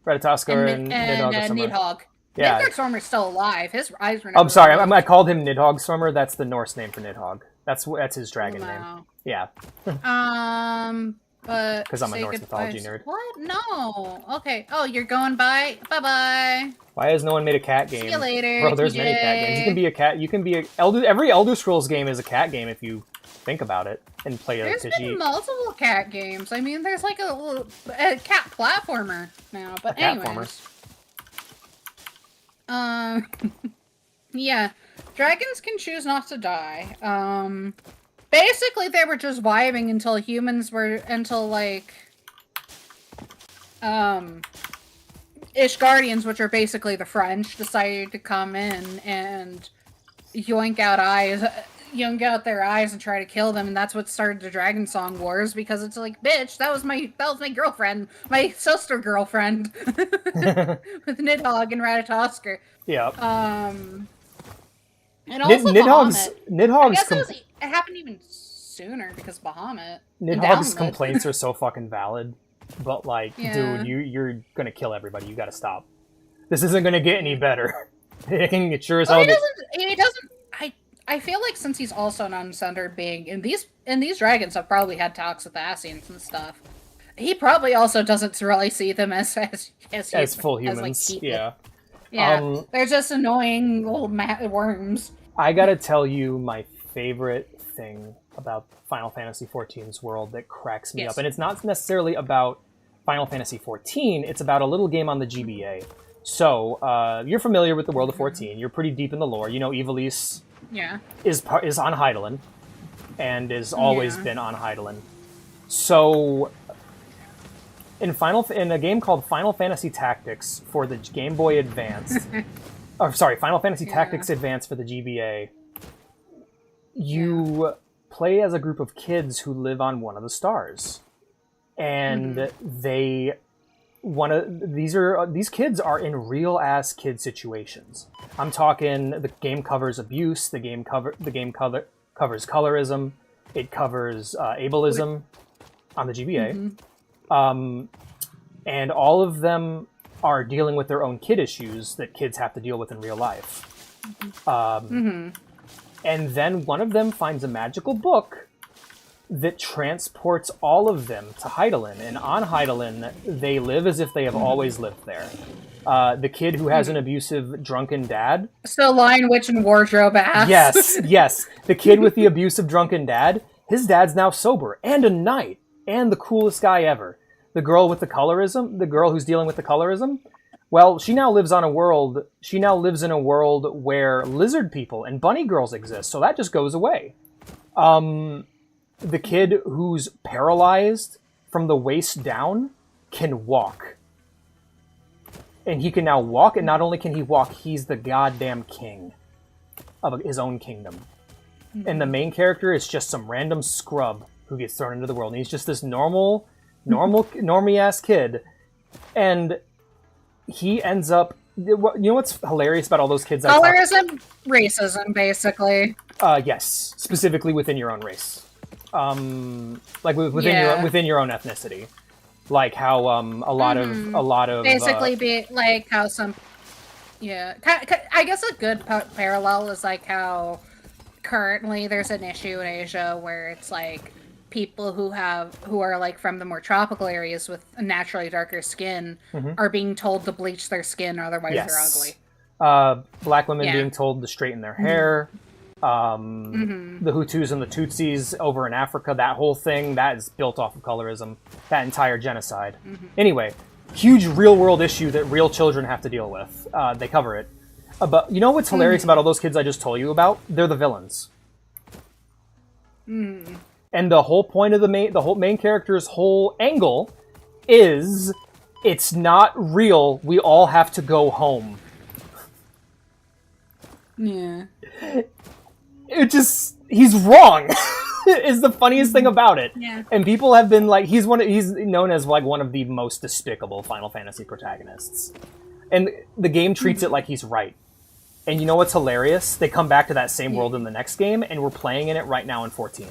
Ratatoskr and Nidhogg. Yeah. Midgard Stormer's still alive. His eyes were never I'm sorry, removed. I called him Nidhogg Stormer. That's the Norse name for Nidhogg. That's his dragon name. Yeah. But because I'm a Norse mythology nerd. What? No. Okay. Oh, you're going by. Bye. Why has no one made a cat game? See you later. Bro, there's TJ. many cat games. You can be a cat. You can be every Elder Scrolls game is a cat game if you think about it and play a There's been multiple cat games. I mean, there's like a cat platformer now. But anyways. Yeah. Dragons can choose not to die. Basically, they were just vibing until Ishgardians, which are basically the French, decided to come in and yoink out their eyes and try to kill them, and that's what started the Dragon Song Wars, because it's like, bitch, that was my girlfriend, my sister girlfriend, with Nidhogg and Ratatoskr. Yeah. And also Nidhogg's it happened even sooner because Bahamut. Nidhogg's complaints are so fucking valid, but like, dude, you're gonna kill everybody. You gotta stop. This isn't gonna get any better. It sure as hell. He doesn't. I feel like since he's also an unsundered being, and these dragons have probably had talks with Ascians and stuff. He probably also doesn't really see them as full humans. Like, yeah. Yeah, they're just annoying little worms. I gotta tell you my favorite thing about Final Fantasy XIV's world that cracks me up. And it's not necessarily about Final Fantasy XIV, it's about a little game on the GBA. So, you're familiar with the world of 14, you're pretty deep in the lore. You know Ivalice is on Hydaelyn, and has always been on Hydaelyn. So, in a game called Final Fantasy Tactics for the Game Boy Advance, Final Fantasy Tactics Advance for the GBA, you play as a group of kids who live on one of the stars. And they these kids are in real ass kid situations. I'm talking the game covers abuse, the game covers colorism, it covers ableism on the GBA. And all of them are dealing with their own kid issues that kids have to deal with in real life. And then one of them finds a magical book that transports all of them to Heidelin. And on Heidelin, they live as if they have always lived there. The kid who has an abusive, drunken dad. So Lion, Witch, and Wardrobe ass. Yes. The kid with the abusive, drunken dad, his dad's now sober and a knight and the coolest guy ever. The girl with the colorism, the girl who's dealing with the colorism, well, she now lives in a world where lizard people and bunny girls exist, so that just goes away. The kid who's paralyzed from the waist down can walk. And he can now walk, and not only can he walk, he's the goddamn king of his own kingdom. And the main character is just some random scrub who gets thrown into the world. And he's just this normie-ass kid. And he ends up... You know what's hilarious about all those kids? Colorism, racism, basically. Yes, specifically within your own race. Within your own ethnicity. Like how a lot of basically be like how some I guess a good parallel is like how currently there's an issue in Asia where it's like people who are like from the more tropical areas with naturally darker skin are being told to bleach their skin, otherwise they're ugly. Black women being told to straighten their hair. The Hutus and the Tutsis over in Africa, that whole thing, that is built off of colorism. That entire genocide. Anyway, huge real-world issue that real children have to deal with. They cover it. But you know what's hilarious about all those kids I just told you about? They're the villains. And the whole point of the main character's whole angle is, it's not real, we all have to go home. Yeah. He's wrong is the funniest thing about it. Yeah. And people have been like, he's known as like one of the most despicable Final Fantasy protagonists. And the game treats it like he's right. And you know what's hilarious? They come back to that same world in the next game, and we're playing in it right now in 14.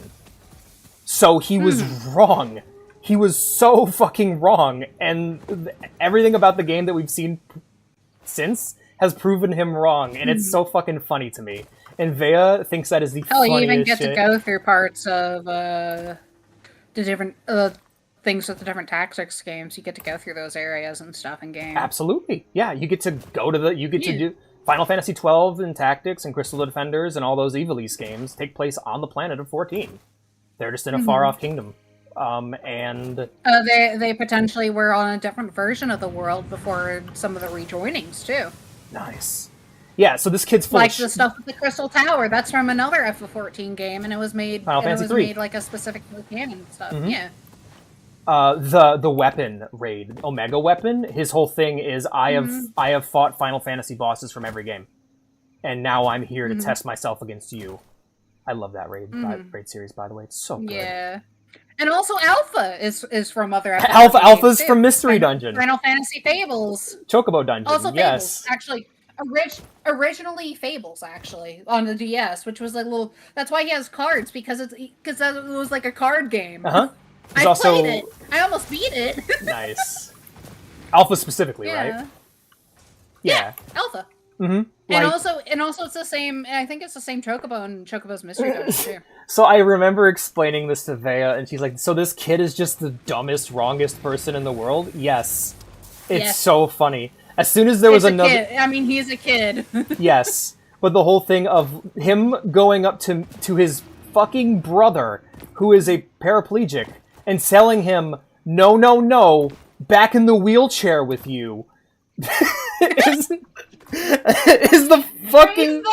So he was wrong. He was so fucking wrong. And everything about the game that we've seen since has proven him wrong. And it's so fucking funny to me. And Vea thinks that is the funniest you even get shit. to go through parts of the different things with the different tactics games. You get to go through those areas and stuff in game. Absolutely. Yeah, you get to go to to do Final Fantasy 12 and Tactics and Crystal Defenders and all those Ivalice games take place on the planet of 14. They're just in a far-off kingdom. And they potentially were on a different version of the world before some of the rejoinings, too. Nice. Yeah, so this kid's full like the stuff with the Crystal Tower. That's from another FF14 game, and it was made. Final Fantasy 3. Made like a specific canon and stuff. Yeah. The weapon raid, Omega weapon. His whole thing is I have fought Final Fantasy bosses from every game, and now I'm here to test myself against you. I love that raid series, by the way. It's so good. Yeah. And also Alpha is from other Alpha's from Mystery Dungeon. Final Fantasy Fables. Chocobo Dungeon. Also yes. Fables, actually. Originally Fables, actually, on the DS, which was like little. That's why he has cards, because it was like a card game. I played it. I almost beat it. Nice. Alpha specifically, right? Yeah, Alpha. Mm-hmm. And also it's the same. I think it's the same Chocobo and Chocobo's Mystery Dungeon too. So I remember explaining this to Vea, and she's like, "So this kid is just the dumbest, wrongest person in the world?" Yes. It's so funny. As soon as there was another... Kid. I mean, he's a kid. Yes. But the whole thing of him going up to his fucking brother, who is a paraplegic, and telling him, no, back in the wheelchair with you, is the fucking...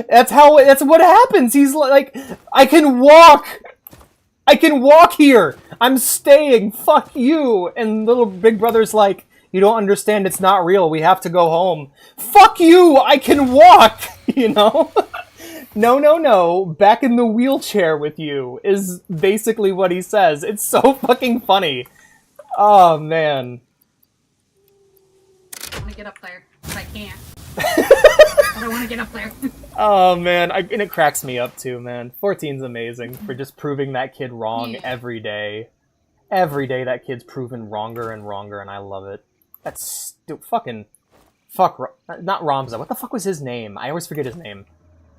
That's what happens. He's like, I can walk here. I'm staying. Fuck you. And little big brother's like, you don't understand, it's not real, we have to go home. Fuck you, I can walk, you know? No, back in the wheelchair with you, is basically what he says. It's so fucking funny. Oh, man. to get up there, but I can't. I don't want to get up there. Oh man, and it cracks me up too, man. 14's amazing for just proving that kid wrong every day. Every day that kid's proven wronger and wronger, and I love it. That's fuck, not Ramza. What the fuck was his name? I always forget his name.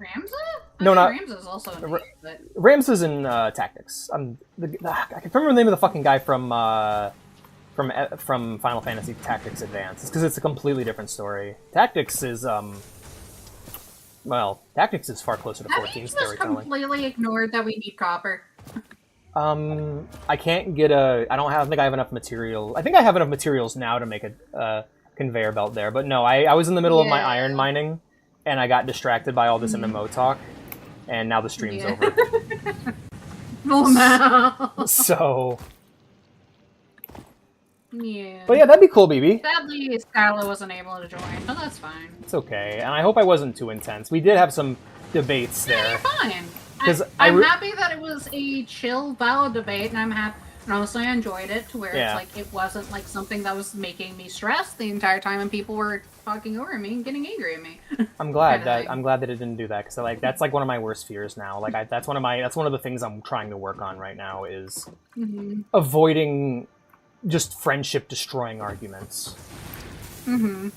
Ramza? No, not Ramza's also in the but... Ramza's in Tactics. I can remember the name of the fucking guy from Final Fantasy Tactics Advance. It's because it's a completely different story. Tactics is Tactics is far closer to 14 storytelling. Just completely ignored that we need copper. I can't get I don't think I have enough material. I think I have enough materials now to make a conveyor belt there, but no, I was in the middle of my iron mining, and I got distracted by all this MMO talk, and now the stream's over. Oh no. So... Yeah. But yeah, that'd be cool, BB. Sadly, Skyla wasn't able to join, but that's fine. It's okay, and I hope I wasn't too intense. We did have some debates there. Yeah, you're fine. I'm happy that it was a chill, valid debate, and I'm happy. And honestly, I enjoyed it to where it's like it wasn't like something that was making me stressed the entire time, and people were talking over me and getting angry at me. I'm glad that it didn't do that, because like that's like one of my worst fears now. Like that's one of the things I'm trying to work on right now is avoiding just friendship destroying arguments. And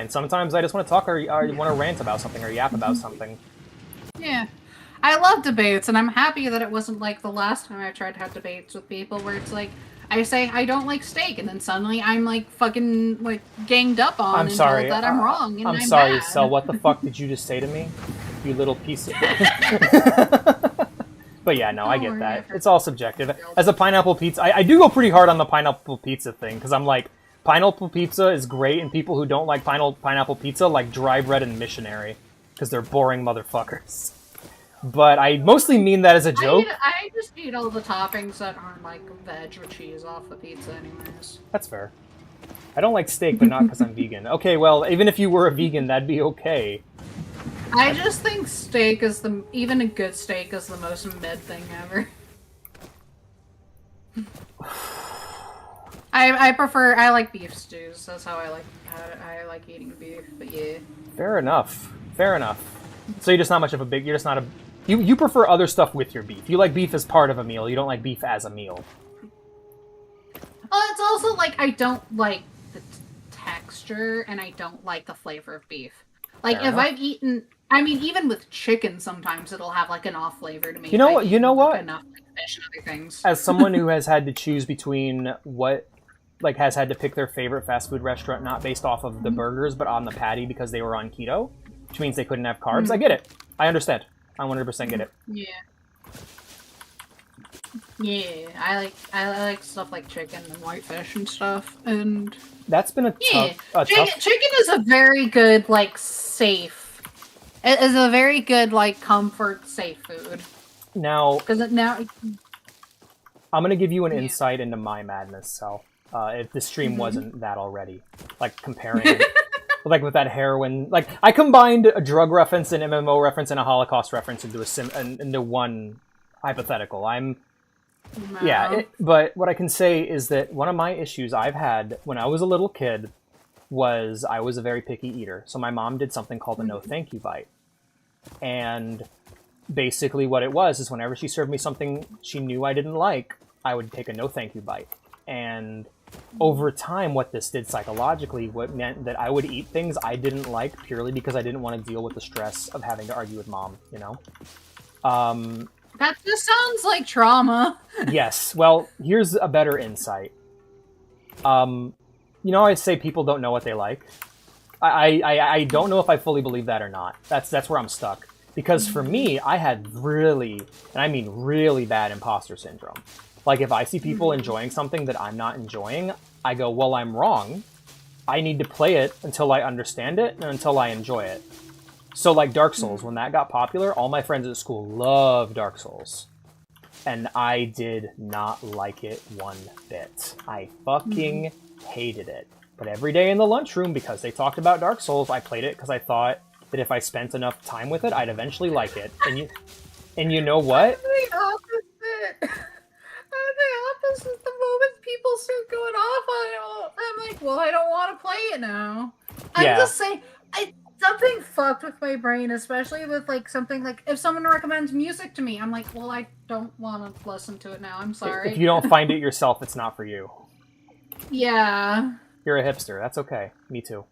sometimes I just want to talk or want to rant about something or yap about something. Yeah. I love debates, and I'm happy that it wasn't like the last time I tried to have debates with people where it's like, I say I don't like steak, and then suddenly I'm like fucking like ganged up on and told that I'm wrong and I'm sorry, bad. So what the fuck did you just say to me? You little piece of... But yeah, no, I get that. It's all subjective. As a pineapple pizza, I do go pretty hard on the pineapple pizza thing, because I'm like, pineapple pizza is great, and people who don't like pineapple pizza like dry bread and missionary, because they're boring motherfuckers. But I mostly mean that as a joke. I just eat all the toppings that aren't like veg or cheese off the pizza anyways. That's fair. I don't like steak, but not because I'm vegan. Okay, well, even if you were a vegan, that'd be okay. I just think steak is even a good steak is the most mid thing ever. I like beef stews. That's how I like eating beef, but yeah. Fair enough. So you're just not you prefer other stuff with your beef. You like beef as part of a meal, you don't like beef as a meal. It's also like I don't like the texture and I don't like the flavor of beef. Like if I've eaten, I mean, even with chicken, sometimes it'll have like an off flavor to me. You know what? Like, enough like fish and other things. As someone who has had to choose between has had to pick their favorite fast food restaurant not based off of the burgers, but on the patty because they were on keto, which means they couldn't have carbs. I get it. I understand. I 100% get it. Yeah. Yeah, I like stuff like chicken and whitefish and stuff, and that's been chicken is a very good like safe. It is a very good like comfort safe food. Now, I'm gonna give you an insight into my madness, Sal. If the stream wasn't that already, like comparing. Like with that heroin, like I combined a drug reference, an MMO reference, and a Holocaust reference into one hypothetical. But what I can say is that one of my issues I've had when I was a little kid was I was a very picky eater. So my mom did something called a no thank you bite, and basically what it was is whenever she served me something she knew I didn't like, I would take a no thank you bite. And over time, what this did psychologically, what meant that I would eat things I didn't like purely because I didn't want to deal with the stress of having to argue with mom, you know? That just sounds like trauma. Yes. Well, here's a better insight. You know, I say people don't know what they like. I don't know if I fully believe that or not. That's where I'm stuck. Because for me, I had really, and I mean really bad imposter syndrome. Like, if I see people enjoying something that I'm not enjoying, I go, well, I'm wrong. I need to play it until I understand it and until I enjoy it. So, like Dark Souls, when that got popular, all my friends at school loved Dark Souls. And I did not like it one bit. I fucking hated it. But every day in the lunchroom, because they talked about Dark Souls, I played it because I thought that if I spent enough time with it, I'd eventually like it. And you know what? The opposite. The opposite. The moment people start going off on it, I'm like, well, I don't want to play it now. I'm Yeah. just saying, something fucked with my brain, especially with like something like if someone recommends music to me, I'm like, well, I don't want to listen to it now. I'm sorry. If you don't find it yourself, it's not for you. Yeah. You're a hipster. That's okay. Me too.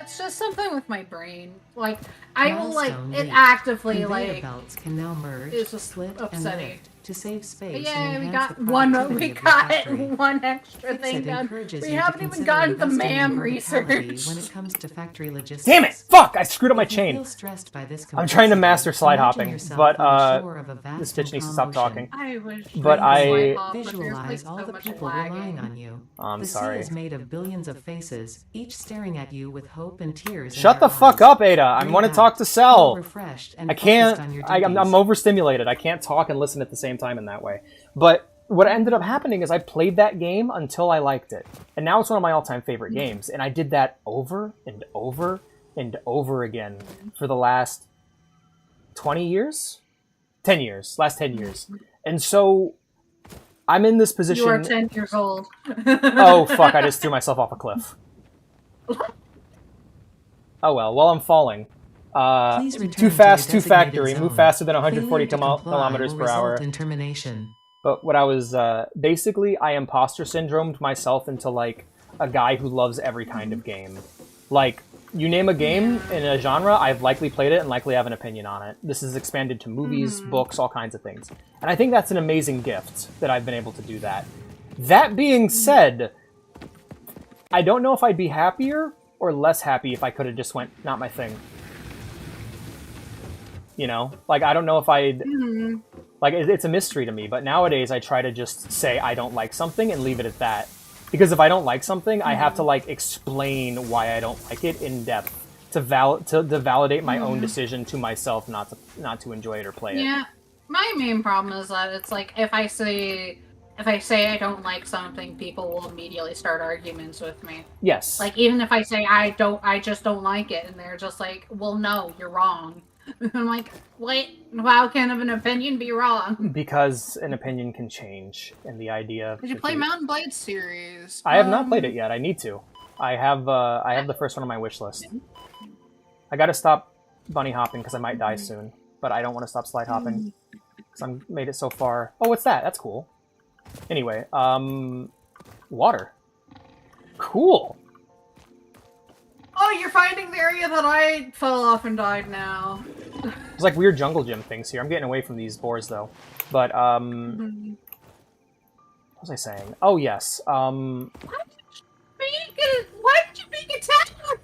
It's just something with my brain. Like, I will like Milestone it reached. actively Conveyor like. belts can now merge, It's just split, and upsetting. lift to save space. Yeah, and we enhance got the one. productivity We of your got factory. one extra Fix thing It done. encourages We you to haven't even consider gotten the investing in MAM verticality research. when it comes to factory logistics. Damn it! Fuck! I screwed up my If you chain. feel stressed by this I'm trying to complexity, master slide imagine hopping, yourself but on the shore of a this vast bitch needs to and stop calm talking. I wish. But I I- could slide hop, but there's, like, Visualize so all the much people lagging. relying on you. I'm The sorry. sea is made of billions of faces, each staring at you with hope and tears. in Shut the their fuck eyes. up, Ada. I Breathe want to out, talk to feel Cell. refreshed and I focused can't. on your I'm duties. overstimulated. I can't talk and listen at the same time in that way. But what ended up happening is I played that game until I liked it. And now it's one of my all-time favorite games. And I did that over and over and over again for the last 20 years? 10 years. Last 10 years. And so I'm in this position... You are 10 years old. Oh, fuck. I just threw myself off a cliff. Oh, well. While I'm falling. Please return Too to fast, your too factory. designated Move zone. faster than 140 Failure to comply kilometers will per result hour. in termination. But what I was, basically, I imposter syndromed myself into, like, a guy who loves every kind of game. Like, you name a game in a genre, I've likely played it and likely have an opinion on it. This is expanded to movies, books, all kinds of things. And I think that's an amazing gift, that I've been able to do that. That being said, I don't know if I'd be happier or less happy if I could have just went, not my thing. You know? Like, I don't know if I'd... Like, it's a mystery to me, but nowadays I try to just say I don't like something and leave it at that. Because if I don't like something, I have to, like, explain why I don't like it in depth to validate my own decision to myself not to enjoy it or play it. Yeah, my main problem is that it's like if I say I don't like something, people will immediately start arguments with me. Yes. Like even if I say I just don't like it, and they're just like, well, no, you're wrong. I'm like, wait, how can an opinion be wrong? Because an opinion can change, and the idea... Did you play Mountain Blade series? I have not played it yet. I need to. I have the first one on my wish list. I gotta stop bunny hopping because I might die soon, but I don't want to stop slide hopping because I've made it so far. Oh, what's that? That's cool. Anyway, water. Cool. Oh, you're finding the area that I fell off and died now. There's like weird jungle gym things here. I'm getting away from these boars though. But what was I saying? Oh yes. Why did you make a tower?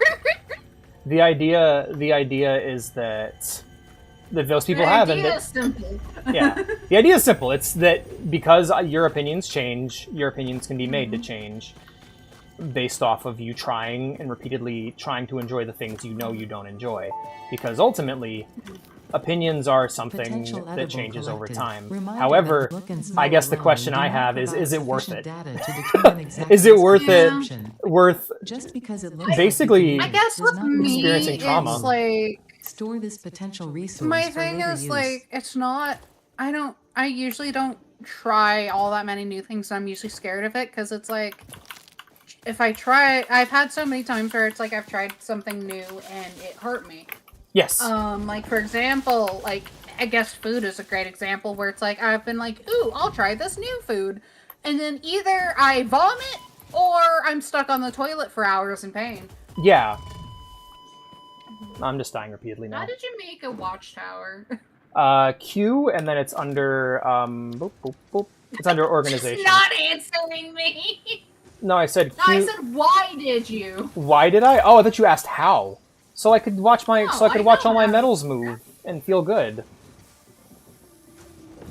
The idea is that those people have, and The idea is simple. yeah, the idea is simple. It's that because your opinions change, your opinions can be made to change based off of you trying and repeatedly trying to enjoy the things you know you don't enjoy. Because ultimately, opinions are something Potential that edible changes over collected. time. Reminder However, that look and smell I guess the alone question do I not have is provide it worth sufficient it? data to determine exact Is it worth risk it? perception. Worth Just because it looks Basically, like I guess does with not mean me, experiencing it's trauma. like store this potential resource my for thing later is use. like it's not. I usually don't try all that many new things. I'm usually scared of it because it's like if I try, I've had so many times where it's like I've tried something new and it hurt me. yes. Like for example, like I guess food is a great example where it's like I've been like, ooh, I'll try this new food, and then either I vomit or I'm stuck on the toilet for hours in pain. Yeah. I'm just dying repeatedly now. How did you make a watchtower? Q, and then it's under boop, boop, boop. It's under organization. She's not answering me. No, I said No, Q. I said, why did you? Why did I? Oh, I thought you asked how. So I could watch my No, I could I watch know all my how. medals move and feel good.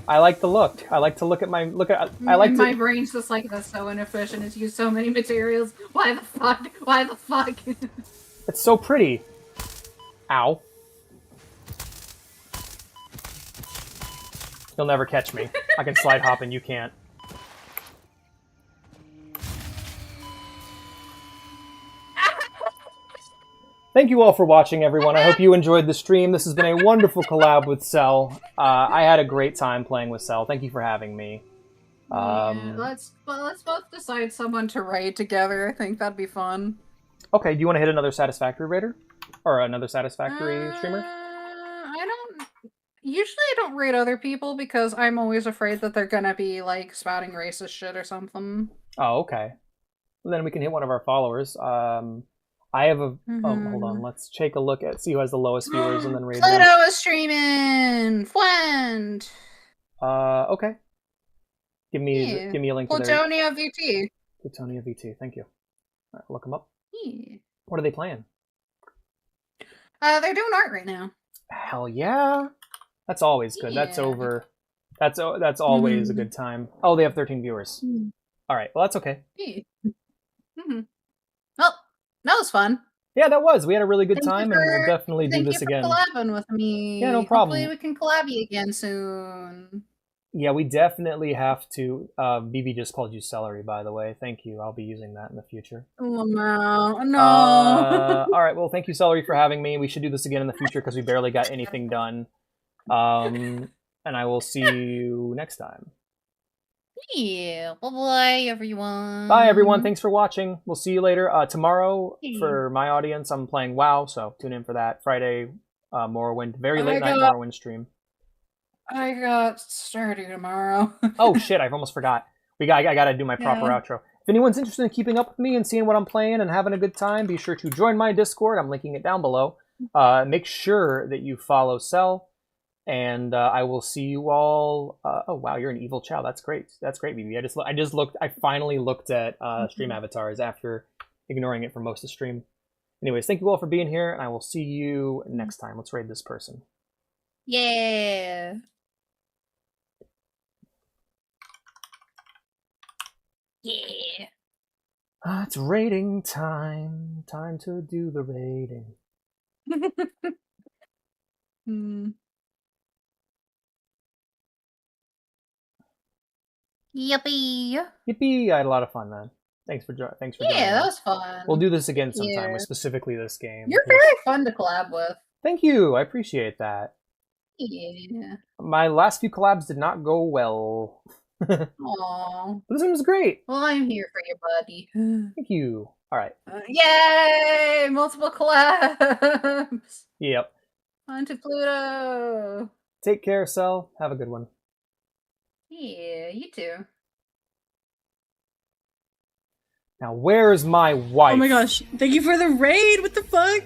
I like the look. I like to look at my I like My to brain's just like, that's so inefficient. It's used so many materials. Why the fuck? Why the fuck? It's so pretty. Ow. You'll never catch me. I can slide hop and you can't. Thank you all for watching, everyone. I hope you enjoyed the stream. This has been a wonderful collab with Cell. I had a great time playing with Cell. Thank you for having me. Yeah, let's both decide someone to raid together. I think that'd be fun. Okay, do you want to hit another Satisfactory raider? Or another Satisfactory streamer? Usually I don't raid other people because I'm always afraid that they're gonna be, like, spouting racist shit or something. Oh, okay. Well, then we can hit one of our followers. I have a... Oh, hold on. Let's take a look at... See who has the lowest viewers and then raid them. Pluto is streaming! Friend! Okay. Give me a link to their... Plutonia VT. Plutonia VT, thank you. All right, look them up. Yeah. What are they playing? They're doing art right now. Hell yeah! That's always good. Yeah. That's over. That's always a good time. Oh, they have 13 viewers. All right. Well, that's okay. Yeah. Well, that was fun. Yeah, that was. We had a really good time, and we'll for- definitely do this again. Thank you for collabing with me. Yeah, no problem. Hopefully we can collab again soon. Yeah, we definitely have to. BB just called you celery, by the way. Thank you. I'll be using that in the future. Oh, no. All right. Well, thank you, celery, for having me. We should do this again in the future because we barely got anything done. And I will see you next time. Yeah. Bye-bye, everyone. Bye, everyone. Thanks for watching. We'll see you later. Tomorrow, for my audience, I'm playing WoW, so tune in for that. Friday, Morrowind. Very late night Morrowind stream. I got Stardew tomorrow. Oh, shit. I almost forgot. I got to do my proper outro. If anyone's interested in keeping up with me and seeing what I'm playing and having a good time, be sure to join my Discord. I'm linking it down below. Make sure that you follow Cell. And I will see you all. Oh wow, you're an evil chow. That's great. That's great, BB. I finally looked at stream avatars after ignoring it for most of the stream. Anyways, thank you all for being here, and I will see you next time. Let's raid this person. Yeah. Yeah. It's raiding time. Time to do the raiding. Yippee! Yippee! I had a lot of fun, man. Thanks for joining. Yeah, that was fun. We'll do this again sometime, with specifically this game. You're very fun to collab with. Thank you. I appreciate that. Yeah. My last few collabs did not go well. Aww. This one was great. Well, I'm here for you, buddy. Thank you. All right. Yay! Multiple collabs. Yep. On to Pluto. Take care, Cell. Have a good one. Yeah, you too. Now, where's my wife? Oh my gosh. Thank you for the raid. What the fuck?